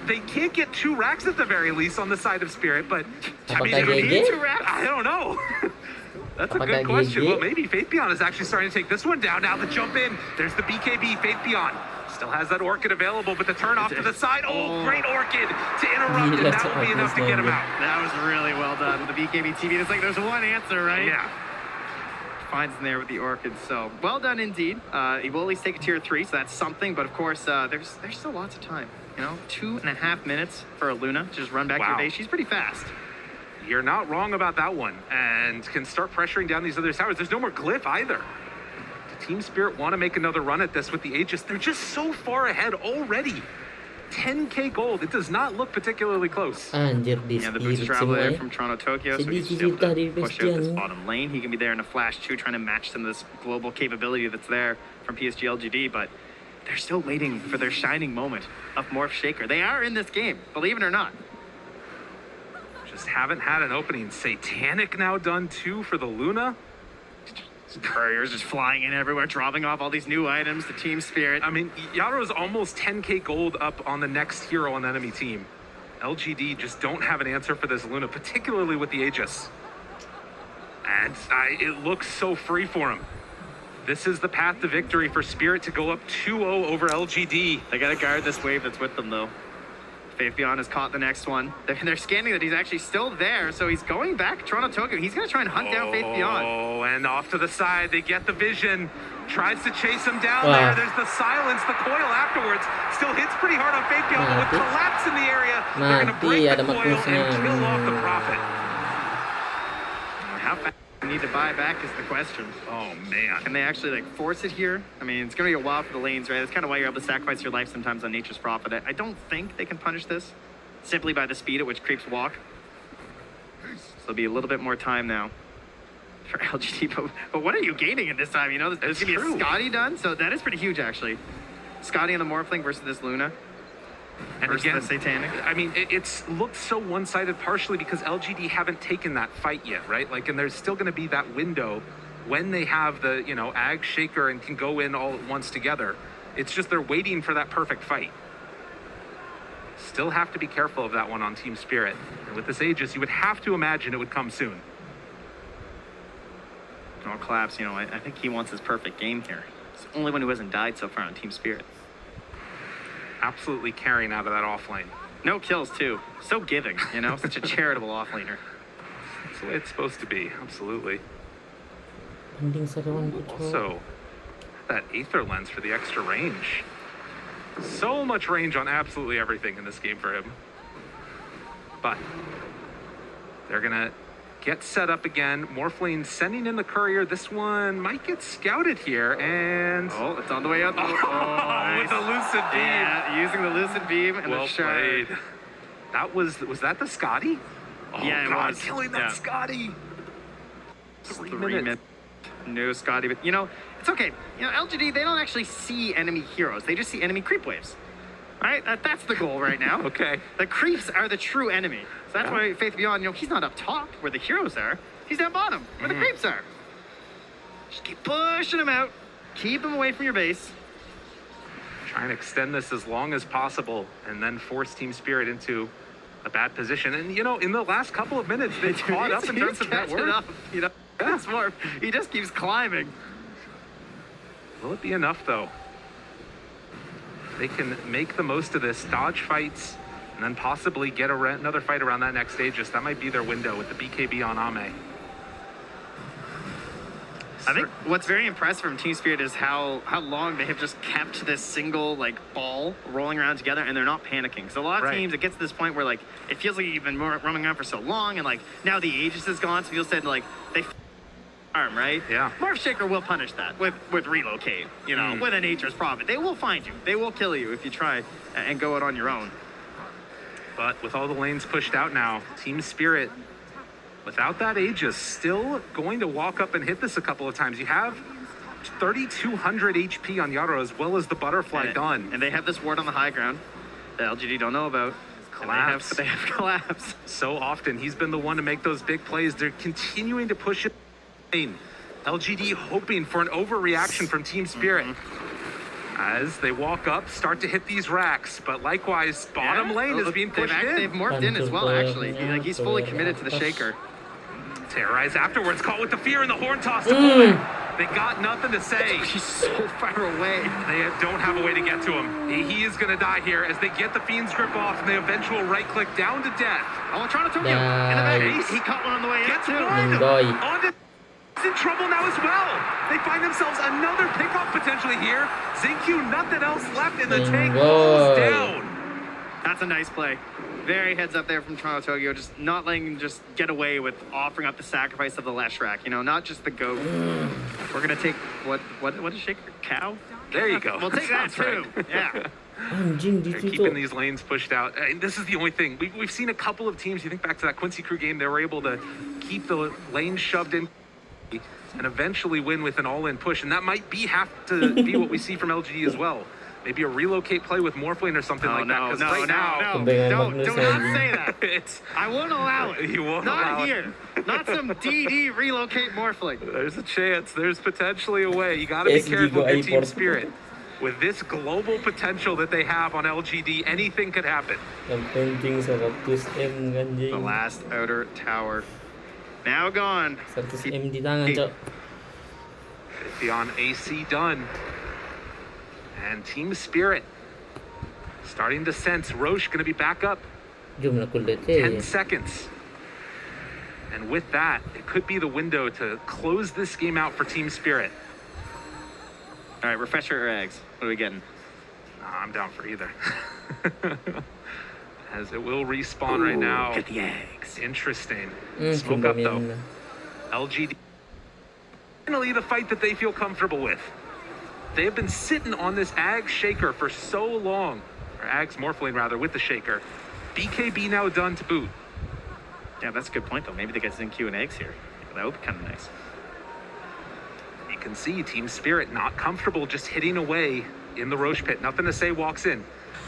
They can't get 2 racks at the very least on the side of Spirit, but I mean, do they need 2 racks? I don't know. That's a good question. Well, maybe Faith Beyond is actually starting to take this one down. Now the jump in. There's the BKB. Faith Beyond still has that Orchid available, but the turn off to the side. Oh, great Orchid to interrupt, and that will be enough to get him out. That was really well done with the BKB TV. It's like there's one answer, right? Yeah. Finds in there with the Orchid, so well done indeed. He will at least take a tier 3, so that's something, but of course, there's still lots of time. You know, 2.5 minutes for a Luna to just run back to your base. She's pretty fast. You're not wrong about that one, and can start pressuring down these other towers. There's no more glyph either. Team Spirit want to make another run at this with the Aegis. They're just so far ahead already. 10k gold. It does not look particularly close. Anjir, yeah, the boots travel there from Toronto Tokyo, so he's able to push out this bottom lane. He can be there in a flash too, trying to match some of this global capability that's there from PSG LGD, but they're still waiting for their shining moment of Morph Shaker. They are in this game, believe it or not. Just haven't had an opening. Satanic now done too for the Luna. Couriers just flying in everywhere, dropping off all these new items to Team Spirit. I mean, Yaro is almost 10k gold up on the next hero on the enemy team. LGD just don't have an answer for this Luna, particularly with the Aegis. And it looks so free for him. This is the path to victory for Spirit to go up 2-0 over LGD. They got to guard this wave that's with them, though. Faith Beyond has caught the next one. They're scanning that he's actually still there, so he's going back Toronto Tokyo. He's going to try and hunt down Faith Beyond. Oh, and off to the side, they get the vision. Tries to chase him down there. There's the silence, the coil afterwards. Still hits pretty hard on Faith Beyond, but with collapse in the area, they're going to break the coil and kill off the Prophet. How fast they need to buy back is the question. Oh, man. Can they actually like force it here? I mean, it's going to be a while for the lanes, right? That's kind of why you're able to sacrifice your life sometimes on Nature's Prophet. I don't think they can punish this simply by the speed at which creeps walk. So there'll be a little bit more time now for LGD. But what are you gaining in this time? You know, there's going to be a Scotty done, so that is pretty huge, actually. Scotty on the Morphling versus this Luna. And versus again, the Satanic. I mean, it's looked so one-sided partially because LGD haven't taken that fight yet, right? Like, and there's still going to be that window when they have the, you know, Ag Shaker and can go in all at once together. It's just they're waiting for that perfect fight. Still have to be careful of that one on Team Spirit. And with this Aegis, you would have to imagine it would come soon. Oh, Collapse, you know, I think he wants his perfect game here. It's the only one who hasn't died so far on Team Spirit. Absolutely carrying out of that off lane. No kills, too. So giving, you know? Such a charitable off-laner. That's the way it's supposed to be, absolutely. Also, that Aether Lens for the extra range. So much range on absolutely everything in this game for him. But they're going to get set up again. Morphling sending in the courier. This one might get scouted here, and... Oh, it's on the way out. Nice. With the Lucid Beam. Yeah, using the Lucid Beam and well the Shard. played. That was that the Scotty? Oh, yeah, it God, was. killing that Scotty. 3 minutes. No Scotty, but, you know, it's okay. You know, LGD, they don't actually see enemy heroes. They just see enemy creep waves. Right? That's the goal right now. Okay. The creeps are the true enemy. So that's why Faith Beyond, you know, he's not up top where the heroes are. He's down bottom where the creeps are. Just keep pushing them out. Keep them away from your base. Try and extend this as long as possible and then force Team Spirit into a bad position. And, you know, in the last couple of minutes, they've caught up and done some net work. You know, that's more. He just keeps climbing. Will it be enough, though? They can make the most of this, dodge fights, and then possibly get another fight around that next Aegis. That might be their window with the BKB on Ame. I think what's very impressive from Team Spirit is how long they have just kept this single like ball rolling around together, and they're not panicking. So a lot of teams, it gets to this point where like it feels like you've been running around for so long, and like now the Aegis is gone, so you'll say like they arm, right? Yeah. Morph Shaker will punish that with relocate, you know, with a Nature's Prophet. They will find you. They will kill you if you try and go out on your own. But with all the lanes pushed out now, Team Spirit, without that Aegis, still going to walk up and hit this a couple of times. You have 3,200 HP on Yaro as well as the Butterfly done. And they have this ward on the high ground that LGD don't know about. Collapse. They have collapse. So often, he's been the one to make those big plays. They're continuing to push it. LGD hoping for an overreaction from Team Spirit. As they walk up, start to hit these racks, but likewise, bottom lane is being pushed in. They've morphed in as well, actually. Like, he's fully committed to the Shaker. Terrorize afterwards, caught with the fear and the horn toss to play. They got nothing to say. He's so far away. They don't have a way to get to him. He is going to die here as they get the Fiend's grip off and the eventual right click down to death. Oh, trying to Tokyo in the back. He caught one on the way Gets in, one. He's in trouble now as well. They find themselves another pickoff potentially here. ZQ, nothing else left in the tank, falls down. That's a nice play. Very heads up there from Toronto Tokyo, just not letting him just get away with offering up the sacrifice of the last rack, you know, not just the goat. We're gonna take what is Shaker? Cow? There you go. We'll take that too. Right. Yeah. They're keeping these lanes pushed out. And this is the only thing. We've seen a couple of teams, you think back to that Quincy Crew game, they were able to keep the lanes shoved in and eventually win with an all-in push. And that might have to be what we see from LGD as well. Maybe a relocate play with Morphling or something like that. Because right now, don't say that. I won't allow it. You won't Not allow here. Not some DD relocate Morphling. There's a chance. There's potentially a way. You got to be careful with Team Spirit. With this global potential that they have on LGD, anything could happen. The last outer tower. Now gone. 100M di tangan, Cok. Beyond AC done. And Team Spirit Starting to sense Roche going to be back up. Jom lah kulit eh. 10 seconds. And with that, it could be the window to close this game out for Team Spirit. All right, refresher or eggs? What are we getting? I'm down for either. As it will respawn right now. Get the eggs. Interesting. Smoke up though. LGD. Finally, the fight that they feel comfortable with. They have been sitting on this Ag Shaker for so long. Or Ag's Morphling rather, with the Shaker. BKB now done to boot. Yeah, that's a good point though. Maybe they get Zinq and eggs here. That would be kind of nice. You can see Team Spirit not comfortable just hitting away in the Roche pit. Nothing to say, walks in.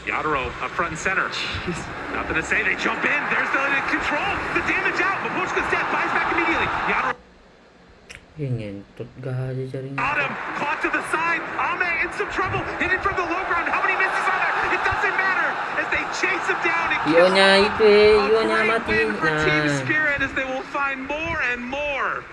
Yadaro up front and center. Jeez. Nothing to say, they jump in. There's the control. The damage out. Mapochka's dead. Buys back immediately. Yadaro. Got him. Caught to the side. Ame in some trouble. Hit it from the low ground. How many misses are there? It doesn't matter as they chase him down and kill him. A great win for Team Spirit as they will find more and more.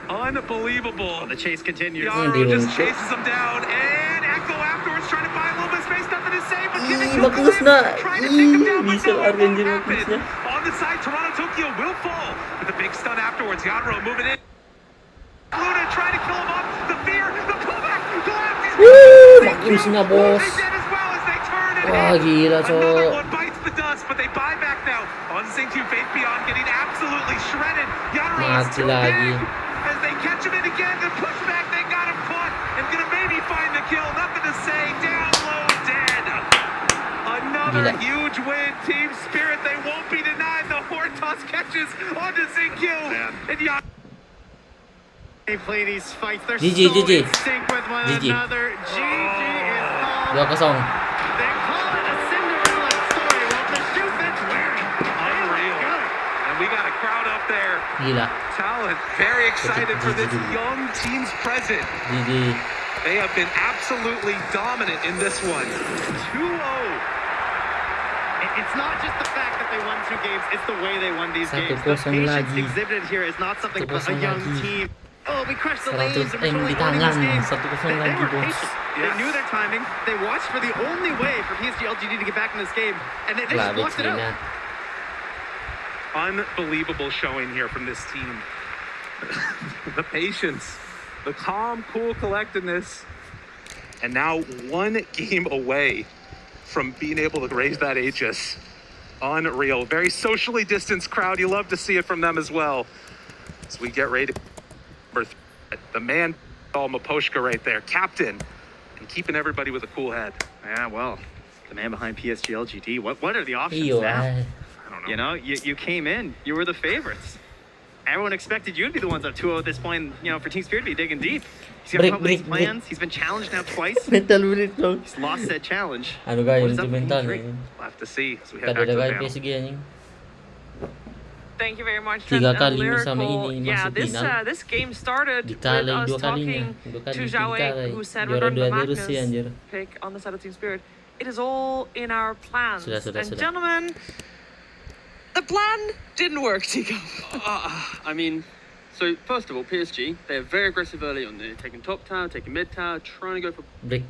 Unbelievable. The chase continues. Yadaro just chases him down, and Echo afterwards trying to buy a little bit of space. Nothing to say, but giving to Glenn, trying to take him down, but no, it won't happen. On the side, Toronto Tokyo will fall with a big stun afterwards. Yadaro moving in. Luna trying to kill him off. The fear, the pullback. Makin sina boss. Wah gila Another cok. one bites the dust, but they buy back now. On Zinq Faith Beyond getting absolutely shredded. Yadaro is Mati too lagi. big. As they catch him in again, the pushback, they got him caught and gonna maybe find the kill. Nothing to say, down low, dead. Another Gila. huge win, Team Spirit. They won't be denied. The horde toss catches onto Zinq and Yadaro. They play these fights. They're GG, so GG. in sync with one GG. another. GG is called. 2-0. They call it a Cinderella story. Well, the shoe fits wearing. Unreal. And we got a crowd up there. Gila. Talent, very excited for this young team's present. GG. They have been absolutely dominant in this one. 2-0. It's not just the fact that they won 2 games, it's the way they won these 1-0 games. The patience lagi. exhibited here is not something a 1-0 young lagi. team. Oh, we crushed the lanes and 100 we're di winning this tangan. game. 1-0 They lagi were bos. patient. They knew their timing. They watched for the only way for PSG LGD to get back in this game, and they just Grabe blocked it out. China. Unbelievable showing here from this team. The patience, the calm, cool collectedness, and now 1 game away from being able to raise that Aegis. Unreal. Very socially distanced crowd. You love to see it from them as well. As we get ready to the man, Mapochka right there, captain, and keeping everybody with a cool head. Yeah, well, the man behind PSG LGD. What are the options Iyo, now? ay. I don't know. You know, you came in, you were the favorites. Everyone expected you to be the ones up 2-0 at this point, you know, for Team Spirit to be digging deep. He's got Break, to come up with his break, plans. He's been challenged now twice. Mental break lang. He's lost that challenge. Ano ga What yun? is up with Mental Game 3? eh. We'll have to see as we head back to Kada the kay panel. PSG yan yung. Thank you very much. Tiga and, kali mo sa Lyrical. maini Yeah, masipinang. this game started Di with kalay, us 2 kali niya. talking 2 kali, to 3 Zhao kalay. who said Jura regarding the 2 Magnus siya, Jura. pick on the side of Team Spirit. It is all in our plans. Sudah. And gentlemen, the plan didn't work, Tico. I mean, so first of all, PSG, they're very aggressive early on. They're taking top tower, taking mid tower, trying to go for. Break.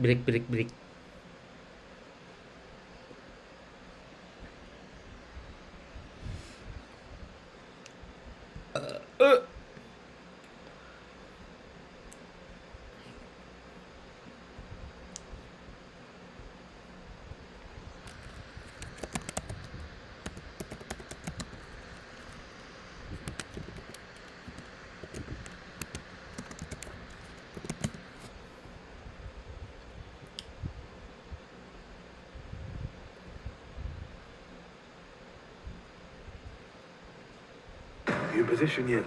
You in position yet?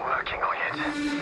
Working on it.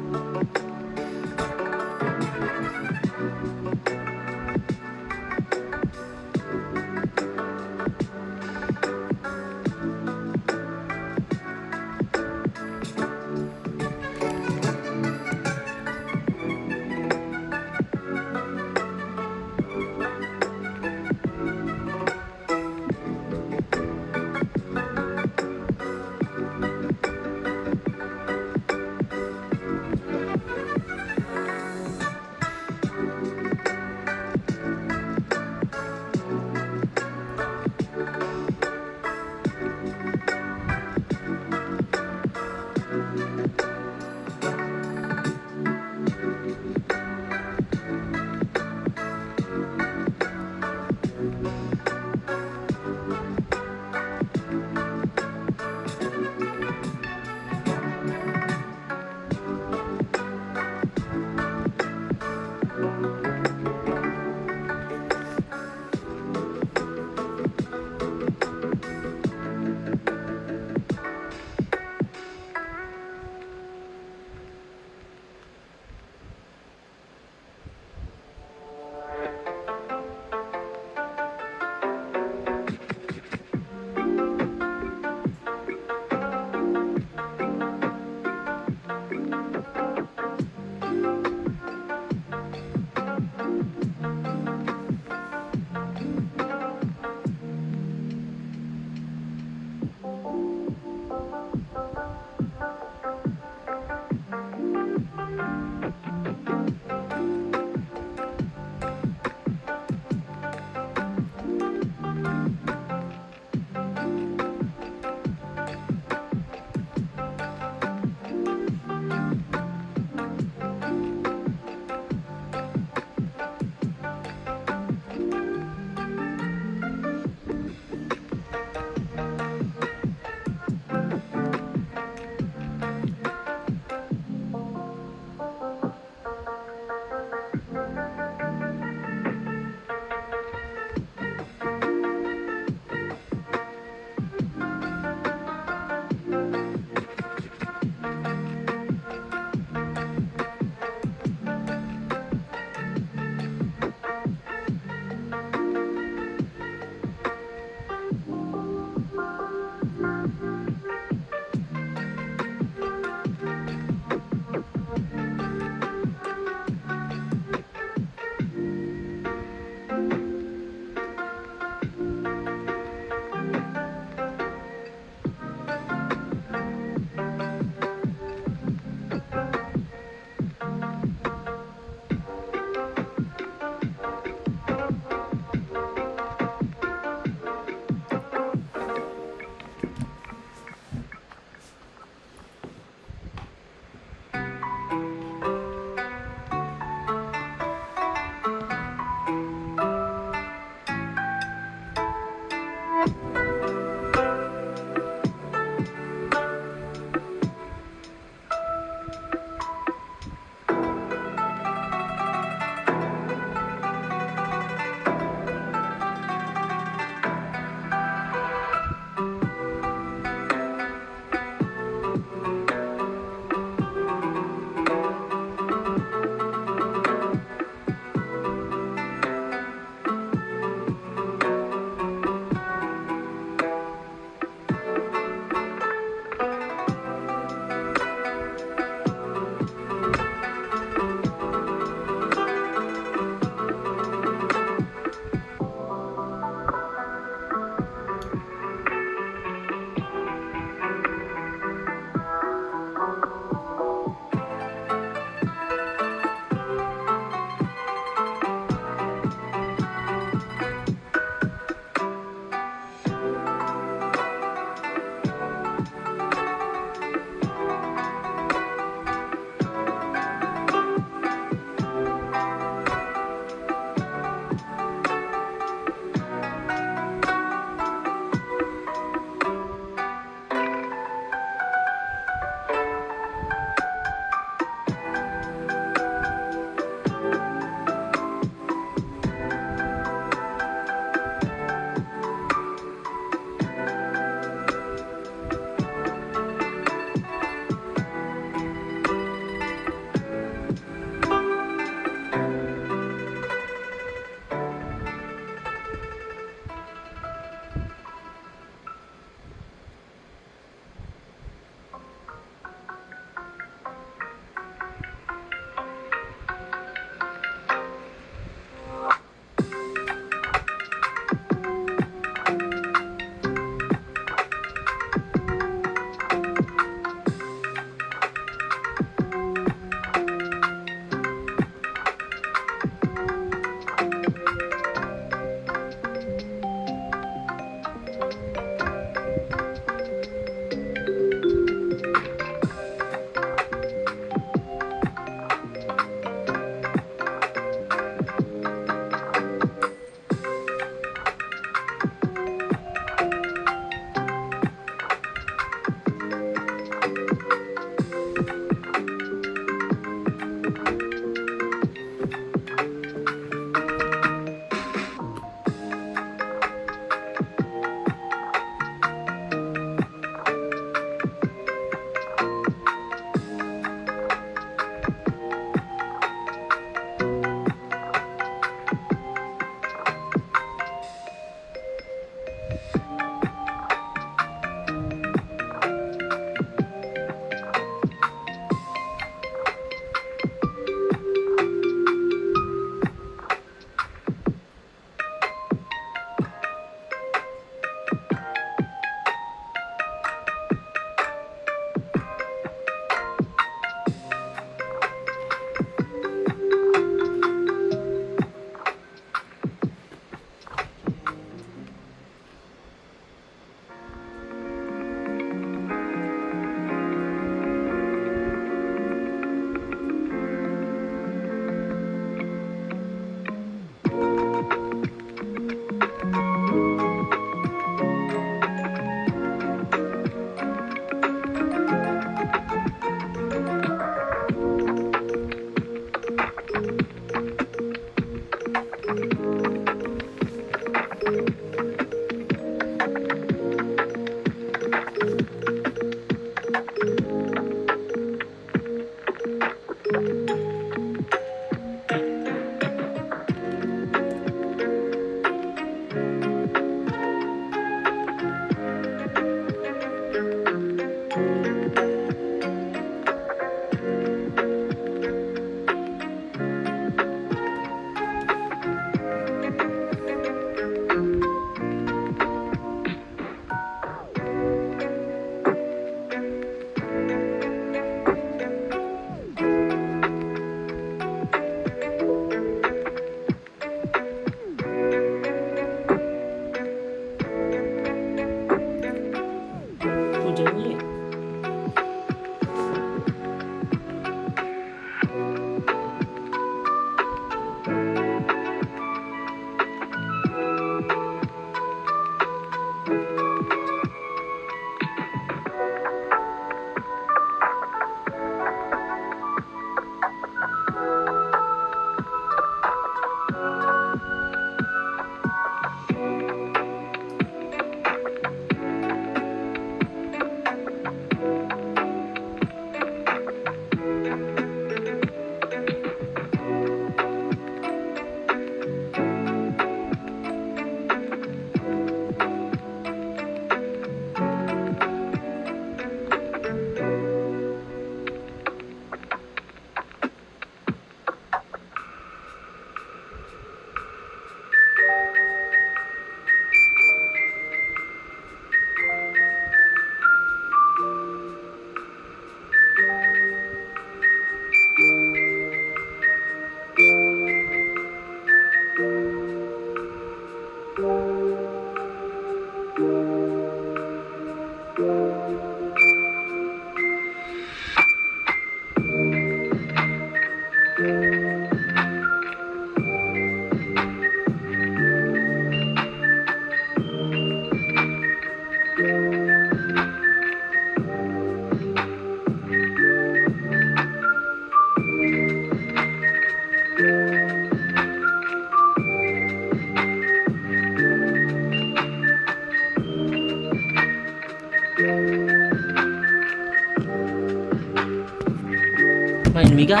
Main Mika.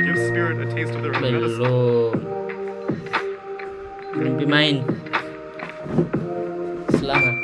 Give Spirit a taste of their own medicine. Belum dimain. Selamat.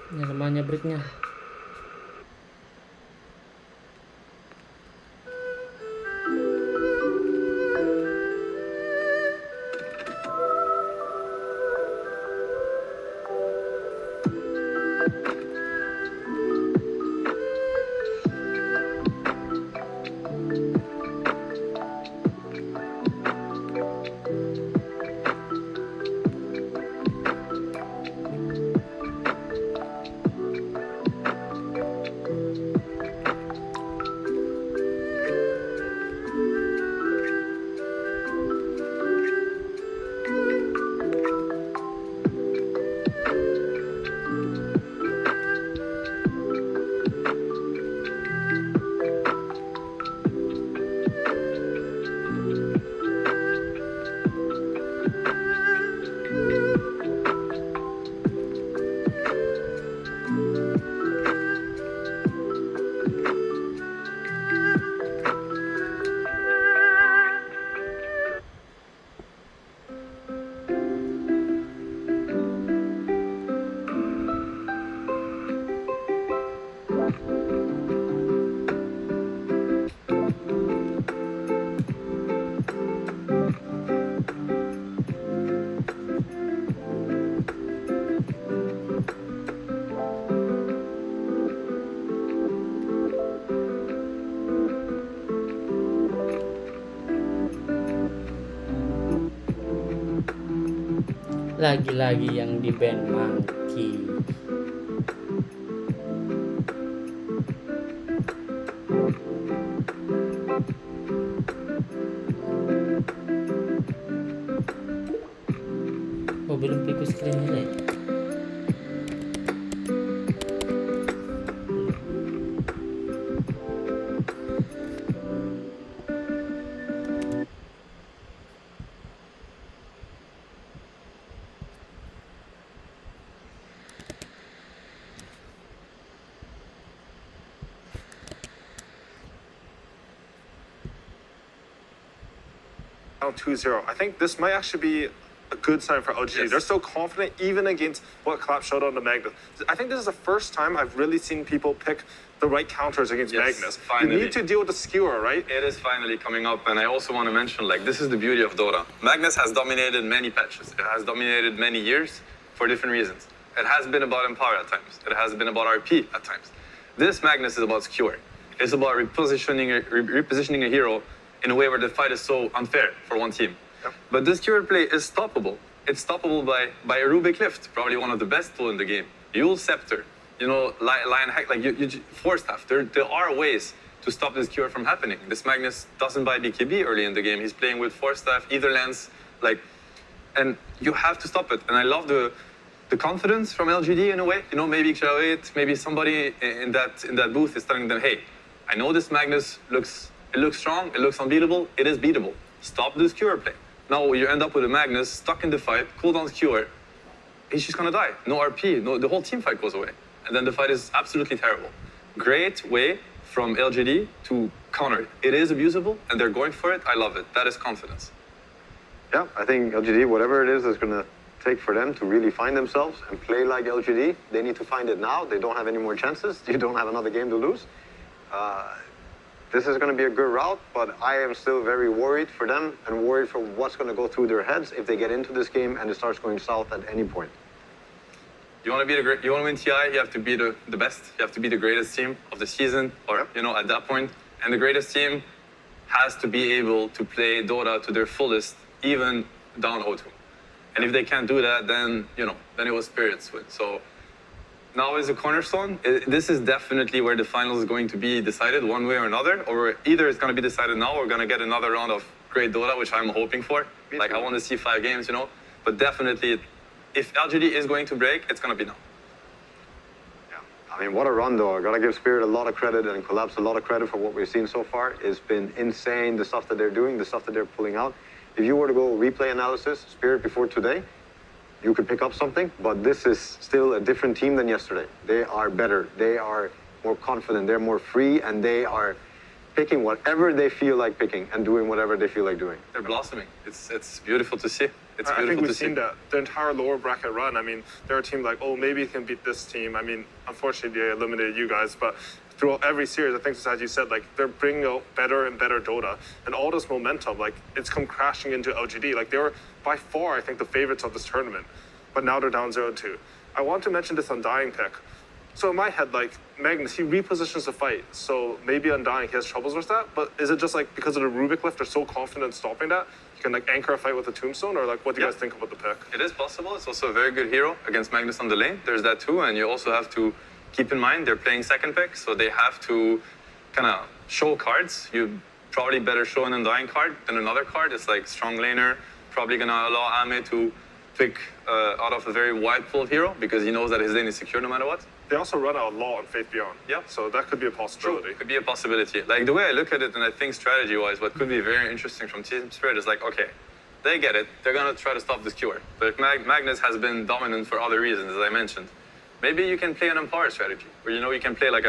Ini namanya breaknya. Lagi-lagi yang di band Monkey. Oh, belum pick screen nila eh. Now 2-0. I think this might actually be a good sign for LGD. Yes. They're so confident even against what Collapse showed on the Magnus. I think this is the first time I've really seen people pick the right counters against Magnus. Finally. You need to deal with the skewer, right? It is finally coming up, and I also want to mention, like, this is the beauty of Dota. Magnus has dominated many patches. It has dominated many years for different reasons. It has been about Empower at times. It has been about RP at times. This Magnus is about skewering. It's about repositioning a hero in a way where the fight is so unfair for one team. But this skewer play is stoppable. it's stoppable by a Rubik lift, probably one of the best tool in the game. Yule Scepter, Lion Hack, like Force Staff. There are ways to stop this cure from happening. This Magnus doesn't buy BKB early in the game. He's playing with Force Staff, either lens, and you have to stop it. And I love the confidence from LGD in a way. Maybe Xiao8, maybe somebody in that booth is telling them, hey, I know this Magnus looks strong, it looks unbeatable, it is beatable. Stop this cure play. Now you end up with a Magnus stuck in the fight, cooldown's cure, he's just gonna die. No RP, the whole team fight goes away. And then the fight is absolutely terrible. Great way from LGD to counter it. It is abusable, and they're going for it. I love it. That is confidence. Yeah, I think LGD, whatever it is that's going to take for them to really find themselves and play like LGD, they need to find it now. They don't have any more chances. You don't have another game to lose. This is going to be a good route, but I am still very worried for them and worried for what's going to go through their heads if they get into this game and it starts going south at any point. You want to win TI, you have to be the best. You have to be the greatest team of the season, or at that point. And the greatest team has to be able to play Dota to their fullest, even down 0-2. And if they can't do that, then it was Spirit's win. So now is a cornerstone. This is definitely where the finals is going to be decided one way or another, or either it's going to be decided now, or we're going to get another round of great Dota, which I'm hoping for. Like, I want to see 5 games, but definitely, if LGD is going to break, it's going to be now. Yeah, I mean, what a run, though. I got to give Spirit a lot of credit and Collapse a lot of credit for what we've seen so far. It's been insane, the stuff that they're doing, the stuff that they're pulling out. If you were to go replay analysis, Spirit before today, you could pick up something, but this is still a different team than yesterday. They are better. They are more confident. They're more free, and they are picking whatever they feel like picking and doing whatever they feel like doing. They're blossoming. It's beautiful to see. It's I beautiful think we've to see. seen that the entire lower bracket run. I mean, they're a team like, oh, maybe it can beat this team. I mean, unfortunately, they eliminated you guys, but throughout every series, I think, as you said, like, they're bringing out better and better Dota, and all this momentum, like, it's come crashing into LGD. Like, they were by far, I think, the favorites of this tournament, but now they're down 0-2. I want to mention this Undying pick. So in my head, like, Magnus, he repositions the fight, so maybe Undying, he has troubles with that, but is it just, like, because of the Rubik lift, they're so confident in stopping that, you can, like, anchor a fight with a Tombstone, or, like, what do you guys think about the pick? It is possible. It's also a very good hero against Magnus on the lane. There's that too, and you also have to keep in mind they're playing second pick, so they have to kind of show cards. You probably better show an Undying card than another card. It's like strong laner, probably going to allow Ame to pick out of a very wide pool of hero because he knows that his lane is secure no matter what. They also run out a lot on Faith Beyond. Yeah. So that could be a possibility. True. Could be a possibility. Like, the way I look at it, and I think strategy-wise, what could be very interesting from Team Spirit is like, okay, they get it. They're going to try to stop this cure. But Magnus has been dominant for other reasons, as I mentioned. Maybe you can play an Empower strategy, where, you can play like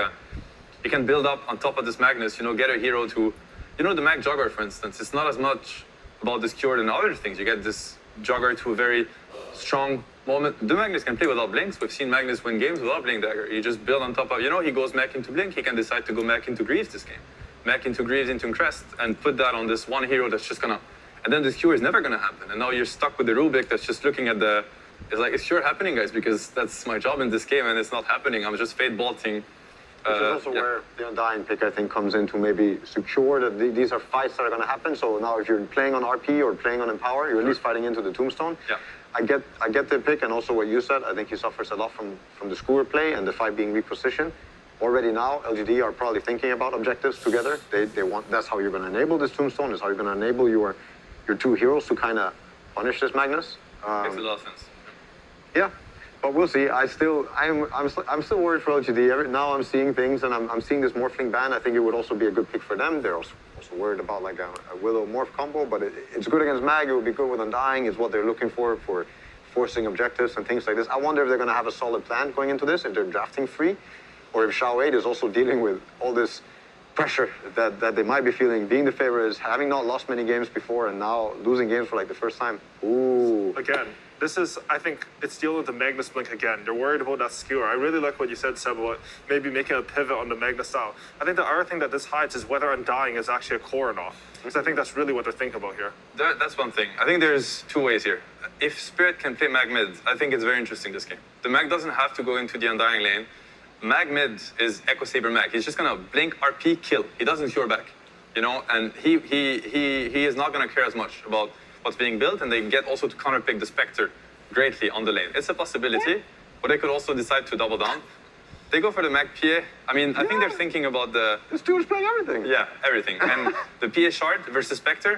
you can build up on top of this Magnus, get a hero to, the Mag Jogger, for instance. It's not as much about this cure than other things. You get this Jogger to a very strong moment. The Magnus can play without blinks. We've seen Magnus win games without blink dagger. You just build on top of, he goes back into blink. He can decide to go back into Greaves this game. Back into Greaves, into Crest, and put that on this one hero that's just gonna, and then this cure is never gonna happen. And now you're stuck with the Rubik that's just looking at the, it's like, it's sure happening, guys, because that's my job in this game and it's not happening. I'm just fate bolting. Which is also where the Undying pick, I think, comes in to maybe secure that these are fights that are going to happen. So now if you're playing on RP or playing on Empower, you're at least fighting into the Tombstone. Yeah. I get the pick, and also what you said. I think he suffers a lot from the Skewer play and the fight being repositioned. Already now, LGD are probably thinking about objectives together. They want, that's how you're going to enable this Tombstone. That's how you're going to enable your 2 heroes to kind of punish this Magnus. Makes a lot of sense. Yeah, but we'll see. I'm still worried for LGD. Now I'm seeing things, and I'm seeing this Morphling ban. I think it would also be a good pick for them. They're also worried about like a Willow Morph combo, but it's good against Mag. It would be good with Undying. Is what they're looking for forcing objectives and things like this. I wonder if they're going to have a solid plan going into this, if they're drafting free, or if Xiao8 is also dealing with all this pressure that they might be feeling, being the favorites, having not lost many games before, and now losing games for like the first time. Ooh. Again, this is, I think, it's dealing with the Magnus Blink again. They're worried about that skewer. I really like what you said, Seb, about maybe making a pivot on the Magnus style. I think the other thing that this hides is whether Undying is actually a core or not. Because I think that's really what they're thinking about here. That's one thing. I think there's 2 ways here. If Spirit can play Mag mid, I think it's very interesting this game. The Mag doesn't have to go into the Undying lane. Mag mid is Echo Saber Mag. He's just gonna blink, RP, kill. He doesn't cure back, and he is not gonna care as much about what's being built, and they get also to counterpick the Spectre greatly on the lane. It's a possibility, but they could also decide to double down. They go for the Mag PA. I mean, I think they're thinking about the... This dude's playing everything. Yeah, everything. And the PA shard versus Spectre,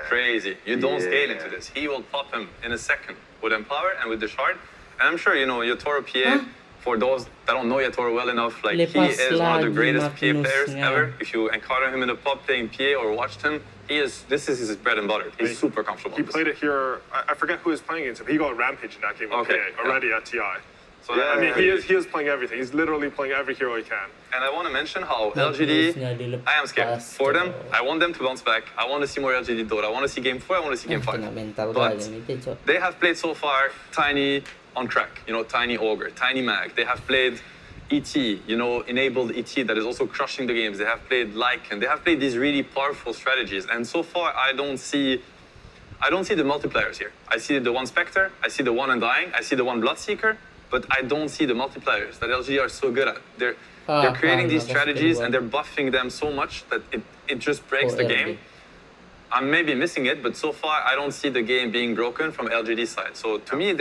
crazy. You don't scale into this. He will pop him in a second with Empower and with the shard. And I'm sure, you know, Yatoro PA, for those that don't know Yatoro well enough, like, he is one of the greatest PA players ever. If you encounter him in the pub playing PA or watched him, this is his bread and butter. He's super comfortable. He played it here. I forget who he was playing against him. He got Rampage in that game with PA already at TI. So I mean, he is playing everything. He's literally playing every hero he can. And I want to mention how LGD, I am scared for them. I want them to bounce back. I want to see more LGD Dota. I want to see game 4. I want to see game 5. But they have played so far Tiny on crack, you know, Tiny Ogre, Tiny Mag. They have played ET, you know, enabled ET that is also crushing the games. They have played Lycan. They have played these really powerful strategies. And so far, I don't see the multipliers here. I see the one Spectre. I see the one Undying. I see the one Bloodseeker. But I don't see the multipliers that LG are so good at. They're creating these strategies and they're buffing them so much that it just breaks the game. I'm maybe missing it, but so far I don't see the game being broken from LGD side. So to me,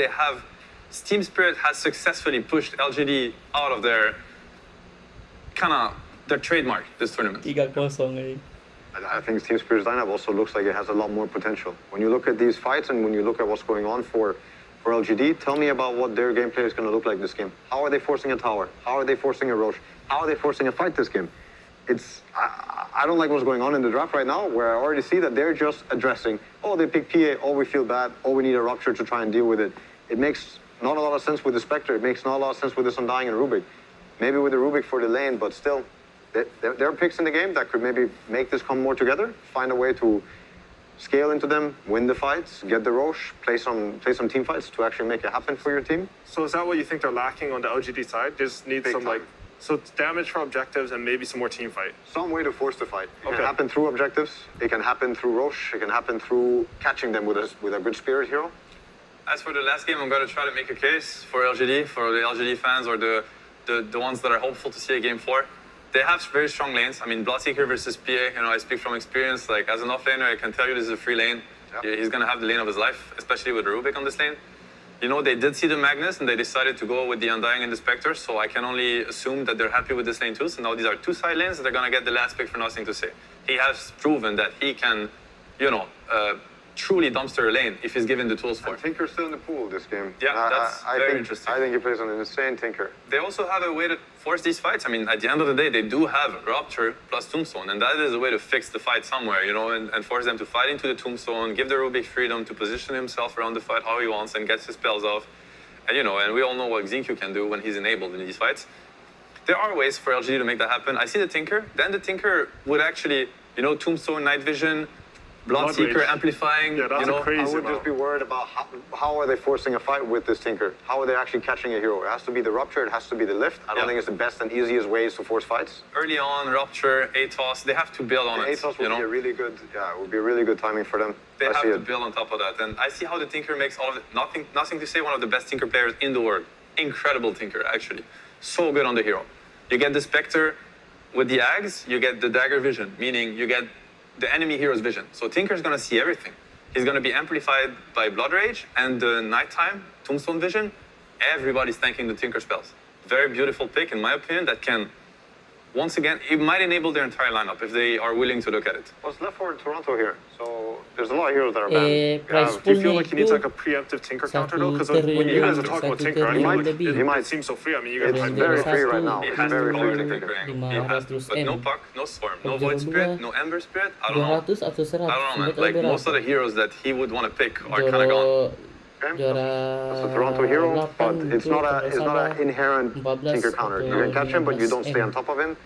Team Spirit has successfully pushed LGD out of their trademark this tournament. 3-0 I think Team Spirit's lineup also looks like it has a lot more potential. When you look at these fights and when you look at what's going on for LGD, tell me about what their gameplay is going to look like this game. How are they forcing a tower? How are they forcing a Roche? How are they forcing a fight this game? I don't like what's going on in the draft right now, where I already see that they're just addressing, oh, they pick PA, oh, we feel bad, oh, we need a Rupture to try and deal with it. It makes not a lot of sense with the Spectre. It makes not a lot of sense with this Undying and Rubik. Maybe with the Rubik for the lane, but still, there are picks in the game that could maybe make this come more together, find a way to scale into them, win the fights, get the Roche, play some team fights to actually make it happen for your team. So is that what you think they're lacking on the LGD side? Just need some so it's damage for objectives and maybe some more team fight. Some way to force the fight. It can happen through objectives. It can happen through Roche. It can happen through catching them with a good spirit hero. As for the last game, I'm going to try to make a case for LGD, for the LGD fans or the ones that are hopeful to see a game 4. They have very strong lanes. I mean, Bloodseeker versus PA, you know, I speak from experience. Like, as an offlaner, I can tell you this is a free lane. Yep. He's going to have the lane of his life, especially with Rubik on this lane. You know, they did see the Magnus, and they decided to go with the Undying and the Spectre, so I can only assume that they're happy with this lane too. So now these are 2 side lanes, and they're going to get the last pick for nothing to say. He has proven that he can, you know, truly dumpster a lane if he's given the tools for it. Tinker's still in the pool this game. Yeah, that's very interesting. I think he plays an insane Tinker. They also have a way to force these fights. I mean, at the end of the day, they do have Rupture plus Tombstone, and that is a way to fix the fight somewhere, you know, and force them to fight into the Tombstone, give the Rubik freedom to position himself around the fight how he wants and gets his spells off. And, you know, and we all know what Xingqiu can do when he's enabled in these fights. There are ways for LGD to make that happen. I see the Tinker. Then the Tinker would actually, you know, Tombstone, Night Vision, Bloodseeker amplifying. Yeah, that's you know, crazy. I would just be worried about how are they forcing a fight with this Tinker? How are they actually catching a hero? It has to be the Rupture, it has to be the Lift. I don't think it's the best and easiest ways to force fights. Early on, Rupture, ATOS, they have to build on it. ATOS would be a really good, it would be a really good timing for them. They have to build on top of that. And I see how the Tinker makes all of it. Nothing to say, one of the best Tinker players in the world. Incredible Tinker, actually. So good on the hero. You get the Spectre with the Ags, you get the Dagger Vision, meaning you get the enemy hero's vision. So Tinker's gonna see everything. He's gonna be amplified by Blood Rage and the nighttime Tombstone Vision. Everybody's thanking the Tinker spells. Very beautiful pick, in my opinion, that can, once again, it might enable their entire lineup if they are willing to look at it. What's left for Toronto here? So there's a lot of heroes that are banned. Do you feel like he needs like a preemptive Tinker counter though? Because when you guys are talking about Tinker, he might seem so free. I mean, you guys are very free right now. He has very free Tinker. He has to, but no Puck, no Storm, no Void Spirit, no Ember Spirit. I don't know, man. Like most of the heroes that he would want to pick are kind of gone. That's a Toronto hero, but it's not an inherent Tinker counter. You can catch him, but you don't stay on top of him.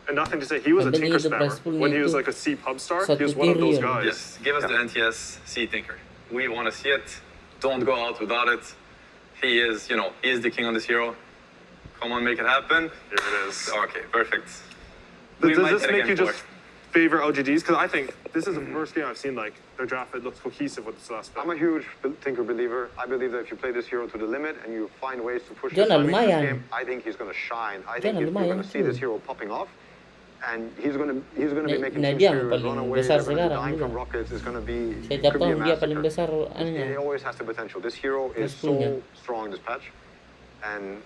And nothing to say, he was a Tinker spammer. When he was like a C pub star, he was one of those guys. Yes, give us the NTS C Tinker. We want to see it. Don't go out without it. He is, you know, he is the king on this hero. Come on, make it happen. Here it is. Okay, perfect. Does this make you just favor LGDs? Because I think this is the first game I've seen like their draft. It looks cohesive with this last pick. I'm a huge Tinker believer. I believe that if you play this hero to the limit and you find ways to push this game, I think he's going to shine. I think you're going to see this hero popping off. And he's gonna be making Nah, Team dia yang Spirit run paling away. besar They're gonna be sekarang dying juga. from rockets. It's gonna be Setiap could be a tahun dia paling massacre. besar anunya. He always has the potential. This hero is Musuhnya. so strong this patch, and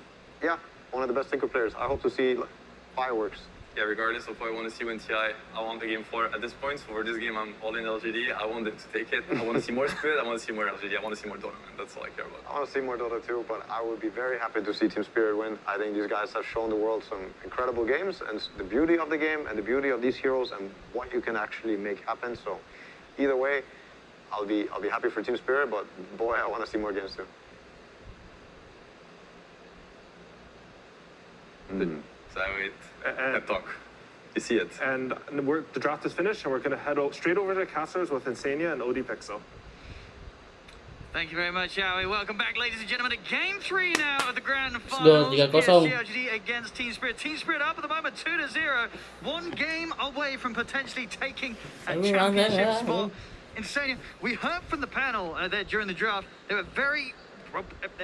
yeah, one of the best Tinker players. I hope to see like, fireworks. Yeah, regardless of what I want to see when TI, I want the game 4 at this point. So for this game, I'm all in LGD. I want them to take it. I want to see more Spirit. I want to see more LGD. I want to see more Dota, man. That's all I care about. I want to see more Dota too, but I would be very happy to see Team Spirit win. I think these guys have shown the world some incredible games and the beauty of the game and the beauty of these heroes and what you can actually make happen. So either way, I'll be happy for Team Spirit, but boy, I want to see more games too. So I wait. Pep talk. You see it. And the draft is finished, and we're going to head straight over to Casters with Insania and OD Pixel. Thank you very much, Howie. Welcome back, ladies and gentlemen, to Game 3 now of the Grand go, Finals. 3-0. PSG against Team Spirit. Team Spirit up at the moment, 2-0. One game away from potentially taking a championship spot. Insane. We heard from the panel there during the draft. They were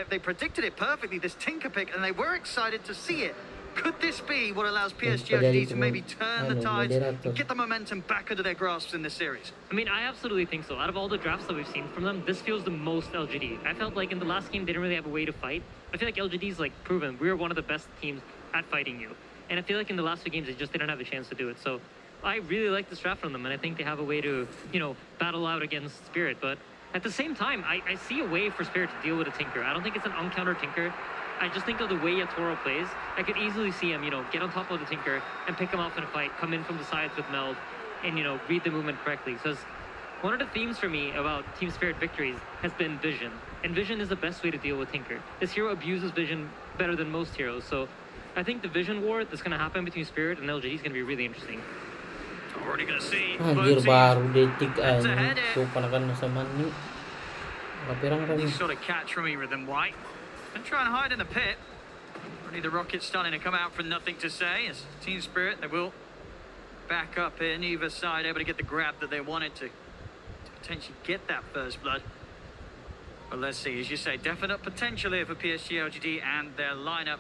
they predicted it perfectly, this Tinker pick, and they were excited to see it. Could this be what allows PSG to maybe turn the tides and get the momentum back under their grasps in this series? I mean, I absolutely think so. Out of all the drafts that we've seen from them, this feels the most LGD. I felt like in the last game, they didn't really have a way to fight. I feel like LGD's like proven we're one of the best teams at fighting you. And I feel like in the last few games, they just didn't have a chance to do it. So I really like this draft from them, and I think they have a way to, battle out against Spirit. But at the same time, I see a way for Spirit to deal with a Tinker. I don't think it's an uncountered Tinker. I just think of the way Yatoro plays. I could easily see him, get on top of the Tinker and pick him off in a fight, come in from the sides with Meld, and, read the movement correctly. Because one of the themes for me about Team Spirit victories has been vision. And vision is the best way to deal with Tinker. This hero abuses vision better than most heroes. So I think the vision war that's going to happen between Spirit and LGD is going to be really interesting. Already going to see. Anjir, baru detik aja. Tuh panakan sama ni. These sort of catch from either than White. And try and hide in the pit. Only the Rockets starting to come out from nothing to say. As Team Spirit, they will back up in either side, able to get the grab that they wanted to potentially get that first blood. But let's see, as you say, definite potential here for PSG LGD and their lineup.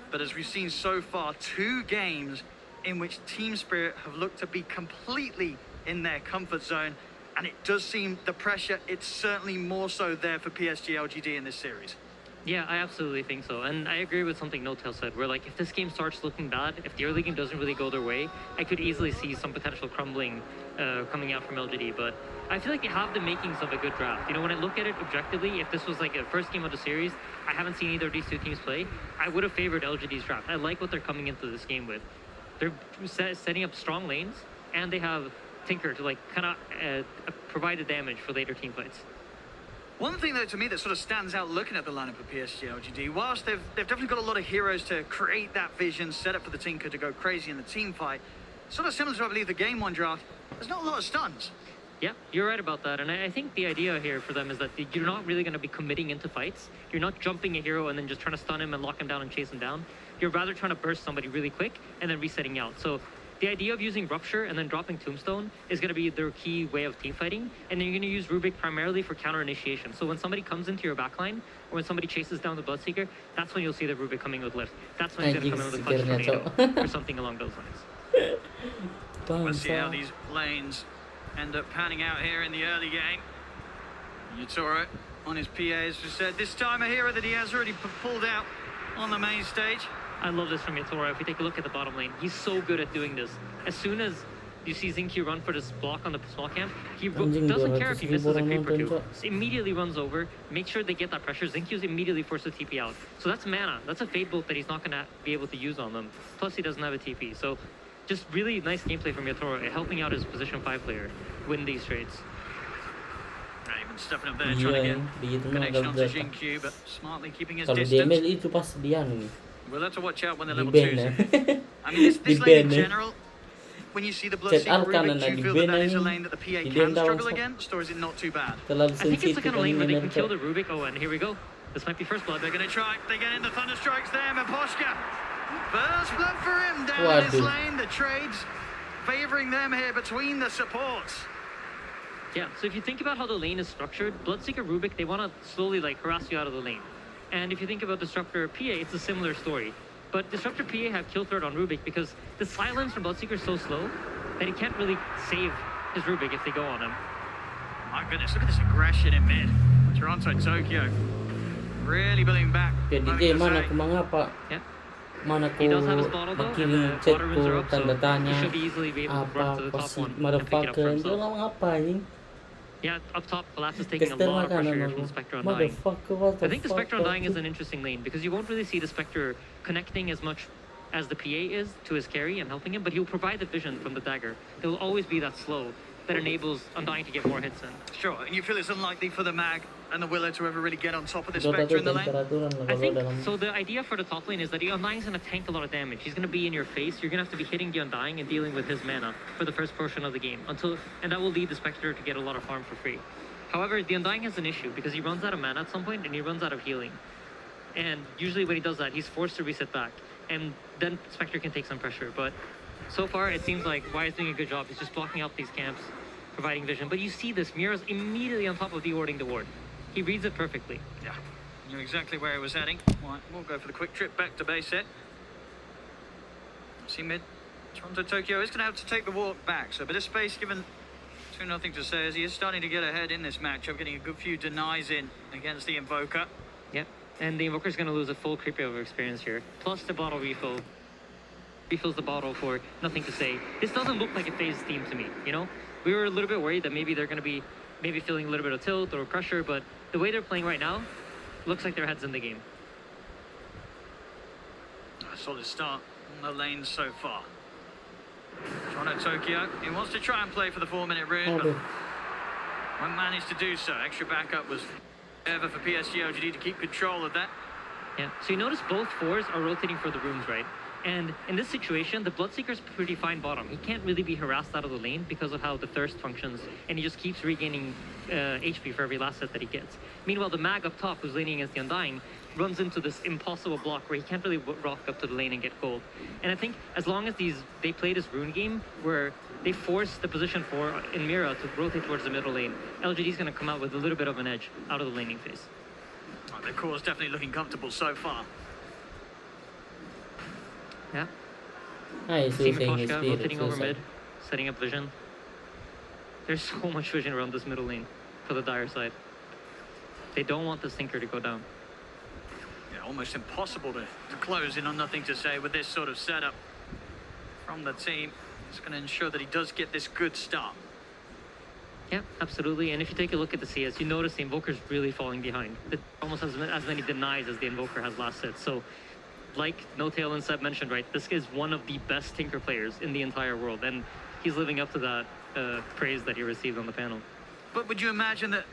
But as we've seen so far, 2 games in which Team Spirit have looked to be completely in their comfort zone. And it does seem the pressure, it's certainly more so there for PSG LGD in this series. Yeah, I absolutely think so. And I agree with something No-Tail said, where, if this game starts looking bad, if the early game doesn't really go their way, I could easily see some potential crumbling coming out from LGD. But I feel like they have the makings of a good draft. When I look at it objectively, if this was a first game of the series, I haven't seen either of these 2 teams play, I would have favored LGD's draft. I like what they're coming into this game with. They're setting up strong lanes, and they have Tinker to, provide the damage for later team fights. One thing, though, to me that sort of stands out looking at the lineup of PSG LGD, whilst they've definitely got a lot of heroes to create that vision, set up for the Tinker to go crazy in the team fight, sort of similar to, I believe, the Game 1 draft, there's not a lot of stuns. Yeah, you're right about that. And I think the idea here for them is that you're not really going to be committing into fights. You're not jumping a hero and then just trying to stun him and lock him down and chase him down. You're rather trying to burst somebody really quick and then resetting out. So the idea of using Rupture and then dropping Tombstone is going to be their key way of team fighting. And then you're going to use Rubik primarily for counter initiation. So when somebody comes into your backline, or when somebody chases down the Bloodseeker, that's when you'll see the Rubik coming with lift. That's when he's going to come in with a Clutch Tornado or something along those lines. Let's see how these lanes end up panning out here in the early game. Yatoro on his PA, as we said. This time a hero that he has already pulled out on the main stage. I love this from Yatoro. If we take a look at the bottom lane, he's so good at doing this. As soon as you see Zinky run for this block on the small camp, he doesn't care if he misses a creep or 2. Just immediately runs over, make sure they get that pressure. Zinky's immediately forced to TP out. So that's mana. That's a Fade Bolt that he's not going to be able to use on them. Plus, he doesn't have a TP. So just really nice gameplay from Yatoro, helping out his position 5 player win these trades. Even stepping up there, trying to get connection onto Jinkyu, but smartly keeping his distance. Itu pas dia nih. We'll have to watch out when they're level 2s. I mean, this lane in general, when you see the Bloodseeker Rubik, do you feel that is a lane that the PA can struggle against, or is it not too bad? I think it's the kind of lane where they can kill the Rubik. Oh, and here we go. This might be first blood. They're going to try. They get into Thunderstrikes there, Maposhka. First blood for him down this lane. The trades favoring them here between the supports. Yeah, so if you think about how the lane is structured, Bloodseeker Rubik, they want to slowly harass you out of the lane. And if you think about the structure of PA, it's a similar story. But Disruptor PA have kill threat on Rubik because the silence from Bloodseeker is so slow that he can't really save his Rubik if they go on him. My goodness, look at this aggression in mid. Toronto, Tokyo, really building back. Okay, DJ, mana ko mga pa? Yeah. Mana ko He does have his bottle though, and makiling the chat water rims are ko up, so tanda he tanya. should be easily be able to run to the top Apa one si and pick it up for motherfucker? Hindi himself. lang mga paning. Yeah, up top, Collapse is taking a Caster lot of maka pressure na here no. from the Spectre Undying. Motherfucker, what the I think the fuck? Spectre Undying is an interesting lane because you won't really see the Spectre connecting as much as the PA is to his carry and helping him, but he'll provide the vision from the dagger. There will always be that slow that enables Undying to get more hits in. Sure, and you feel it's unlikely for the Mag and the Willow to ever really get on top of the Spectre in the lane? I think, so the idea for the top lane is that the Undying's going to tank a lot of damage. He's going to be in your face. You're going to have to be hitting the Undying and dealing with his mana for the first portion of the game, and that will lead the Spectre to get a lot of farm for free. However, the Undying has an issue because he runs out of mana at some point and he runs out of healing. And usually when he does that, he's forced to reset back. And then Spectre can take some pressure. But so far, it seems like Wai is doing a good job. He's just blocking out these camps, providing vision. But you see this, Mira's immediately on top of de-warding the ward. He reads it perfectly. Yeah, knew exactly where he was heading. Right, we'll go for the quick trip back to base set. See mid, Toronto Tokyo is going to have to take the walk back. So a bit of space given to nothing to say as he is starting to get ahead in this matchup, getting a good few denies in against the Invoker. Yep, and the Invoker's going to lose a full creep over experience here. Plus the bottle refill. Refills the bottle for nothing to say. This doesn't look like a phase team to me, you know? We were a little bit worried that maybe they're going to be feeling a little bit of tilt or pressure, but the way they're playing right now, looks like their head's in the game. A solid start on the lane so far. Toronto Tokyo, he wants to try and play for the 4-minute rune, but won't manage to do so. Extra backup was ever for PSG OGD to keep control of that. Yeah, so you notice both fours are rotating for the runes, right? And in this situation, the Bloodseeker's pretty fine bottom. He can't really be harassed out of the lane because of how the Thirst functions, and he just keeps regaining HP for every last set that he gets. Meanwhile, the Mag up top, who's laning against the Undying, runs into this impossible block where he can't really rock up to the lane and get gold. And I think as long as they play this rune game where they force the position 4 in Mira to rotate towards the middle lane, LGD's going to come out with a little bit of an edge out of the laning phase. Oh, the core's definitely looking comfortable so far. Yeah. Nice, See Makoshka rotating over mid, setting up vision. There's so much vision around this middle lane for the Dire side. They don't want this Tinker to go down. Yeah, almost impossible to close in on nothing to say with this sort of setup from the team. It's going to ensure that he does get this good start. Yeah, absolutely. And if you take a look at the CS, you notice the Invoker's really falling behind. It almost has as many denies as the Invoker has last set. So, like No Tail and Seb mentioned, right, this is one of the best Tinker players in the entire world, and he's living up to that praise that he received on the panel. But would you imagine that,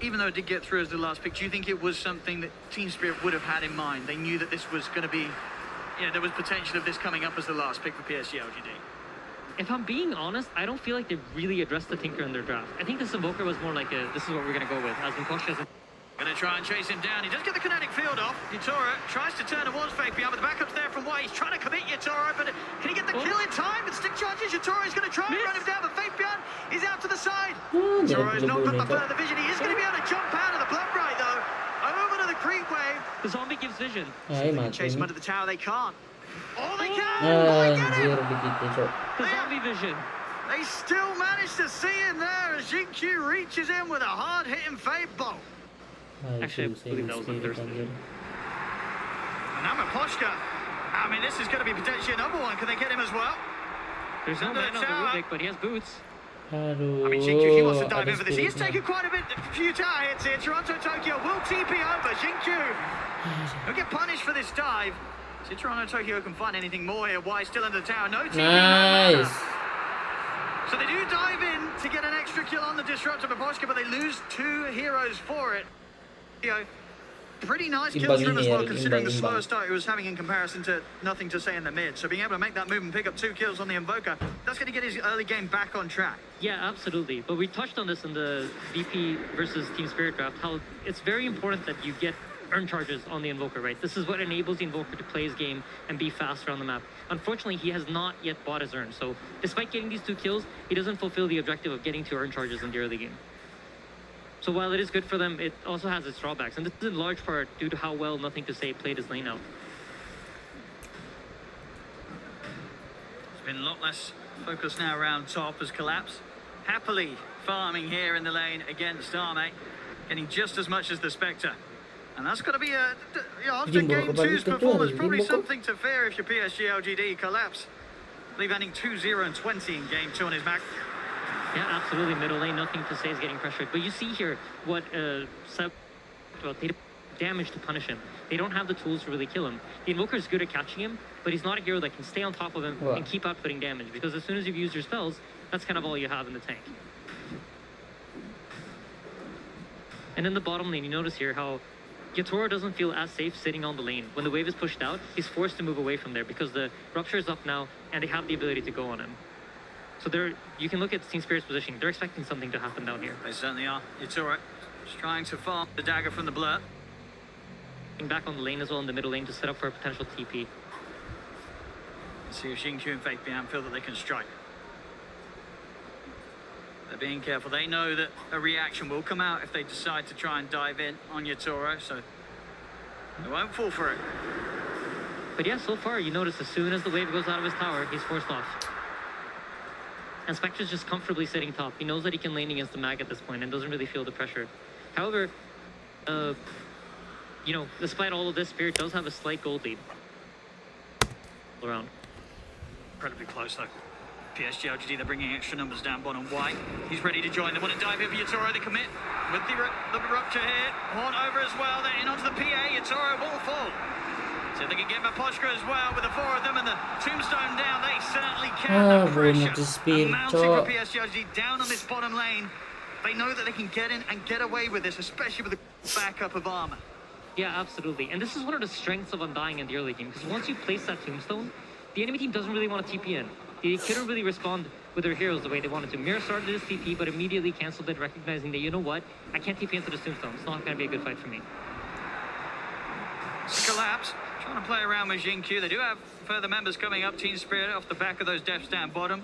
even though it did get through as the last pick, do you think it was something that Team Spirit would have had in mind? They knew that this was going to be, there was potential of this coming up as the last pick for PSG LGD. If I'm being honest, I don't feel like they really addressed the Tinker in their draft. I think this Invoker was more like this is what we're going to go with, as Makoshka is. Gonna try and chase him down. He does get the kinetic field off. Yutora tries to turn towards Fabian, but the backup's there from Wai. He's trying to commit Yutora, but can he get the kill in time? With stick charges, Yutora is gonna try and run him down, but Fabian is out to the side. Yutora is not good for further vision. He is gonna be able to jump out of the blood right though. Over to the creep wave. The zombie gives vision. Ay, They can chase him under the tower. They can't. Oh, they can! Anjir, begitu, Cok. The zombie vision. They still manage to see him there as Jinkyu reaches in with a hard-hitting fade bolt. Actually, I believe that was the Thirst. Now Makoshka. I mean, this is going to be potentially another one. Can they get him as well? There's no man on the Rubik, but he has boots. Aduh, I mean, Jinkyu, he wants to dive ada in for this. He is spiritnya. taking quite a few tower hits here. Toronto Tokyo will TP over. Jinkyu, he'll get punished for this dive. See if Toronto Tokyo can find anything more here. Why still under the tower? No TP. Nice. So they do dive in to get an extra kill on the Disruptor Makoshka, but they lose 2 heroes for it. Pretty nice kills from him as well, considering the slower start he was having in comparison to nothing to say in the mid. So being able to make that move and pick up 2 kills on the Invoker, that's going to get his early game back on track. Yeah, absolutely. But we touched on this in the VP versus Team Spirit draft, how it's very important that you get earn charges on the Invoker, right? This is what enables the Invoker to play his game and be faster on the map. Unfortunately, he has not yet bought his earn. So despite getting these 2 kills, he doesn't fulfill the objective of getting to earn charges in the early game. So while it is good for them, it also has its drawbacks. And this is in large part due to how well Nothing to Say played his lane out. Been a lot less focus now around top as Collapse happily farming here in the lane against Arme, getting just as much as the Spectre. And that's got to be after game two's performance, probably something to fear if you're PSG LGD. Collapse, I believe ending 2-0 and 20 in game 2 on his back. Yeah, absolutely. Middle lane, nothing to say is getting pressured. But you see here what Seb talked about. They damage to punish him. They don't have the tools to really kill him. The Invoker's good at catching him, but he's not a hero that can stay on top of him and keep outputting damage, because as soon as you've used your spells, that's kind of all you have in the tank. And in the bottom lane, you notice here how Yatoro doesn't feel as safe sitting on the lane. When the wave is pushed out, he's forced to move away from there because the Rupture is up now and they have the ability to go on him. So you can look at Team Spirit's positioning. They're expecting something to happen down here. They certainly are. Yatoro just trying to farm the dagger from the blur. Back on the lane as well in the middle lane to set up for a potential TP. Let's see if Xingqiu and Fake Bian feel that they can strike. They're being careful. They know that a reaction will come out if they decide to try and dive in on Yatoro, so they won't fall for it. But yeah, so far you notice as soon as the wave goes out of his tower, he's forced off. And Spectre's just comfortably sitting top. He knows that he can lane against the mag at this point and doesn't really feel the pressure. However, you know, despite all of this, Spirit does have a slight gold lead. Around. Incredibly close though. PSG LGD, they're bringing extra numbers down bottom. White, he's ready to join. They want to dive in for Yatoro. They commit with the Rupture here. Horn over as well. They're in onto the PA. Yatoro will fall. So if they can get Maposhka as well with the 4 of them and the Tombstone down, they certainly can. The pressure mounting for PSG LGD down on this bottom lane. They know that they can get in and get away with this, especially with the backup of armor. Yeah, absolutely. And this is one of the strengths of Undying in the early game, because once you place that Tombstone, the enemy team doesn't really want to TP in. They couldn't really respond with their heroes the way they wanted to. Mirror started his TP, but immediately canceled it, recognizing that, you know what, I can't TP into this Tombstone. It's not going to be a good fight for me. Collapse, trying to play around with Xingqiu. They do have further members coming up. Team Spirit off the back of those deaths down bottom.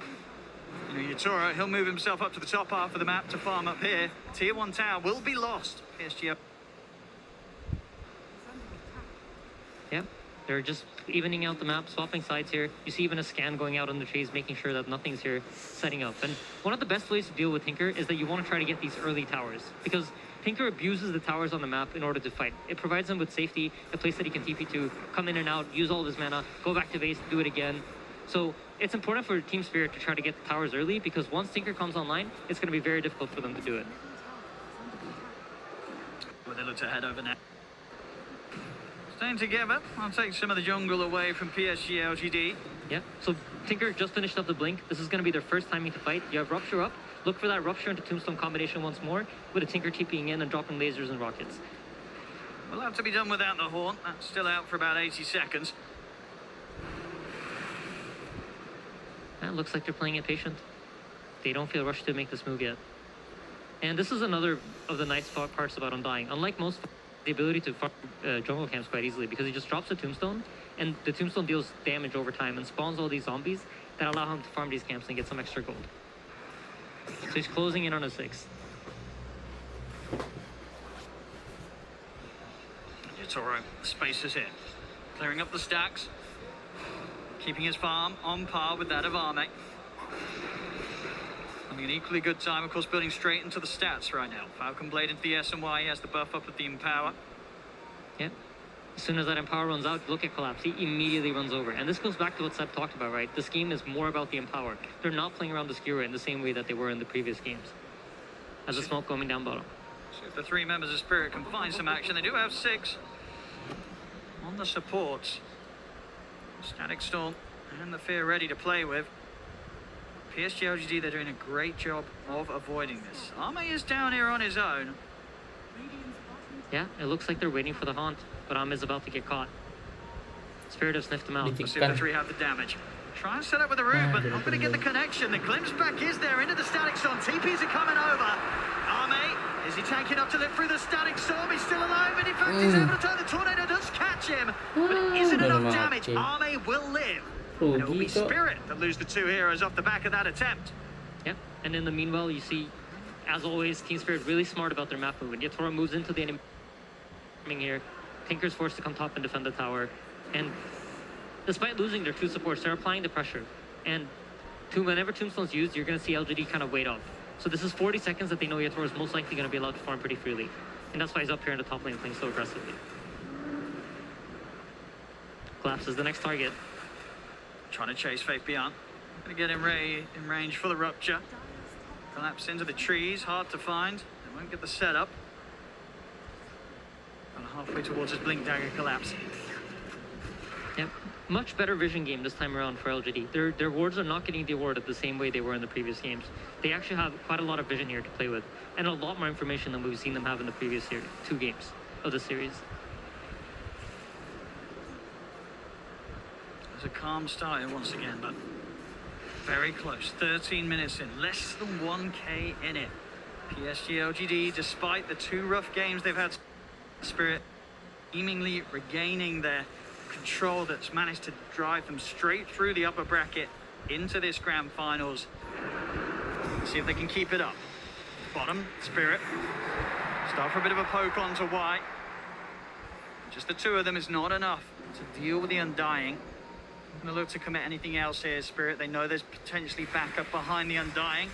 You know, Yatoro, he'll move himself up to the top half of the map to farm up here. Tier 1 tower will be lost. PSG up. Yeah, they're just evening out the map, swapping sides here. You see even a scan going out on the trees, making sure that nothing's here setting up. And one of the best ways to deal with Tinker is that you want to try to get these early towers, because Tinker abuses the towers on the map in order to fight. It provides him with safety, a place that he can TP to, come in and out, use all of his mana, go back to base, do it again. So it's important for Team Spirit to try to get the towers early, because once Tinker comes online, it's going to be very difficult for them to do it. Well, they look to head over now. Staying together, I'll take some of the jungle away from PSG LGD. Yeah, so Tinker just finished up the blink. This is going to be their first timing to fight. You have Rupture up. Look for that Rupture into Tombstone combination once more, with a Tinker TPing in and dropping lasers and rockets. We'll have to be done without the Horn. That's still out for about 80 seconds. It looks like they're playing it patient. They don't feel rushed to make this move yet. And this is another of the nice parts about Undying. Unlike most, the ability to farm jungle camps quite easily, because he just drops a Tombstone, and the Tombstone deals damage over time and spawns all these zombies that allow him to farm these camps and get some extra gold. So he's closing in on a 6. Yatoro, space is here. Clearing up the stacks. Keeping his farm on par with that of Arme. Having an equally good time, of course, building straight into the stats right now. Falcon Blade into the S&Y, he has the buff up with the Empower. Yeah. As soon as that Empower runs out, look at Collapse. He immediately runs over. And this goes back to what Seb talked about, right? This game is more about the Empower. They're not playing around the Skira in the same way that they were in the previous games. As the smoke coming down bottom. So if the 3 members of Spirit can find some action, they do have 6 on the supports. Static Storm and the Fear ready to play with. PSG LGD, they're doing a great job of avoiding this. Arme is down here on his own. Yeah, it looks like they're waiting for the haunt, but Arme is about to get caught. Spirit have sniffed him out. Let's see if the 3 have the damage. Try and set up with a root, but not going to get the connection. The glimpse back is there into the Static Storm. TPs are coming over. Arme, is he tanking up to live through the Static Storm? He's still alive, and in fact, he's able to turn. The Tornado does catch him, but it isn't enough damage. Arme will live. And it will be Spirit that lose the 2 heroes off the back of that attempt. Yep, and in the meanwhile, you see, as always, Team Spirit really smart about their map movement. Yatoro moves into the enemy here. Tinker's forced to come top and defend the tower. And despite losing their 2 supports, they're applying the pressure. And whenever Tombstone's used, you're going to see LGD kind of wait up. So this is 40 seconds that they know Yatoro is most likely going to be allowed to farm pretty freely. And that's why he's up here in the top lane playing so aggressively. Collapse is the next target. Trying to chase Faith Beyond. Gonna get in range for the rupture. Collapse into the trees, hard to find. They won't get the setup. And halfway towards his Blink Dagger collapse. Yep, much better vision game this time around for LGD. Their wards are not getting dewarded the same way they were in the previous games. They actually have quite a lot of vision here to play with, and a lot more information than we've seen them have in the previous 2 games of the series. It's a calm start here once again, but very close. 13 minutes in, less than 1k in it. PSG LGD, despite the 2 rough games they've had, Spirit seemingly regaining their control that's managed to drive them straight through the upper bracket into this grand finals. See if they can keep it up. Bottom, Spirit. Start for a bit of a poke onto Y. Just the 2 of them is not enough to deal with the Undying. I'm going to look to commit anything else here, Spirit. They know there's potentially backup behind the Undying.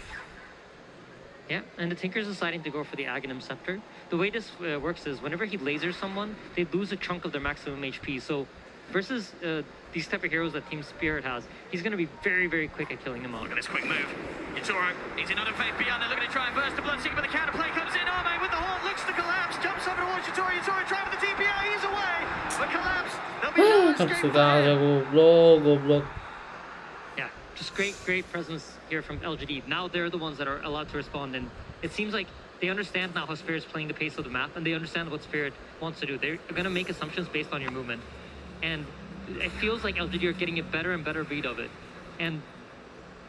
Yeah, and the Tinker's deciding to go for the Aghanim Scepter. The way this works is whenever he lasers someone, they lose a chunk of their maximum HP. So versus these type of heroes that Team Spirit has, he's going to be very, very quick at killing them out. Look at this quick move. Yatoro, he's in under Faith Beyond. They're looking to try and burst the Bloodseeker, but the counterplay comes in. Arme with the horn, looks to collapse, jumps over towards Yatoro. Yatoro trying with the TPR, he's away. But collapse, there'll be no escape there. Goblok. Yeah, just great presence here from LGD. Now they're the ones that are allowed to respond, and it seems like they understand now how Spirit's playing the pace of the map, and they understand what Spirit wants to do. They're going to make assumptions based on your movement. And it feels like LGD are getting a better and better read of it. And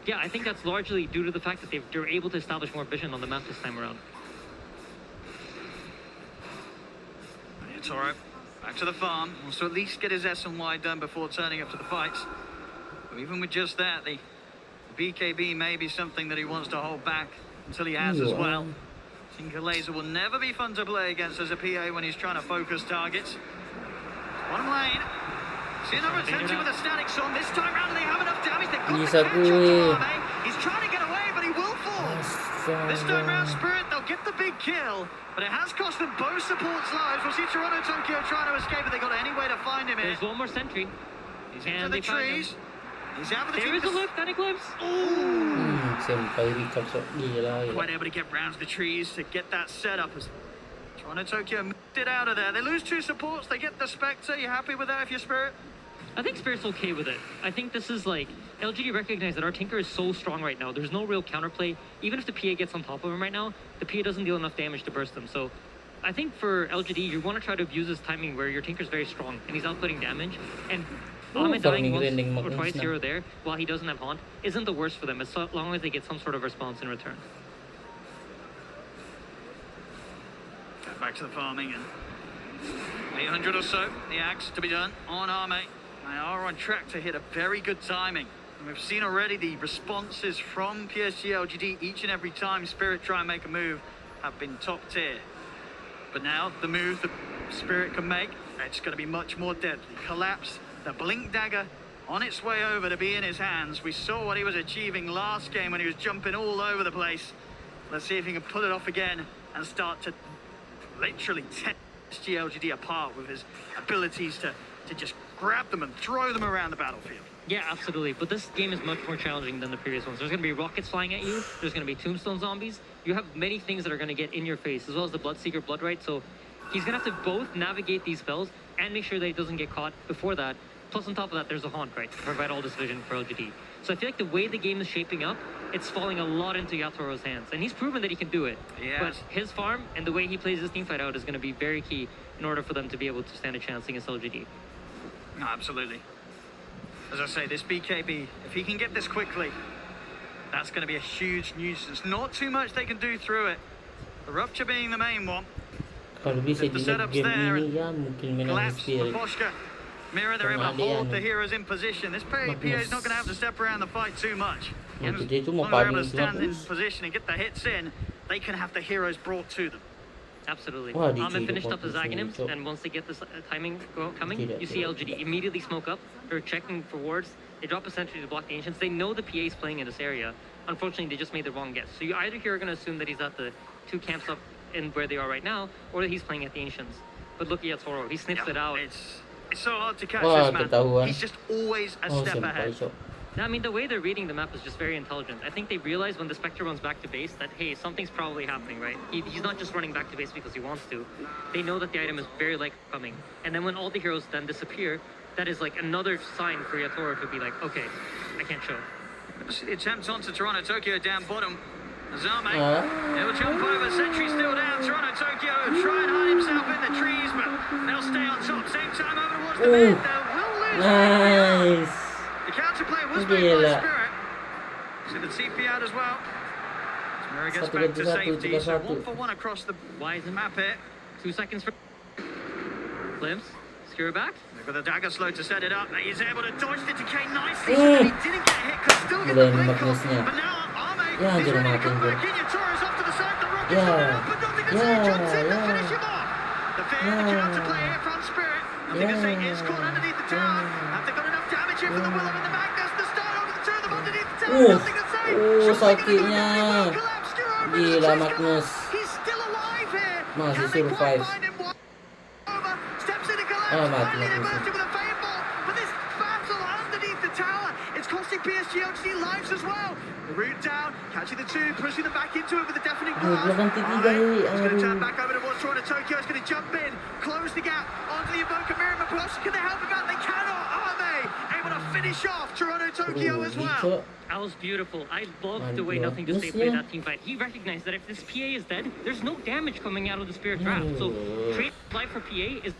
yeah, I think that's largely due to the fact that they're able to establish more vision on the map this time around. Yatoro, back to the farm. Wants to at least get his S and Y done before turning up to the fights. But even with just that, the BKB may be something that he wants to hold back until he has as well. Tinker Laser will never be fun to play against as a PA when he's trying to focus targets. Bottom lane. See another attempt with a static song. This time round, they have enough damage. They've got the catch on Arme. He's trying to get away, but he will fall. This time round, Spirit, they'll get the big kill, but it has cost them both supports lives. We'll see Toronto Tokyo trying to escape, but they got any way to find him here. There's one more sentry. He's into the trees. He's out of the trees. There is a lift and Eclipse. Quite able to get round to the trees to get that set up as Toronto Tokyo moved it out of there. They lose 2 supports. They get the Spectre. You happy with that if you're Spirit? I think Spirit's okay with it. I think this is like, LGD recognize that our Tinker is so strong right now. There's no real counterplay. Even if the PA gets on top of him right now, the PA doesn't deal enough damage to burst him. So I think for LGD, you want to try to abuse this timing where your Tinker's very strong and he's outputting damage. And Ahmed dying once or twice here or there while he doesn't have Haunt isn't the worst for them, as long as they get some sort of response in return. Back to the farming and 800 or so, the axe to be done on Arme. They are on track to hit a very good timing. And we've seen already the responses from PSG LGD each and every time Spirit try and make a move have been top tier. But now the move that Spirit can make, it's going to be much more deadly. Collapse, the Blink Dagger on its way over to be in his hands. We saw what he was achieving last game when he was jumping all over the place. Let's see if he can pull it off again and start to literally tear LGD apart with his abilities to just grab them and throw them around the battlefield. Yeah, absolutely. But this game is much more challenging than the previous ones. There's going to be rockets flying at you. There's going to be tombstone zombies. You have many things that are going to get in your face, as well as the Bloodseeker Bloodright. So he's going to have to both navigate these spells and make sure that he doesn't get caught before that. Plus, on top of that, there's a Haunt, right, to provide all this vision for LGD. So I feel like the way the game is shaping up, it's falling a lot into Yatoro's hands. And he's proven that he can do it. Yes. But his farm and the way he plays his teamfight out is going to be very key in order for them to be able to stand a chance against LGD. No, absolutely. As I say, this BKB, if he can get this quickly, that's going to be a huge nuisance. Not too much they can do through it. The rupture being the main one. Kalau bisa The setup's there. mungkin menang Collapse for Spirit. Boschka. Mirror, they're able to hold the heroes in position. This PA is not going to have to step around the fight too much. As long as they're able to stand in position and get the hits in, they can have the heroes brought to them. Absolutely. Wah, di Ahmed Ciro finished up the posisi Zaghanim, itu. and once they get this timing coming, Tidak, you see tidak, LGD immediately smoke up. They're checking for wards. They drop a sentry to block the Ancients. They know the PA is playing in this area. Unfortunately, they just made the wrong guess. So you either here are going to assume that he's at the two camps up in where they are right now, or that he's playing at the Ancients. But look at Toro. He sniffs it out. It's so hard to catch Wah, this man. ketahuan. He's just always a Oh, step senpai ahead. shot. I mean, the way they're reading the map is just very intelligent. I think they realize when the Spectre runs back to base that, hey, something's probably happening, right? He's not just running back to base because he wants to. They know that the item is very likely coming. And then when all the heroes then disappear, that is like another sign for Yatoro to be like, okay, I can't show. See the attempt onto Toronto Tokyo down bottom. Zame, he'll jump over, sentry still down. Toronto Tokyo try and hide himself in the trees, but they'll stay on top. Same time over towards the mid. They will lose. Nice. The counterplay was made by Gila. Spirit. See the TP out as well. Spirit gets Satu back ganti to satu, safety. tiga So satu. 1-for-1 across the Wise and map here. 2 seconds for Glimpse. Skewer back. They've got the dagger slow to set it up. He's able to dodge the decay nicely so that he didn't get hit. Could still get the Mulai blink off. Magnusnya. But now Arme Ya, is anjir ready to matiin come gue. back in. Yatoro's off to the side. The rockets Ya. coming up, but nothing to say. Jumps in to finish him off. The fear of the counterplay here from Spirit. Nothing to say. Is caught underneath the tower. Have they got enough damage here for the Willem and the Magnus? The start over the two of them underneath the tower. Nothing to say. Sakitnya. Gila Magnus. He's still alive here. Masih Can they quite survive. find him? Over. Steps into collapse. Oh, mati Finally, they Magnus. burst him with a paintball. But this battle underneath the tower, it's costing PSG LGD lives as well. The route down, catching the two, pushing them back into it with a deafening blast. belakang tiga, He's going to turn aduh. back over towards Toronto Tokyo. He's going to jump in, close the gap onto the Evoker Miriam approach. Can they help him out? They cannot, are they? Able to finish off Toronto Tokyo as well. That was beautiful. I loved the way Aduh, Nothing to Say played Magnusnya. that team fight. He recognized that if this PA is dead, there's no damage coming out of the Spirit Trap. So trade life for PA is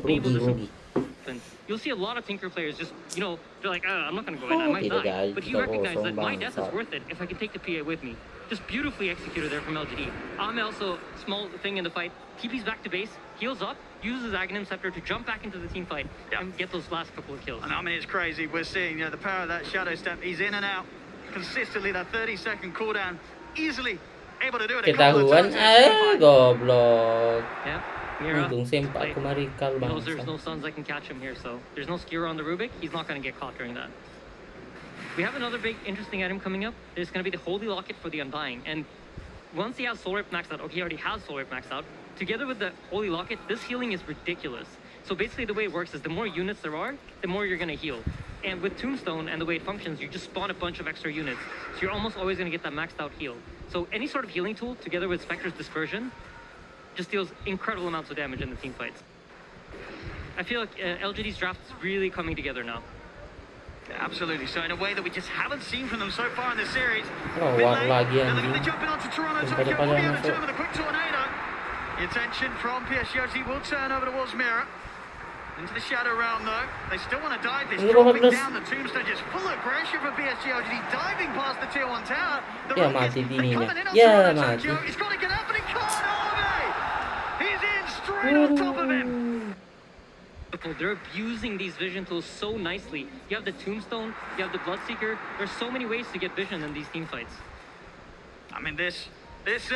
able to happen. You'll see a lot of Tinker players just, they're like, I'm not going to go in, I might Tidak die. But he ada recognized that my kosong death is bangsat. worth it if I can take the PA with me. Just beautifully executed there from LGD. Ame also, small thing in the fight, TP's back to base, heals up, uses Aghanim Scepter to jump back into the team fight and get those last couple of kills. And I mean, it's crazy. We're seeing the power of that Shadow Step. He's in and out consistently. That 30-second cooldown, easily able to do it. A couple of Ketahuan, times. goblok. Yeah, Mira. Untung sempak aku marikal He knows there's bangsa. no suns that can catch him here, so there's no skewer on the Rubik. He's not going to get caught during that. We have another big interesting item coming up. There's going to be the Holy Locket for the Undying. And once he has Soul Rip maxed out, okay, he already has Soul Rip maxed out, together with the Holy Locket, this healing is ridiculous. So basically the way it works is the more units there are, the more you're going to heal. And with Tombstone and the way it functions, you just spawn a bunch of extra units. So you're almost always going to get that maxed out heal. So any sort of healing tool, together with Spectre's Dispersion, just deals incredible amounts of damage in the team fights. I feel like LGD's draft is really coming together now. Absolutely. So in a way that we just haven't seen from them so far in this series. Oh, Mid wak lane, lagi and they're going to anjing. jump in onto Toronto Sampai Tokyo. depan Will be yang able to masuk. turn with a quick tornado. The attention from PSG will turn over towards Mira. Into the shadow realm though. They still want to dive this, Ini dropping Magnus. down the tombstone, just full of pressure from PSG LGD, diving past the tier 1 tower. The Ya Rockets, mati they're bininya. coming in on Ya Toronto mati. Tokyo. He's got to get up and he can't. Arme! He's in straight on top of him. They're abusing these vision tools so nicely. You have the Tombstone, you have the Bloodseeker. There's so many ways to get vision in these team fights. I mean, this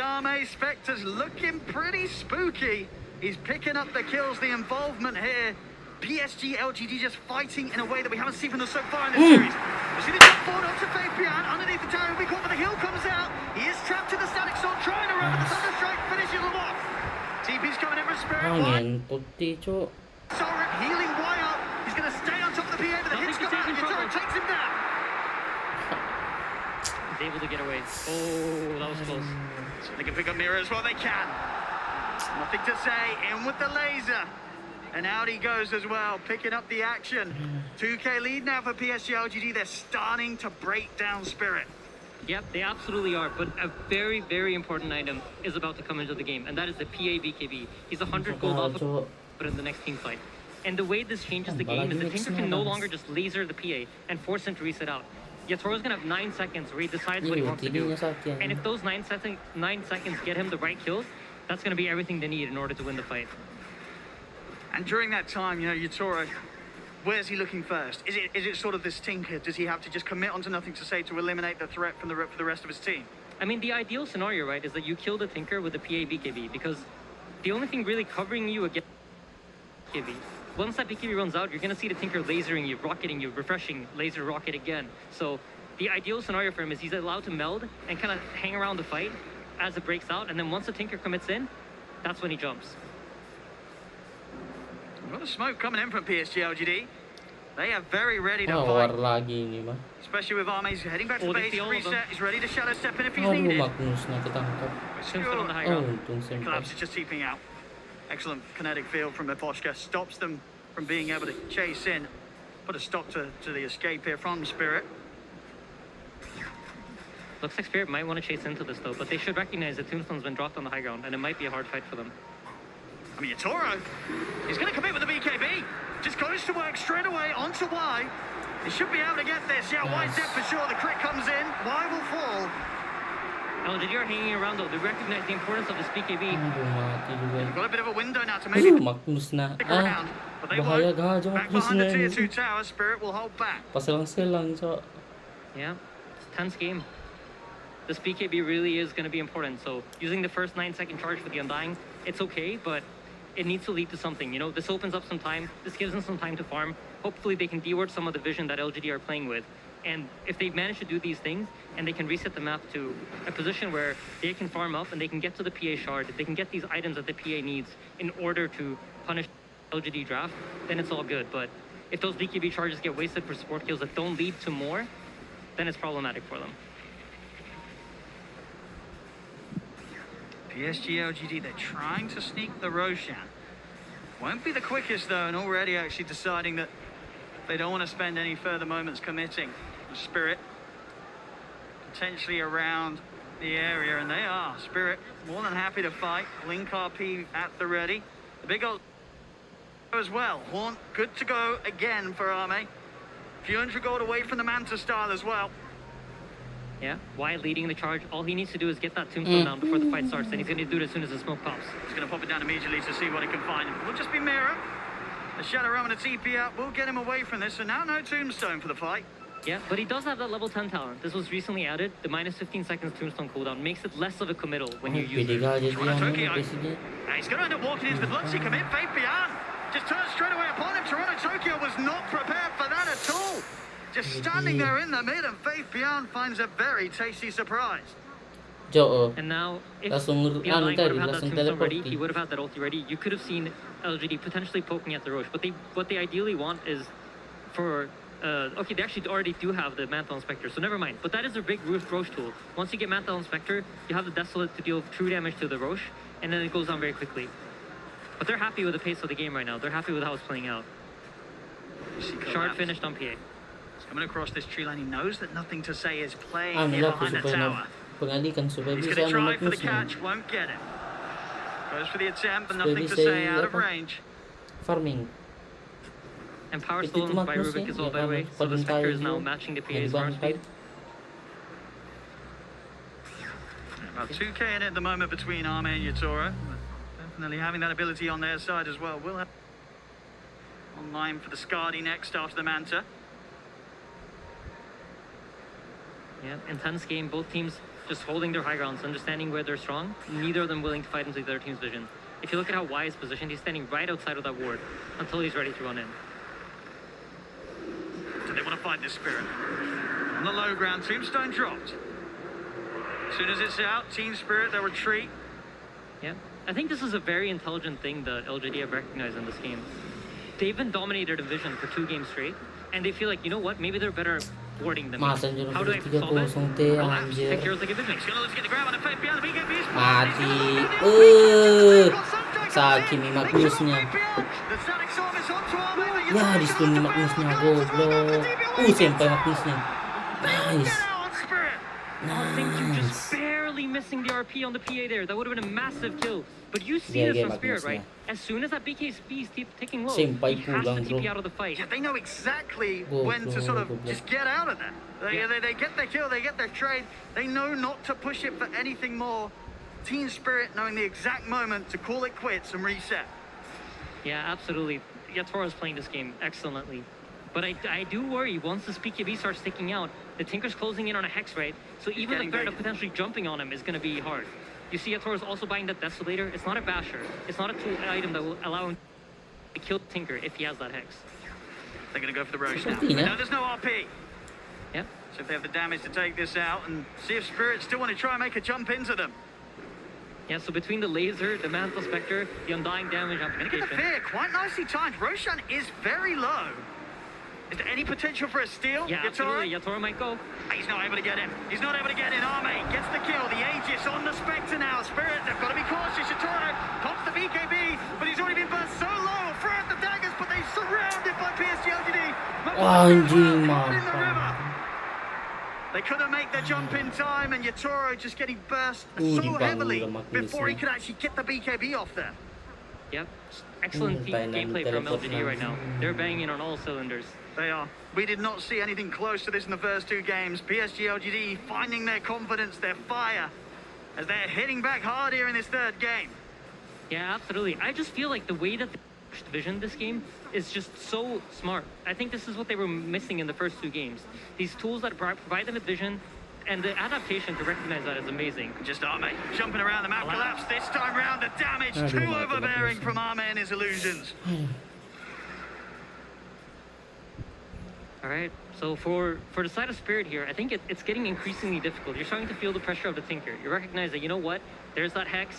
Arme Spectre's looking pretty spooky. He's picking up the kills, the involvement here. PSG LGD just fighting in a way that we haven't seen from them so far in this series. We see the jump forward onto Faith Pian underneath the tower. We call for the hill comes out. He is trapped in the static sword, trying to run with the Thunderstrike, finishes him off. TP's coming in for Spirit. Angin putih, cuk. Sorry, healing way up. He's going to stay on top of the PA, but the hits come out. Yatoro takes him down. He's able to get away. Oh, that was close. So they can pick up Mira as well. They can. Nothing to say. In with the laser. And out he goes as well, picking up the action. 2K lead now for PSG LGD. They're starting to break down Spirit. Yep, they absolutely are. But a very, very important item is about to come into the game, and that is the PA BKB. He's 100 gold off of but in the next team fight. And the way this changes the game is the Tinker can no longer just laser the PA and force him to reset out. Yatoro's gonna have 9 seconds where he decides what he wants to do. And if those 9 seconds get him the right kills, that's gonna be everything they need in order to win the fight. And during that time, Yatoro, where's he looking first? Is it sort of this Tinker? Does he have to just commit onto Nothing to Say to eliminate the threat from for the rest of his team? I mean, the ideal scenario, right, is that you kill the Tinker with the PA BKB, because the only thing really covering you against BKB, once that BKB runs out, you're going to see the Tinker lasering you, rocketing you, refreshing, laser rocket again. So the ideal scenario for him is he's allowed to meld and kind of hang around the fight as it breaks out, and then once the Tinker commits in, that's when he jumps. A lot of smoke coming in from PSG LGD. They are very ready to War fight. lagi ini mah. Especially with Arme's heading back to they base, see all of them. reset. He's ready to shadow step in if he's Aduh, needed. Magnus na ketangkap. Tombstone on the high Oh, ground. untung sempat. Collapse is just keeping out. Excellent kinetic field from Eposhka. Stops them from being able to chase in. Put a stop to the escape here from Spirit. Looks like Spirit might want to chase into this though, but they should recognize that Tombstone's been dropped on the high ground, and it might be a hard fight for them. I mean, Yatoro, he's going to commit with the BKB. Just goes to work straight away onto Y. He should be able to get this. Yeah, Y's dead for sure. The crit comes in. Y will fall. LGD are hanging around though. They recognize the importance of this BKB. Aduh, mati juga. Got a bit of a window now to maybe Magnus na. stick around. But they Bahaya won't. gajo Back Magnus behind na. the tier 2 tower, Spirit will hold back. Paselang-selang, so. Yeah, it's a tense game. This BKB really is going to be important. So using the first 9-second charge for the Undying, it's okay, but it needs to lead to something. You know, this opens up some time. This gives them some time to farm. Hopefully they can deward some of the vision that LGD are playing with. And if they manage to do these things and they can reset the map to a position where they can farm up and they can get to the PA shard, they can get these items that the PA needs in order to punish LGD draft, then it's all good. But if those BKB charges get wasted for support kills that don't lead to more, then it's problematic for them. PSG LGD, they're trying to sneak the Roshan. Won't be the quickest though, and already actually deciding that they don't want to spend any further moments committing. The Spirit potentially around the area, and they are. Spirit more than happy to fight. Link RP at the ready. The big old as well. Horn good to go again for Arme. Few hundred gold away from the Manta style as well. Yeah, Y leading the charge. All he needs to do is get that Tombstone down before the fight starts, and he's going to do it as soon as the smoke pops. He's going to pop it down immediately to see what he can find. Will just be Mirror. The Shadow Realm and a TP out will get him away from this, so now no Tombstone for the fight. Yeah, but he does have that level 10 talent. This was recently added. The minus 15 seconds Tombstone cooldown makes it less of a committal when you use it. Toronto Tokyo. He's going to end up walking into the bloodsea commit. Faith Beyond just turns straight away upon him. Toronto Tokyo was not prepared for that at all. Just standing there in the mid, and Faith Beyond finds a very tasty surprise. And now, if langsung the Undying would have had that langsung Tombstone ready, teleport. he would have had that ulti ready. You could have seen LGD potentially poking at the Roche. But what they ideally want is for... okay, they actually already do have the Mantle Inspector, so never mind. But that is a big Roche tool. Once you get Mantle Inspector, you have the Desolate to deal true damage to the Roche, and then it goes down very quickly. But they're happy with the pace of the game right now. They're happy with how it's playing out. Shard finished on PA. Coming across this tree line, he knows that nothing to say is playing Ano here lang, behind the supaya tower. pangalikan supaya He's bisa going to ano try for the Magnus na. catch, won't get it. Goes for the attempt, but Supaya nothing to bisa say, out of apa, range. farming. And Power Ito Stolen by Magnus Rubik eh, is all yung by the way, ano, so the Spectre is pag now tayo matching the yung PA's farm speed. About 2k in it at the moment between Arme and Yatoro. Definitely having that ability on their side as well. We'll have online for the Skadi next after the Manta. Yeah, intense game. Both teams just holding their high grounds, understanding where they're strong. Neither of them willing to fight into the other team's vision. If you look at how Y is positioned, he's standing right outside of that ward until he's ready to run in. So they want to fight this Spirit. On the low ground, Tombstone dropped. As soon as it's out, Team Spirit, they'll retreat. Yeah, I think this is a very intelligent thing that LGD have recognized in this game. They've been dominated in vision for 2 games straight, and they feel like, you know what, maybe they're better warding than me. Masa anjir How do I udah solve that? 3-0 teh anjir. Take Heroes like a vision. He's going to get the grab on the Faith Beyond the BKB. Mati. Sakit nih Magnusnya. The static storm is onto Arme. Ya di stun nih Magnusnya goblok. Sampai Magnusnya. Nice. I think you just barely missing the RP on the PA there. That would have been a massive kill. But you see Yeah, this yeah, from Spirit, Magnus, right? As soon as that BK speed keeps ticking low, Sampai he has to pulang, TP bro. out of the fight. Yeah, they know exactly Go, when to bro, sort of go, bro. just get out of that. They get their kill, they get their trade. They know not to push it for anything more. Team Spirit knowing the exact moment to call it quits and reset. Yeah, absolutely. Yatoro is playing this game excellently. But I do worry, once this BKB starts sticking out, the Tinker's closing in on a Hex, right? So even the threat of potentially jumping on him is going to be hard. You see Yatoro's also buying that Desolator. It's not a basher. It's not a tool item that will allow him to kill Tinker if he has that Hex. They're going to go for the Roche now. Sepertinya. No, there's no RP. Yeah. So if they have the damage to take this out and see if Spirit still want to try and make a jump into them. Yeah, so between the Laser, the Mantle Spectre, the Undying damage Look at the amplification. fear, quite nicely timed. Roshan is very low. Is there any potential for a steal? Yeah, absolutely. Yatoro might go. He's not able to get him. He's not able to get in. Arme gets the kill. The Aegis on the Spectre now. Spirit, they've got to be cautious. Yatoro pops the BKB, but he's already been burst so low. Throw out the daggers, but they're surrounded by PSG LGD. Anjing, mampang. They couldn't make the jump in time, and Yatoro just getting burst so heavily before he could actually get the BKB off there. Yep. Excellent gameplay from LGD right now. They're banging on all cylinders. They are. We did not see anything close to this in the first two games. PSG LGD finding their confidence, their fire, as they're hitting back hard here in this third game. Yeah, absolutely. I just feel like the way that they pushed Vision this game is just so smart. I think this is what they were missing in the first two games. These tools that provide them with vision, and the adaptation to recognize that is amazing. Just Arme jumping around the map collapse this time round. The damage too overbearing from Arme and his illusions. All right, so for the side of Spirit here, I think it's getting increasingly difficult. You're starting to feel the pressure of the Tinker. You recognize that, you know what, there's that Hex,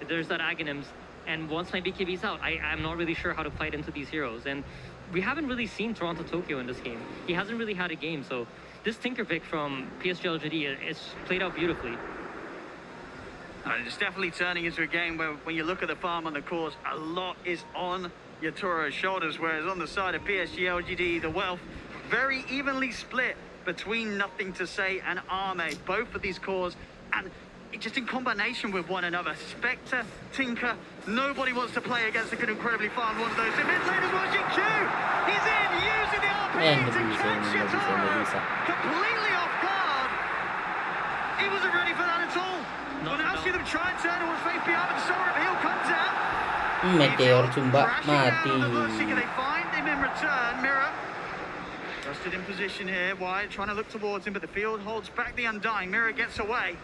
there's that Aghanims, and once my BKB's out, I'm not really sure how to fight into these heroes. And we haven't really seen Toronto Tokyo in this game. He hasn't really had a game, so this Tinker pick from PSG LGD is played out beautifully. It's definitely turning into a game where when you look at the farm on the course, a lot is on Yatoro's shoulders, whereas on the side of PSG LGD, the wealth very evenly split between Nothing to Say and Arme, both of these cores, and just in combination with one another. Spectre, Tinker, nobody wants to play against a good, incredibly farmed one of those. The mid lane is watching Q. He's in, using the RP to catch Yatoro. Completely off guard. He wasn't ready for that at all. Well, now see them try and turn towards Faith Beyond, but Solar Appeal comes out. Meteor Cumba mati. Can they find him in return? Mirror Rusted in position here. Wyatt trying to look towards him, but the field holds back the Undying. Mirror gets away,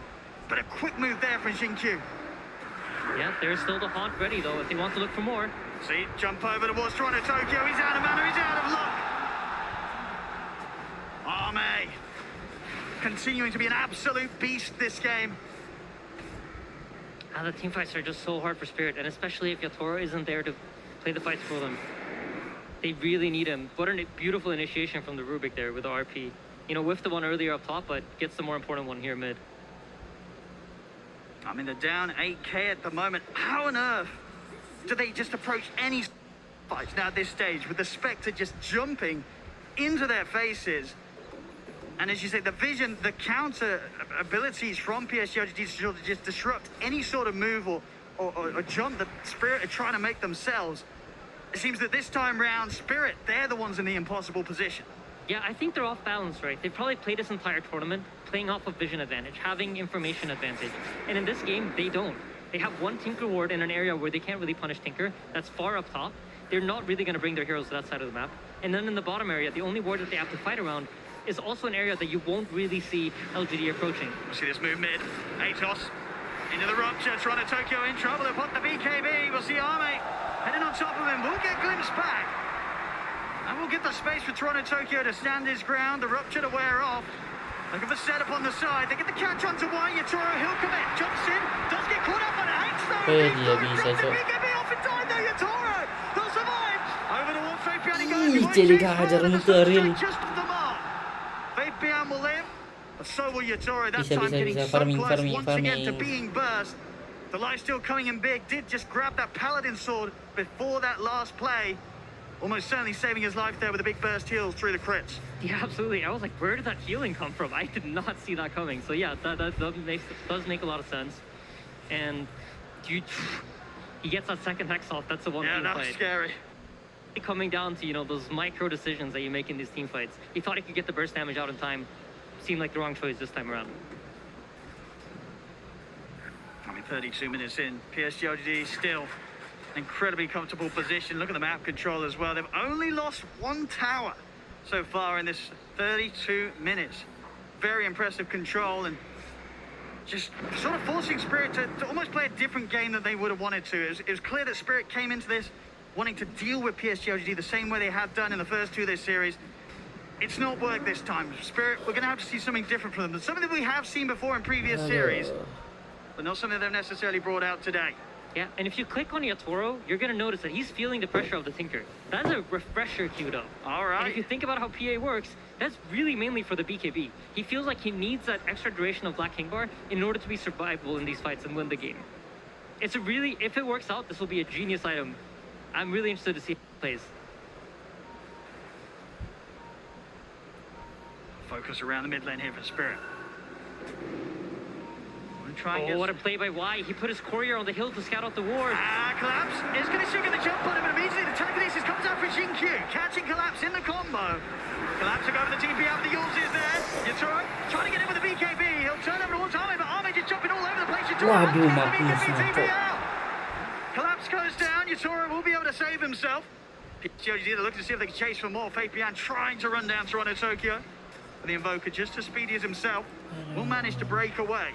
but a quick move there from Xingqiu. Yeah, there's still the Haunt ready, though, if they want to look for more. See, jump over towards Toronto Tokyo. He's out of mana, he's out of luck. Arme continuing to be an absolute beast this game. The team fights are just so hard for Spirit, and especially if Yatoro isn't there to play the fights for them. They really need him. What a beautiful initiation from the Rubik there with the RP. You know, whiffed the one earlier up top, but gets the more important one here mid. I mean, they're down 8k at the moment. How on earth do they just approach any fights now at this stage with the Spectre just jumping into their faces? And as you say, the vision, the counter abilities from PSG to just disrupt any sort of move or jump that Spirit are trying to make themselves. It seems that this time round, Spirit, they're the ones in the impossible position. Yeah, I think they're off balance, right? They've probably played this entire tournament playing off of vision advantage, having information advantage. And in this game, they don't. They have one Tinker ward in an area where they can't really punish Tinker. That's far up top. They're not really going to bring their heroes to that side of the map. And then in the bottom area, the only ward that they have to fight around is also an area that you won't really see LGD approaching. We'll see this move mid. Atos into the rupture. Toronto Tokyo in trouble. They'll put the BKB. We'll see Arme heading on top of him. We'll get glimpsed back. And we'll get the space for Toronto Tokyo to stand his ground. The rupture to wear off. Looking for setup on the side. They get the catch onto Wyatt. Yatoro, he'll commit. Jumps in. Does get caught up on a Hanks though. Dia bisa, Cok. BKB off in time though. Yatoro. They'll survive. Over towards Faith Beyond he goes. Ih, jadi kehajar muterin. Just off the mark. Faith Beyond will live. But so will Yatoro. That Bisa, time bisa, getting bisa. so Farming, close farming, once again to farming. being burst. The life still coming in big. Did just grab that Paladin sword before that last play. Almost certainly saving his life there with a big burst heals through the crits. Yeah, absolutely. I was like, where did that healing come from? I did not see that coming. So yeah, that does make a lot of sense. And he gets that second Hex off. That's the one Yeah, team that fight. was scary. Coming down to, you know, those micro decisions that you make in these team fights. He thought he could get the burst damage out in time. Seemed like the wrong choice this time around. I mean, 32 minutes in, PSG LGD still incredibly comfortable position. Look at the map control as well. They've only lost one tower so far in this 32 minutes. Very impressive control, and just sort of forcing Spirit to almost play a different game than they would have wanted to. It was clear that Spirit came into this wanting to deal with PSG LGD the same way they had done in the first two of this series. It's not worked this time. Spirit, we're going to have to see something different from them. Something that we have seen before in previous series, but not something they've necessarily brought out today. Yeah, and if you click on Yatoro, you're going to notice that he's feeling the pressure of the Tinker. That's a refresher queued up. All right. And if you think about how PA works, that's really mainly for the BKB. He feels like he needs that extra duration of Black King Bar in order to be survivable in these fights and win the game. It's a really, if it works out, this will be a genius item. I'm really interested to see how it plays. Focus around the mid lane here for Spirit. Oh, what a play by Y. He put his courier on the hill to scout out the ward. Collapse is going to sugar the jump on him, but immediately the telekinesis comes out for Jinkyu, catching Collapse in the combo. Collapse will go for the TP out, the Yules is there. Yatoro trying to get in with the BKB. He'll turn over towards Arme, but Arme just jumping all over the place. Yatoro Waduh, the Magnus BKB TP mati. out. Collapse goes down. Yatoro will be able to save himself. PSG they're looking to see if they can chase for more. Fabian trying to run down Toronto Tokyo. But the Invoker, just as speedy as himself, will manage to break away.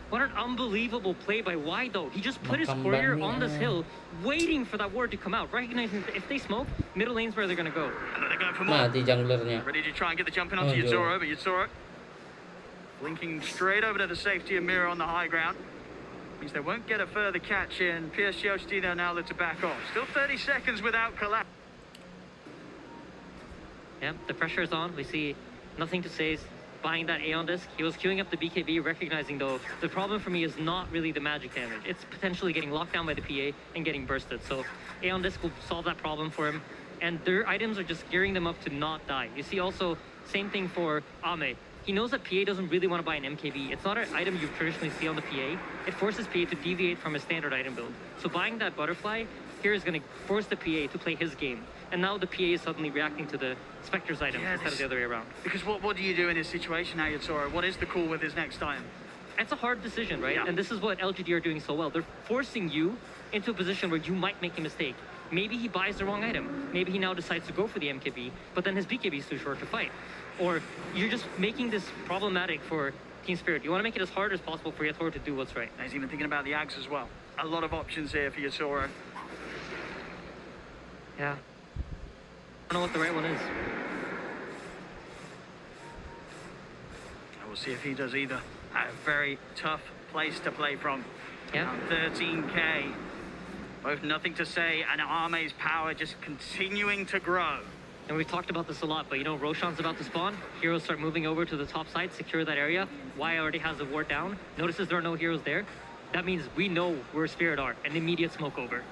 What an unbelievable play by Y, though. He just put his courier on this hill, waiting for that ward to come out, recognizing that if they smoke, middle lane's where they're going to go. And then they're going for more. Mati junglernya. Ready to try and get the jump in onto Yatoro, but Yatoro linking straight over to the safety of Mira on the high ground. Means they won't get a further catch in. PSG LGD they'll now look to back off. Still 30 seconds without Collapse. Yeah, the pressure is on. We see nothing to say. Buying that Aeon Disc. He was queuing up the BKB, recognizing though, the problem for me is not really the magic damage. It's potentially getting locked down by the PA and getting bursted. So Aeon Disc will solve that problem for him. And their items are just gearing them up to not die. You see also, same thing for Ame. He knows that PA doesn't really want to buy an MKB. It's not an item you traditionally see on the PA. It forces PA to deviate from his standard item build. So buying that Butterfly here is going to force the PA to play his game. And now the PA is suddenly reacting to the Spectre's item instead of the other way around. Because what do you do in this situation now, Yatoro? What is the call with his next item? It's a hard decision, right? Yeah. And this is what LGD are doing so well. They're forcing you into a position where you might make a mistake. Maybe he buys the wrong item. Maybe he now decides to go for the MKB, but then his BKB is too short to fight. Or you're just making this problematic for Team Spirit. You want to make it as hard as possible for Yatoro to do what's right. He's even thinking about the Ags as well. A lot of options here for Yatoro. Yeah. I don't know what the right one is. We'll see if he does either. A very tough place to play from. Yeah. 13k. Both nothing to say, and Arme's power just continuing to grow. And we've talked about this a lot, but you know, Roshan's about to spawn. Heroes start moving over to the top side, secure that area. Y already has the ward down. Notices there are no heroes there. That means we know where Spirit are. An immediate smoke over.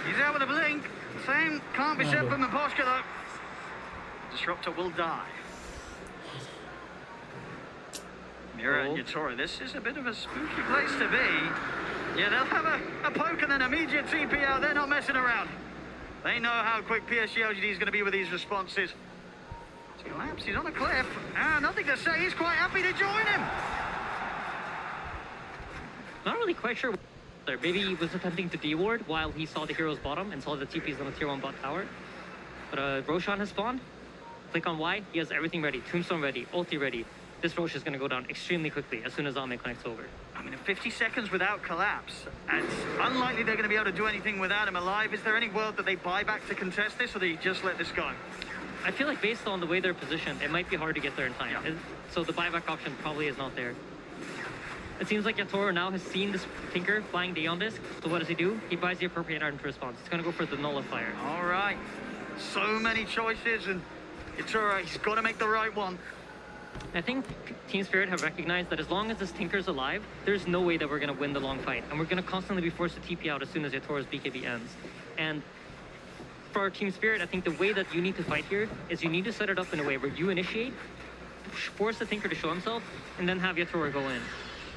He's out with a blink. Same can't be said for Miposhka though. Disruptor will die. Mira and Yatoro, this is a bit of a spooky place to be. Yeah, they'll have a poke and then immediate TP out. They're not messing around. They know how quick PSG LGD is going to be with these responses. Collapse, he's on a cliff. Nothing to say. He's quite happy to join him. Not really quite sure. Maybe he was attempting to D-ward while he saw the hero's bottom and saw the TPs on the tier 1 bot tower. But Roshan has spawned. Click on Y, he has everything ready. Tombstone ready, ulti ready. This Rosh is going to go down extremely quickly as soon as Ame connects over. I mean, 50 seconds without Collapse. It's unlikely they're going to be able to do anything without him alive. Is there any world that they buy back to contest this, or do you just let this go? I feel like based on the way they're positioned, it might be hard to get there in time. Yeah. So the buyback option probably is not there. It seems like Yatoro now has seen this Tinker flying the Aeon Disc. So what does he do? He buys the appropriate item to response. He's going to go for the Nullifier. All right. So many choices, and Yatoro, he's got to make the right one. I think Team Spirit have recognized that as long as this Tinker's alive, there's no way that we're going to win the long fight. And we're going to constantly be forced to TP out as soon as Yatoro's BKB ends. And for our Team Spirit, I think the way that you need to fight here is you need to set it up in a way where you initiate, force the Tinker to show himself, and then have Yatoro go in.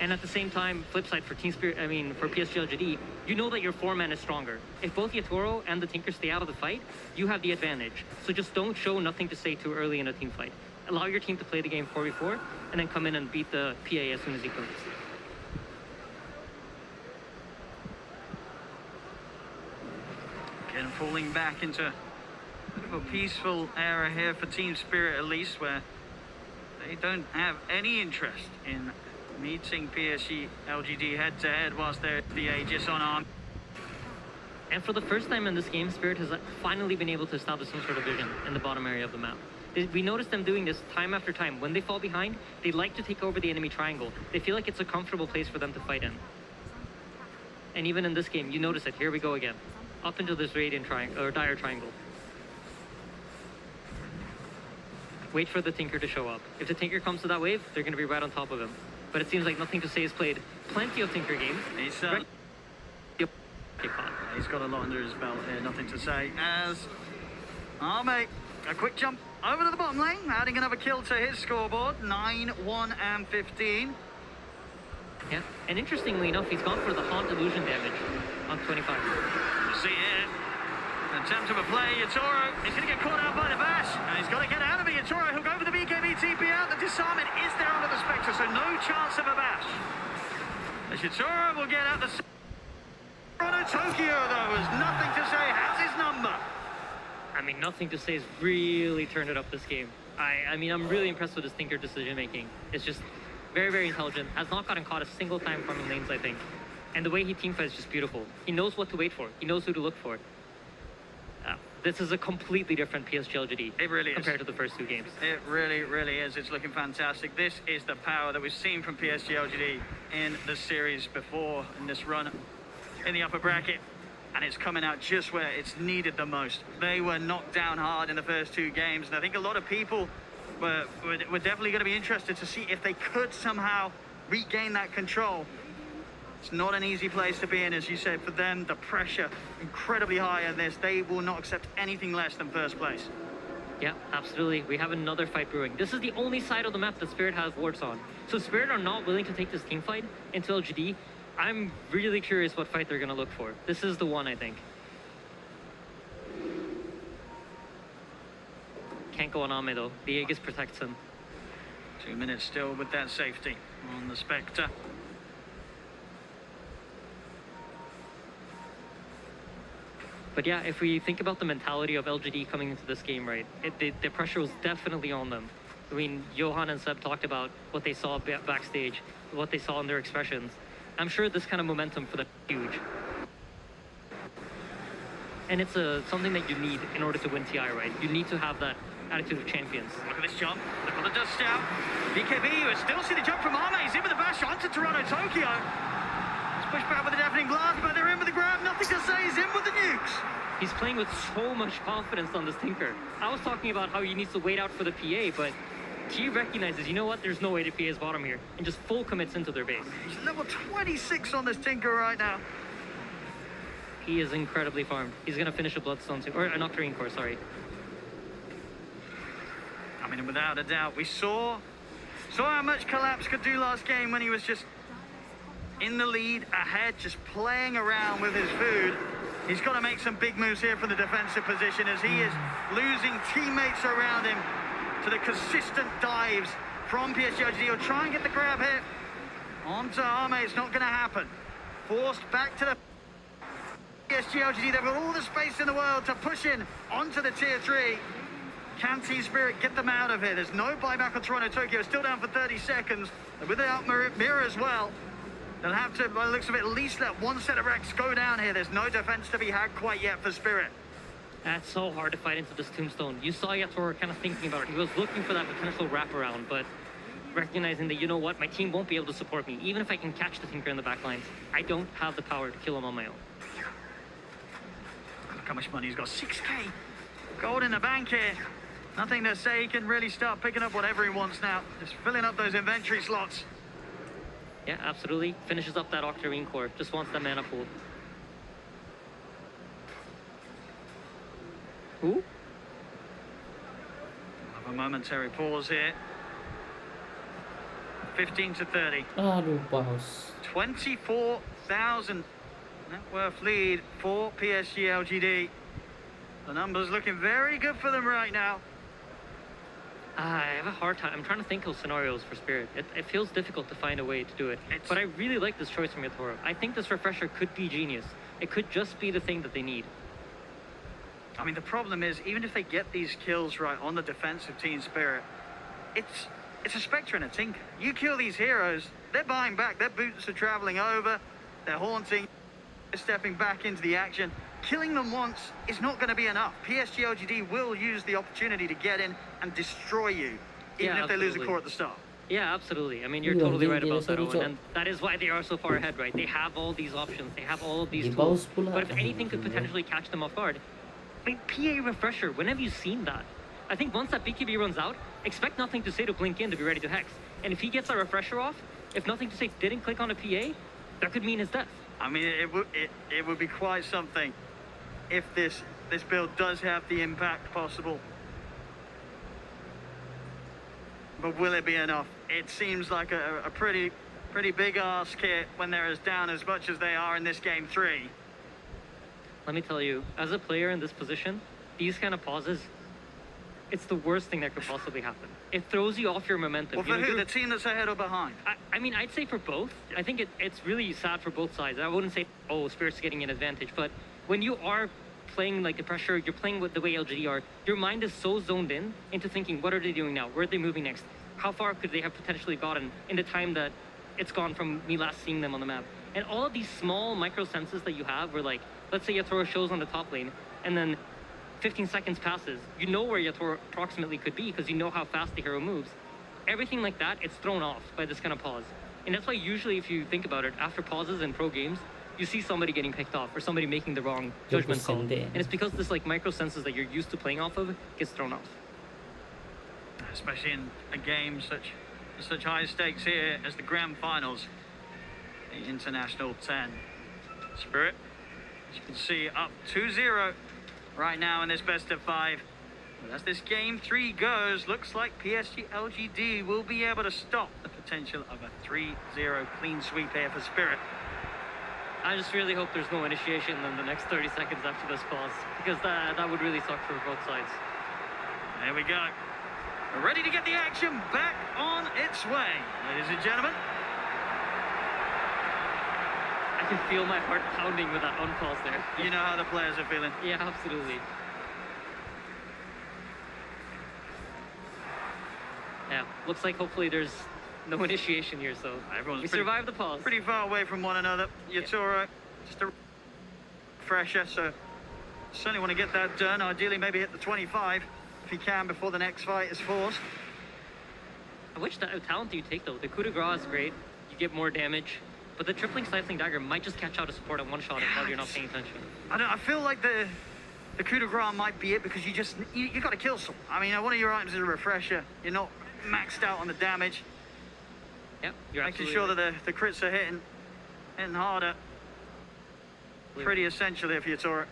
And at the same time, flip side for Team Spirit, for PSG LGD, you know that your 4-man is stronger. If both Yatoro and the Tinker stay out of the fight, you have the advantage. So just don't show nothing to say too early in a team fight. Allow your team to play the game 4v4, and then come in and beat the PA as soon as he comes. Again, falling back into a bit of a peaceful era here for Team Spirit, at least, where They don't have any interest in meeting PSG LGD head-to-head whilst they're the Aegis on arm. And for the first time in this game, Spirit has finally been able to establish some sort of vision in the bottom area of the map. We noticed them doing this time after time. When they fall behind, they like to take over the enemy triangle. They feel like it's a comfortable place for them to fight in. And even in this game, you notice it. Here we go again. Up into this radiant triangle, or dire triangle. Wait for the Tinker to show up. If the Tinker comes to that wave, they're going to be right on top of him. But it seems like Nothing to Say has played plenty of Tinker games. He's got a lot under his belt here, Nothing to Say. As Arme, a quick jump over to the bottom lane, adding another kill to his scoreboard, 9, 1, and 15. Yeah, and interestingly enough, he's gone for the Haunt Illusion damage on 25. You see it. Attempt of a play, Yatoro is going to get caught out by the Bash, and he's got to get out of it. Yatoro, he'll go for the BKB TP out. The disarmament is there under the Spectre, so no chance of a Bash. As Yatoro will get out the... Tokyo, though, was Nothing to Say. How's his number? I mean, Nothing to Say has really turned it up this game. I mean, I'm really impressed with his Tinker decision-making. It's just very, very intelligent. Has not gotten caught a single time farming lanes, I think. And the way he teamfights is just beautiful. He knows what to wait for. He knows who to look for. This is a completely different PSG LGD. It really is. Compared to the first two games. It really, really is. It's looking fantastic. This is the power that we've seen from PSG LGD in the series before, in this run in the upper bracket. And it's coming out just where it's needed the most. They were knocked down hard in the first two games. And I think a lot of people were definitely going to be interested to see if they could somehow regain that control. It's not an easy place to be in, as you said. For them, the pressure incredibly high in this. They will not accept anything less than first place. Yeah, absolutely. We have another fight brewing. This is the only side of the map that Spirit has wards on. So Spirit are not willing to take this team fight into LGD. I'm really curious what fight they're going to look for. This is the one, I think. Can't go on Ame, though. The Aegis protects him. 2 minutes still with that safety on the Spectre. But yeah, if we think about the mentality of LGD coming into this game, right, the pressure was definitely on them. I mean, Johan and Seb talked about what they saw backstage, what they saw in their expressions. I'm sure this kind of momentum for them is huge. And it's something that you need in order to win TI, right? You need to have that attitude of champions. Look at this jump. Look at the dust out. BKB, you still see the jump from Arme. He's in with the bash onto Toronto Tokyo. Push back with the deafening blast, but they're in with the grab. Nothing to Say. He's in with the nukes. He's playing with so much confidence on this Tinker. I was talking about how he needs to wait out for the PA, but he recognizes, you know what, there's no way to PA's bottom here, and just full commits into their base. He's level 26 on this Tinker right now. He is incredibly farmed. He's going to finish a Bloodstone soon, or an Octarine Core, sorry. I mean, without a doubt, we saw how much Collapse could do last game when he was just in the lead, ahead, just playing around with his food. He's got to make some big moves here from the defensive position as he is losing teammates around him to the consistent dives from PSG LGD. He'll try and get the grab hit onto Arme. It's not going to happen. Forced back to the PSG LGD. They've got all the space in the world to push in onto the tier 3. Can Team Spirit get them out of here? There's no buyback on Toronto Tokyo. Still down for 30 seconds. Without mirror as well. They'll have to, by the looks of it, at least let one set of racks go down here. There's no defense to be had quite yet for Spirit. That's so hard to fight into this Tombstone. You saw Yatoro kind of thinking about it. He was looking for that potential wraparound, but recognizing that, you know what, my team won't be able to support me. Even if I can catch the Tinker in the back lines, I don't have the power to kill him on my own. Look how much money he's got. 6K gold in the bank here. Nothing to Say. He can really start picking up whatever he wants now. Just filling up those inventory slots. Yeah, absolutely. Finishes up that Octarine Core. Just wants that mana pool. Who? Have a momentary pause here. 15 to 30. Aduh, paus. 24,000 net worth lead for PSG LGD. The numbers looking very good for them right now. I have a hard time. I'm trying to think of scenarios for Spirit. It feels difficult to find a way to do it. But I really like this choice from Yatoro. I think this refresher could be genius. It could just be the thing that they need. I mean, the problem is, even if they get these kills right on the defensive Team Spirit, it's a Spectre and a Tinker. You kill these heroes, they're buying back. Their boots are traveling over. They're haunting. They're stepping back into the action. Killing them once is not going to be enough. PSG LGD will use the opportunity to get in and destroy you, even if they lose a core at the start. Yeah, absolutely. I mean, you're totally right about that, Owen, and that is why they are so far ahead, right? They have all these options, they have all of these tools, but if anything could potentially catch them off guard, I mean, PA refresher, when have you seen that? I think once that BKB runs out, expect Nothing to Say to blink in to be ready to hex, and if he gets that refresher off, if Nothing to Say didn't click on a PA, that could mean his death. I mean, it would be quite something if this build does have the impact possible. But will it be enough? It seems like a pretty big ask here when they're as down as much as they are in this game 3. Let me tell you, as a player in this position, these kind of pauses, it's the worst thing that could possibly happen. It throws you off your momentum. Well, for who? The team that's ahead or behind? I mean, I'd say for both. I think it's really sad for both sides. I wouldn't say, oh, Spirit's getting an advantage, but when you are playing like the pressure, you're playing with the way LGD are, your mind is so zoned in into thinking, what are they doing now? Where are they moving next? How far could they have potentially gotten in the time that it's gone from me last seeing them on the map? And all of these small micro senses that you have where, like, let's say Yatoro shows on the top lane and then 15 seconds passes, you know where Yatoro approximately could be because you know how fast the hero moves. Everything like that, it's thrown off by this kind of pause. And that's why usually if you think about it, after pauses in pro games, you see somebody getting picked off or somebody making the wrong judgment call. And it's because this like micro senses that you're used to playing off of gets thrown off. Especially in a game such high stakes here as the grand finals, the International 10. Spirit, as you can see, up 2-0 right now in this best of 5. But as this game 3 goes, looks like PSG LGD will be able to stop the potential of a 3-0 clean sweep here for Spirit. I just really hope there's no initiation in the next 30 seconds after this pause, because that would really suck for both sides. There we go. We're ready to get the action back on its way, ladies and gentlemen. I can feel my heart pounding with that unpause there. You know how the players are feeling. Yeah, absolutely. Yeah, looks like hopefully there's no initiation here, so we survived the pause. Pretty far away from one another. Yatoro, just a refresher, so certainly want to get that done. Ideally, maybe hit the 25 if he can before the next fight is forced. I wish that talent you take though. The coup de grace is great. You get more damage, but the tripling stifling dagger might just catch out a support at one shot while you're not paying attention. I feel like the coup de grace might be it because you got to kill someone. I mean, one of your items is a refresher. You're not maxed out on the damage. Yep, you're making sure that the crits are hitting harder. Pretty essential here for Yatoro.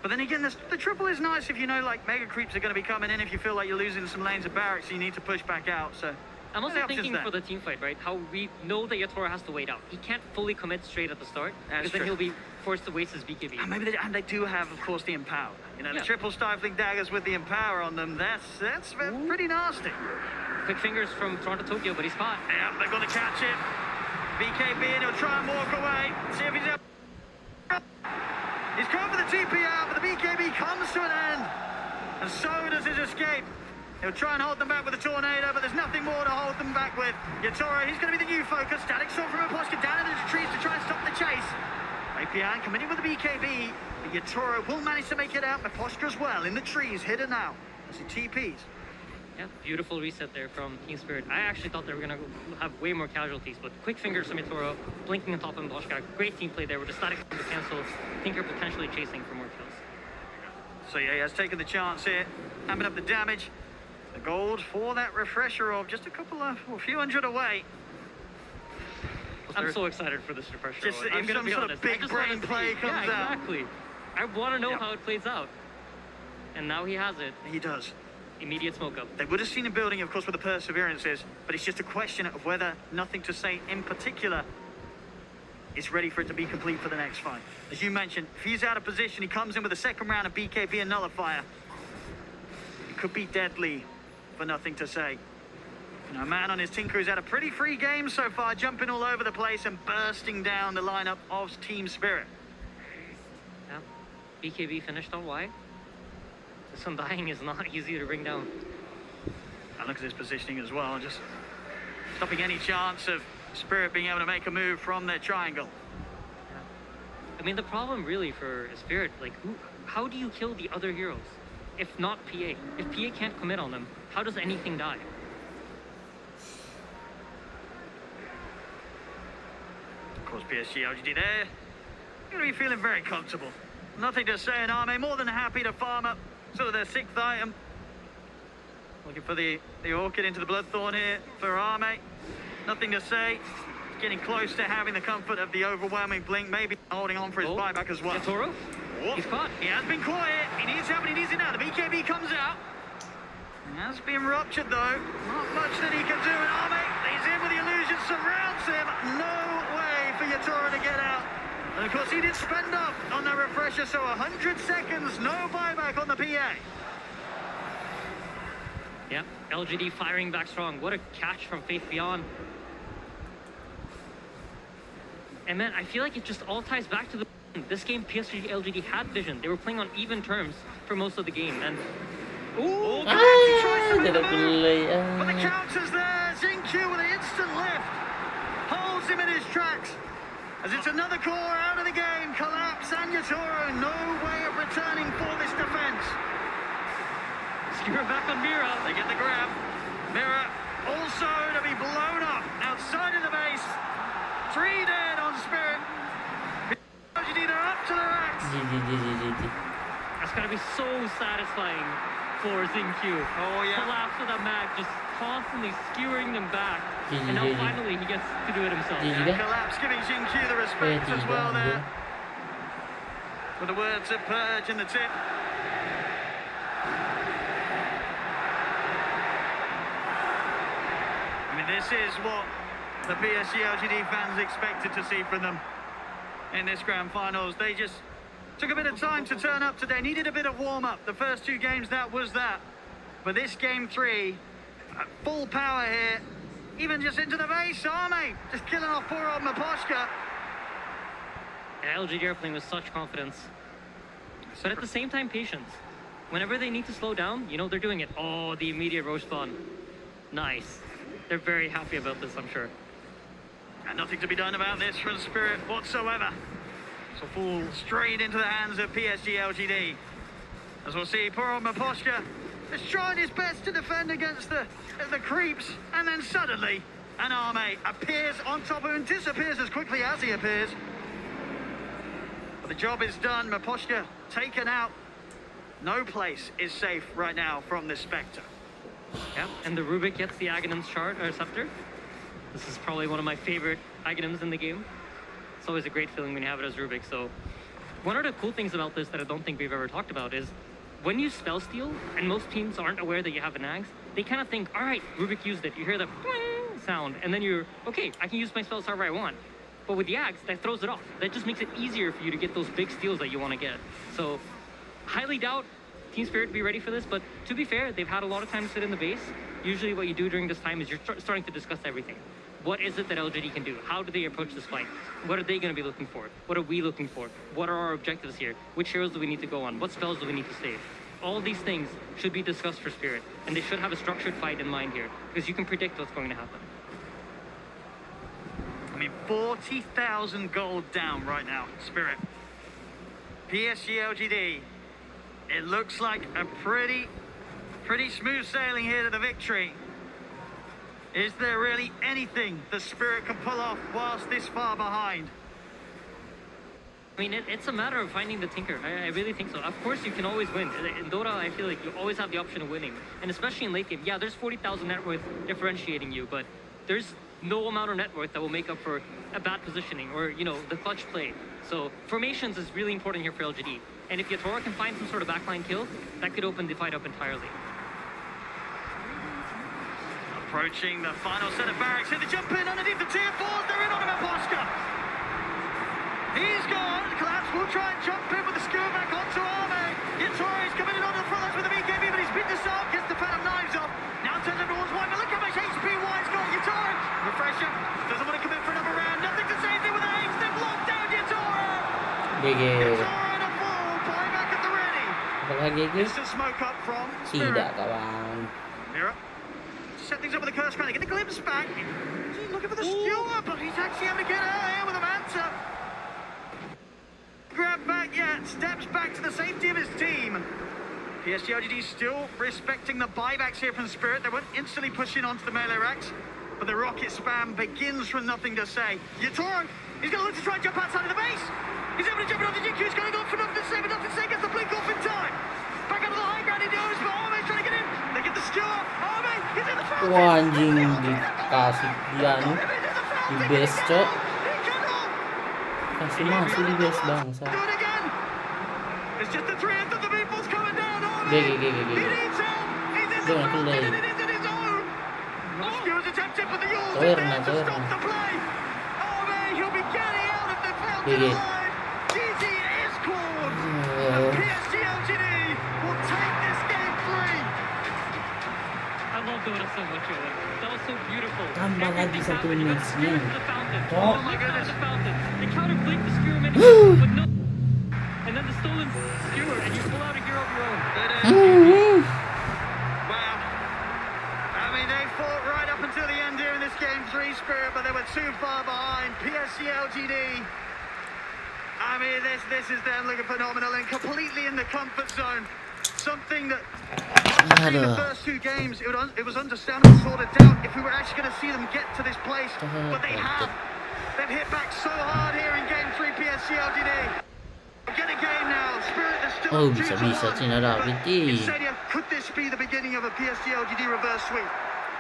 But then again, the triple is nice if you know like mega creeps are going to be coming in. If you feel like you're losing some lanes of barracks, so you need to push back out. So I'm also thinking for the team fight, right? How we know that Yatoro has to wait out. He can't fully commit straight at the start because then he'll be forced to waste his BKB. And they do have, of course, the Empower. You know, the triple stifling daggers with the Empower on them. That's pretty nasty. Quick fingers from Toronto Tokyo, but he's caught. Yeah, they're going to catch it. BKB, and he'll try and walk away. See if he's able. He's going for the TP out, but the BKB comes to an end. And so does his escape. He'll try and hold them back with a tornado, but there's nothing more to hold them back with. Yatoro, he's going to be the new focus. Static Sword from Aposka down into the trees to try and stop the chase. Apian coming in with the BKB, but Yatoro will manage to make it out. Aposka as well in the trees, hidden out as he TPs. Yeah, beautiful reset there from Team Spirit. I actually thought they were going to have way more casualties, but quick fingers from Yatoro, blinking on top of Mboshka. Great team play there with the static to cancel. Tinker potentially chasing for more kills. So yeah, he has taken the chance here, hamming up the damage. The gold for that refresher of just a few hundred away. I'm so excited for this refresher. Just if some sort of big brain play comes out. Exactly. I want to know how it plays out. And now he has it. He does. Immediate smoke up. They would have seen him building, of course, where the perseverance is, but it's just a question of whether Nothing to Say in particular is ready for it to be complete for the next fight. As you mentioned, if he's out of position, he comes in with a second round of BKB and Nullifier. It could be deadly for Nothing to Say. You know, a man on his Tinker who's had a pretty free game so far, jumping all over the place and bursting down the lineup of Team Spirit. Yeah, BKB finished on Y. This Undying is not easy to bring down. A look at his positioning as well, just stopping any chance of Spirit being able to make a move from their triangle. I mean, the problem really for Spirit, like, how do you kill the other heroes? If not PA. If PA can't commit on them, how does anything die? Of course, PSG LGD there. Going to be feeling very comfortable. Nothing to say in Arme. More than happy to farm up sort of their 6th item. Looking for the Orchid into the Bloodthorn here for Arme. Nothing to say. Getting close to having the comfort of the overwhelming blink. Maybe holding on for his buyback as well. Toro? He's caught. He has been quiet. He needs help and he needs it now. The BKB comes out. He has been ruptured though. Not much that he can do. And Arme, he's in with the illusion, surrounds him. No way for Yatoro to get out. And of course he did spend up on that refresher, so 100 seconds, no buyback on the PA. Yep, LGD firing back strong. What a catch from Faith Beyond. And man, I feel like it just all ties back to this game. PSG LGD had vision. They were playing on even terms for most of the game. And but the counters there. Xingqiu with an instant lift holds him in his tracks. As it's another core out of the game. Collapse and Yatoro, no way of returning for this defense. Skewer back on Mira. They get the grab. Mira also to be blown up outside of the base. 3 dead on Spirit. They're up to the racks. That's gotta be so satisfying for Xingqiu. Oh yeah. Collapse with a mag, just constantly skewering them back. And now finally he gets to do it himself. Collapse giving Xingqiu the respect as well there. With the words of Purge in the tip. I mean, this is what the PSG LGD fans expected to see from them in this grand finals. They just took a bit of time to turn up today. Needed a bit of warm-up. The first 2 games, that was that. But this game 3, full power here. Even just into the base. Arme just killing off poor old Maposhka. And LGD are playing with such confidence. But at the same time, patience. Whenever they need to slow down, you know they're doing it. Oh, the immediate roach spawn. Nice. They're very happy about this, I'm sure. And nothing to be done about this from Spirit whatsoever. So fall straight into the hands of PSG LGD. As we'll see, poor old Maposhka is trying his best to defend against the creeps, and then suddenly an Arme appears on top of him, disappears as quickly as he appears. But the job is done. Maposhka taken out. No place is safe right now from this Spectre. Yeah, and the Rubik gets the Aghanim's scepter. This is probably one of my favorite Aghanims in the game. It's always a great feeling when you have it as Rubik. So one of the cool things about this that I don't think we've ever talked about is when you spell steal, and most teams aren't aware that you have an Ags, they kind of think, all right, Rubik used it. You hear the sound, and then you're, okay, I can use my spells however I want. But with the Ags, that throws it off. That just makes it easier for you to get those big steals that you want to get. So highly doubt Team Spirit to be ready for this, but to be fair, they've had a lot of time to sit in the base. Usually what you do during this time is you're starting to discuss everything. What is it that LGD can do? How do they approach this fight? What are they going to be looking for? What are we looking for? What are our objectives here? Which heroes do we need to go on? What spells do we need to save? All these things should be discussed for Spirit, and they should have a structured fight in mind here, because you can predict what's going to happen. I mean, 40,000 gold down right now, Spirit. PSG LGD. It looks like a pretty smooth sailing here to the victory. Is there really anything the Spirit can pull off whilst this far behind? I mean, it's a matter of finding the Tinker. I really think so. Of course, you can always win. In Dota, I feel like you always have the option of winning. And especially in late game, yeah, there's 40,000 net worth differentiating you, but there's no amount of net worth that will make up for a bad positioning or, you know, the clutch play. So formations is really important here for LGD. And if Yatoro can find some sort of backline kill, that could open the fight up entirely. Approaching the final set of barracks. Hit the jump in underneath the tier 4s. They're in on Maposhka. He's gone. Collapse will try and jump in with the skewer back onto Arme. Yatoro's coming in on the front lines with the BKB, but he's been disarmed. Gets the Phantom Knives off. Now turns it towards White, but look how much HP White's got. Yatoro. Refresher. Doesn't want to come in for another round. Nothing to say there with the Ace. They've locked down Yatoro. Yatoro in a full. Buyback at the ready. It's a smoke up from Spirit. Tidak, kawan. Mira. set things up with the curse trying to get the glimpse back. He's looking for the Stewart, but he's actually able to get out here with a Manta. Grab back yet, steps back to the safety of his team. PSG LGD still respecting the buybacks here from Spirit. They won't instantly push in onto the melee racks, but the rocket spam begins from nothing to say. Yatoro, he's going to look to try and jump outside of the base. He's able to jump it off the GQ. He's going on for nothing to say, but nothing to say. Gets the blink off in time. Back out of the high ground he goes, but Arme's trying to get in. They get the Stewart. Arme, he's in the front. Wah, anjing dikasih dia anu di base, cok. Kasih masuk di base bangsa. It's just the three of the meatballs coming down. Gege. Jangan play. Stewart's attempted, but the Yules Tower is there to na. stop the play. Arme, he'll be getting out if they fail to Gege. alive. GG is called. And PSG LGD will take this game free. I love Dota so much, Owen. That was so beautiful. Tambah lagi satu matchnya. Oh my goodness. The fountain. They counterblinked the Spearman with no... And then the stolen skewer, and you pull out a hero of your own. Wow. I mean, they fought right up until the end here in this game 3, Spirit, but they were too far behind. PSG LGD. I mean, this is them looking phenomenal and completely in the comfort zone. Something that in the first 2 games, it was understandable, sorted out if we were actually going to see them get to this place. But they have. They've hit back so hard here in game 3, PSG LGD. Get a game now. Spirit is still Oh, bisa Cina David. Could this be the beginning of a PSG LGD reverse sweep?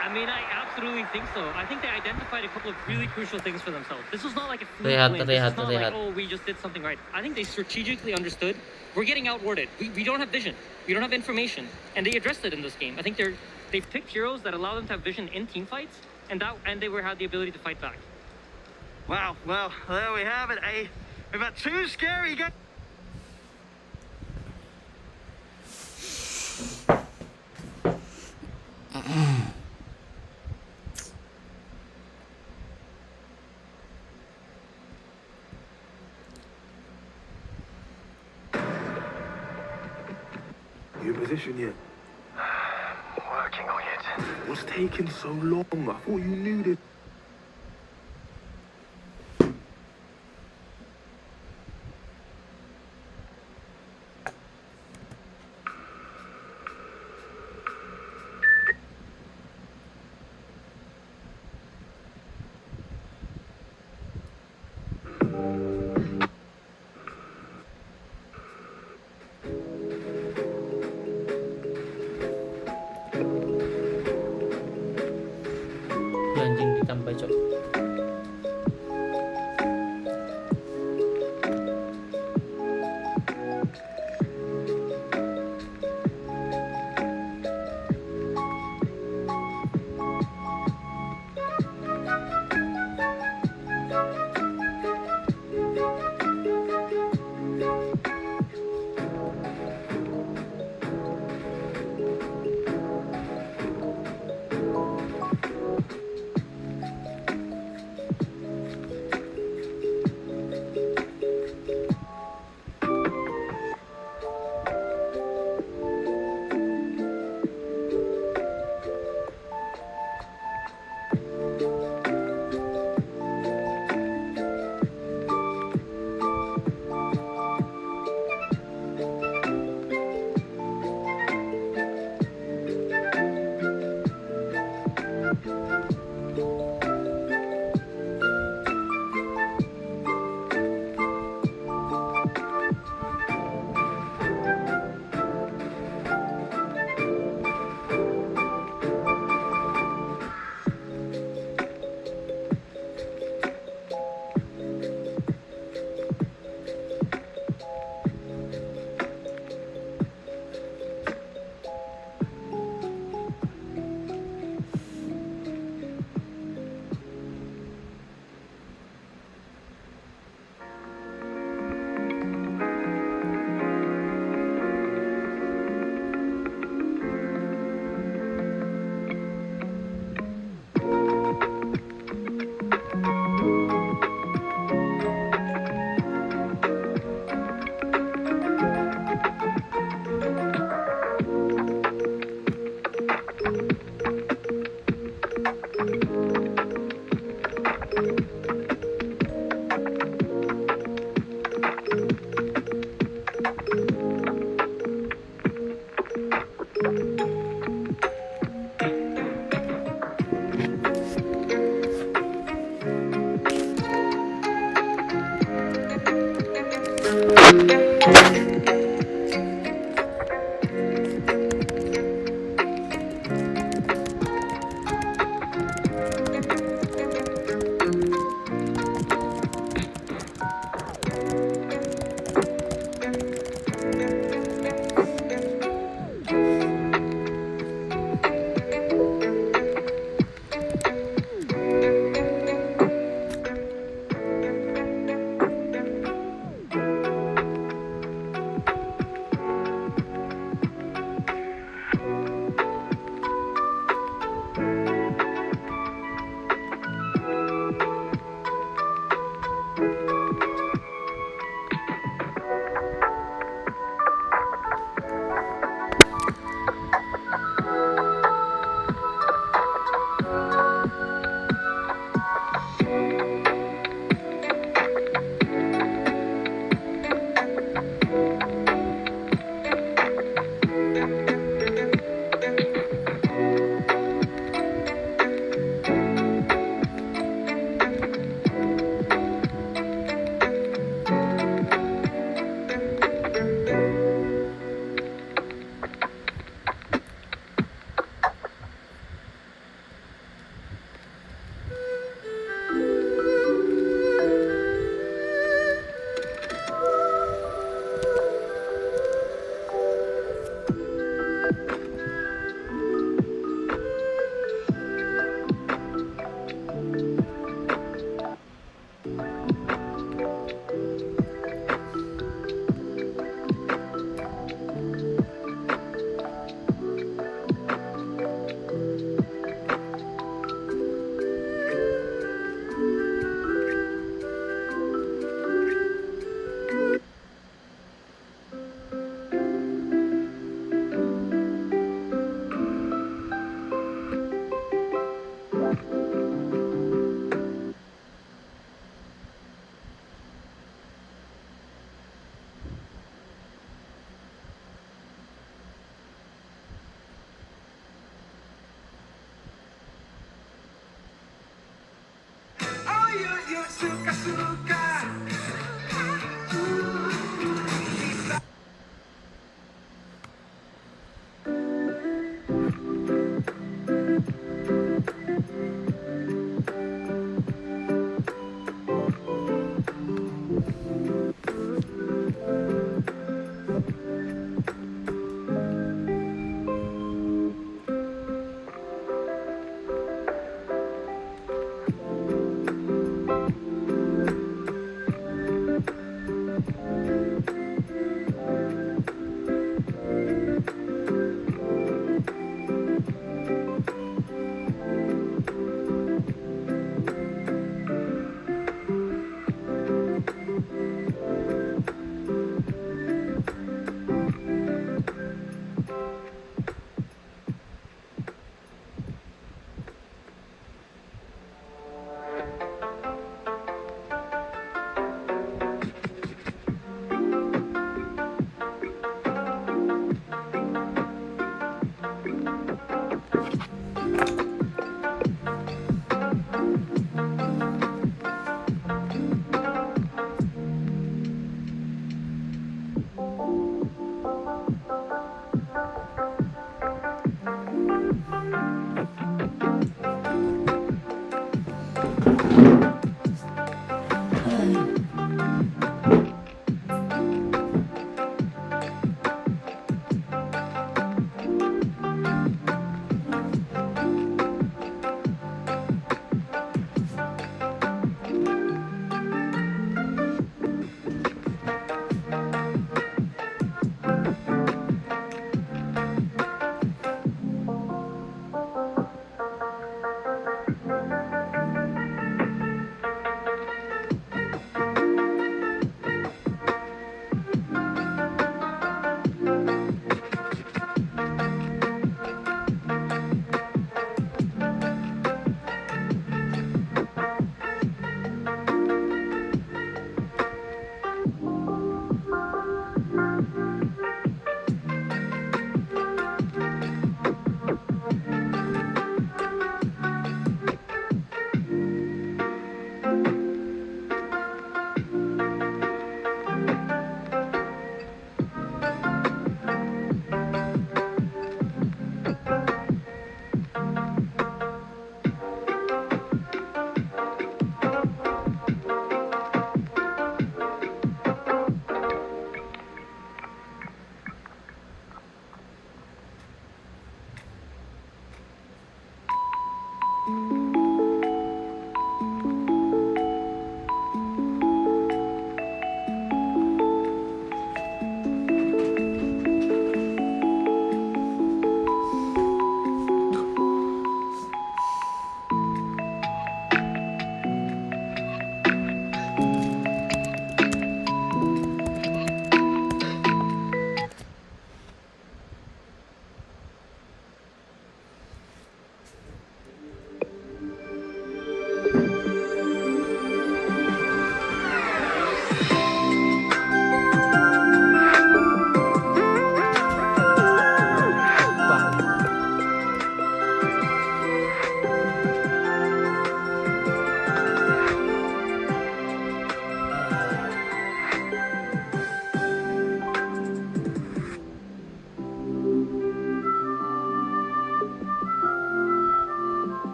I mean, I absolutely think so. I think they identified a couple of really crucial things for themselves. This was not like a fluke win. This is not like, oh, we just did something right. I think they strategically understood we're getting outwarded. We don't have vision. We don't have information. And they addressed it in this game. I think they picked heroes that allow them to have vision in team fights, and they had the ability to fight back. Wow, well, there we have it. We've had 2 scary games. You in position yet? Working on it. What's taking so long? I thought you knew this. Anjing ditambah, cok.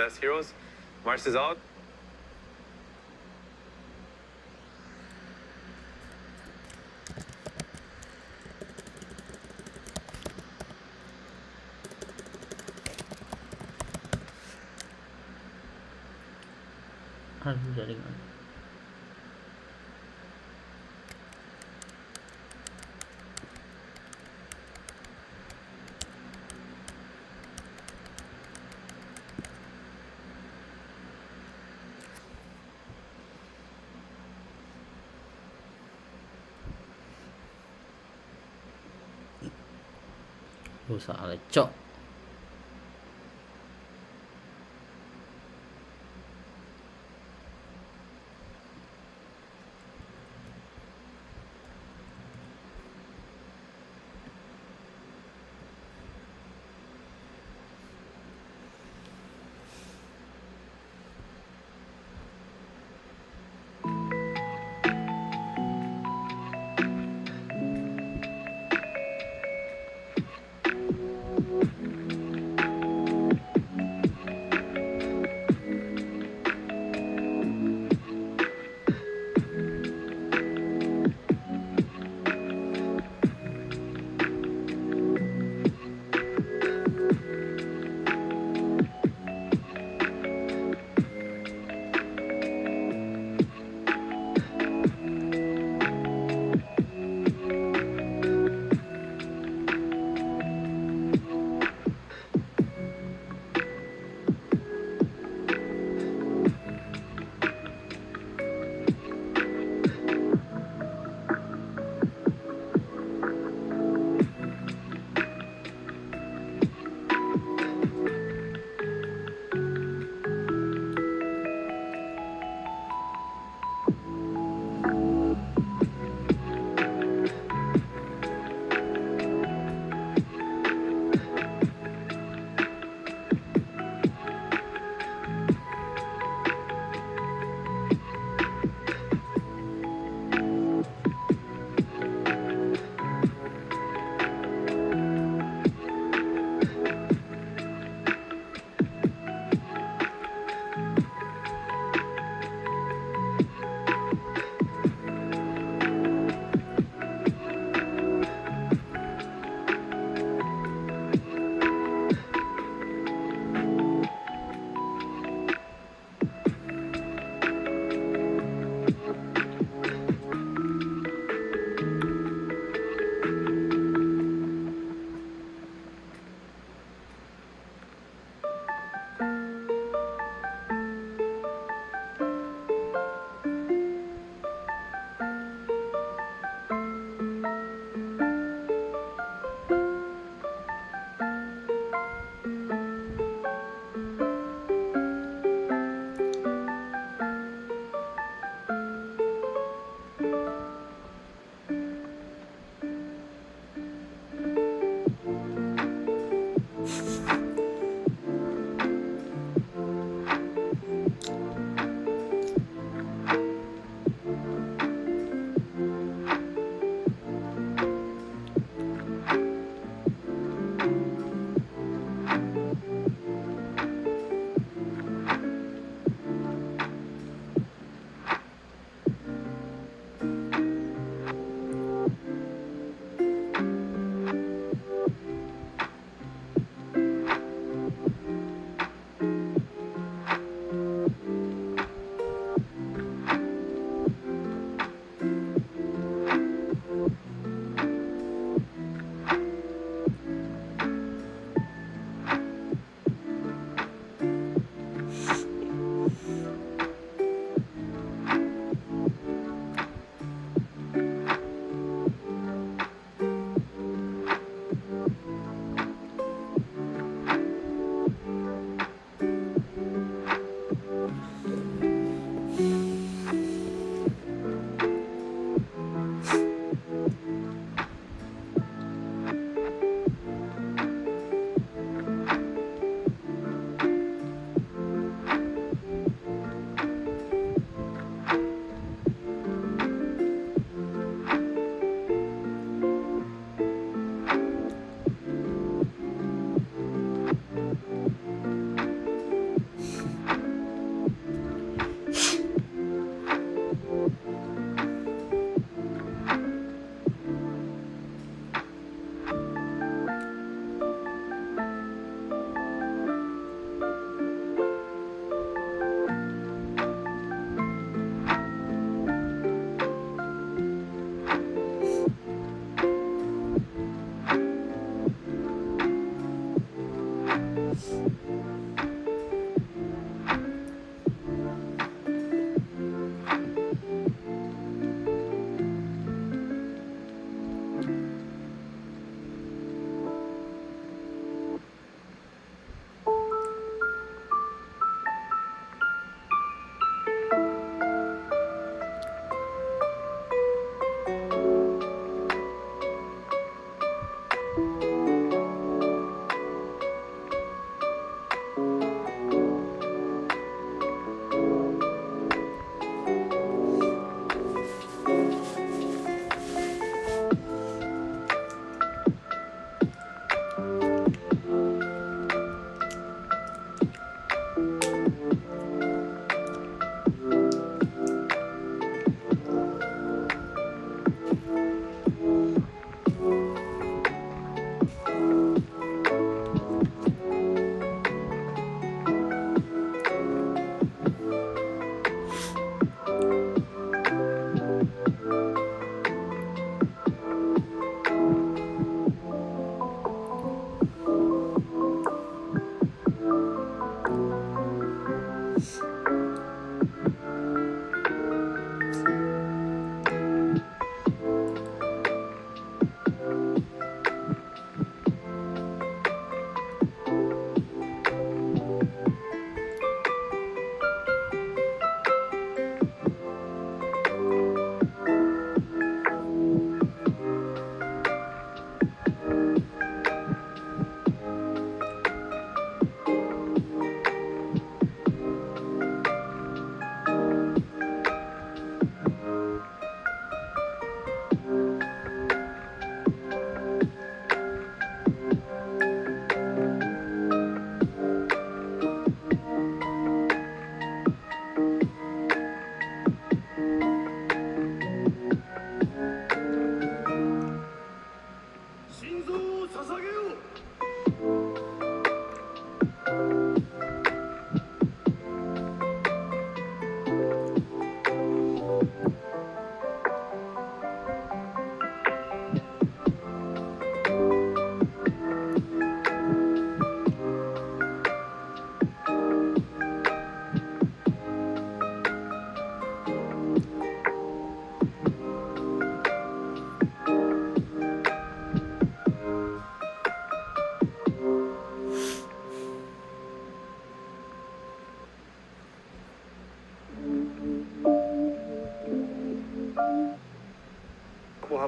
best heroes. Mars is out. Aduh, jaringan. Salah cok.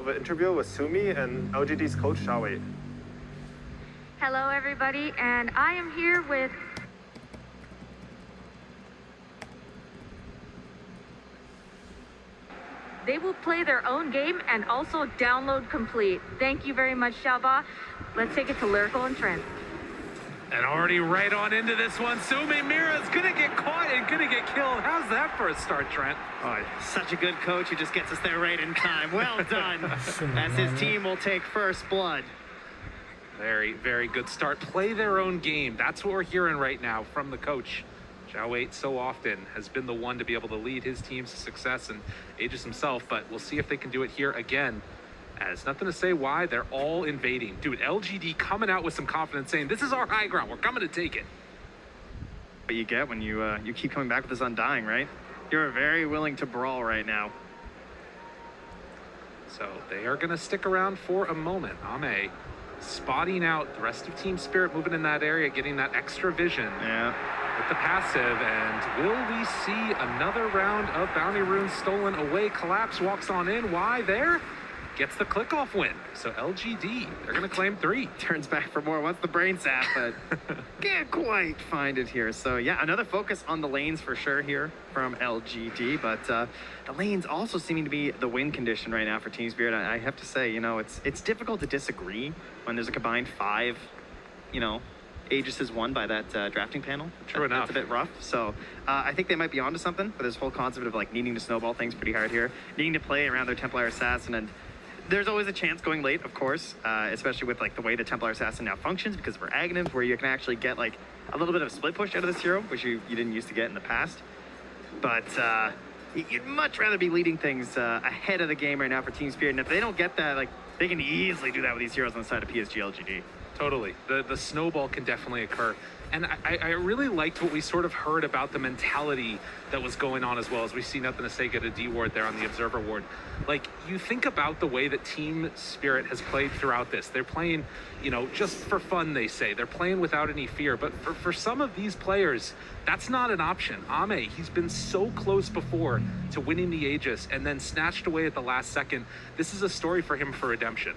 of an interview with Sumi and LGD's coach, Xiaowei. Hello, everybody, and I am here with they will play their own game and also download complete. Thank you very much, Xiaoba. Let's take it to Lyrical and Trent. And already right on into this one, Sumi Mira's gonna get caught and gonna get killed. How's that for a start, Trent? Oh, such a good coach who just gets us there right in time. Well done. As his team will take first blood. Very, very good start. Play their own game. That's what we're hearing right now from the coach. Xiaowei so often has been the one to be able to lead his teams to success, and Aegis himself, but we'll see if they can do it here again. As nothing to say why, they're all invading. Dude, LGD coming out with some confidence saying, this is our high ground, we're coming to take it. What you get when you keep coming back with this Undying, right? You're very willing to brawl right now. So they are gonna stick around for a moment. Ame spotting out the rest of Team Spirit, moving in that area, getting that extra vision. Yeah. With the passive, and will we see another round of bounty runes stolen away? Collapse walks on in. Why there? Gets the click off win. So LGD, they're gonna claim 3. Turns back for more. Wants the brain sap, but can't quite find it here. So yeah, another focus on the lanes for sure here from LGD, but the lanes also seeming to be the win condition right now for Team Spirit. I have to say, you know, it's difficult to disagree when there's a combined 5, you know, Aegis is won by that drafting panel. True enough. That's a bit rough. So I think they might be onto something for this whole concept of like needing to snowball things pretty hard here, needing to play around their Templar Assassin, and there's always a chance going late, of course, especially with like the way the Templar Assassin now functions because of her Aghanims, where you can actually get like a little bit of split push out of this hero, which you didn't used to get in the past. But you'd much rather be leading things ahead of the game right now for Team Spirit, and if they don't get that, like they can easily do that with these heroes on the side of PSG LGD. Totally. The snowball can definitely occur. And I really liked what we sort of heard about the mentality that was going on as well, as we see Nothing to Say get a D ward there on the Observer ward. Like, you think about the way that Team Spirit has played throughout this. They're playing, you know, just for fun, they say. They're playing without any fear. But for some of these players, that's not an option. Ame, he's been so close before to winning the Aegis and then snatched away at the last second. This is a story for him for redemption.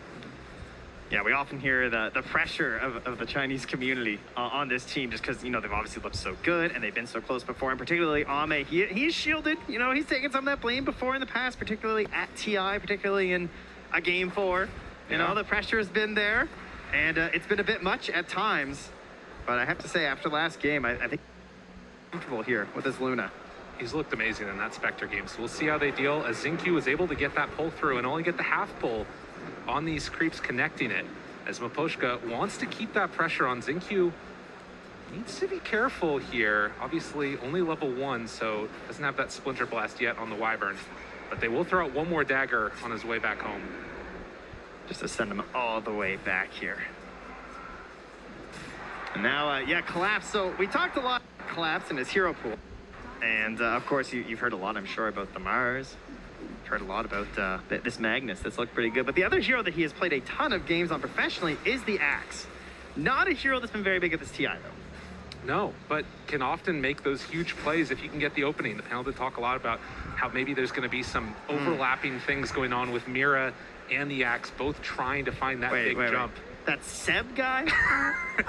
Yeah, we often hear the pressure of the Chinese community on this team just because, you know, they've obviously looked so good and they've been so close before. And particularly Ame, he's shielded. You know, he's taken some of that blame before in the past, particularly at TI, particularly in a Game 4. You know, the pressure has been there and it's been a bit much at times. But I have to say, after last game, I think he's comfortable here with his Luna. He's looked amazing in that Spectre game. So we'll see how they deal as Xingqiu was able to get that pull through and only get the half pull on these creeps connecting it, as Miposhka wants to keep that pressure on. Xingqiu needs to be careful here. Obviously only level 1, so doesn't have that Splinter Blast yet on the Wyvern, but they will throw out one more dagger on his way back home. Just to send him all the way back here. And now, yeah, Collapse. So we talked a lot about Collapse in his hero pool. And of course, you've heard a lot, I'm sure, about the Mars. Heard a lot about this Magnus. That's looked pretty good. But the other hero that he has played a ton of games on professionally is the Axe. Not a hero that's been very big at this TI, though. No, but can often make those huge plays if you can get the opening. The panel did talk a lot about how maybe there's going to be some overlapping things going on with Mira and the Axe, both trying to find that big jump. That Seb guy?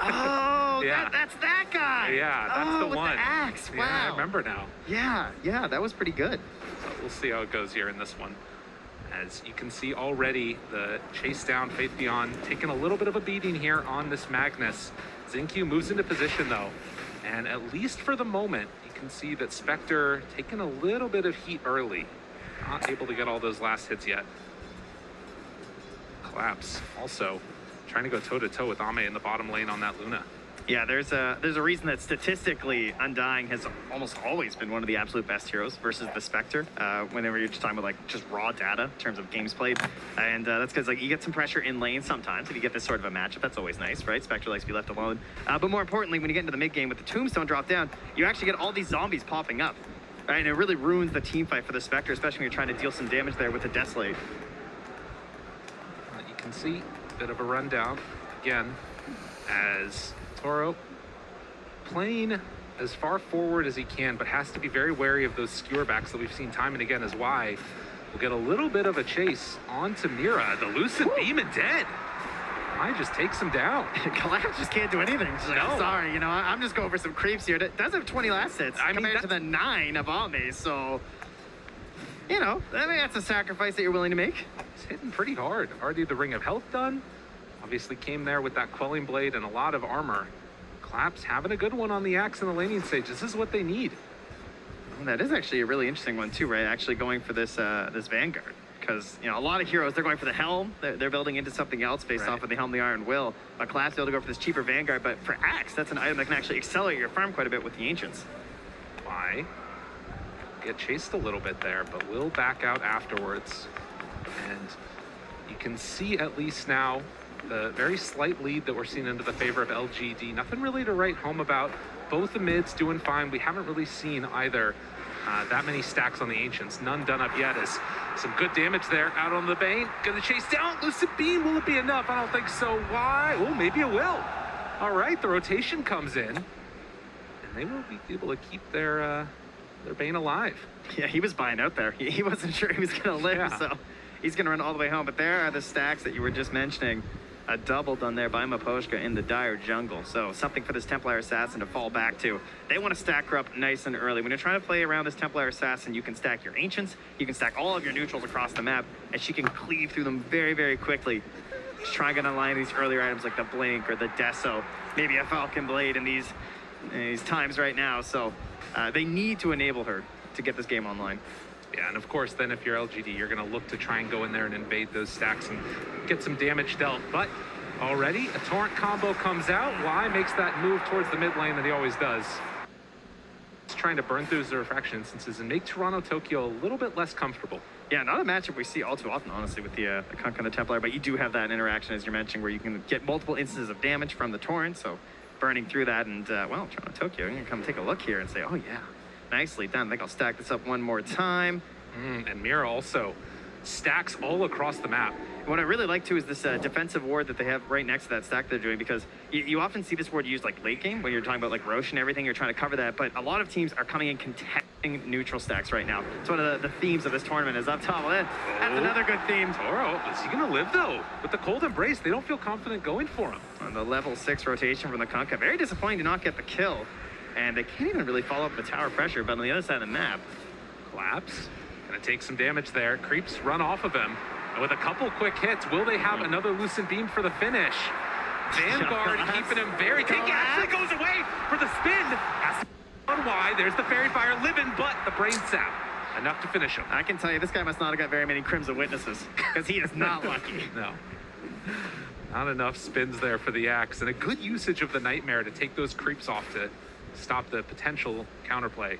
Oh, yeah. that's that guy. Yeah, that's the with one. The Axe. Wow. Yeah, I remember now. Yeah, that was pretty good. So we'll see how it goes here in this one. As you can see already, the chase down Faith Beyond taking a little bit of a beating here on this Magnus. Xingqiu moves into position though, and at least for the moment, you can see that Spectre taking a little bit of heat early. Not able to get all those last hits yet. Collapse also trying to go toe-to-toe with Ame in the bottom lane on that Luna. Yeah, there's a reason that statistically Undying has almost always been one of the absolute best heroes versus the Spectre. Whenever you're just talking about like just raw data in terms of games played, and that's because like you get some pressure in lane sometimes if you get this sort of a matchup. That's always nice, right? Spectre likes to be left alone. But more importantly, when you get into the mid game with the Tombstone drop down, you actually get all these zombies popping up, right? And it really ruins the team fight for the Spectre, especially when you're trying to deal some damage there with the Desolate. You can see a bit of a rundown again as Toro playing as far forward as he can, but has to be very wary of those skewer backs that we've seen time and again as why We'll get a little bit of a chase onto Mira. The Lucid Beam and dead. I just takes him down. Collapse just can't do anything. She's like, No. sorry, you know, I'm just going for some creeps here. It does have 20 last hits compared to the 9 of Ame, so, you know, I mean, that's a sacrifice that you're willing to make. He's hitting pretty hard. Already the Ring of Health done. Obviously came there with that Quelling Blade and a lot of armor. Collapse having a good one on the axe in the laning stage. This is what they need. Well, that is actually a really interesting one too, right? Actually going for this this Vanguard. Because, you know, a lot of heroes, they're going for the helm. They're building into something else based off of the helm, the Iron Will. But Collapse able to go for this cheaper Vanguard. But for Axe, that's an item that can actually accelerate your farm quite a bit with the Ancients. Why? Get chased a little bit there, but will back out afterwards. And you can see at least now the very slight lead that we're seeing into the favor of LGD. Nothing really to write home about. Both the mids doing fine. We haven't really seen either that many stacks on the Ancients. None done up yet. As some good damage there out on the Bane. Gonna chase down. Lucid Beam. Will it be enough? I don't think so. Why? Oh, maybe it will. All right, the rotation comes in. And they will be able to keep their Bane alive. Yeah, he was buying out there. He wasn't sure he was going to live, so he's going to run all the way home. But there are the stacks that you were just mentioning. A double done there by Maposhka in the dire jungle. So something for this Templar Assassin to fall back to. They want to stack her up nice and early. When you're trying to play around this Templar Assassin, you can stack your Ancients, you can stack all of your neutrals across the map, and she can cleave through them very, very quickly. Just trying to align these earlier items like the Blink or the Deso, maybe a Falcon Blade in these times right now. So they need to enable her to get this game online. Yeah, and of course, then if you're LGD, you're going to look to try and go in there and invade those stacks and get some damage dealt. But already, a Torrent combo comes out. Y makes that move towards the mid lane that he always does. He's trying to burn through his refraction instances and make Toronto Tokyo a little bit less comfortable. Yeah, not a matchup we see all too often, honestly, with the Kunkka and the Templar, but you do have that interaction, as you're mentioning, where you can get multiple instances of damage from the Torrent, so burning through that, and, well, Toronto Tokyo, you're going to come take a look here and say, oh, yeah, nicely done. I think I'll stack this up one more time. And Mira also stacks all across the map. What I really like too is this defensive ward that they have right next to that stack they're doing, because you often see this ward used like late game when you're talking about like Roche and everything, you're trying to cover that, but a lot of teams are coming in contesting neutral stacks right now. It's one of the themes of this tournament is up top. Well, that's another good theme. Toro, is he gonna live though? With the Cold Embrace, they don't feel confident going for him. On the level 6 rotation from the Kunkka, very disappointing to not get the kill, and they can't even really follow up the tower pressure, but on the other side of the map, Collapse. Gonna take some damage there. Creeps run off of him. And with a couple quick hits, will they have another Lucid Beam for the finish? Vanguard keeping him very... He actually goes away for the spin. Has to on Y. There's the Fairy Fire living, but the Brain Sap. Enough to finish him. I can tell you, this guy must not have got very many Crimson Witnesses, because he is not lucky. No. Not enough spins there for the axe, and a good usage of the Nightmare to take those creeps off to stop the potential counterplay.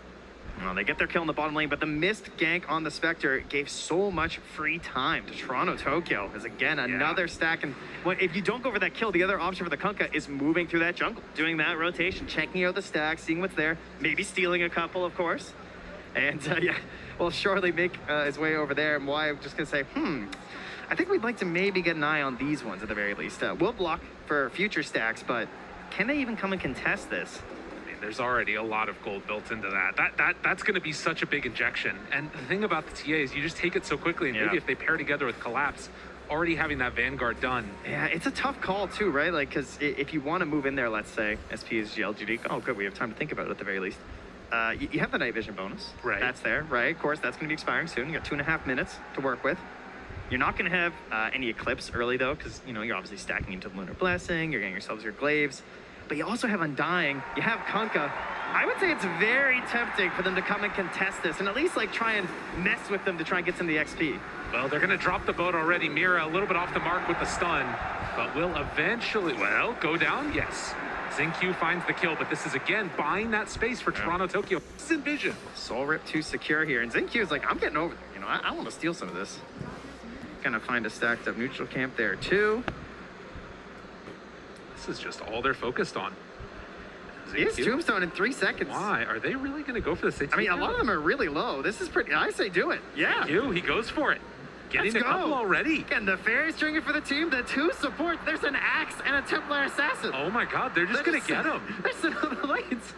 Well, they get their kill in the bottom lane, but the missed gank on the Spectre gave so much free time to Toronto Tokyo. As again, another stack. And if you don't go for that kill, the other option for the Kunkka is moving through that jungle, doing that rotation, checking out the stack, seeing what's there, maybe stealing a couple, of course. And yeah, will surely make his way over there. And why I'm just going to say, I think we'd like to maybe get an eye on these ones at the very least. We'll block for future stacks, but can they even come and contest this? There's already a lot of gold built into that. That's going to be such a big injection. And the thing about the TA is you just take it so quickly, and maybe if they pair together with Collapse, already having that Vanguard done. Yeah, it's a tough call too, right? Like, because if you want to move in there, let's say, SPSG, LGD, oh good, we have time to think about it at the very least. You have the night vision bonus. Right. That's there, right? Of course, that's going to be expiring soon. You got 2.5 minutes to work with. You're not going to have any Eclipse early, though, because, you know, you're obviously stacking into the Lunar Blessing, you're getting yourselves your Glaives. But you also have Undying, you have Kunkka. I would say it's very tempting for them to come and contest this and at least like try and mess with them to try and get some of the XP. Well, they're going to drop the boat already. Mira a little bit off the mark with the stun, but will eventually, well, go down, yes. Xingqiu finds the kill, but this is again buying that space for Toronto Tokyo. This is Envision. Soul Rip to secure here, and Xingqiu is like, I'm getting over there. You know, I want to steal some of this. Gonna find a stacked up neutral camp there too. This is just all they're focused on. He is Tombstone in 3 seconds. Why? Are they really going to go for the 60? I mean, a lot of them are really low. This is pretty, I say do it. Yeah. He goes for it. Getting a couple already. And the Fairy Stringer for the team, the 2 supports. There's an Axe and a Templar Assassin. Oh my God, they're just going to get him. There's another lanes.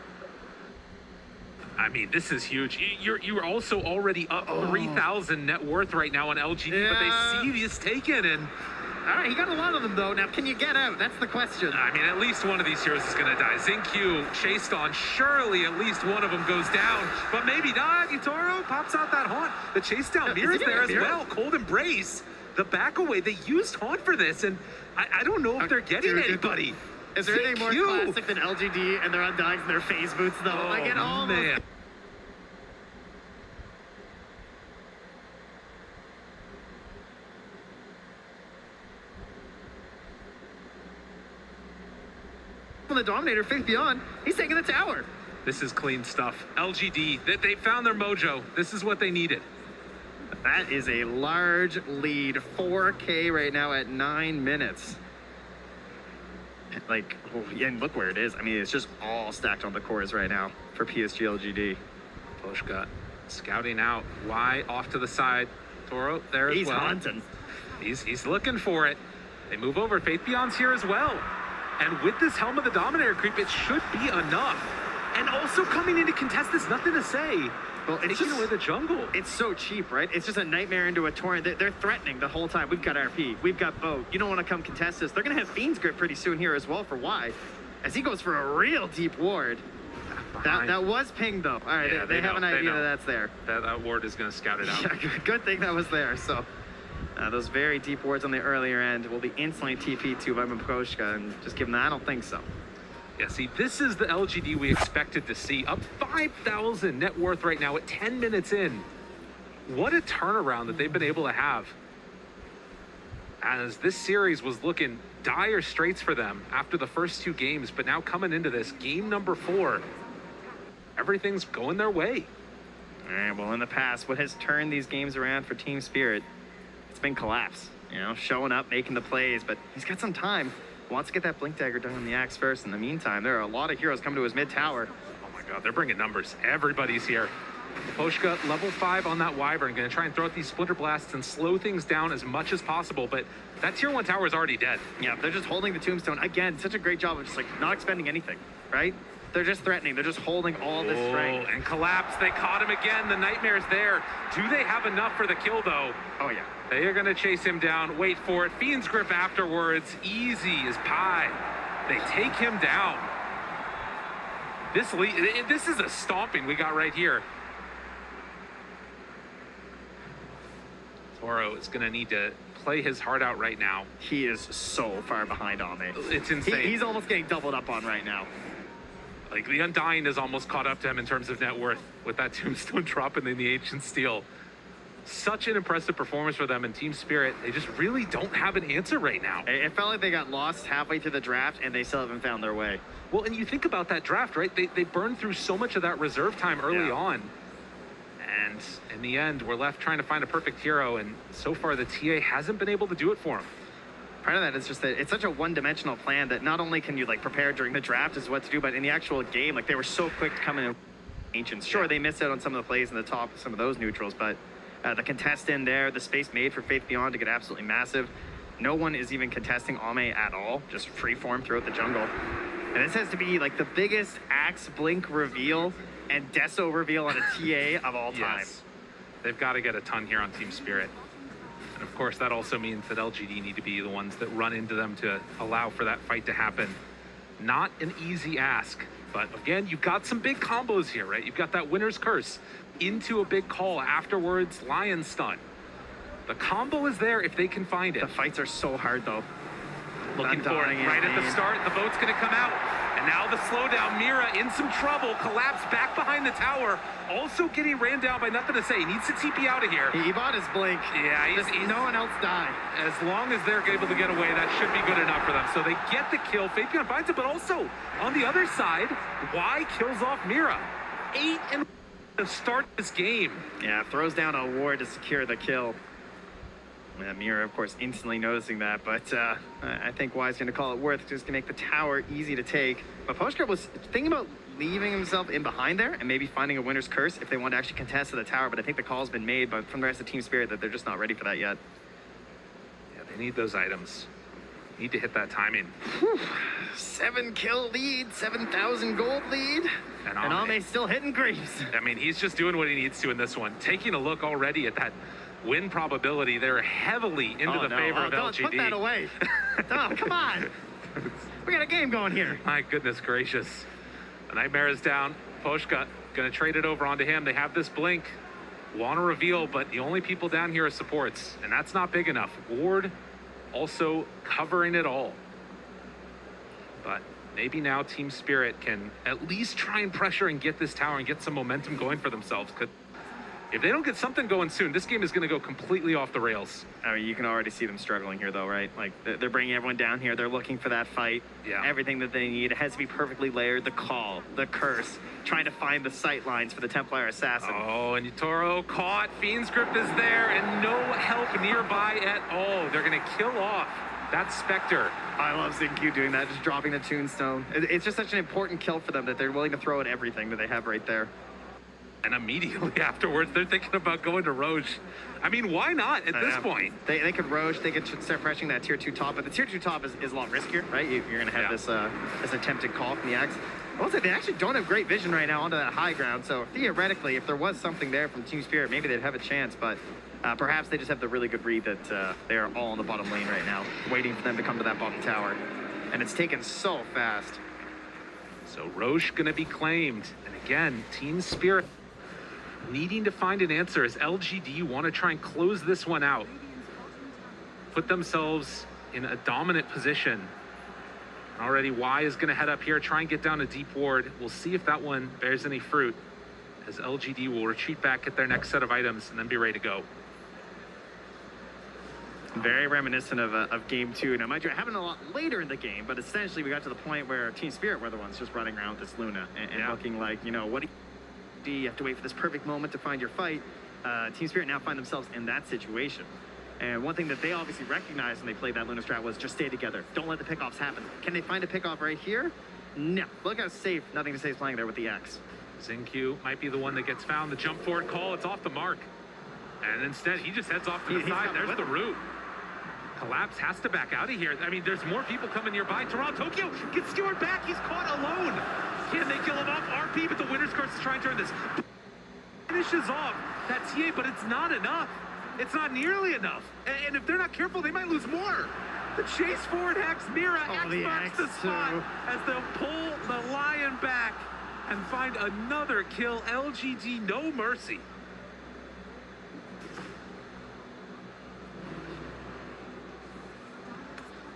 I mean, this is huge. You're also already up 3,000 net worth right now on LGD, but they see this taken and. All right, he got a lot of them, though. Now, can you get out? That's the question. I mean, at least one of these heroes is going to die. Zinq chased on. Surely at least one of them goes down. But maybe not. Yatoro pops out that haunt. The chase down Mira's there as well. Cold Embrace. The back away. They used haunt for this, and I don't know if they're getting anybody. Is there anything more classic than LGD and their Undyings and their phase boots, though? Like, it almost... Man. The Dominator, Faith Beyond, he's taking the tower. This is clean stuff. LGD, they found their mojo. This is what they needed. That is a large lead. 4K right now at 9 minutes. Like, and look where it is. I mean, it's just all stacked on the cores right now for PSG LGD. Poshka scouting out. Y off to the side. Toro there as well. He's hunting. He's looking for it. They move over. Faith Beyond's here as well. And with this Helm of the Dominator creep, it should be enough. And also coming in to contest this, nothing to say. Well, it's taking away the jungle. It's so cheap, right? It's just a nightmare into a torrent. They're threatening the whole time. We've got RP. We've got Boat. You don't want to come contest this. They're going to have Fiend's Grip pretty soon here as well for Y. As he goes for a real deep ward. That was pinged, though. All right, Yeah, they have an idea that that's there. That ward is going to scout it out. Yeah, good thing that was there. So those very deep wards on the earlier end will be instantly TP'd to by Maposhka, and just give them that. I don't think so. Yeah, see, this is the LGD we expected to see. Up 5,000 net worth right now at 10 minutes in. What a turnaround that they've been able to have. As this series was looking dire straits for them after the first 2 games, but now coming into this, game number 4, everything's going their way. All right, well, in the past, what has turned these games around for Team Spirit, it's been Collapse. You know, showing up, making the plays, but he's got some time. Wants to get that Blink Dagger done on the Axe first. In the meantime, there are a lot of heroes coming to his mid tower. Oh my god, they're bringing numbers. Everybody's here. Poshka, level 5 on that Wyvern, gonna try and throw out these Splinter Blasts and slow things down as much as possible, but that tier 1 tower is already dead. Yeah, they're just holding the Tombstone. Again, such a great job of just like not expending anything, right? They're just threatening. They're just holding all this strength. And Collapse, they caught him again. The Nightmare's there. Do they have enough for the kill, though? Oh, yeah. They are going to chase him down. Wait for it. Fiend's Grip afterwards. Easy as pie. They take him down. This is a stomping we got right here. Toro is going to need to play his heart out right now. He is so far behind on me. It's insane. He's almost getting doubled up on right now. Like, the Undying is almost caught up to him in terms of net worth with that Tombstone dropping in the Ancient Steel. Such an impressive performance for them in Team Spirit. They just really don't have an answer right now. It felt like they got lost halfway through the draft, and they still haven't found their way. Well, and you think about that draft, right? They burned through so much of that reserve time early on. And in the end, we're left trying to find a perfect hero, and so far the TA hasn't been able to do it for him. Part of that is just that it's such a one-dimensional plan that not only can you like prepare during the draft as what to do, but in the actual game, like they were so quick to come in Ancients. Sure, they missed out on some of the plays in the top of some of those neutrals, but the contest in there, the space made for Faith Beyond to get absolutely massive. No one is even contesting Ame at all, just freeform throughout the jungle. And this has to be like the biggest Axe Blink reveal and Deso reveal on a TA of all time. Yes. They've got to get a ton here on Team Spirit. And of course, that also means that LGD need to be the ones that run into them to allow for that fight to happen. Not an easy ask, but again, you've got some big combos here, right? You've got that Winner's Curse into a big call afterwards, Lion Stun. The combo is there if they can find it. The fights are so hard, though. Looking for it right at the start. The boat's going to come out. And now the slowdown. Mira in some trouble. Collapse back behind the tower. Also getting ran down by nothing to say. He needs to TP out of here. He bought his blink. Yeah, no one else died. As long as they're able to get away, that should be good enough for them. So they get the kill. Fabian finds it, but also on the other side, Y kills off Mira. 8 and to start this game. Yeah, throws down a ward to secure the kill. Yeah, Mira, of course, instantly noticing that, but I think Y's going to call it worth just to make the tower easy to take. But Poshka was thinking about leaving himself in behind there and maybe finding a Winner's Curse if they want to actually contest to the tower, but I think the call's been made from the rest of Team Spirit that they're just not ready for that yet. Yeah, they need those items. Need to hit that timing. 7-kill lead, 7,000 gold lead. And Ame still hitting creeps. I mean, he's just doing what he needs to in this one. Taking a look already at that win probability, they're heavily into the favor of LGD. Put that away. Oh, come on. We got a game going here. My goodness gracious. The Nightmare is down. Poshka gonna trade it over onto him. They have this blink. Want to reveal, but the only people down here are supports, and that's not big enough. Ward also covering it all. But maybe now Team Spirit can at least try and pressure and get this tower and get some momentum going for themselves. Because if they don't get something going soon, this game is going to go completely off the rails. I mean, you can already see them struggling here, though, right? Like, they're bringing everyone down here. They're looking for that fight. Yeah. Everything that they need. It has to be perfectly layered. The call, the curse, trying to find the sight lines for the Templar Assassin. Oh, and Yatoro caught. Fiend's Grip is there, and no help nearby at all. They're going to kill off that Spectre. I love seeing Q doing that, just dropping the Tombstone. It's just such an important kill for them that they're willing to throw at everything that they have right there. And immediately afterwards, they're thinking about going to Roche. I mean, why not at this point? They could Roche, they could start pressuring that tier 2 top, but the tier 2 top is a lot riskier, right? You're going to have this attempted call from the Axe. Also, they actually don't have great vision right now onto that high ground, so theoretically, if there was something there from Team Spirit, maybe they'd have a chance, but perhaps they just have the really good read that they are all in the bottom lane right now, waiting for them to come to that bottom tower. And it's taken so fast. So Roche going to be claimed. And again, Team Spirit needing to find an answer as LGD want to try and close this one out. Put themselves in a dominant position. Already Y is going to head up here, try and get down a deep ward. We'll see if that one bears any fruit, as LGD will retreat back, get their next set of items, and then be ready to go. Very reminiscent of game 2. Now, mind you, it happened a lot later in the game, but essentially we got to the point where Team Spirit were the ones just running around with this Luna and looking like, you know, what do you have to wait for this perfect moment to find your fight. Team Spirit now find themselves in that situation. And one thing that they obviously recognized when they played that Luna strat was just stay together. Don't let the pickoffs happen. Can they find a pickoff right here? No. Look how safe Nothing to Say is playing there with the X. Xingqiu might be the one that gets found. The jump forward call, it's off the mark. And instead, he just heads off to the side. There's the root. Collapse has to back out of here. I mean, there's more people coming nearby. Tokyo gets skewered back. He's caught alone. Can they kill him off? RP, but the winner's curse is trying to turn this. Finishes off that TA, but it's not enough. It's not nearly enough. And if they're not careful, they might lose more. The chase forward hacks Mira. X the spot as they'll pull the Lion back and find another kill. LGD, no mercy.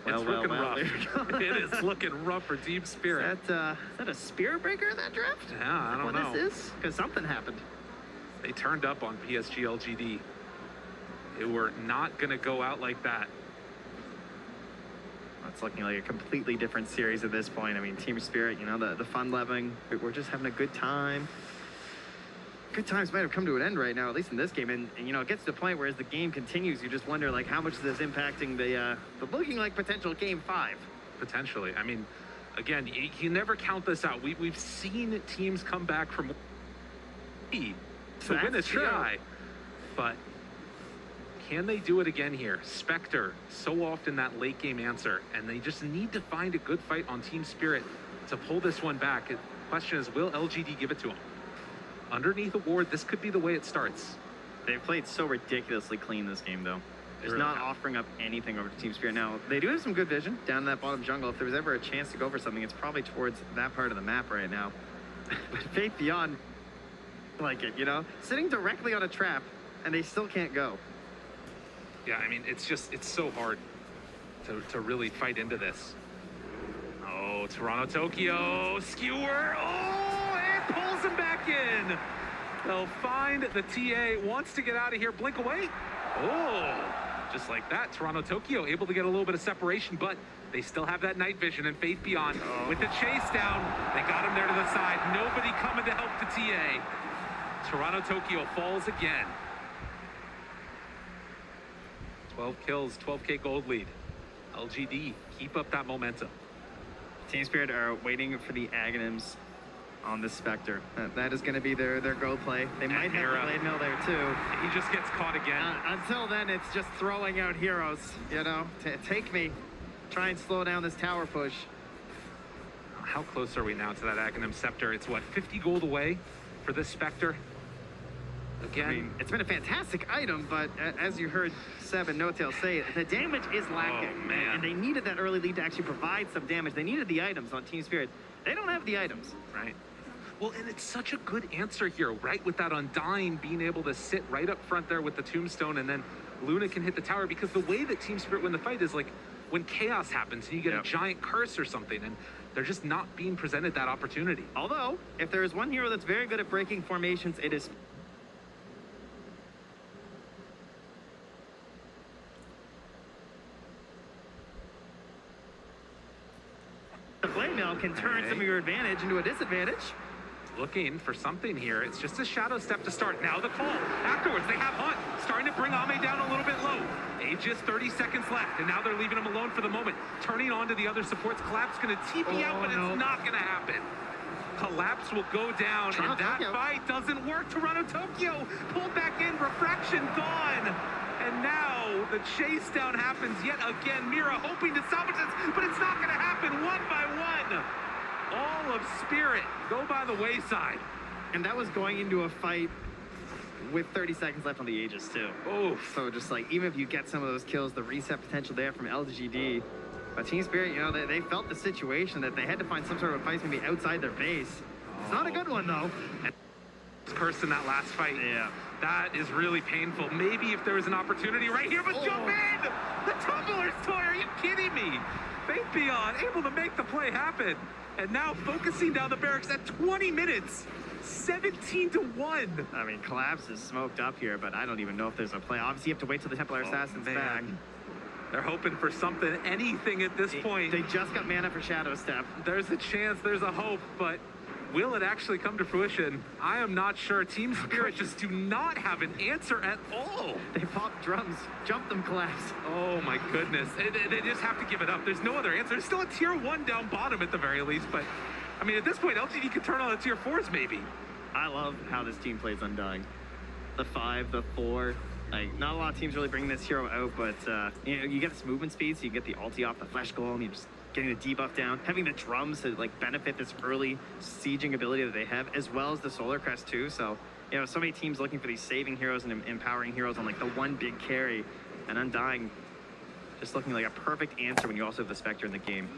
It's looking rough. It is looking rough for Team Spirit. Is that a Spirit Breaker in that draft? Yeah, I don't know. What this is? Because something happened. They turned up on PSG LGD. They were not going to go out like that. It's looking like a completely different series at this point. I mean, Team Spirit, you know, the fun loving, we're just having a good time. Good times might have come to an end right now, at least in this game. And you know, it gets to the point where as the game continues, you just wonder, like, how much is this impacting the looking like potential Game 5? Potentially. I mean, again, you never count this out. We've seen teams come back from to win a TI, but can they do it again here? Spectre, so often that late game answer, and they just need to find a good fight on Team Spirit to pull this one back. The question is, will LGD give it to them? Underneath a ward, this could be the way it starts. They've played so ridiculously clean this game, though. Just not offering up anything over to Team Spirit. Now, they do have some good vision down in that bottom jungle. If there was ever a chance to go for something, it's probably towards that part of the map right now. But Faith Beyond, like it, you know? Sitting directly on a trap, and they still can't go. Yeah, I mean, it's so hard to really fight into this. Oh, Toronto Tokyo, skewer, it pulls him back in. They'll find the TA, wants to get out of here, blink away. Oh, just like that, Toronto Tokyo able to get a little bit of separation, but they still have that night vision and Faith Beyond. With the chase down, they got him there to the side. Nobody coming to help the TA. Toronto Tokyo falls again. 12 kills, 12K gold lead. LGD, keep up that momentum. Team Spirit are waiting for the Aghanims on the Spectre. That is going to be their go play. They might have a Blade Mill there too. He just gets caught again. Until then, it's just throwing out heroes, you know. Take me. Try and slow down this tower push. How close are we now to that Aghanim Scepter? It's what, 50 gold away for this Spectre? Again, I mean, it's been a fantastic item, but as you heard Seb and No-Tail say, the damage is lacking. Oh, man. And they needed that early lead to actually provide some damage. They needed the items on Team Spirit. They don't have the items. Right. Well, and it's such a good answer here, right? With that Undying being able to sit right up front there with the Tombstone, and then Luna can hit the tower, because the way that Team Spirit win the fight is like when chaos happens and you get a giant curse or something, and they're just not being presented that opportunity. Although, if there is one hero that's very good at breaking formations, it is... The Flame Mail can turn some of your advantage into a disadvantage. Looking for something here. It's just a Shadow Step to start. Now the call. Afterwards, they have Hunt starting to bring Ame down a little bit low. Aegis, 30 seconds left, and now they're leaving him alone for the moment. Turning on to the other supports. Collapse going to TP out, but it's not going to happen. Collapse will go down, and that fight doesn't work. Toronto Tokyo pulled back in. Refraction gone. And now the chase down happens yet again. Mira hoping to salvage this, but it's not going to happen. One by one. All of Spirit go by the wayside. And that was going into a fight with 30 seconds left on the Aegis too. Oh, so just like, even if you get some of those kills, the reset potential there from LGD. But Team Spirit, you know, they felt the situation that they had to find some sort of fight maybe outside their base. It's not a good one though. And curse in that last fight. Yeah. That is really painful. Maybe if there was an opportunity right here, but jump in! The Tumbler's toy, are you kidding me? Faith Beyond able to make the play happen. And now focusing down the barracks at 20 minutes. 17-1. I mean, Collapse is smoked up here, but I don't even know if there's a play. Obviously, you have to wait till the Templar Assassin's back. They're hoping for something, anything at this point. They just got mana for Shadow Step. There's a chance, there's a hope, but will it actually come to fruition? I am not sure. Team Spirit just do not have an answer at all. They pop drums, jump them, Collapse. Oh my goodness. They just have to give it up. There's no other answer. There's still a tier 1 down bottom at the very least, but I mean, at this point, LGD could turn on the tier 4s maybe. I love how this team plays Undying. The 5, the 4. Like, not a lot of teams really bring this hero out, but you know, you get this movement speed, so you get the ulti off the Flesh Golem, you just getting the debuff down, having the drums to like benefit this early sieging ability that they have, as well as the Solar Crest too. So, you know, so many teams looking for these saving heroes and empowering heroes on like the one big carry, and Undying just looking like a perfect answer when you also have the Spectre in the game.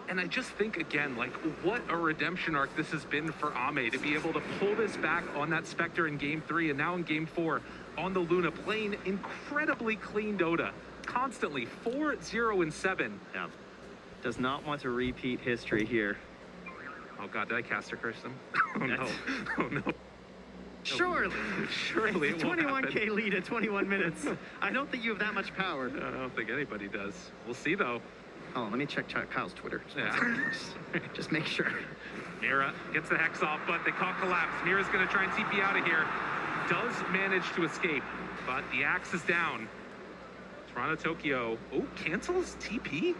And I just think, again, like, what a redemption arc this has been for Ame to be able to pull this back on that Spectre in Game 3 and now in Game 4 on the Luna, playing incredibly clean Dota. Constantly 4-0-7. Yeah. Does not want to repeat history here. Oh, God, did I caster curse them? Oh, no. Oh, no. Surely. Surely it won't 21K happen. lead at 21 minutes. I don't think you have that much power. I don't think anybody does. We'll see, though. Oh, let me check Kyle's Twitter. Yeah. Just make sure. Mira gets the Hex off, but they call Collapse. Mira's going to try and TP out of here. Does manage to escape, but the axe is down. Toronto Tokyo. Oh, cancels TP?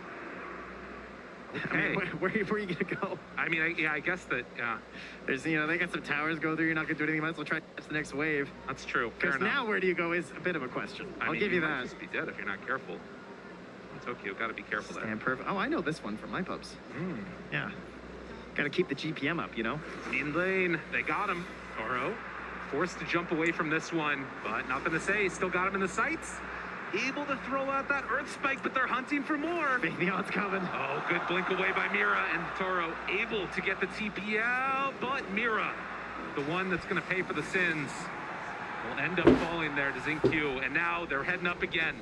Okay. I mean, where are you going to go? I mean, I guess that, yeah. There's, you know, they got some towers go through. You're not going to do anything. Might as well try to catch the next wave. That's true. Because now where do you go is a bit of a question. I'll give you that. Might just be dead if you're not careful. Tokyo, got to be careful there. Stand perfect. Oh, I know this one from my pubs. Yeah. Got to keep the GPM up, you know? In lane, they got him. Toro forced to jump away from this one, but nothing to say. Still got him in the sights. Able to throw out that Earth Spike, but they're hunting for more. Beyond's coming. Oh, good blink away by Mira, and Toro able to get the TP out, but Mira, the one that's going to pay for the sins, will end up falling there to Zinq, and now they're heading up again.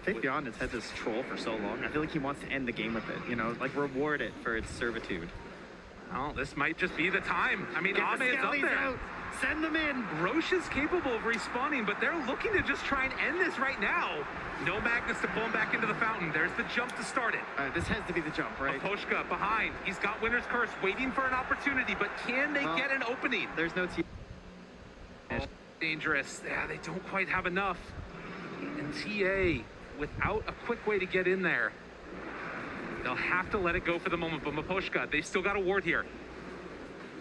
Faith Beyond has had this troll for so long. I feel like he wants to end the game with it, you know, like reward it for its servitude. Well, this might just be the time. I mean, Ame is up there. Out. Send them in. Roche is capable of respawning, but they're looking to just try and end this right now. No Magnus to pull him back into the fountain. There's the jump to start it. This has to be the jump, right? Aposhka behind. He's got Winner's Curse, waiting for an opportunity, but can they get an opening? There's no T. Oh, dangerous. Yeah, they don't quite have enough. And TA, without a quick way to get in there, they'll have to let it go for the moment. But Maposhka, they've still got a ward here.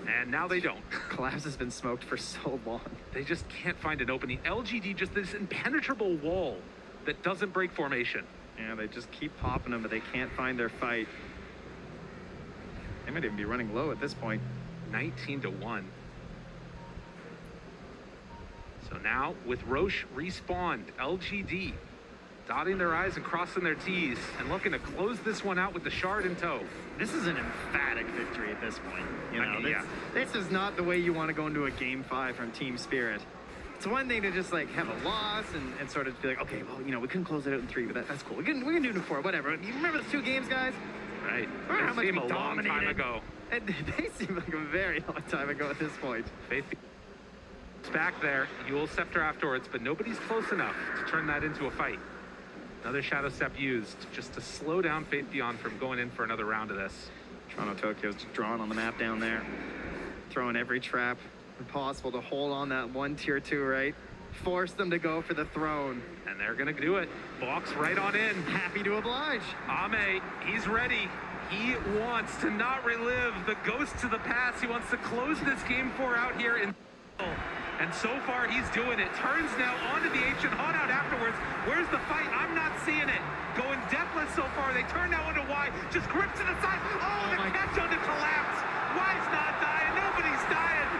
And now they don't. Collapse has been smoked for so long. They just can't find an opening. LGD, just this impenetrable wall that doesn't break formation. Yeah, they just keep popping them, but they can't find their fight. They might even be running low at this point. 19-1. So now with Roche respawned, LGD dotting their I's and crossing their T's and looking to close this one out with the shard in tow. This is an emphatic victory at this point. You know, I mean, this is not the way you want to go into a Game 5 from Team Spirit. It's one thing to just like have a loss and sort of be like, okay, well, you know, we couldn't close it out in 3, but that's cool. We can do it in 4, whatever. You remember those 2 games, guys? Right. Remember how much They seem we a long time dominated? ago. And they seem like a very long time ago at this point. Faith back there, Yule Scepter afterwards, but nobody's close enough to turn that into a fight. Another Shadow Step used just to slow down Faith Beyond from going in for another round of this. Toronto Tokyo's drawing on the map down there, throwing every trap possible to hold on that one tier 2, right? Force them to go for the throne. And they're gonna do it. Walks right on in. Happy to oblige. Ame, he's ready. He wants to not relive the ghosts of the past. He wants to close this game 4 out here in. And so far, he's doing it. Turns now onto the Ancient Hot Out afterwards. Where's the fight? I'm not seeing it. Going deathless so far. They turn now into Y. Just grip to the side. Oh, the catch on the collapse. Y's not dying. Nobody's dying.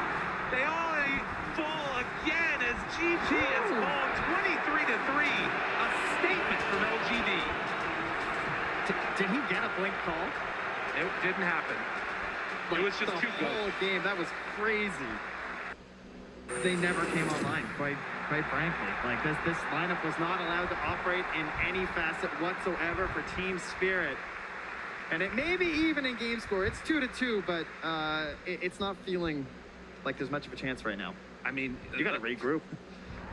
They all fall again as GG is called 23-3. A statement from LGD. Did he get a blink call? It didn't happen. It was just too good. The whole game, that was crazy. They never came online, quite frankly. Like this lineup was not allowed to operate in any facet whatsoever for Team Spirit. And it may be even in game score. It's 2-2, but it's not feeling like there's much of a chance right now. I mean, you got to regroup.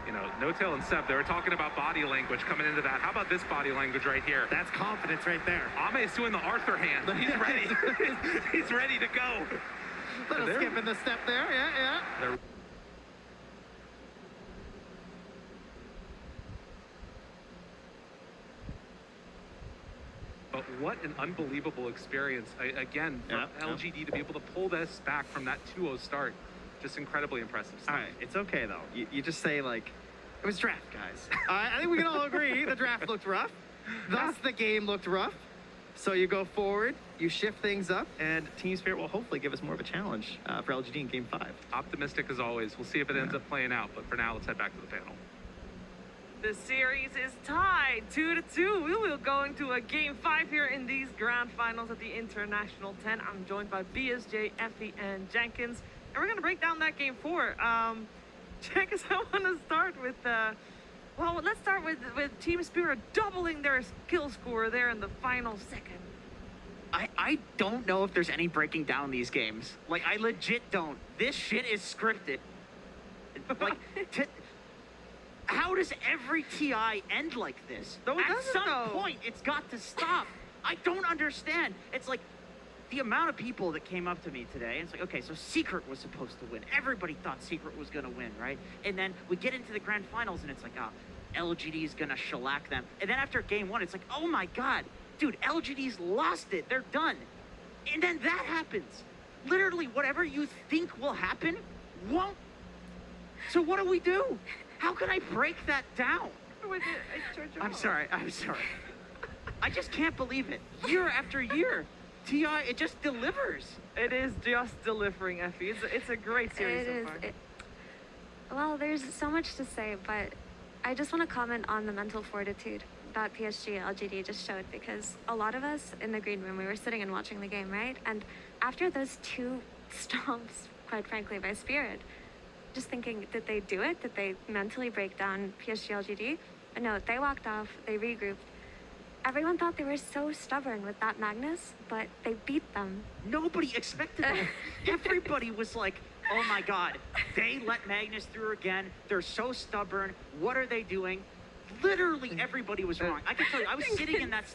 You know, No-Tail and Seb, they were talking about body language coming into that. How about this body language right here? That's confidence right there. Ame's doing the Arthur hand. He's ready. He's ready to go. Little skip in the step there. Yeah. But what an unbelievable experience. Again, for LGD to be able to pull this back from that 2-0 start. Just incredibly impressive stuff. All right, it's okay though. You just say like, it was draft, guys. I think we can all agree the draft looked rough. Thus the game looked rough. So you go forward, you shift things up, and Team Spirit will hopefully give us more of a challenge for LGD in Game 5. Optimistic as always. We'll see if it ends up playing out. But for now, let's head back to the panel. The series is tied 2-2. We will go into a Game 5 here in these grand finals at the International 10. I'm joined by BSJ, Effie, and Jenkins. And we're going to break down that Game 4. Jenkins, I want to start with, well, let's start with Team Spirit doubling their skill score there in the final second. I don't know if there's any breaking down these games. Like, I legit don't. This shit is scripted. Like, how does every TI end like this? No, it At doesn't, some though. point, it's got to stop. I don't understand. It's like the amount of people that came up to me today, and it's like, okay, so Secret was supposed to win. Everybody thought Secret was going to win, right? And then we get into the grand finals, and it's like, oh, LGD is going to shellac them. And then after game 1, it's like, oh my God, dude, LGD's lost it. They're done. And then that happens. Literally, whatever you think will happen won't. So what do we do? How can I break that down? I'm sorry. I just can't believe it. Year after year, TI, it just delivers. It is just delivering, Effie. It's a great series so far. Well, there's so much to say, but I just want to comment on the mental fortitude that PSG LGD just showed, because a lot of us in the green room, we were sitting and watching the game, right? And after those 2 stomps, quite frankly, by Spirit, just thinking, did they do it? Did they mentally break down PSG LGD? But no, they walked off, they regrouped. Everyone thought they were so stubborn with that Magnus, but they beat them. Nobody expected that. Everybody was like, oh my God, they let Magnus through again. They're so stubborn. What are they doing? Literally everybody was wrong. I can tell you, I was sitting in that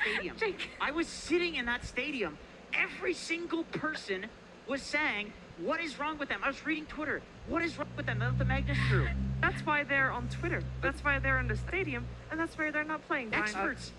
stadium. Every single person was saying, what is wrong with them? I was reading Twitter. What is wrong with them? They let the Magnus through. That's why they're on Twitter. That's why they're in the stadium, and that's why they're not playing. Experts.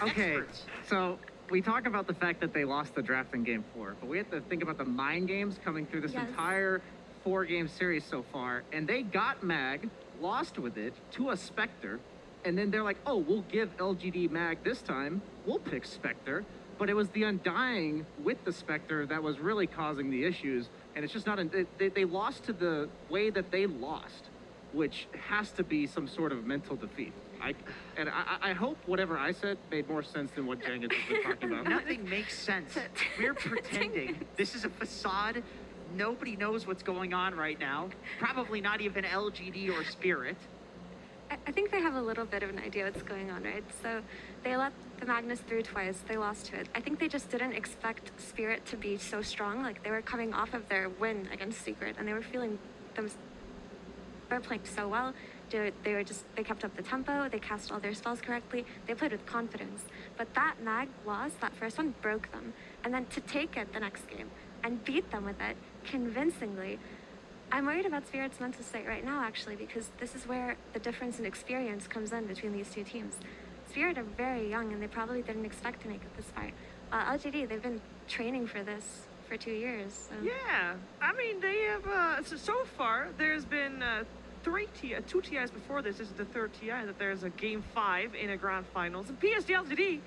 Okay, so we talk about the fact that they lost the draft in Game 4, but we have to think about the mind games coming through this entire 4-game series so far, and they got Mag, lost with it, to a Spectre, and then they're like, oh, we'll give LGD Mag this time. We'll pick Spectre. but it was the Undying with the Spectre that was really causing the issues. And it's just not, they lost to the way that they lost, which has to be some sort of mental defeat. I hope whatever I said made more sense than what Jenkins has been talking about. Nothing makes sense. We're pretending. This is a facade. Nobody knows what's going on right now. Probably not even LGD or Spirit. I think they have a little bit of an idea what's going on, right? So they let the Magnus through twice. They lost to it. I think they just didn't expect Spirit to be so strong. Like, they were coming off of their win against Secret, and they were feeling them. They were playing so well. They kept up the tempo. They cast all their spells correctly. They played with confidence. But that Mag loss, that first one, broke them. And then to take it the next game and beat them with it convincingly. I'm worried about Spirit's mental state right now, actually, because this is where the difference in experience comes in between these two teams. Spirit are very young, and they probably didn't expect to make it this far. LGD, they've been training for this for 2 years. So. Yeah, I mean, they have, so far, there's been two TIs before this. This is the third TI that there's a Game 5 in a Grand Finals. And PSG LGD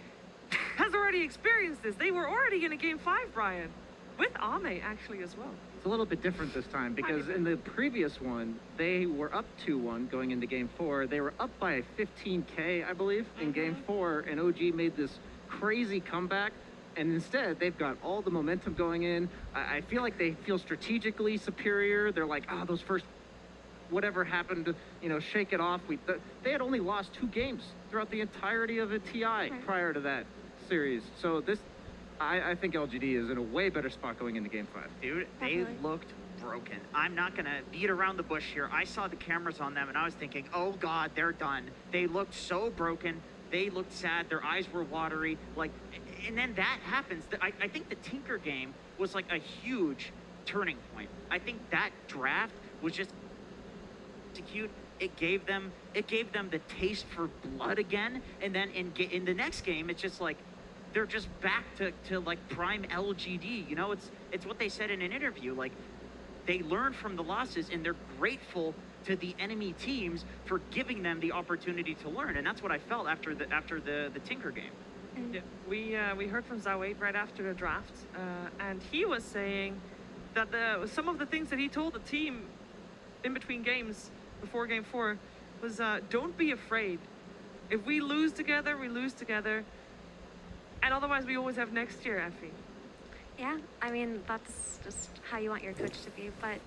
has already experienced this. They were already in a Game 5, Brian, with Ame, actually, as well. It's a little bit different this time because in the previous one, they were up 2-1 going into Game 4. They were up by 15K, I believe, in Game 4, and OG made this crazy comeback. And instead, they've got all the momentum going in. I feel like they feel strategically superior. They're like, those first, whatever happened, shake it off. They had only lost 2 games throughout the entirety of a TI prior to that series. So I think LGD is in a way better spot going into Game 5. Dude, they looked broken. I'm not gonna beat around the bush here. I saw the cameras on them and I was thinking, oh God, they're done. They looked so broken. They looked sad. Their eyes were watery. And then that happens. I think the Tinker game was like a huge turning point. I think that draft was just execute. It gave them the taste for blood again. And then in the next game, it's just like, they're just back to like prime LGD. It's what they said in an interview. Like, they learned from the losses and they're grateful to the enemy teams for giving them the opportunity to learn. And that's what I felt after the Tinker game. Yeah, we heard from Zawade right after the draft, and he was saying that some of the things that he told the team in between games before Game 4 was, don't be afraid. If we lose together, we lose together. And otherwise, we always have next year, Effie. Yeah, I mean, that's just how you want your coach to be. But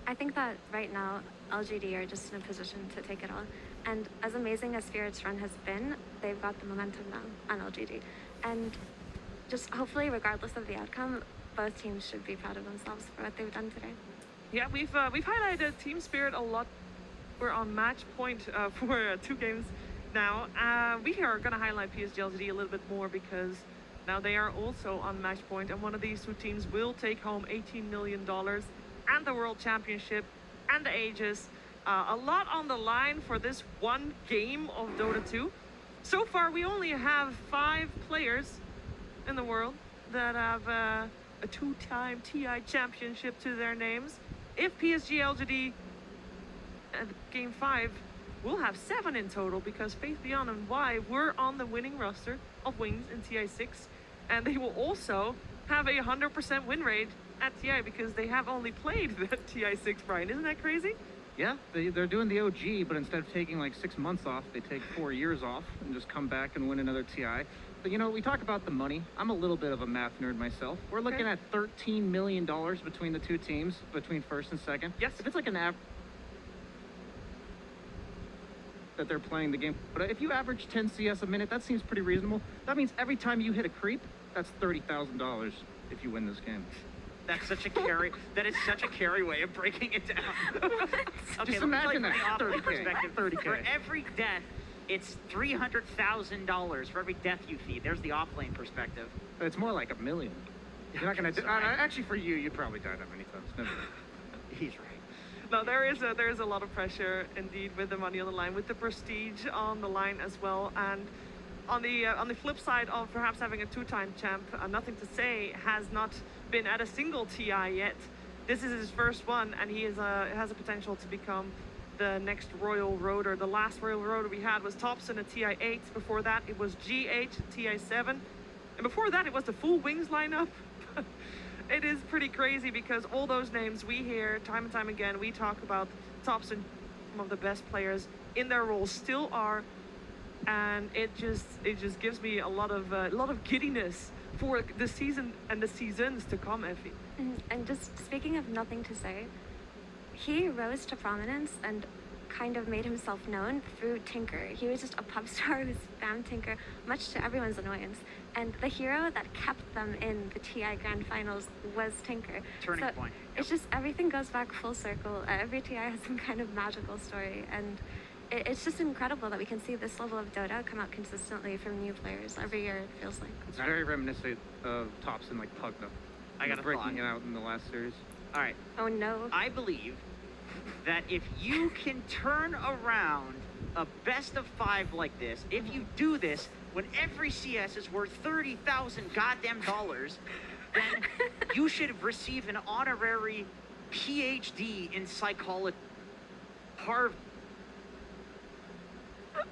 I think that right now, LGD are just in a position to take it all. And as amazing as Spirit's run has been, they've got the momentum now on LGD. And just hopefully, regardless of the outcome, both teams should be proud of themselves for what they've done today. Yeah, we've highlighted Team Spirit a lot. We're on match point for 2 games now. We are going to highlight PSG LGD a little bit more because now they are also on match point, and one of these 2 teams will take home $18 million and the World Championship and the Aegis. A lot on the line for this one game of Dota 2. So far, we only have 5 players in the world that have a 2-time TI championship to their names. If PSG LGD at Game 5, we'll have 7 in total because Faith Beyond and Y were on the winning roster of Wings in TI6, and they will also have a 100% win rate at TI because they have only played the TI6, Brian. Isn't that crazy? Yeah, they're doing the OG, but instead of taking like 6 months off, they take 4 years off and just come back and win another TI. But we talk about the money. I'm a little bit of a math nerd myself. We're looking at $13 million between the 2 teams, between first and second. Yes. If it's like an average that they're playing the game, but if you average 10 CS a minute, that seems pretty reasonable. That means every time you hit a creep, that's $30,000 if you win this game. That's such a carry. That is such a carry way of breaking it down. Okay, just imagine that. 30K. Perspective. 30K. For every death, it's $300,000 for every death you feed. There's the offlane perspective. It's more like $1 million. You're not gonna. Actually, for you'd probably die that many times. Never mind. He's right. No, there is a lot of pressure indeed with the money on the line, with the prestige on the line as well, and on the flip side of perhaps having a 2-time champ, Nothing to Say has not been at a single TI yet. This is his first one, and he has a potential to become the next Royal Roader. The last Royal Roader we had was Thompson at TI8. Before that, it was GH TI7. And before that, it was the full Wings lineup. It is pretty crazy because all those names we hear time and time again, we talk about tops and some of the best players in their roles still are, and it just gives me a lot of giddiness for the season and the seasons to come, Effie. And just speaking of nothing to say, he rose to prominence and kind of made himself known through Tinker. He was just a pop star who spammed Tinker, much to everyone's annoyance. And the hero that kept them in the TI Grand Finals was Tinker. Turning point. It's just everything goes back full circle. Every TI has some kind of magical story, and it's just incredible that we can see this level of Dota come out consistently from new players every year, it feels like. It's very reminiscent of Tops and like Pug though. I got a breaking thought. it out in the last series. All right. Oh no. I believe that if you can turn around a best of 5 like this, if you do this when every CS is worth 30,000 goddamn dollars, then you should receive an honorary PhD in psychology. Harvard.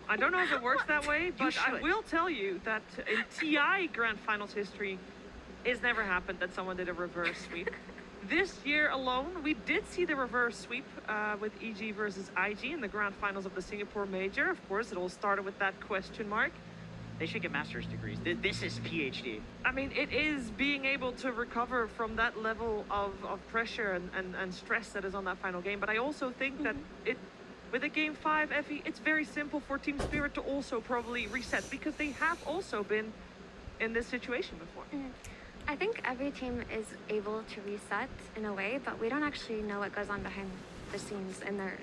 I don't know if it works that way, but I will tell you that in TI Grand Finals history, it's never happened that someone did a reverse sweep. This year alone, we did see the reverse sweep with EG versus IG in the Grand Finals of the Singapore Major. Of course, it all started with that question mark. They should get master's degrees. This is PhD. I mean, it is being able to recover from that level of pressure and stress that is on that final game. But I also think that with a Game 5, Effie, it's very simple for Team Spirit to also probably reset because they have also been in this situation before. I think every team is able to reset in a way, but we don't actually know what goes on behind the scenes in their,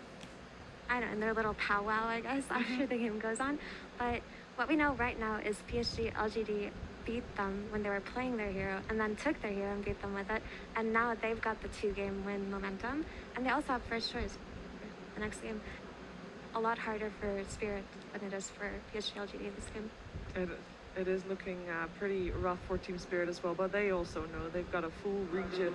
in their little powwow, I guess, after the game goes on. But what we know right now is PSG LGD beat them when they were playing their hero and then took their hero and beat them with it. And now they've got the 2-game win momentum. And they also have first choice the next game. A lot harder for Spirit than it is for PSG LGD this game. It is looking pretty rough for Team Spirit as well, but they also know they've got a full region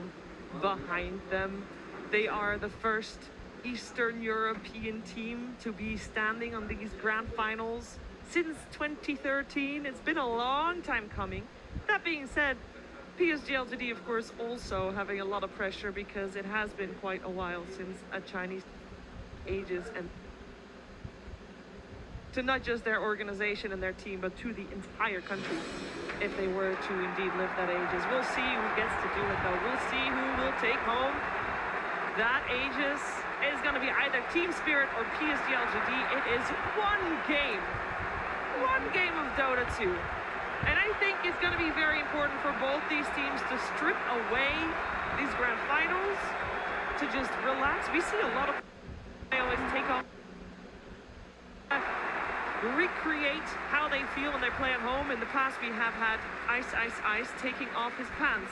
behind them. They are the first Eastern European team to be standing on these Grand Finals since 2013. It's been a long time coming. That being said, PSG LGD, of course, also having a lot of pressure because it has been quite a while since a Chinese ages, and to not just their organization and their team, but to the entire country, if they were to indeed live that Aegis. We'll see who gets to do it, though. We'll see who will take home that Aegis. It is going to be either Team Spirit or PSG LGD. It is one game of Dota 2. And I think it's going to be very important for both these teams to strip away these Grand Finals, to just relax. We see a lot of players take off, recreate how they feel when they play at home. In the past, we have had Ice taking off his pants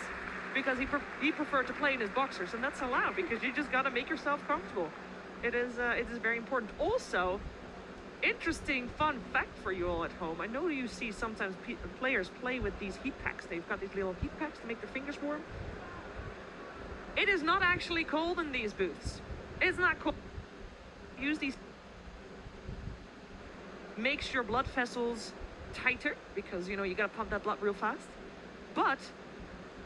because he preferred to play in his boxers, and that's allowed because you just got to make yourself comfortable. It is very important. Also, interesting fun fact for you all at home. I know you see sometimes players play with these heat packs. They've got these little heat packs to make their fingers warm. It is not actually cold in these booths. It's not cold. Use these. Makes your blood vessels tighter because, you gotta pump that blood real fast. But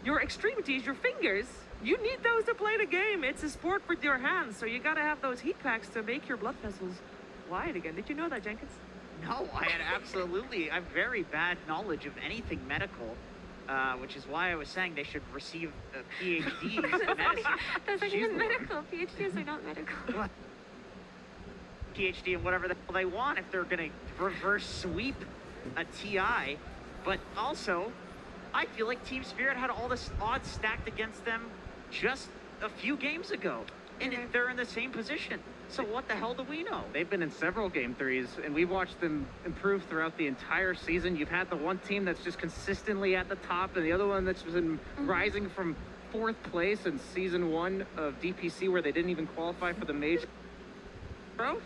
your extremities, your fingers, you need those to play the game. It's a sport with your hands, so you gotta have those heat packs to make your blood vessels wide again. Did you know that, Jenkins? No, I have very bad knowledge of anything medical, which is why I was saying they should receive PhDs in medicine. Those aren't even medical. PhDs are not medical. PhD and whatever the hell they want if they're going to reverse sweep a TI. But also, I feel like Team Spirit had all this odds stacked against them just a few games ago. And they're in the same position. So what the hell do we know? They've been in several Game 3s, and we've watched them improve throughout the entire season. You've had the one team that's just consistently at the top, and the other one that's been rising from 4th place in Season 1 of DPC, where they didn't even qualify for the major. Bro?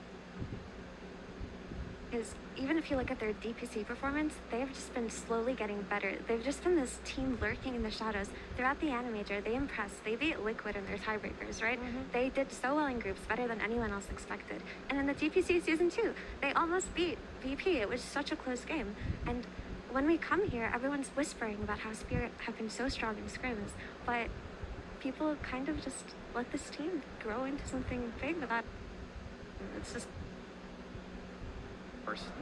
Is even if you look at their DPC performance, they've just been slowly getting better. They've just been this team lurking in the shadows. Throughout the Animator, they impressed. They beat Liquid in their tiebreakers, right? They did so well in groups, better than anyone else expected. And in the DPC Season 2, they almost beat VP. It was such a close game. And when we come here, everyone's whispering about how Spirit have been so strong in scrims, but people kind of just let this team grow into something big without. It's just.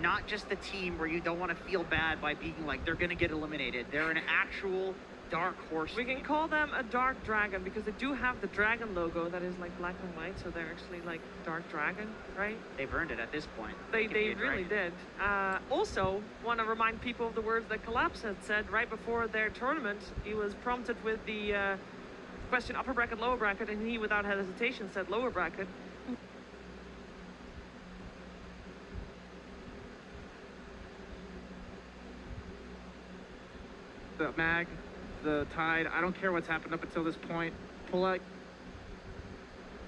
Not just the team where you don't want to feel bad by being like they're going to get eliminated. They're an actual dark horse. We can call them a dark dragon because they do have the dragon logo that is like black and white, so they're actually like dark dragon, right? They've earned it at this point. They really did. Also, want to remind people of the words that Collapse had said right before their tournament. He was prompted with the question upper bracket, lower bracket, and he without hesitation said lower bracket. The mag, the tide, I don't care what's happened up until this point. Pull out,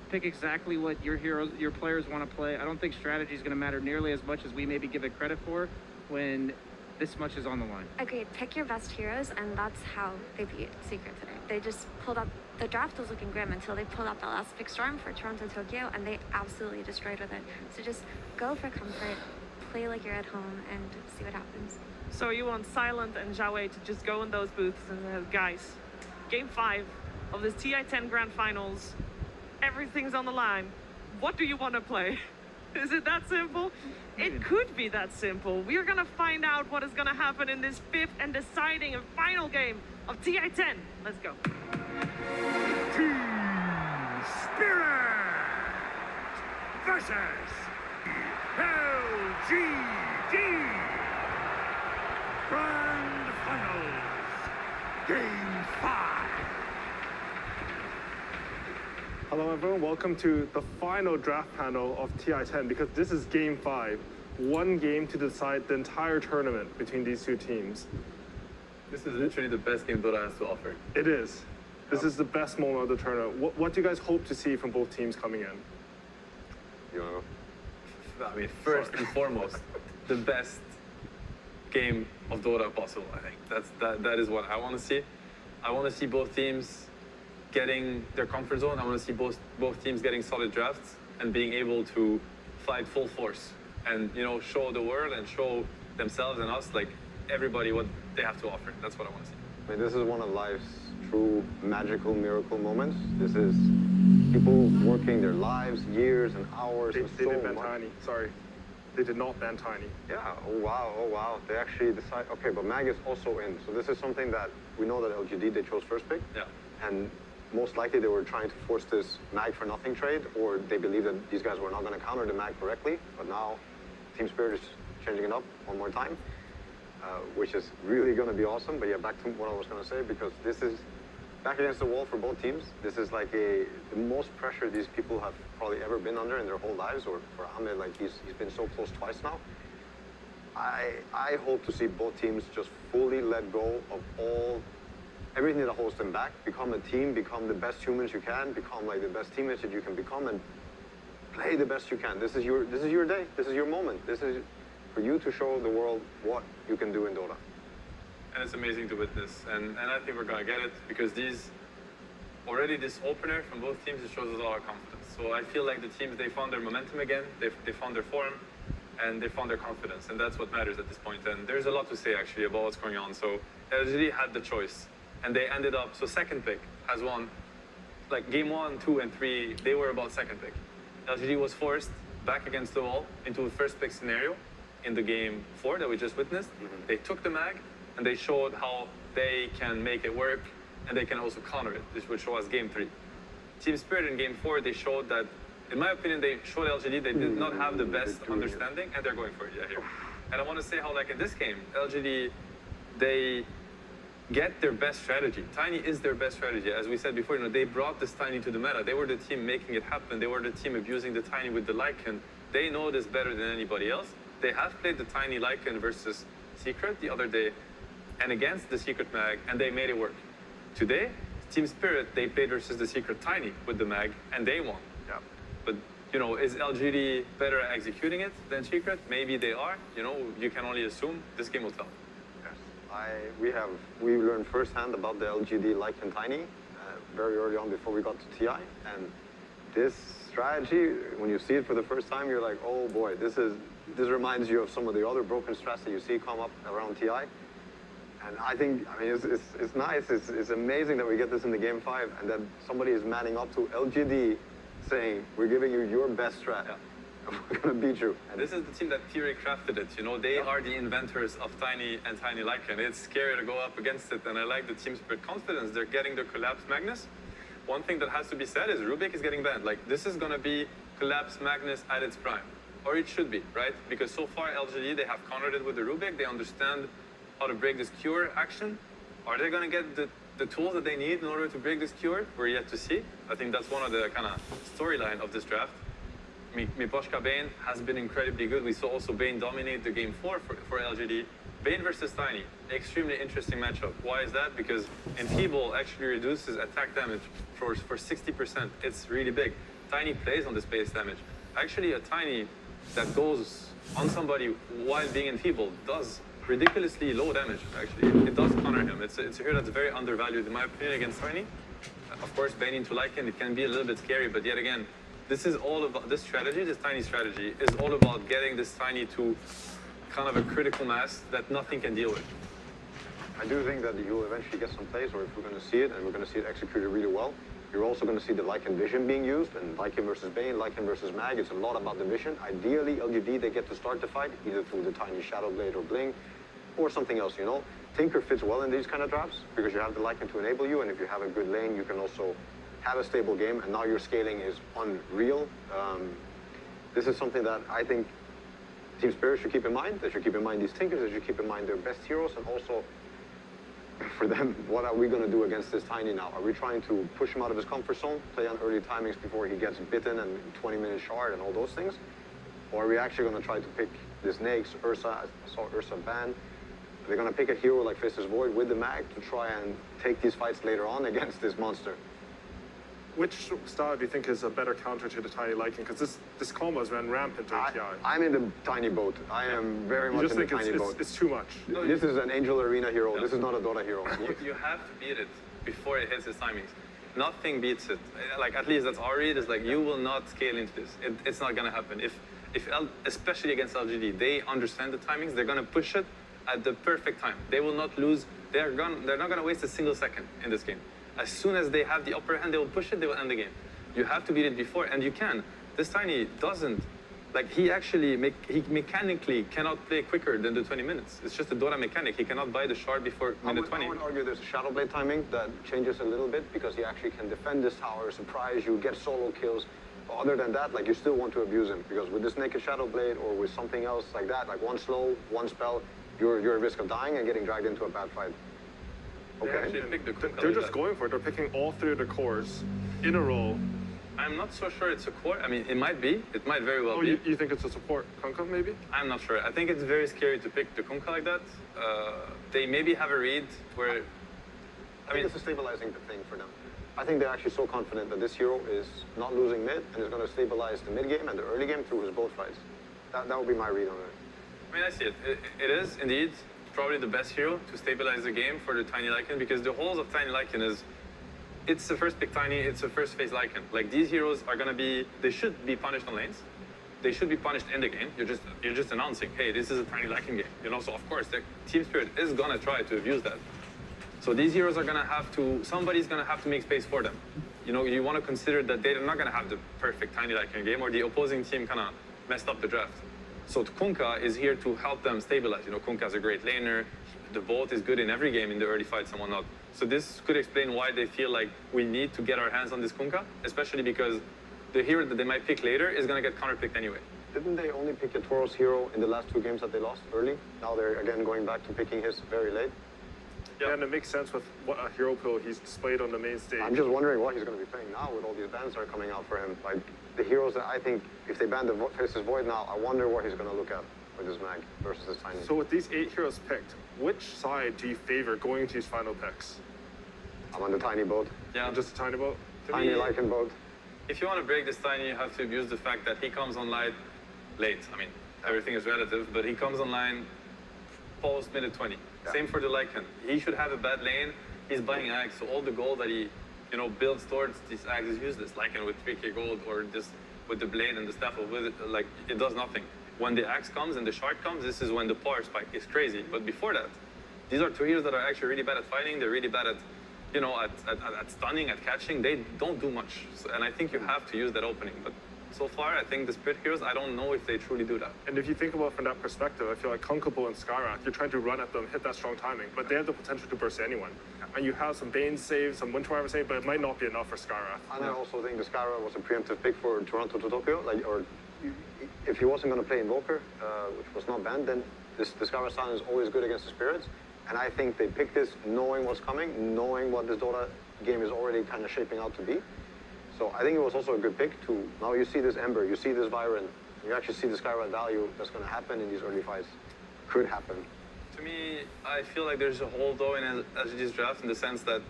pick exactly what your heroes, your players want to play. I don't think strategy is going to matter nearly as much as we maybe give it credit for when this much is on the line. Agreed. Pick your best heroes, and that's how they beat Secret today. They just pulled up. The draft was looking grim until they pulled up that last pick storm for Toronto Tokyo, and they absolutely destroyed with it. So just go for comfort, play like you're at home, and see what happens. So you want Silent and Zhao to just go in those booths and say, guys, game 5 of this TI10 Grand Finals, everything's on the line. What do you want to play? Is it that simple? It could be that simple. We're going to find out what is going to happen in this 5th and deciding and final game of TI10. Let's go. Team Spirit versus LGD. Grand Finals, Game 5. Hello everyone, welcome to the final draft panel of TI10 because this is Game 5. One game to decide the entire tournament between these two teams. This is literally the best game Dota has to offer. It is. This is the best moment of the tournament. What do you guys hope to see from both teams coming in? You know, I mean, first and foremost, the best game of Dota possible. I think that is what I want to see. I want to see both teams getting their comfort zone. I want to see both teams getting solid drafts and being able to fight full force and show the world and show themselves and us, like everybody, what they have to offer. That's what I want to see. I mean, this is one of life's true magical miracle moments. This is people working their lives, years and hours. They didn't ban Tiny. Sorry. They did not ban Tiny. Yeah, oh wow. They actually decide, okay, but Mag is also in. So this is something that we know that LGD, they chose first pick. Yeah. And most likely they were trying to force this Mag for nothing trade, or they believe that these guys were not going to counter the Mag correctly. But now Team Spirit is changing it up one more time, which is really going to be awesome. But yeah, back to what I was going to say, because this is back against the wall for both teams. This is like the most pressure these people have probably ever been under in their whole lives, or for Ahmed, like he's been so close twice now. I hope to see both teams just fully let go of everything that holds them back, become a team, become the best humans you can, become like the best teammates that you can become, and play the best you can. This is your day. This is your moment. This is for you to show the world what you can do in Dota. And it's amazing to witness, and I think we're gonna get it because this opener from both teams, it shows us a lot of confidence. So I feel like the teams, they found their momentum again, they found their form, and they found their confidence, and that's what matters at this point. And there's a lot to say actually about what's going on. So LGD had the choice, and they ended up, so second pick has won, like game 1, 2, and 3, they were about second pick. LGD was forced back against the wall into a first pick scenario in the game 4 that we just witnessed. They took the mag, and they showed how they can make it work, and they can also counter it. This would show us game 3. Team Spirit in game 4, they showed that, in my opinion, they showed LGD they did not have the best understanding, and they're going for it, yeah, here. And I want to say how, like in this game, LGD, they get their best strategy. Tiny is their best strategy. As we said before, they brought this Tiny to the meta. They were the team making it happen. They were the team abusing the Tiny with the Lycan. They know this better than anybody else. They have played the Tiny Lycan versus Secret the other day, and against the Secret Mag, and they made it work. Today, Team Spirit, they played versus the Secret Tiny with the Mag, and they won. Yeah. But, is LGD better at executing it than Secret? Maybe they are. You can only assume. This game will tell. Yes. We learned firsthand about the LGD Lycan Tiny very early on before we got to TI, and this strategy, when you see it for the first time, you're like, oh boy, this reminds you of some of the other broken strats that you see come up around TI. And I think, I mean, it's nice. It's amazing that we get this in the game 5 and that somebody is manning up to LGD saying, we're giving you your best strat. Yeah. We're going to beat you. And this is the team that theory crafted it. You know, they are the inventors of Tiny and Tiny Lycan. It's scary to go up against it, and I like the team's confidence. They're getting their Collapse Magnus. One thing that has to be said is Rubik is getting banned. Like, this is going to be Collapse Magnus at its prime. Or it should be, right? Because so far, LGD, they have countered it with the Rubik. They understand how to break this cure action. Are they going to get the tools that they need in order to break this cure? We're yet to see. I think that's one of the kind of storyline of this draft. Miposhka Bane has been incredibly good. We saw also Bane dominate the game 4 for LGD. Bane versus Tiny, extremely interesting matchup. Why is that? Because Enfeeble actually reduces attack damage for 60%. It's really big. Tiny plays on the space damage. Actually, a Tiny that goes on somebody while being Enfeebled does ridiculously low damage, actually. It does counter him. It's a hero that's very undervalued, in my opinion, against Tiny. Of course, Bane into Lycan, it can be a little bit scary, but yet again, this is all about, this strategy, this Tiny strategy, is all about getting this Tiny to kind of a critical mass that nothing can deal with. I do think that you'll eventually get some plays, or if we're going to see it, and we're going to see it executed really well, you're also going to see the Lycan vision being used, and Lycan versus Bane, Lycan versus Mag, it's a lot about the vision. Ideally, LGD, they get to start the fight, either through the Tiny Shadow Blade or Bling, or something else, you know? Tinker fits well in these kind of drafts, because you have the Lycan to enable you, and if you have a good lane, you can also have a stable game, and now your scaling is unreal. This is something that I think Team Spirit should keep in mind. They should keep in mind these Tinkers, they should keep in mind their best heroes, and also for them, what are we going to do against this Tiny now? Are we trying to push him out of his comfort zone, play on early timings before he gets bitten and 20-minute shard and all those things? Or are we actually going to try to pick this Naix, Ursa? I saw Ursa ban. They're going to pick a hero like Faceless Void with the Mag to try and take these fights later on against this monster. Which style do you think is a better counter to the Tiny Lycan? Because this combos ran rampant in TI. I'm in the Tiny boat. I am very much in the Tiny boat. It's too much. No, this is an Angel Arena hero. No. This is not a Dota hero. You have to beat it before it hits its timings. Nothing beats it. Like, at least that's our read, is like, you will not scale into this. It's not going to happen. Especially against LGD, they understand the timings. They're going to push it at the perfect time. They will not lose. They're not going to waste a single second in this game. As soon as they have the upper hand, they will push it, they will end the game. You have to beat it before, and you can. This Tiny doesn't. Like, he actually, he mechanically cannot play quicker than the 20 minutes. It's just a Dota mechanic. He cannot buy the shard before minute 20. I would argue there's a Shadow Blade timing that changes a little bit, because he actually can defend this tower, surprise you, get solo kills. But other than that, like, you still want to abuse him, because with this naked Shadow Blade or with something else like that, like one slow, one spell, you're at risk of dying and getting dragged into a bad fight. Okay. They're just going for it. They're picking all 3 of the cores in a row. I'm not so sure it's a core. I mean, it might be. It might very well be. You think it's a support Kunkka, maybe? I'm not sure. I think it's very scary to pick the Kunkka like that. They maybe have a read where... I mean, it's a stabilizing thing for them. I think they're actually so confident that this hero is not losing mid and is going to stabilize the mid game and the early game through his both fights. That would be my read on it. I mean, I see it. It is, indeed, probably the best hero to stabilize the game for the Tiny Lycan, because the holes of Tiny Lycan is, it's the first pick Tiny, it's the first phase Lycan. Like, these heroes are gonna be, they should be punished on lanes. They should be punished in the game. You're just announcing, hey, this is a Tiny Lycan game. You know, so of course, the Team Spirit is gonna try to abuse that. So these heroes are gonna have to, somebody's gonna have to make space for them. You know, you wanna consider that they're not gonna have the perfect Tiny Lycan game, or the opposing team kinda messed up the draft. So Kunkka is here to help them stabilize. You know, Kunkka's a great laner. The bolt is good in every game in the early fights and whatnot. So this could explain why they feel like we need to get our hands on this Kunkka, especially because the hero that they might pick later is going to get counterpicked anyway. Didn't they only pick Yatoro's hero in the last 2 games that they lost early? Now they're again going back to picking his very late. Yeah, and it makes sense with what a hero pool he's displayed on the main stage. I'm just wondering what he's going to be playing now with all these bans that are coming out for him. Like, the heroes that I think, if they ban the Faceless Void now, I wonder what he's going to look at with this Mag versus this Tiny. So with these 8 heroes picked, which side do you favor going into these final picks? I'm on the Tiny boat. Yeah. Just a Tiny boat? Tiny Lycan boat. If you want to break this Tiny, you have to abuse the fact that he comes online late. I mean, everything is relative, but he comes online post minute 20. Yeah. Same for the Lycan. He should have a bad lane. He's buying Axe, so all the gold that he, you know, builds towards this Axe is useless. Lycan with 3k gold or just with the blade and the staff of with it, like, it does nothing. When the Axe comes and the shard comes, this is when the power spike is crazy. But before that, These are two heroes that are actually really bad at fighting. They're really bad at, you know, at stunning, at catching. They don't do much. So, and I think you have to use that opening. But so far, I think the Spirit heroes, I don't know if they truly do that. And if you think about it from that perspective, I feel like Kunkabo and Skywrath, you're trying to run at them, hit that strong timing, but they have the potential to burst anyone. And you have some Bane saves, some Winter Wyvern save, but it might not be enough for Skywrath. And I also think the Skywrath was a preemptive pick for Toronto to Tokyo. Like, or if he wasn't going to play Invoker, which was not banned, then the Skywrath Silent is always good against the Spirits. And I think they picked this knowing what's coming, knowing what this Dota game is already kind of shaping out to be. So I think it was also a good pick to, now you see this Ember, you see this Vyron, you actually see the Skywrath value that's going to happen in these early fights. Could happen. To me, I feel like there's a hole though in LGD's draft in the sense that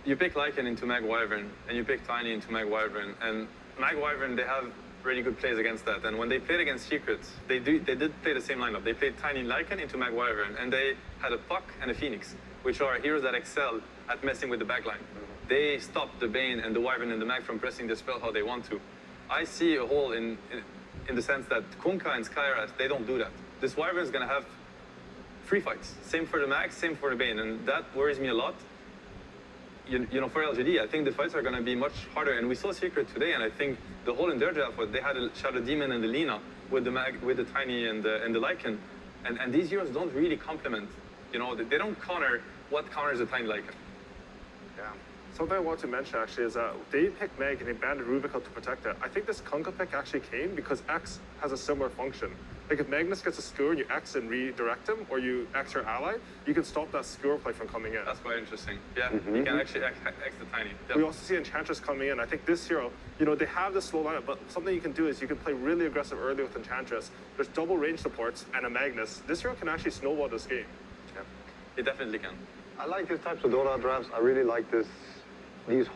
you pick Lycan into Mag Wyvern and you pick Tiny into Mag Wyvern, and Mag Wyvern, they have really good plays against that. And when they played against Secrets, they did play the same lineup. They played Tiny Lycan into Mag Wyvern, and they had a Puck and a Phoenix, which are heroes that excel at messing with the backline. They stop the Bane and the Wyvern and the Mag from pressing the spell how they want to. I see a hole in the sense that Kunkka and Skywrath, they don't do that. This Wyvern is going to have free fights. Same for the Mag, same for the Bane, and that worries me a lot. You know, for LGD, I think the fights are going to be much harder. And we saw Secret today, and I think the whole in their draft was they had a Shadow Demon and the Lina with the Mag, with the Tiny and the Lycan. And these heroes don't really complement. You know, they don't counter what counters the Tiny Lycan. Yeah. Something I want to mention actually is that they picked Meg and they banned Rubica to protect it. I think this Kunkka pick actually came because X has a similar function. Like if Magnus gets a skewer and you X and redirect him, or you X your ally, you can stop that skewer play from coming in. That's quite interesting. Yeah, you can actually X the Tiny. Yep. We also see Enchantress coming in. I think this hero, you know, they have this slow lineup, but something you can do is you can play really aggressive early with Enchantress. There's double range supports and a Magnus. This hero can actually snowball this game. Yeah, it definitely can. I like these types of Dota drafts. I really like these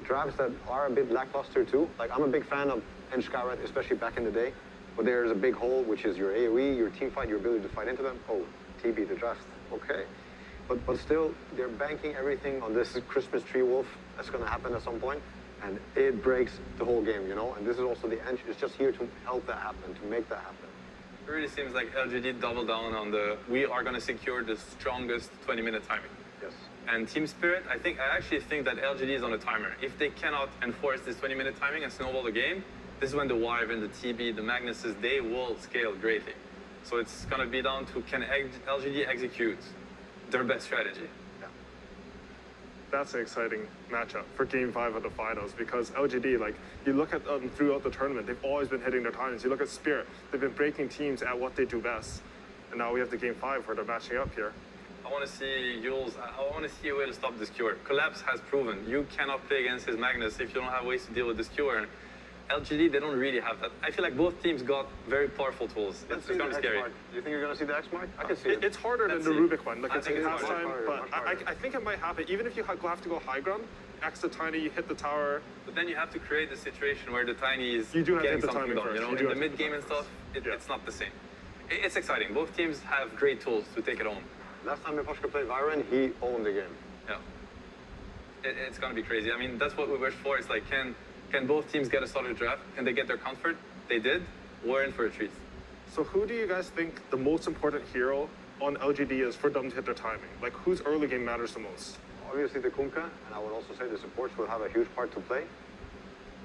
drafts that are a bit lackluster too. Like I'm a big fan of Skywrath, especially back in the day. But there's a big hole, which is your AoE, your team fight, your ability to fight into them. Oh, TB, the draft, okay. But still, they're banking everything on this Christmas tree wolf that's going to happen at some point, and it breaks the whole game, you know? And this is also the end. It's just here to help that happen, to make that happen. It really seems like LGD doubled down on we are going to secure the strongest 20-minute timing. Yes. And Team Spirit, I actually think that LGD is on a timer. If they cannot enforce this 20-minute timing and snowball the game, this is when the Wyvern, the TB, the Magnuses, they will scale greatly. So it's going to be down to can LGD execute their best strategy. Yeah. That's an exciting matchup for Game 5 of the finals because LGD, like, you look at them throughout the tournament, they've always been hitting their timings. You look at Spirit, they've been breaking teams at what they do best. And now we have the Game 5 where they're matching up here. I want to see Yules. I want to see a way to stop this Skewer. Collapse has proven you cannot play against his Magnus if you don't have ways to deal with the Skewer. LGD, they don't really have that. I feel like both teams got very powerful tools. It's kind of scary. Do you think you're going to see the X mark? I can see it. It's harder than the Rubik one. Like it's in half time, but I think it might happen. Even if you have to go high ground, X the Tiny, you hit the tower. But then you have to create the situation where the Tiny is you do have getting to hit the something done. You know, in the mid game and stuff, it's not the same. It's exciting. Both teams have great tools to take it on. Last time Miposhka played Vyron, he owned the game. Yeah. It's going to be crazy. I mean, that's what we wish for. It's like, can both teams get a solid draft? Can they get their comfort? They did. We're in for a treat. So who do you guys think the most important hero on LGD is for them to hit their timing? Like, whose early game matters the most? Obviously the Kunkka, and I would also say the supports will have a huge part to play.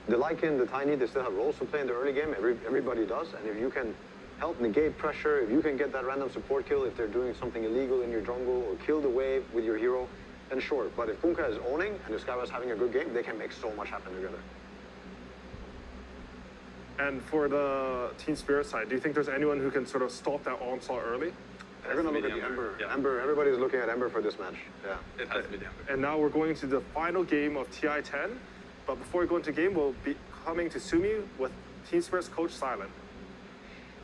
The Lycan, the Tiny, they still have roles to play in the early game. Everybody does. And if you can help negate pressure, if you can get that random support kill, if they're doing something illegal in your jungle, or kill the wave with your hero, then sure. But if Kunkka is owning and the Skywrath is having a good game, they can make so much happen together. And for the Team Spirit side, do you think there's anyone who can sort of stop that onslaught early? They're going to look at the Ember. Yeah. Ember. Everybody's looking at Ember for this match. Yeah. It has to be the Ember. And now we're going to the final game of TI10. But before we go into game, we'll be coming to Sumi with Team Spirit's coach, Silent.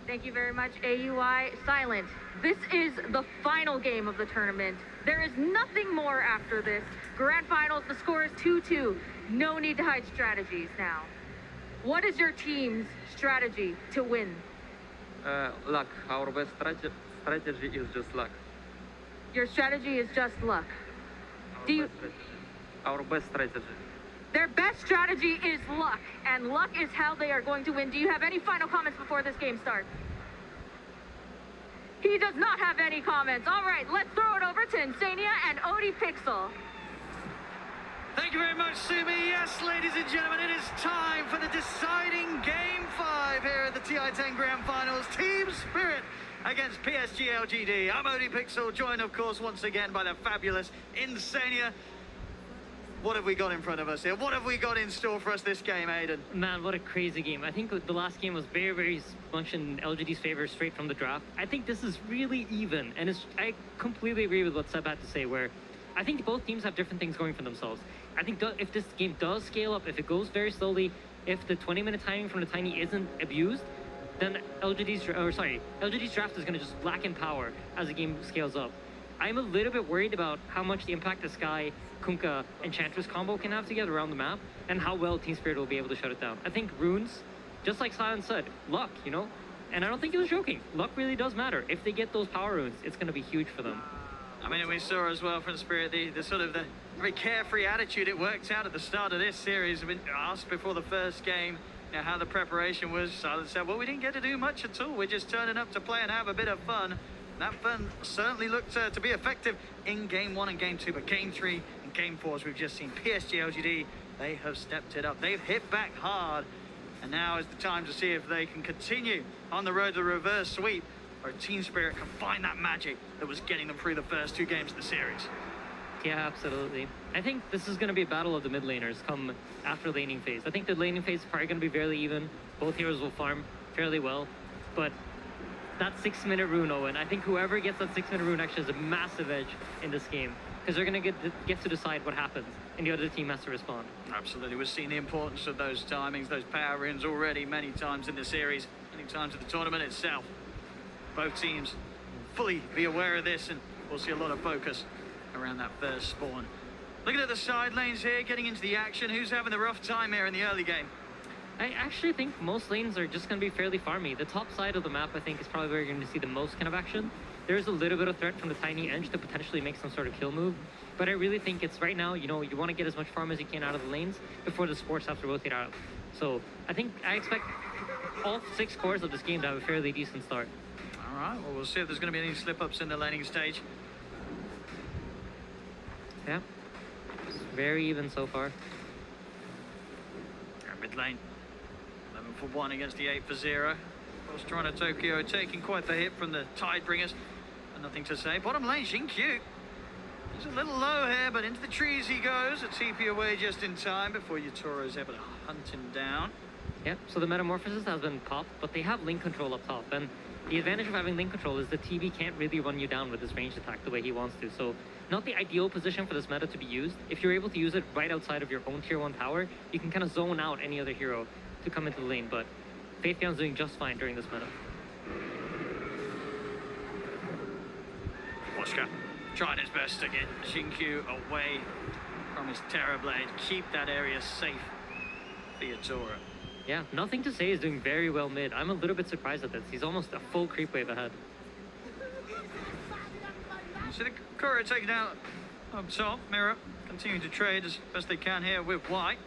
Thank you very much, AUI. Silent, this is the final game of the tournament. There is nothing more after this. Grand Finals, the score is 2-2. No need to hide strategies now. What is your team's strategy to win? Luck. Our best strategy is just luck. Your strategy is just luck. Our best strategy. Their best strategy is luck, and luck is how they are going to win. Do you have any final comments before this game starts? He He does not have any comments. All right, let's throw it over to Insania and Odie Pixel. Thank you very much, Sumi. Yes, ladies and gentlemen, it is time for the deciding Game 5 here at the TI-10 Grand Finals. Team Spirit against PSG LGD. I'm Odie Pixel, joined, of course, once again by the fabulous Insania. What have we got in front of us here? What have we got in store for us this game, Aiden? Man, what a crazy game. I think the last game was very, very much in LGD's favor straight from the draft. I think this is really even, and I completely agree with what Seb had to say, where I think both teams have different things going for themselves. I think if this game does scale up, if it goes very slowly, if the 20-minute timing from the Tiny isn't abused, then LGD's draft is going to just lack in power as the game scales up. I'm a little bit worried about how much the impact the Sky, Kunkka, Enchantress combo can have together around the map, and how well Team Spirit will be able to shut it down. I think runes, just like Silence said, luck, you know? And I don't think he was joking. Luck really does matter. If they get those power runes, it's going to be huge for them. I mean, we saw as well from Spirit the sort of the very carefree attitude it worked out at the start of this series. I've been asked before the first game, you know, how the preparation was. Silence said, well, we didn't get to do much at all. We're just turning up to play and have a bit of fun. That fun certainly looked to be effective in Game 1 and Game 2, but Game 3 and Game 4, as we've just seen, PSG LGD, they have stepped it up. They've hit back hard, and now is the time to see if they can continue on the road to the reverse sweep, or Team Spirit can find that magic that was getting them through the first 2 games of the series. Yeah, absolutely. I think this is going to be a battle of the mid laners come after laning phase. I think the laning phase is probably going to be fairly even. Both heroes will farm fairly well, but that 6-minute rune, Owen, I think whoever gets that 6-minute rune actually has a massive edge in this game, because they're going to get to decide what happens, and the other team has to respond. Absolutely. We've seen the importance of those timings, those power runes already many times in the series, many times in the tournament itself. Both teams fully be aware of this, and we'll see a lot of focus around that first spawn. Looking at the side lanes here, getting into the action. Who's having the rough time here in the early game? I actually think most lanes are just going to be fairly farmy. The top side of the map, I think, is probably where you're going to see the most kind of action. There's a little bit of threat from the Tiny Edge to potentially make some sort of kill move, but I really think it's right now, you know, you want to get as much farm as you can out of the lanes before the supports have to rotate out. So I expect all 6 cores of this game to have a fairly decent start. All right, well, we'll see if there's going to be any slip-ups in the laning stage. Yeah, it's very even so far. Mid lane, 11 for 1 against the 8 for 0. Of course, Toronto Tokyo taking quite the hit from the Tidebringers, but nothing to say. Bottom lane, Xinkyu. He's a little low here, but into the trees he goes. A TP away just in time before Yatoro is able to hunt him down. Yep, so the Metamorphosis has been popped, but they have link control up top, and the advantage of having link control is the TB can't really run you down with his ranged attack the way he wants to, so not the ideal position for this meta to be used. If you're able to use it right outside of your own tier 1 tower, you can kind of zone out any other hero to come into the lane, but Faithbeyond's doing just fine during this meta. Washka trying his best to get Xinkyu away from his Terrorblade, keep that area safe for Yatoro. Yeah, nothing to say is doing very well mid. I'm a little bit surprised at this. He's almost a full creep wave ahead. So the courier taken out up top. Mirror continuing to trade as best they can here with White.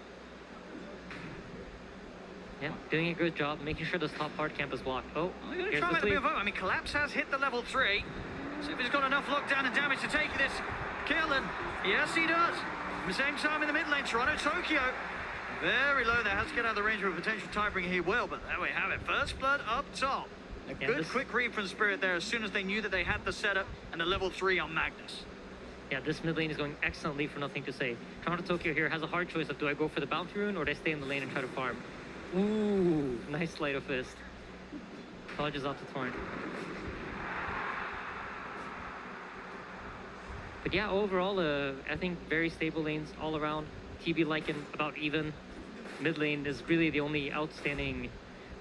Yeah, doing a good job, making sure this top hard camp is blocked. Oh, They're going to here's try the and make sweep. the move up. I mean, Collapse has hit the level 3. See if he's got enough lockdown and damage to take this kill, and yes, he does. At the same time in the mid lane, Toronto Tokyo very low there, has to get out of the range of a potential Tidebringer. He will, but there we have it. First blood up top. A good quick read from Spirit there as soon as they knew that they had the setup and the level 3 on Magnus. Yeah, this mid lane is going excellently for nothing to say. Toronto Tokyo here has a hard choice of do I go for the bounty rune or do I stay in the lane and try to farm? Ooh, nice sleight of fist. Dodges out to Torrent. But yeah, overall, I think very stable lanes all around. TB Lycan about even. Mid lane is really the only outstanding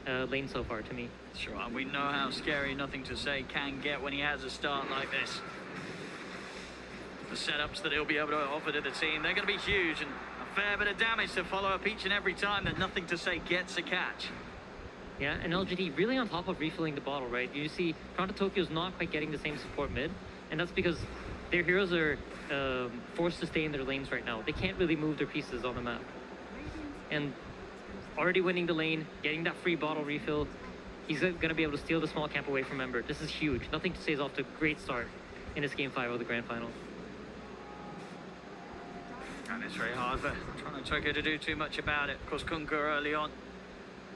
lane so far to me. Sure, and we know how scary Nothing to Say can get when he has a start like this. The setups that he'll be able to offer to the team, they're going to be huge, and a fair bit of damage to follow up each and every time that Nothing to Say gets a catch. Yeah, and LGD really on top of refilling the bottle, right? You see Toronto Tokyo's not quite getting the same support mid, and that's because their heroes are forced to stay in their lanes right now. They can't really move their pieces on the map. And already winning the lane, getting that free bottle refill, He's going to be able to steal the small camp away from Ember. This is huge. Nothing to say is off to a great start in this Game 5 of the Grand Final. And it's very hard for Toronto Tokyo to do too much about it. Of course, Kunka early on.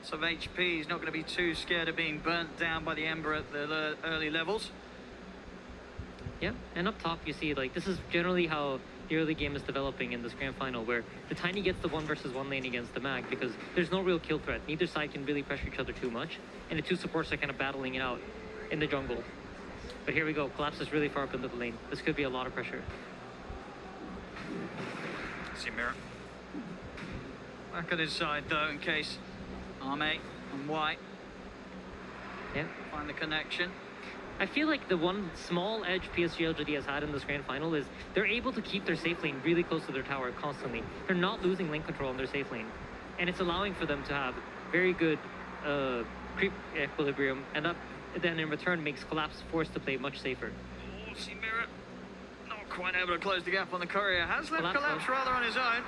Some HP, he's not going to be too scared of being burnt down by the Ember at the early levels. Yeah, and up top you see, like, this is generally how the early game is developing in this Grand Final, where the Tiny gets the 1-versus-1 lane against the Mag because there's no real kill threat. Neither side can really pressure each other too much, and the two supports are kind of battling it out in the jungle. But here we go, Collapse is really far up into the lane. This could be a lot of pressure. See Mirror. Back at his side though, in case Arme and White find the connection. I feel like the one small edge PSG LGD has had in this Grand Final is they're able to keep their safe lane really close to their tower constantly. They're not losing lane control on their safe lane. And it's allowing for them to have very good creep equilibrium, and that then in return makes Collapse forced to play much safer. Oh, see Mirror not quite able to close the gap on the courier. Has left Collapse rather on his own.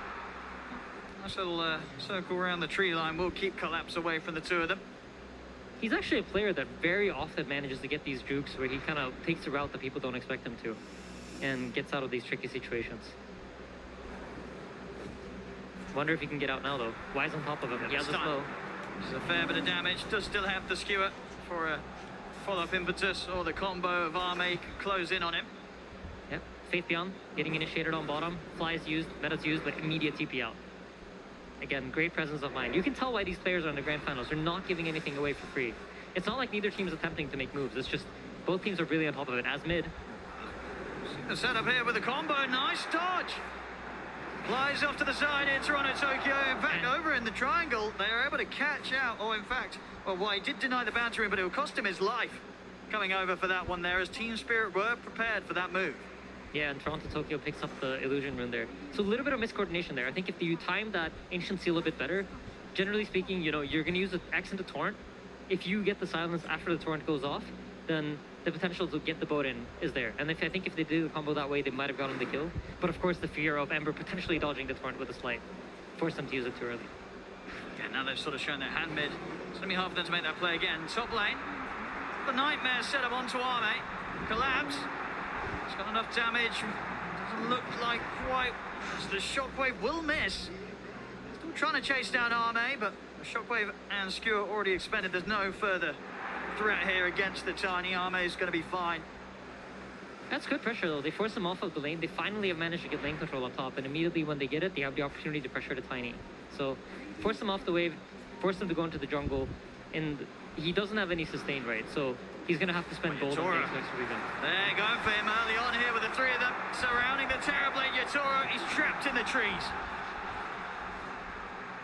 Nice little circle around the tree line will keep Collapse away from the two of them. He's actually a player that very often manages to get these jukes where he kind of takes a route that people don't expect him to and gets out of these tricky situations. Wonder if he can get out now though. Wise on top of him. He has a slow. This is a fair bit of damage. Does still have the skewer for a follow-up impetus, or the combo of Arme can close in on him. Yep. Faith Beyond getting initiated on bottom. Flies used, meta's used, but immediate TP out. Again, great presence of mind. You can tell why these players are in the Grand Finals. They're not giving anything away for free. It's not like neither team is attempting to make moves. It's just both teams are really on top of it. As mid. The setup here with the combo. Nice dodge. Flies off to the side here, Toronto Tokyo. In fact, over in the triangle, they are able to catch out. Or in fact, well, White did deny the boundary, but it will cost him his life. Coming over for that one there, as Team Spirit were prepared for that move. Yeah, and Toronto Tokyo picks up the illusion rune there. So a little bit of miscoordination there. I think if you time that Ancient Seal a bit better, generally speaking, you know, you're going to use an X into Torrent. If you get the silence after the Torrent goes off, then the potential to get the boat in is there. And I think if they did the combo that way, they might have gotten the kill. But of course, the fear of Ember potentially dodging the Torrent with a slight forced them to use it too early. Yeah, now they've sort of shown their hand mid. It's going to be hard for them to make that play again. Top lane. The Nightmare set up onto Arme. Collapse. It's got enough damage. Doesn't look like quite. The Shockwave will miss. Still trying to chase down Arme, but the Shockwave and Skewer already expended. There's no further threat here against the Tiny. Arme is going to be fine. That's good pressure though. They force them off of the lane. They finally have managed to get lane control up top, and immediately when they get it, they have the opportunity to pressure the Tiny. So force them off the wave, force them to go into the jungle, and he doesn't have any sustain, right? So he's going to have to spend gold on things next weekend. They're going for him early on here with the three of them surrounding the Terrorblade. Yatoro, he's trapped in the trees.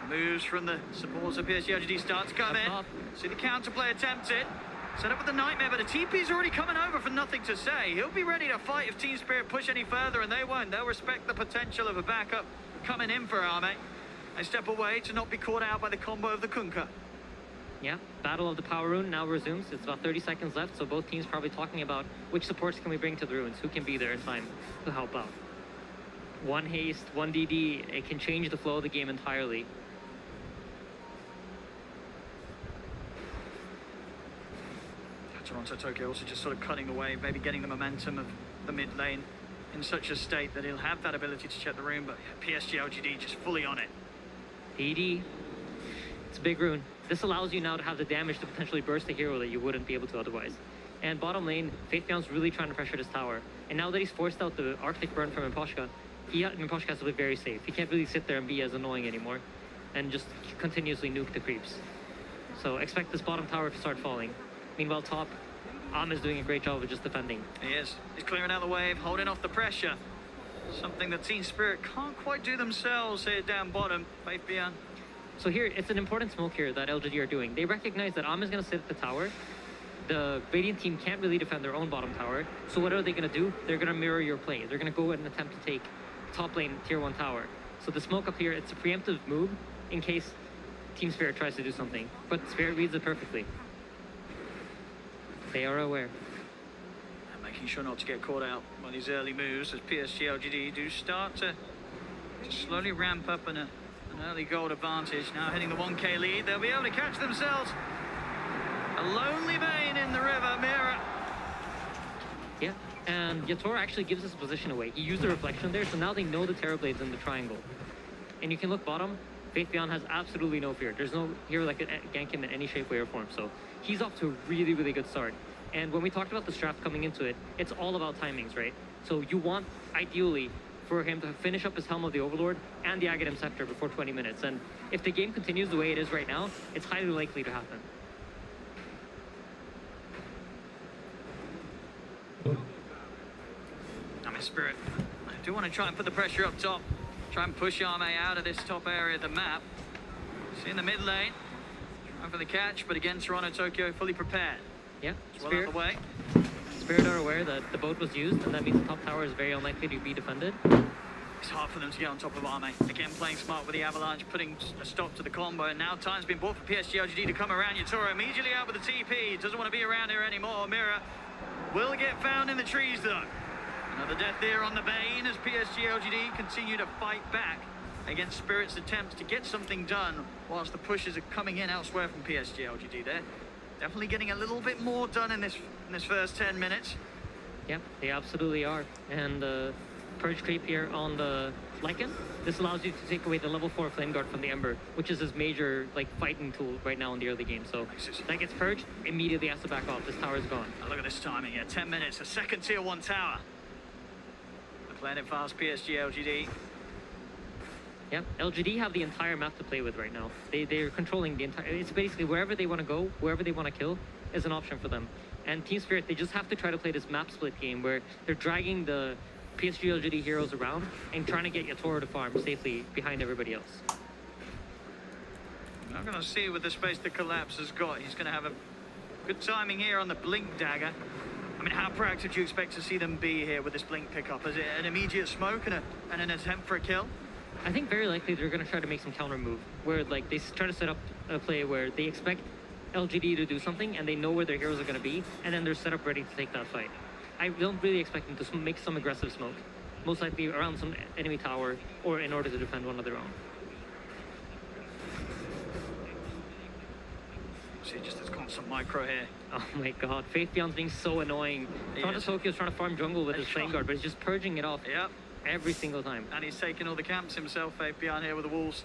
Moves from the supports of PSG LGD start to come in. See the counterplay attempted. Set up with the Nightmare, but the TP's already coming over for nothing to say. He'll be ready to fight if Team Spirit push any further, and they won't. They'll respect the potential of a backup coming in for Arme. They step away to not be caught out by the combo of the Kunka. Yeah, Battle of the Power Rune now resumes. It's about 30 seconds left, so both teams probably talking about which supports can we bring to the runes, who can be there in time to help out. One haste, one DD, it can change the flow of the game entirely. Toronto Tokyo also just sort of cutting away, maybe getting the momentum of the mid lane in such a state that he'll have that ability to check the rune, but PSG LGD just fully on it. DD, it's a big rune. This allows you now to have the damage to potentially burst a hero that you wouldn't be able to otherwise. And bottom lane, Faith Beyond's really trying to pressure this tower. And now that he's forced out the Arctic Burn from Imposhka, Imposhka has to be very safe. He can't really sit there and be as annoying anymore and just continuously nuke the creeps. So expect this bottom tower to start falling. Meanwhile, top, is doing a great job of just defending. He is. He's clearing out the wave, holding off the pressure. Something that Team Spirit can't quite do themselves here down bottom. Faith Beyond. So here, it's an important smoke here that LGD are doing. They recognize that is going to sit at the tower. The Radiant team can't really defend their own bottom tower. So what are they going to do? They're going to mirror your play. They're going to go and attempt to take top lane tier 1 tower. So the smoke up here, it's a preemptive move in case Team Spirit tries to do something. But Spirit reads it perfectly. They are aware. And making sure not to get caught out by these early moves as PSG LGD do start to slowly ramp up an early gold advantage. Now hitting the 1k lead, they'll be able to catch themselves. A lonely vein in the river, Mira. Yeah, and Yatoro actually gives his position away. He used the reflection there, so now they know the Terrorblade's in the triangle. And you can look bottom, Faith Beyond has absolutely no fear. There's no hero that can gank him in any shape, way, or form. So he's off to a really, really good start. And when we talked about the draft coming into it, it's all about timings, right? So you want, ideally, for him to finish up his Helm of the Overlord and the Aghanim Scepter before 20 minutes. And if the game continues the way it is right now, it's highly likely to happen. I'm in Spirit. I do want to try and put the pressure up top. Try and push Arme out of this top area of the map. See in the mid lane. Trying for the catch, but again, Toronto Tokyo fully prepared. Yeah, it's well out of the way. Spirit are aware that the boat was used, and that means the top tower is very unlikely to be defended. It's hard for them to get on top of Arme. Again, playing smart with the Avalanche, putting a stop to the combo, and now time's been bought for PSG LGD to come around. Yatoro immediately out with the TP. Doesn't want to be around here anymore. Mira will get found in the trees, though. Another death there on the Bane as PSG LGD continue to fight back against Spirit's attempts to get something done whilst the pushes are coming in elsewhere from PSG LGD there. Definitely getting a little bit more done in this first 10 minutes. Yep, they absolutely are. And Purge Creep here on the Lycan. This allows you to take away the level 4 Flame Guard from the Ember, which is his major fighting tool right now in the early game. So that gets purged, immediately has to back off. This tower is gone. Look at this timing here, 10 minutes, a second tier 1 tower. Playing it fast, PSG LGD. Yeah, LGD have the entire map to play with right now. They're controlling the entire... It's basically wherever they want to go, wherever they want to kill, is an option for them. And Team Spirit, they just have to try to play this map split game where they're dragging the PSG LGD heroes around and trying to get Yatoro to farm safely behind everybody else. I'm not going to see with the space the Collapse has got. He's going to have a good timing here on the Blink Dagger. I mean, how proactive do you expect to see them be here with this Blink pickup? Is it an immediate smoke and an attempt for a kill? I think very likely they're going to try to make some counter move where they try to set up a play where they expect LGD to do something and they know where their heroes are going to be, and then they're set up ready to take that fight. I don't really expect them to make some aggressive smoke, most likely around some enemy tower or in order to defend one of their own. See, just this constant micro here. Oh my god, Faith Beyond's being so annoying. Toronto Tokyo's trying to farm jungle with his Flame Guard, but he's just purging it off every single time. And he's taking all the camps himself, Faith Beyond here with the Wolves.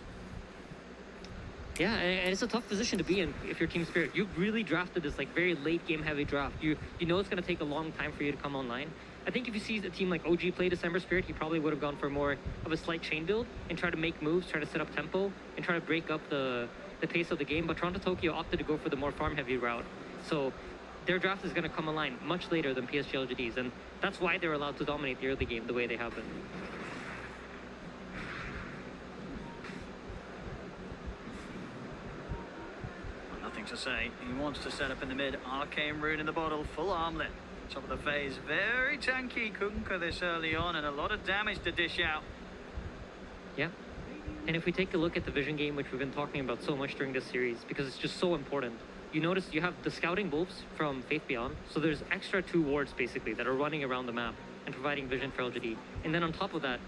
Yeah, and it's a tough position to be in if you're Team Spirit. You really drafted this very late game heavy draft. You know it's going to take a long time for you to come online. I think if you see a team like OG play December Spirit, he probably would have gone for more of a slight chain build and try to make moves, try to set up tempo, and try to break up the pace of the game. But Toronto Tokyo opted to go for the more farm heavy route. So their draft is going to come online much later than PSG LGD's, and that's why they're allowed to dominate the early game the way they have been. Nothing to say. He wants to set up in the mid. Arcane Rune in the bottle, full armlet. Top of the phase, very tanky Kunkka this early on, and a lot of damage to dish out. Yeah. And if we take a look at the vision game, which we've been talking about so much during this series, because it's just so important, you notice you have the scouting wolves from Faith Beyond, so there's extra 2 wards basically that are running around the map and providing vision for LGD. And then on top of that,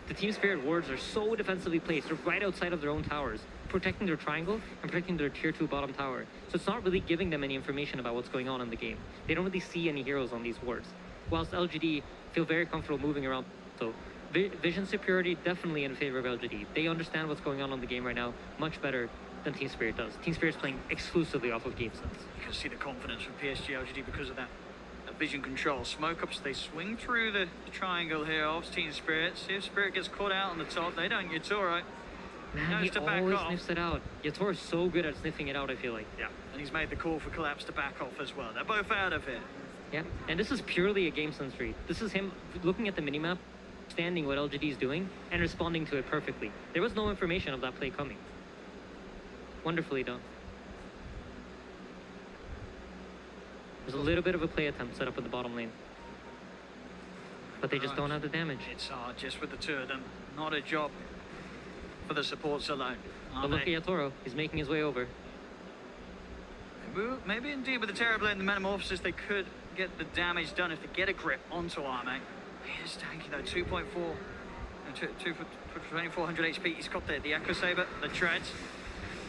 the Team Spirit wards are so defensively placed, they're right outside of their own towers, protecting their triangle and protecting their tier 2 bottom tower. So it's not really giving them any information about what's going on in the game. They don't really see any heroes on these wards, whilst LGD feel very comfortable moving around. So vision superiority definitely in favor of LGD. They understand what's going on in the game right now much better than Team Spirit does. Team Spirit's playing exclusively off of game sense. You can see the confidence from PSG LGD because of that vision control. Smoke ups, they swing through the triangle here of Team Spirit. See if Spirit gets caught out on the top. They don't. Yatoro Man, he always sniffs it out. Yatoro's so good at sniffing it out, I feel like. Yeah, and he's made the call for Collapse to back off as well. They're both out of here. Yeah, and this is purely a game sense read. This is him looking at the minimap, understanding what LGD is doing, and responding to it perfectly. There was no information of that play coming. Wonderfully done. There's a little bit of a play attempt set up in the bottom lane. But they just don't have the damage. It's hard just with the 2 of them. Not a job for the supports alone. But look at Yatoro. He's making his way over. Maybe indeed with the Terrorblade and the Metamorphosis they could get the damage done if they get a grip onto Arme. He is tanky though, 2.4. 2400 HP. He's got the Echo Saber, the treads.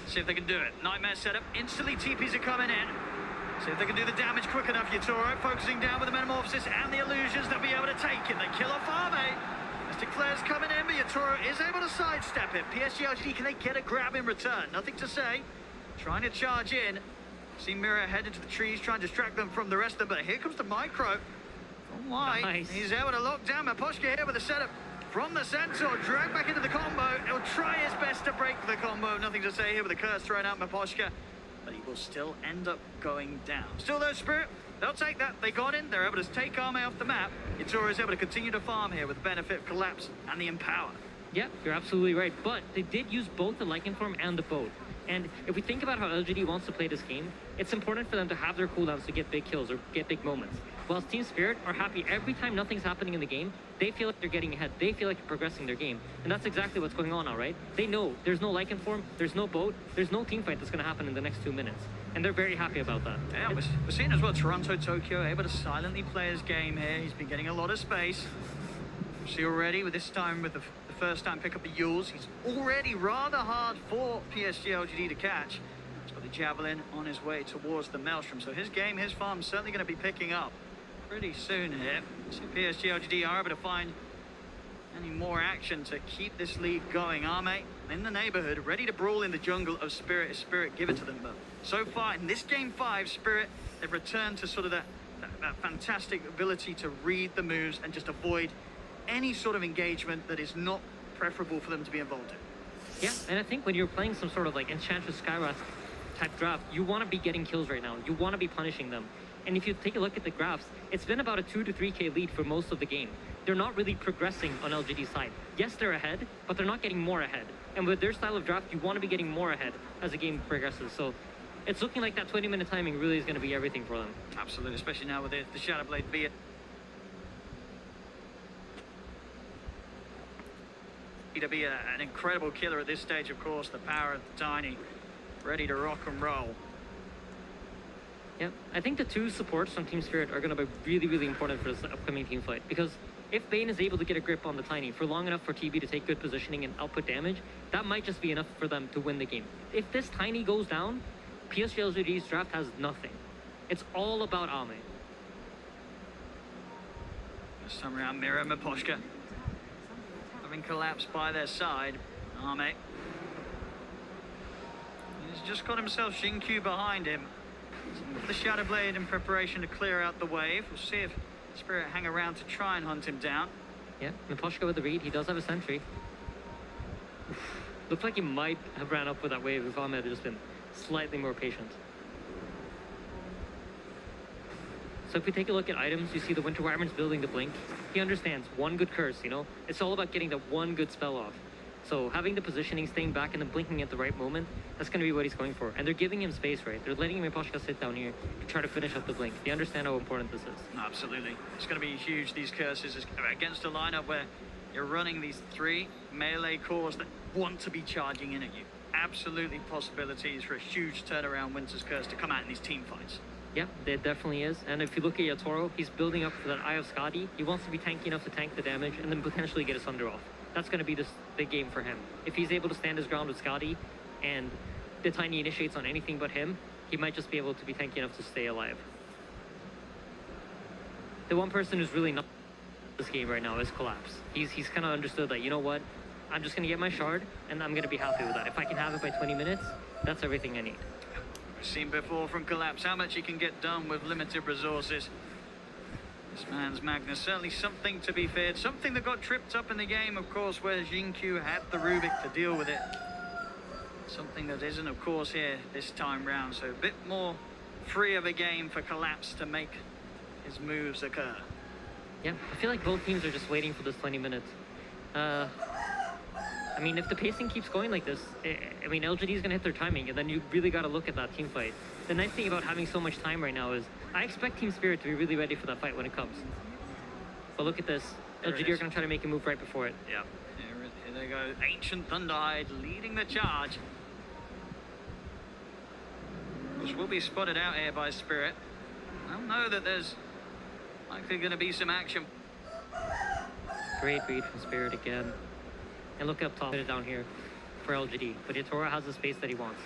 See if they can do it. Nightmare setup. Instantly TPs are coming in. See if they can do the damage quick enough. Yatoro focusing down with the metamorphosis and the illusions. They'll be able to take it. They kill off Arme. Mystic Flare's coming in, but Yatoro is able to sidestep it. PSG LGD, can they get a grab in return? Nothing to say. Trying to charge in. See Mira head into the trees, trying to distract them from the rest of them, but here comes the micro. From White. Nice. He's able to lock down Maposhka here with a setup from the Centaur. Drag back into the combo. He'll try his best to break the combo. Nothing to say here with the curse thrown out Maposhka. But he will still end up going down. Still though, Spirit, they'll take that. They got in. They're able to take Arme off the map. Yatoro is able to continue to farm here with the benefit of Collapse and the Empower. Yep, you're absolutely right. But they did use both the Lycan form and the boat. And if we think about how LGD wants to play this game, it's important for them to have their cooldowns to get big kills or get big moments. Whilst Team Spirit are happy every time nothing's happening in the game, they feel like they're getting ahead. They feel like they're progressing their game. And that's exactly what's going on now, right? They know there's no Lycan form, there's no boat, there's no team fight that's going to happen in the next 2 minutes. And they're very happy about that. Yeah, we're seeing as well Toronto Tokyo able to silently play his game here. He's been getting a lot of space. See already with this time with the first time pick up the Yules. He's already rather hard for PSG LGD to catch. He's got the Javelin on his way towards the Maelstrom. So his game, his farm, certainly going to be picking up pretty soon here. See PSG LGD are able to find any more action to keep this lead going. Arme in the neighborhood, ready to brawl in the jungle of Spirit. If Spirit give it to them. But so far in this game 5, Spirit, they've returned to sort of that fantastic ability to read the moves and just avoid any sort of engagement that is not preferable for them to be involved in. Yeah, and I think when you're playing some sort of like Enchantress Skywrath type draft, you want to be getting kills right now. You want to be punishing them. And if you take a look at the graphs, it's been about a 2 to 3k lead for most of the game. They're not really progressing on LGD's side. Yes, they're ahead, but they're not getting more ahead. And with their style of draft, you want to be getting more ahead as the game progresses. So it's looking like that 20-minute timing really is going to be everything for them. Absolutely, especially now with the Shadowblade be it. To be an incredible killer at this stage, of course. The power of the Tiny, ready to rock and roll. Yep, I think the 2 supports from Team Spirit are going to be really, really important for this upcoming team fight. Because if Bane is able to get a grip on the Tiny for long enough for TB to take good positioning and output damage, that might just be enough for them to win the game. If this Tiny goes down, PSG LGD's draft has nothing. It's all about Arme. This time around, Mira and Maposhka having collapsed by their side. Arme. He's just got himself Xinkyu behind him. The Shadowblade in preparation to clear out the wave. We'll see if Spirit hang around to try and hunt him down. Yeah, Maposhka with the read. He does have a sentry. Looks like he might have ran up with that wave if Arme had just been slightly more patient. So if we take a look at items, you see the Winter Wyvern's building the blink. He understands one good curse, you know? It's all about getting that one good spell off. So having the positioning, staying back, and then blinking at the right moment, that's going to be what he's going for. And they're giving him space, right? They're letting Maposhka sit down here to try to finish up the blink. They understand how important this is. Absolutely. It's going to be huge, these curses, against a lineup where you're running these 3 melee cores that want to be charging in at you. Absolutely possibilities for a huge turnaround Winter's Curse to come out in these team fights. Yeah, there definitely is. And if you look at Yatoro, he's building up for that Eye of Skadi. He wants to be tanky enough to tank the damage and then potentially get a Sunder off. That's going to be the game for him. If he's able to stand his ground with Skadi and the Tiny initiates on anything but him, he might just be able to be tanky enough to stay alive. The one person who's really not this game right now is Collapse. He's kind of understood that, you know what, I'm just going to get my shard and I'm going to be happy with that. If I can have it by 20 minutes, that's everything I need. We've seen before from Collapse how much he can get done with limited resources. This man's Magnus, certainly something to be feared. Something that got tripped up in the game, of course, where Xinkyu had the Rubik to deal with it. Something that isn't, of course, here this time round. So a bit more free of a game for Collapse to make his moves occur. Yeah, I feel like both teams are just waiting for this 20 minutes. I mean, if the pacing keeps going like this, I mean, LGD is going to hit their timing, and then you really got to look at that team fight. The nice thing about having so much time right now is I expect Team Spirit to be really ready for that fight when it comes. But look at this. LGD are going to try to make a move right before it. Yeah. Here they go. Ancient Thunderhide leading the charge. Which will be spotted out here by Spirit. I don't know that there's likely going to be some action. Great read from Spirit again. And look up top, put it down here for LGD. But Yatoro has the space that he wants.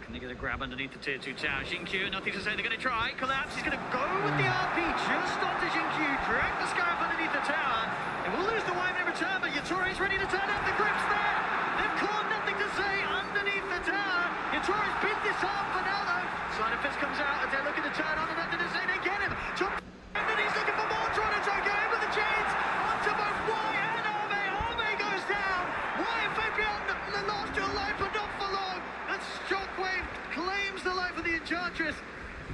Can they get a grab underneath the tier 2 tower? Jinkyu, nothing to say, they're going to try. Collapse, he's going to go with the RP just onto Jinkyu. Drag the scarf underneath the tower. They will lose the wave in return, but Yatore's ready to turn up. The grip's there. They've caught nothing to say underneath the tower. Yatore's beat this arm for now, though. Side of Fist comes out as they're looking to turn on and nothing to say. They get him. Jump, and he's looking for more. Toronto Tokyo in with the chains onto both Y and Arme. Arme goes down. Y and Fabian lost your life, but not for long. And Shockwave claims the life of the Enchantress.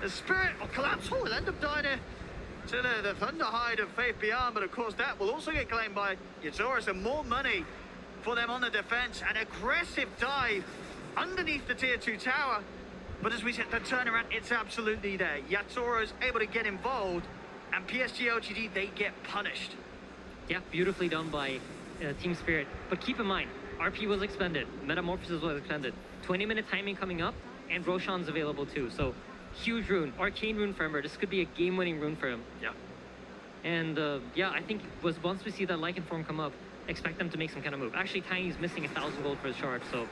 The Spirit will collapse. Oh, will end up dying here to the Thunderhide of Faith Beyond, but of course that will also get claimed by Yatoris, and more money for them on the defense. An aggressive dive underneath the tier 2 tower, but as we said, the turnaround, it's absolutely there. Yatoro's able to get involved, and PSG LGD, they get punished. Yeah, beautifully done by Team Spirit. But keep in mind, RP was expended, Metamorphosis was expended, 20-minute timing coming up, and Roshan's available too. So huge rune, arcane rune for Ember. This could be a game-winning rune for him. Yeah. And yeah, I think once we see that Lycan form come up, expect them to make some kind of move. Actually, Tiny's missing 1,000 gold for his shard, so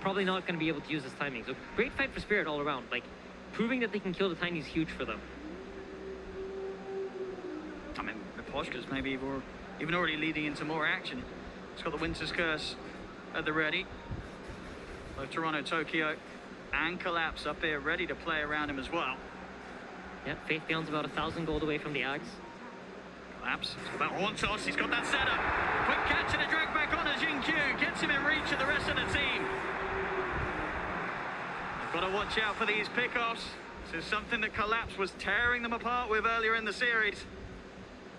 probably not going to be able to use his timing. So great fight for Spirit all around. Like, proving that they can kill the Tiny is huge for them. I mean, the Poshkas maybe even already leading into more action. It's got the Winter's Curse at the ready. Both Toronto, Tokyo, and Collapse up here ready to play around him as well. Yeah, Faith Beyond's about 1,000 gold away from the Ags. Collapse, it's about one toss, he's got that setup. Quick catch and a drag back on as Jinkyu gets him in reach of the rest of the team. They've got to watch out for these pickoffs. This is something that Collapse was tearing them apart with earlier in the series.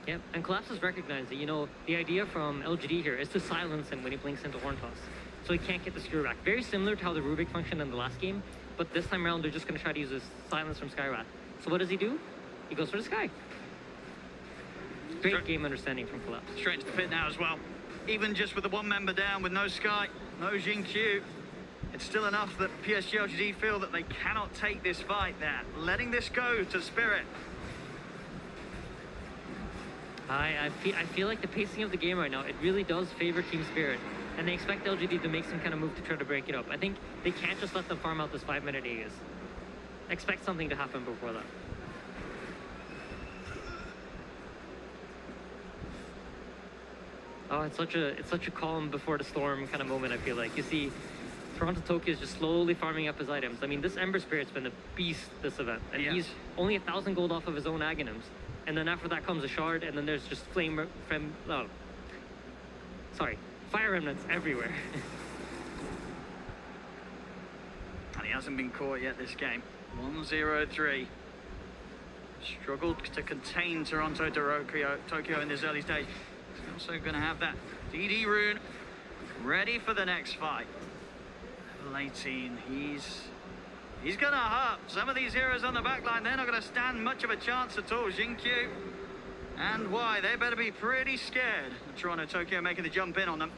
Yep, and Collapse has recognized that, you know, the idea from LGD here is to silence him when he blinks into Horn Toss, so he can't get the screw back. Very similar to how the Rubik functioned in the last game, but this time around they're just going to try to use this silence from Skyrat. So what does he do? He goes for the Sky. Great game understanding from Collapse. Straight into the pit now as well. Even just with the one member down with no Sky, no Jinkyu, it's still enough that PSG LGD feel that they cannot take this fight there. Letting this go to Spirit. I feel like the pacing of the game right now, it really does favor Team Spirit. And they expect LGD to make some kind of move to try to break it up. I think they can't just let them farm out this 5-minute Aegis. Expect something to happen before that. Oh, it's such a calm before the storm kind of moment, I feel like. You see Toronto Tokyo is just slowly farming up his items. I mean, this Ember Spirit's been a beast this event. And yes, he's only 1,000 gold off of his own Aghanims. And then after that comes a shard, and then there's just fire remnants everywhere. And he hasn't been caught yet this game. 1-0-3. Struggled to contain Toronto Tokyo in this early stage. He's also going to have that DD rune ready for the next fight. Level 18, he's going to hurt. Some of these heroes on the backline, they're not going to stand much of a chance at all. Jinkyu and Y, they better be pretty scared. Toronto Tokyo making the jump in on them.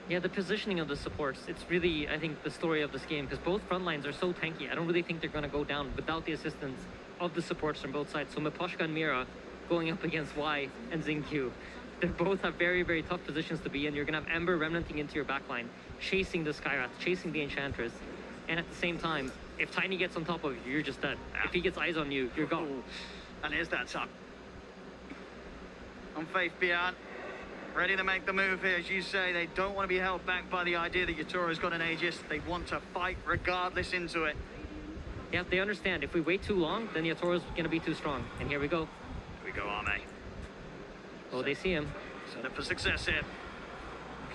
Yeah, the positioning of the supports, it's really, I think, the story of this game, because both front lines are so tanky. I don't really think they're going to go down without the assistance of the supports from both sides. So Miposhka and Mira going up against Y and Xingqiu. They both have very, very tough positions to be in. You're going to have Ember remnanting into your backline, chasing the Skyrath, chasing the Enchantress. And at the same time, if Tiny gets on top of you, you're just dead. If he gets eyes on you, you're gone. Ooh. And here's that top. On Faith Beyond, ready to make the move here. As you say, they don't want to be held back by the idea that Yatoro's got an Aegis. They want to fight regardless into it. Yeah, they understand. If we wait too long, then Yatoro's going to be too strong. And here we go. Here we go, Arme. Oh, they see him. Set up for success here.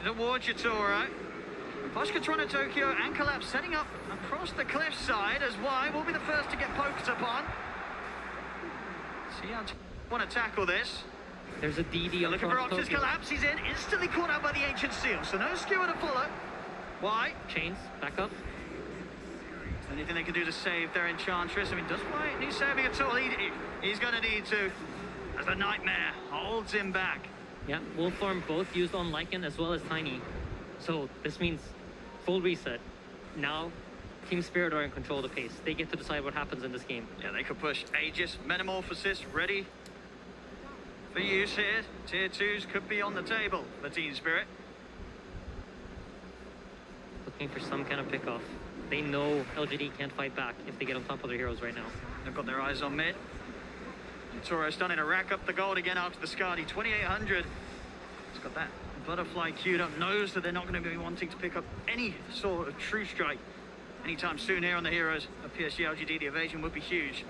Looking towards Yatoro. Poshka, Toronto, Tokyo, and Collapse setting up across the cliffside as Y will be the first to get poked upon. See how want to tackle this. There's a DD on looking for options. Collapse, he's in, instantly caught out by the Ancient Seal, so no skewer to follow. Y chains back up. Is there anything they can do to save their Enchantress? I mean, does Y need saving at all? He's going to need to, as the Nightmare holds him back. Yeah, Wolf Form both used on Lycan as well as Tiny. So this means full reset. Now, Team Spirit are in control of the pace. They get to decide what happens in this game. Yeah, they could push Aegis, Metamorphosis, ready for use here. Tier 2s could be on the table for Team Spirit. Looking for some kind of pickoff. They know LGD can't fight back if they get on top of their heroes right now. They've got their eyes on mid. Toro starting to rack up the gold again after the Skadi. 2,800. He's got that butterfly queued up. Knows that they're not going to be wanting to pick up any sort of true strike anytime soon here on the heroes of PSG LGD. The evasion would be huge.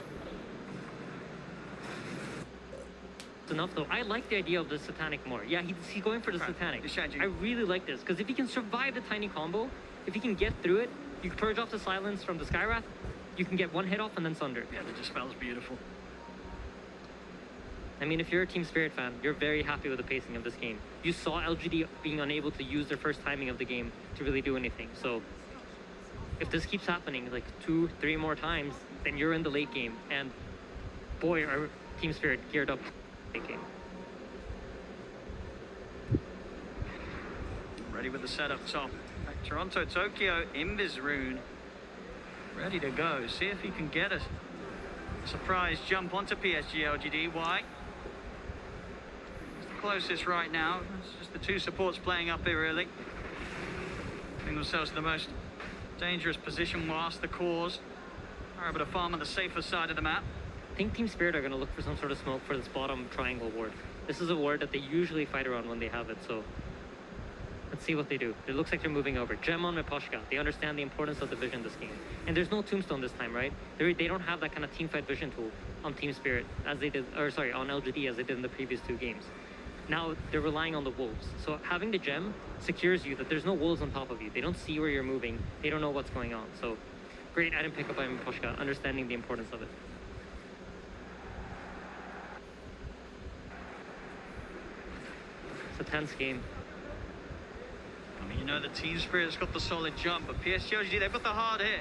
It's enough though. I like the idea of the Satanic more. Yeah, he's going for the Satanic. I really like this because if he can survive the tiny combo, if he can get through it, you purge off the silence from the Skywrath, you can get one hit off and then Sunder. Yeah, the Dispel's beautiful. I mean, if you're a Team Spirit fan, you're very happy with the pacing of this game. You saw LGD being unable to use their first timing of the game to really do anything. So if this keeps happening like 2-3 more times, then you're in the late game. And boy, are Team Spirit geared up late game. Ready with the setup top. Toronto, Tokyo, Invis Rune. Ready to go. See if he can get a surprise jump onto PSG LGD. Why? It's the closest right now. It's just the two supports playing up here, really. Putting themselves in the most dangerous position whilst the cores are able to farm on the safer side of the map. I think Team Spirit are going to look for some sort of smoke for this bottom triangle ward. This is a ward that they usually fight around when they have it, so let's see what they do. It looks like they're moving over. Gem on Miposhka. They understand the importance of the vision this game. And there's no Tombstone this time, right? They don't have that kind of teamfight vision tool on Team Spirit as they did, or sorry, on LGD as they did in the previous 2 games. Now they're relying on the wolves. So having the gem secures you that there's no wolves on top of you. They don't see where you're moving. They don't know what's going on. So great item pickup by Miposhka, understanding the importance of it. It's a tense game. I mean, you know, the Team Spirit's got the solid jump, but PSG LGD, they've got the hard hit.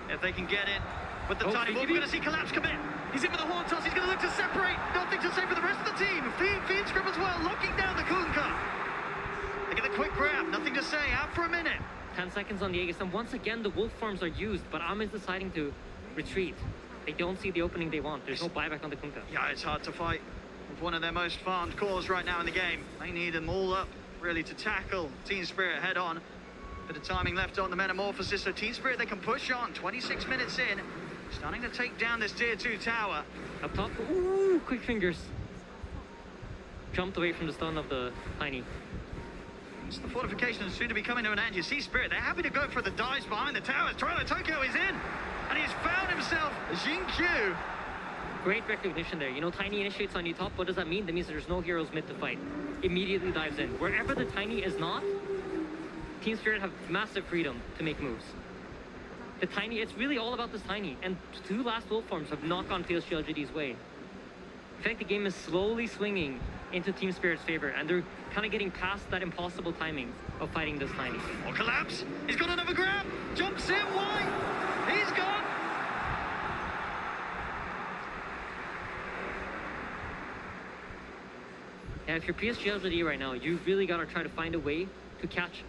If they can get it with the tiny ball, we're going to see Collapse come in. He's in with the horn toss. He's going to look to separate. Nothing to say for the rest of the team. Fiend Scrub as well, locking down the Kunkka. They get a quick grab. Nothing to say. Out for a minute. 10 seconds on the Aegis, and once again, the wolf forms are used, but Am is deciding to retreat. They don't see the opening they want. There's no buyback on the Kunkka. Yeah, it's hard to fight with one of their most farmed cores right now in the game. They need them all up, really, to tackle Team Spirit head on. Bit of timing left on the Metamorphosis, so Team Spirit, they can push on. 26 minutes in, starting to take down this tier 2 tower. Up top, ooh, quick fingers. Jumped away from the stun of the Tiny. It's the fortification is soon to be coming to an end. You see Spirit, they're happy to go for the dives behind the towers. Toronto Tokyo is in, and he's found himself Jin Q. Great recognition there. You know, Tiny initiates on you top. What does that mean? That means there's no heroes mid to fight. Immediately dives in. Wherever the Tiny is not, Team Spirit have massive freedom to make moves. The Tiny, it's really all about this Tiny. And 2 last wolf forms have not gone PSG LGD's way. In fact, the game is slowly swinging into Team Spirit's favor, and they're kind of getting past that impossible timing of fighting this Tiny. Or Collapse. He's got another grab. Jumps in. Why? He's gone. Yeah, if you're PSG LGD right now, you've really got to try to find a way to catch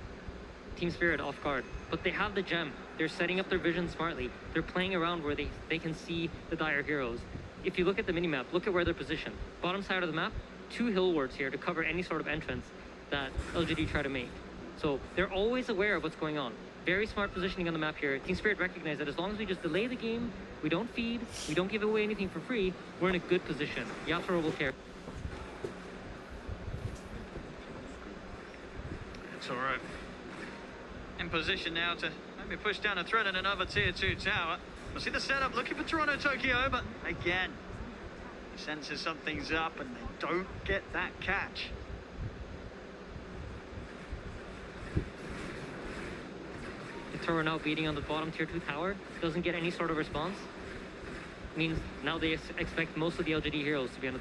Team Spirit off guard. But they have the gem. They're setting up their vision smartly. They're playing around where they can see the dire heroes. If you look at the minimap, look at where they're positioned. Bottom side of the map, 2 hill wards here to cover any sort of entrance that LGD try to make. So they're always aware of what's going on. Very smart positioning on the map here. Team Spirit recognize that as long as we just delay the game, we don't feed, we don't give away anything for free, we're in a good position. Yatoro will care. It's all right. In position now to maybe push down a threat in another tier 2 tower. We'll see the setup looking for Toronto Tokyo, but again, he senses something's up and they don't get that catch. Toro now beating on the bottom tier 2 tower, doesn't get any sort of response. Means now they expect most of the LGD heroes to be on the...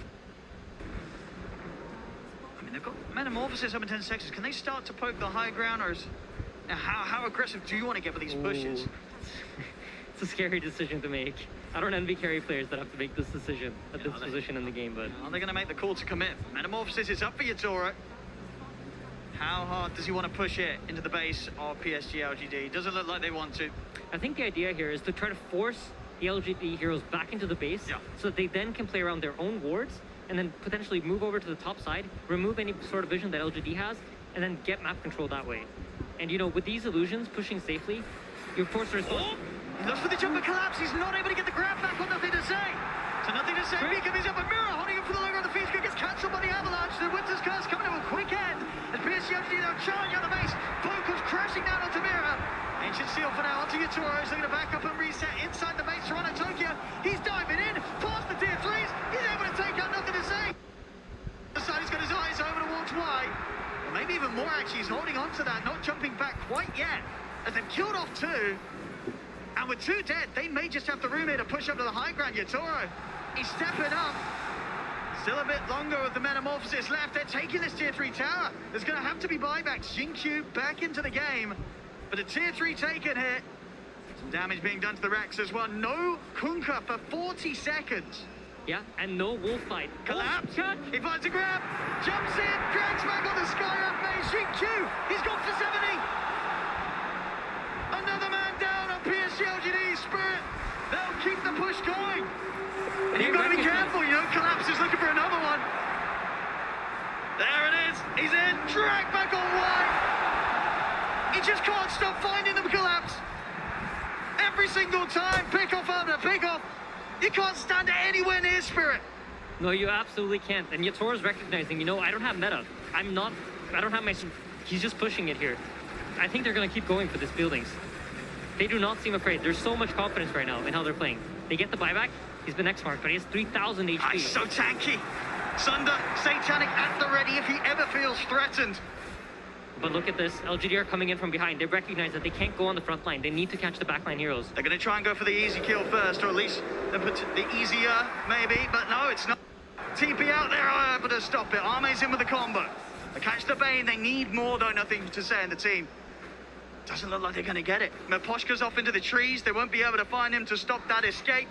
I mean, they've got Metamorphosis up in 10 seconds. Can they start to poke the high ground, or is... Now, how aggressive do you want to get with these pushes? It's a scary decision to make. I don't envy carry players that have to make this decision at this position in the game, but... Are they going to make the call to commit? Metamorphosis is up for you, Toro. How hard does he want to push it into the base of PSG LGD? Doesn't look like they want to. I think the idea here is to try to force the LGD heroes back into the base so that they then can play around their own wards and then potentially move over to the top side, remove any sort of vision that LGD has, and then get map control that way. And you know, with these illusions pushing safely, you're forced to respond. He looks for the jumper collapse. He's not able to get the grab back on Nothing to Say. So Nothing to Say. Beacom is up a mirror, holding him for the longer on the feed. Gets cancelled by the avalanche. The Winter's Curse coming to a quick end. As PSG now charging out the base. Boco's crashing down onto Mira. Ancient Steel for now onto Yatoro. He's looking to back up and reset inside the base. Toronto Tokyo. He's diving in past the tier 3s. He's able to take out Nothing to Say. The side, he's got his eyes over towards Y. Or maybe even more actually. He's holding on to that, not jumping back quite yet. As they've killed off 2. And with 2 dead, they may just have the room here to push up to the high ground. Yatoro, he's stepping up. Still a bit longer with the Metamorphosis left. They're taking this tier 3 tower. There's going to have to be buybacks. Jinkyu back into the game. But a tier 3 taken here. Some damage being done to the Rex as well. No Kunkka for 40 seconds. Yeah, and no wolf fight. Collapse. He finds a grab. Jumps in. Drags back on the sky up main. Jinkyu, he's gone for 70. Another man down on PSG LGD. Spirit, they'll keep the push going. And you've got to be careful, you know, Collapse is looking for another one. There it is. He's in. Drag back on Y. He just can't stop finding them, Collapse. Every single time. Pick off after pick off. You can't stand it anywhere near Spirit. No, you absolutely can't. And Yatoro's recognizing, you know, I don't have meta. I don't have my... He's just pushing it here. I think they're going to keep going for this buildings. They do not seem afraid. There's so much confidence right now in how they're playing. They get the buyback. He's been X-marked, but he has 3,000 HP. He's so tanky. Sunder, Satanic at the ready if he ever feels threatened. But look at this. LGD are coming in from behind. They recognize that they can't go on the front line. They need to catch the backline heroes. They're going to try and go for the easy kill first, or at least the easier, maybe. But no, it's not. TP out there are able to stop it. Arme's in with the combo. They catch the Bane. They need more, though. Nothing to say in the team. Doesn't look like they're going to get it. Meposhka's off into the trees. They won't be able to find him to stop that escape.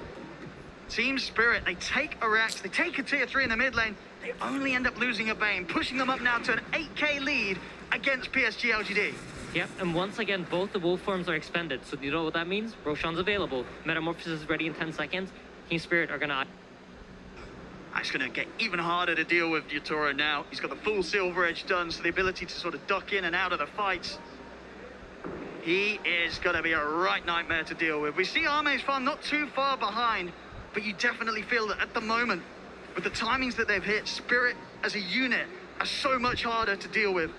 Team Spirit, they take a Rex. They take a tier 3 in the mid lane. They only end up losing a Bane, pushing them up now to an 8k lead against PSG LGD. Yep, and once again, both the wolf forms are expended. So you know what that means? Roshan's available. Metamorphosis is ready in 10 seconds. Team Spirit are going to... It's going to get even harder to deal with Yatoro now. He's got the full Silver Edge done, so the ability to sort of duck in and out of the fights. He is going to be a right nightmare to deal with. We see Arme's farm not too far behind, but you definitely feel that at the moment, with the timings that they've hit, Spirit as a unit are so much harder to deal with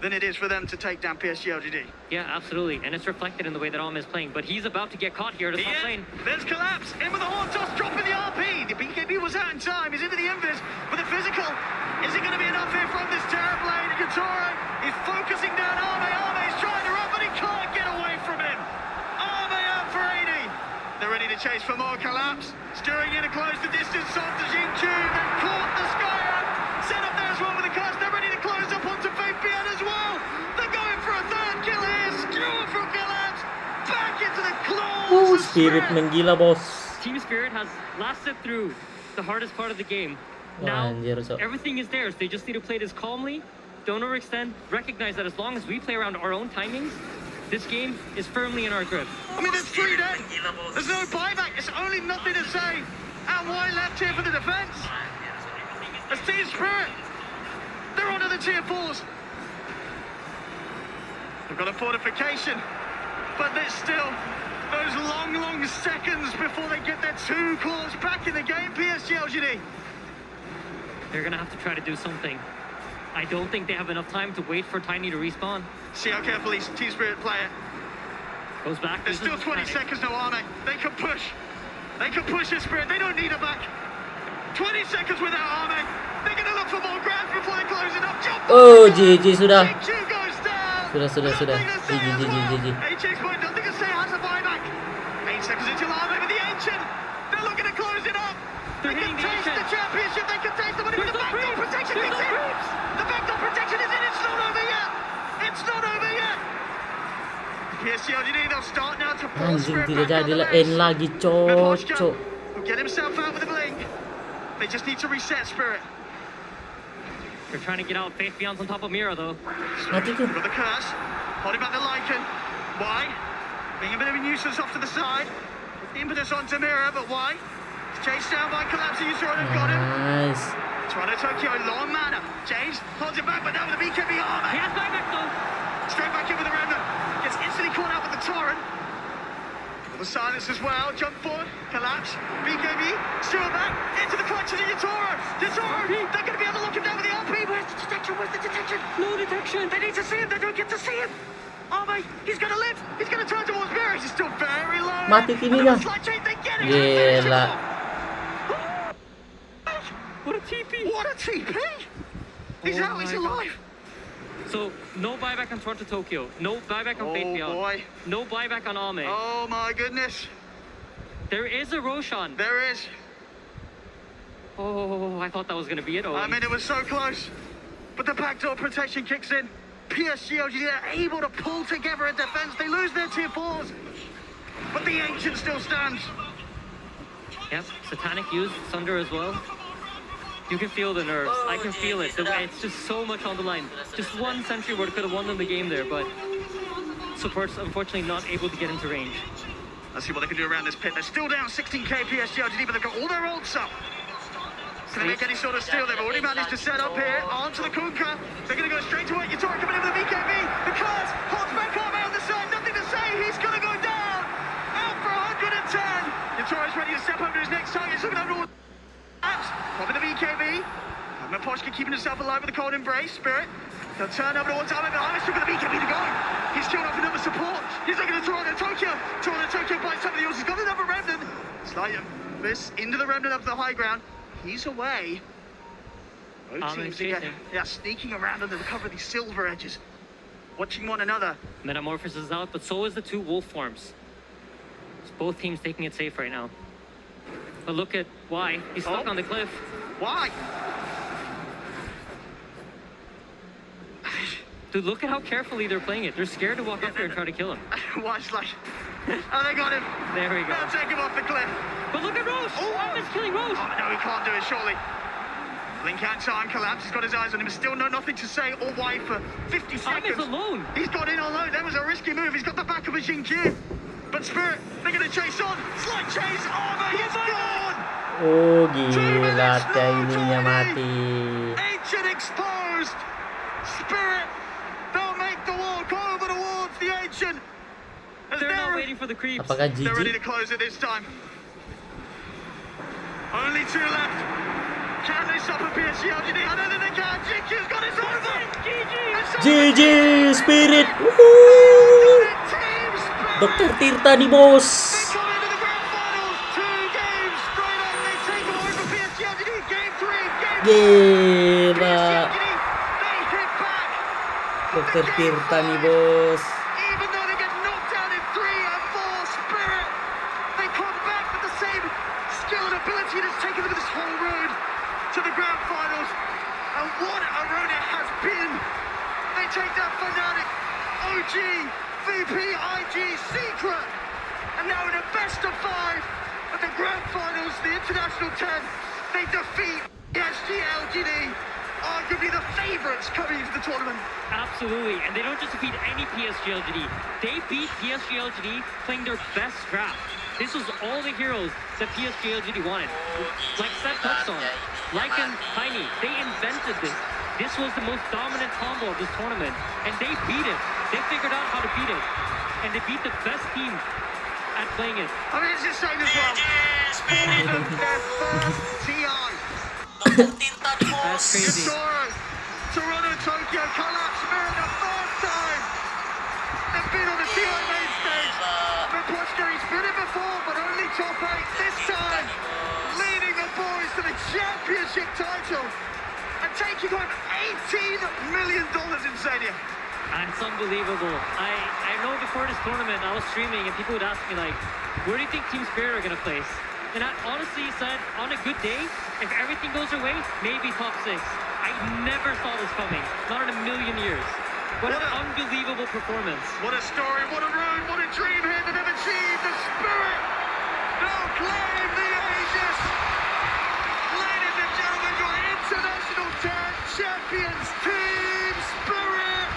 than it is for them to take down PSG LGD. Yeah, absolutely. And it's reflected in the way that Alma is playing. But he's about to get caught here at the top lane. There's Collapse. In with the horn toss, dropping the RP. The BKB was out in time. He's into the Invis with a physical. Is it going to be enough here from this Terror Blade? Yatoro is focusing down Arme. Arme's trying to run, but he can't get away from him. Arme out for 80. They're ready to chase for more. Collapse. Stirring in to close the distance onto Jinkyu. Then caught the sky up. Set up there as well with the cast. They're ready to close up onto Faith Bien as well. They're going for a third kill here. Skewer from Collapse. Back into the claws. Spirit menggila, bos. Team Spirit has lasted through the hardest part of the game. Now, everything is theirs. They just need to play this calmly. Don't overextend. Recognize that as long as we play around our own timings, this game is firmly in our grip. I mean, there's 3 dead. There's no buyback. It's only Nothing to Say. And Y left here for the defense. As Team Spirit, they're onto the tier 4s. They've got a fortification, but there's still those long seconds before they get their 2 cores back in the game. PSG LGD. They're gonna have to try to do something. I don't think they have enough time to wait for Tiny to respawn. See how carefully Team Spirit play it. Goes back. There's still 20 seconds, no Arme. They can push. They can push this Spirit. They don't need it back. 20 seconds without Arme. They're going to look for more grabs before they close it up. Jump. Oh, GG sudah. Jinkyu goes down. Sudah. GG. HX point, Nothing to Say has a buyback. 8 seconds until Arme with the Ancient. They're looking to close it up. They can taste the championship. They can taste the money, but the backdoor protection kicks in. The backdoor protection is in. It's not over yet. It's not over yet. PSG LGD, they'll start now to pull Anjing, Spirit tidak back on the jadi base. end lagi, cocok. Will get himself out with a blink. They just need to reset Spirit. They're trying to get out. Faith Beyond's on top of Mira, though. Mati tuh. Got the curse. Holding back the Lycan. Why? Being a bit of a nuisance off to the side. With the impetus onto Mira, but why? It's chased down by Collapse. You saw it and got him. Nice. Toronto Tokyo, long mana. James holds it back, but now with the BKB armor. He has buyback, though. Straight back in with the Remnant. Gets instantly caught out with the Torrent. The silence as well. Jump forward. Collapse. BKB. Still back. Into the clutch of the Yatoro. Yatoro. They're going to be able to lock him down with the RP. Where's the detection? Where's the detection? No detection. They need to see him. They don't get to see him. Oh, mate. He's going to live. He's going to turn towards Beres. He's still very low. Mati tiniga. Gila. What a TP. What a TP. He's out. He's alive. So, no buyback on Toronto Tokyo. No buyback on Fate Beyond. Boy. No buyback on Ame. Oh, my goodness. There is a Roshan. There is. Oh, I thought that was going to be it. I mean, it was so close. But the backdoor protection kicks in. PSG LGD are able to pull together a defense. They lose their tier 4s. But the Ancient still stands. Yep, Satanic used Sunder as well. You can feel the nerves. I can feel it. It's just so much on the line. Just one sentry ward could have won them the game there, but support's unfortunately not able to get into range. Let's see what they can do around this pit. They're still down 16k PSG LGD, but they've got all their ults up. Can they make any sort of steal? They've already managed to set up here onto the Kunkka. They're going to go straight to it. Yatoro coming in with the BKB. The Cars holds back arm out the side. Nothing to say. He's going to go down. Out for 110. Yatoro's ready to step over his next target. He's looking over all popping the BKB. Maposhka keeping himself alive with the cold embrace. Spirit. They'll turn over towards Armin, but Armin's looking for the BKB to go. He's killed off another support. He's looking at Toronto Tokyo. Toronto Tokyo by somebody else. He's got another remnant. Slight miss into the remnant up to the high ground. He's away. Both teams together. Yeah, sneaking around under the cover of these silver edges. Watching one another. Metamorphosis is out, but so is the two wolf forms. It's both teams taking it safe right now. But look at why. He's stuck on the cliff. Why? Dude, look at how carefully they're playing it. They're scared to walk up there and try to kill him. Watch, like... Oh, they got him. There we go. They'll take him off the cliff. But look at Roche. Oh, he's killing Roche. Oh, no, he can't do it, surely. Blink out time, Collapse. He's got his eyes on him. Still nothing to say or why for 50 seconds. He's alone. He's got in alone. That was a risky move. He's got the back of a Jinkyu. But Spirit, they're going to chase on. Slight chase. Armor, he's gone. Oh, gila. Ininya mati. Ancient exposed. Spirit, they'll make the walk over towards the Ancient. They're not waiting for the creeps. Apakah They're ready to GG? close it this time. Only two left. Can they stop a PSG LGD? I don't think they can. Jinkyu's got it over. GG Spirit. Woohoo. Dr. Tirta nih bos. Gila. Dr. Tirta nih bos. Ability that's taken them this whole road to the grand finals, and what a road it has been. They take down Fnatic, OG, VP, IG, Secret, and now in a best of 5 at the grand finals, the International 10, they defeat PSG LGD, arguably the favourites coming into the tournament. Absolutely, and they don't just defeat any PSG LGD. They beat PSG LGD playing their best draft. This was all the heroes that PSG LGD wanted. Like Seth touched on, Lycan, Tiny, they invented this. This was the most dominant combo of this tournament, and they beat it. They figured out how to beat it, and they beat the best team at playing it. I mean, it's insane as well. For their first TI. That's crazy. Toronto, Tokyo, Collapse, Spirit the first time. They've been on the TI main stage. He's been it before, but only top 8 this time. Leading the boys to the championship title and taking home $18 million in Stadia. It's unbelievable. I know before this tournament, I was streaming and people would ask me like, where do you think Team Spirit are going to place? And I honestly said, on a good day, if everything goes their way, maybe top 6. I never saw this coming. Not in a million years. What an unbelievable performance. What a story, what a road, what a dream here that they've achieved. The Spirit now claim the Aegis. Ladies and gentlemen, your International 10 champions, Team Spirit.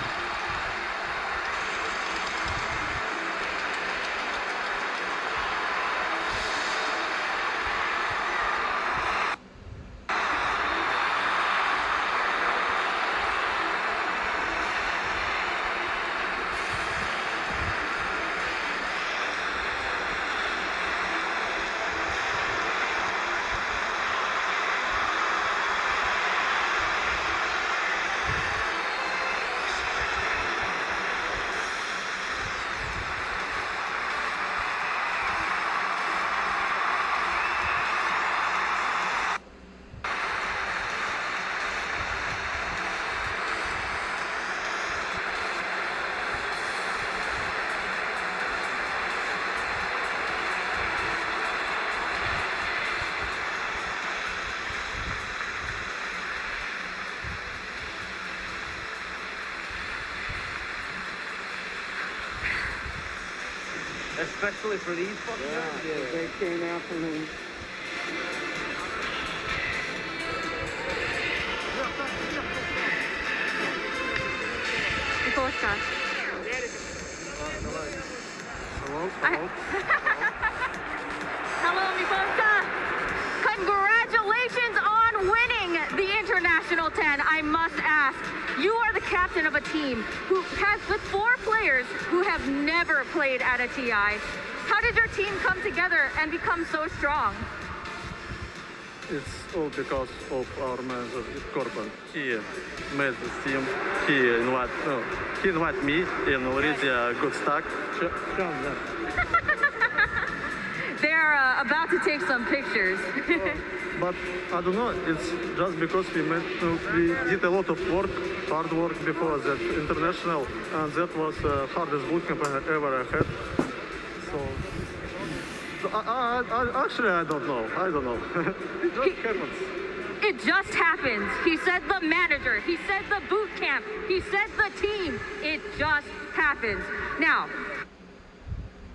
Especially for these fucking guys. Yeah, they came after me. Nikolska. Hello, Nikolska. Congratulations on winning the International 10. I must ask, you are the captain of a team who has with 4 players who have never played at a TI. How did your team come together and become so strong? It's all because of our manager, Corbin. He made this team. He invited me and already a good start. They're about to take some pictures. But I don't know, it's just because we did a lot of work, hard work before that international, and that was the hardest bootcamp I ever had. So, actually, I don't know. It just happens. It just happens. He said the manager. He said the boot camp. He said the team. It just happens. Now,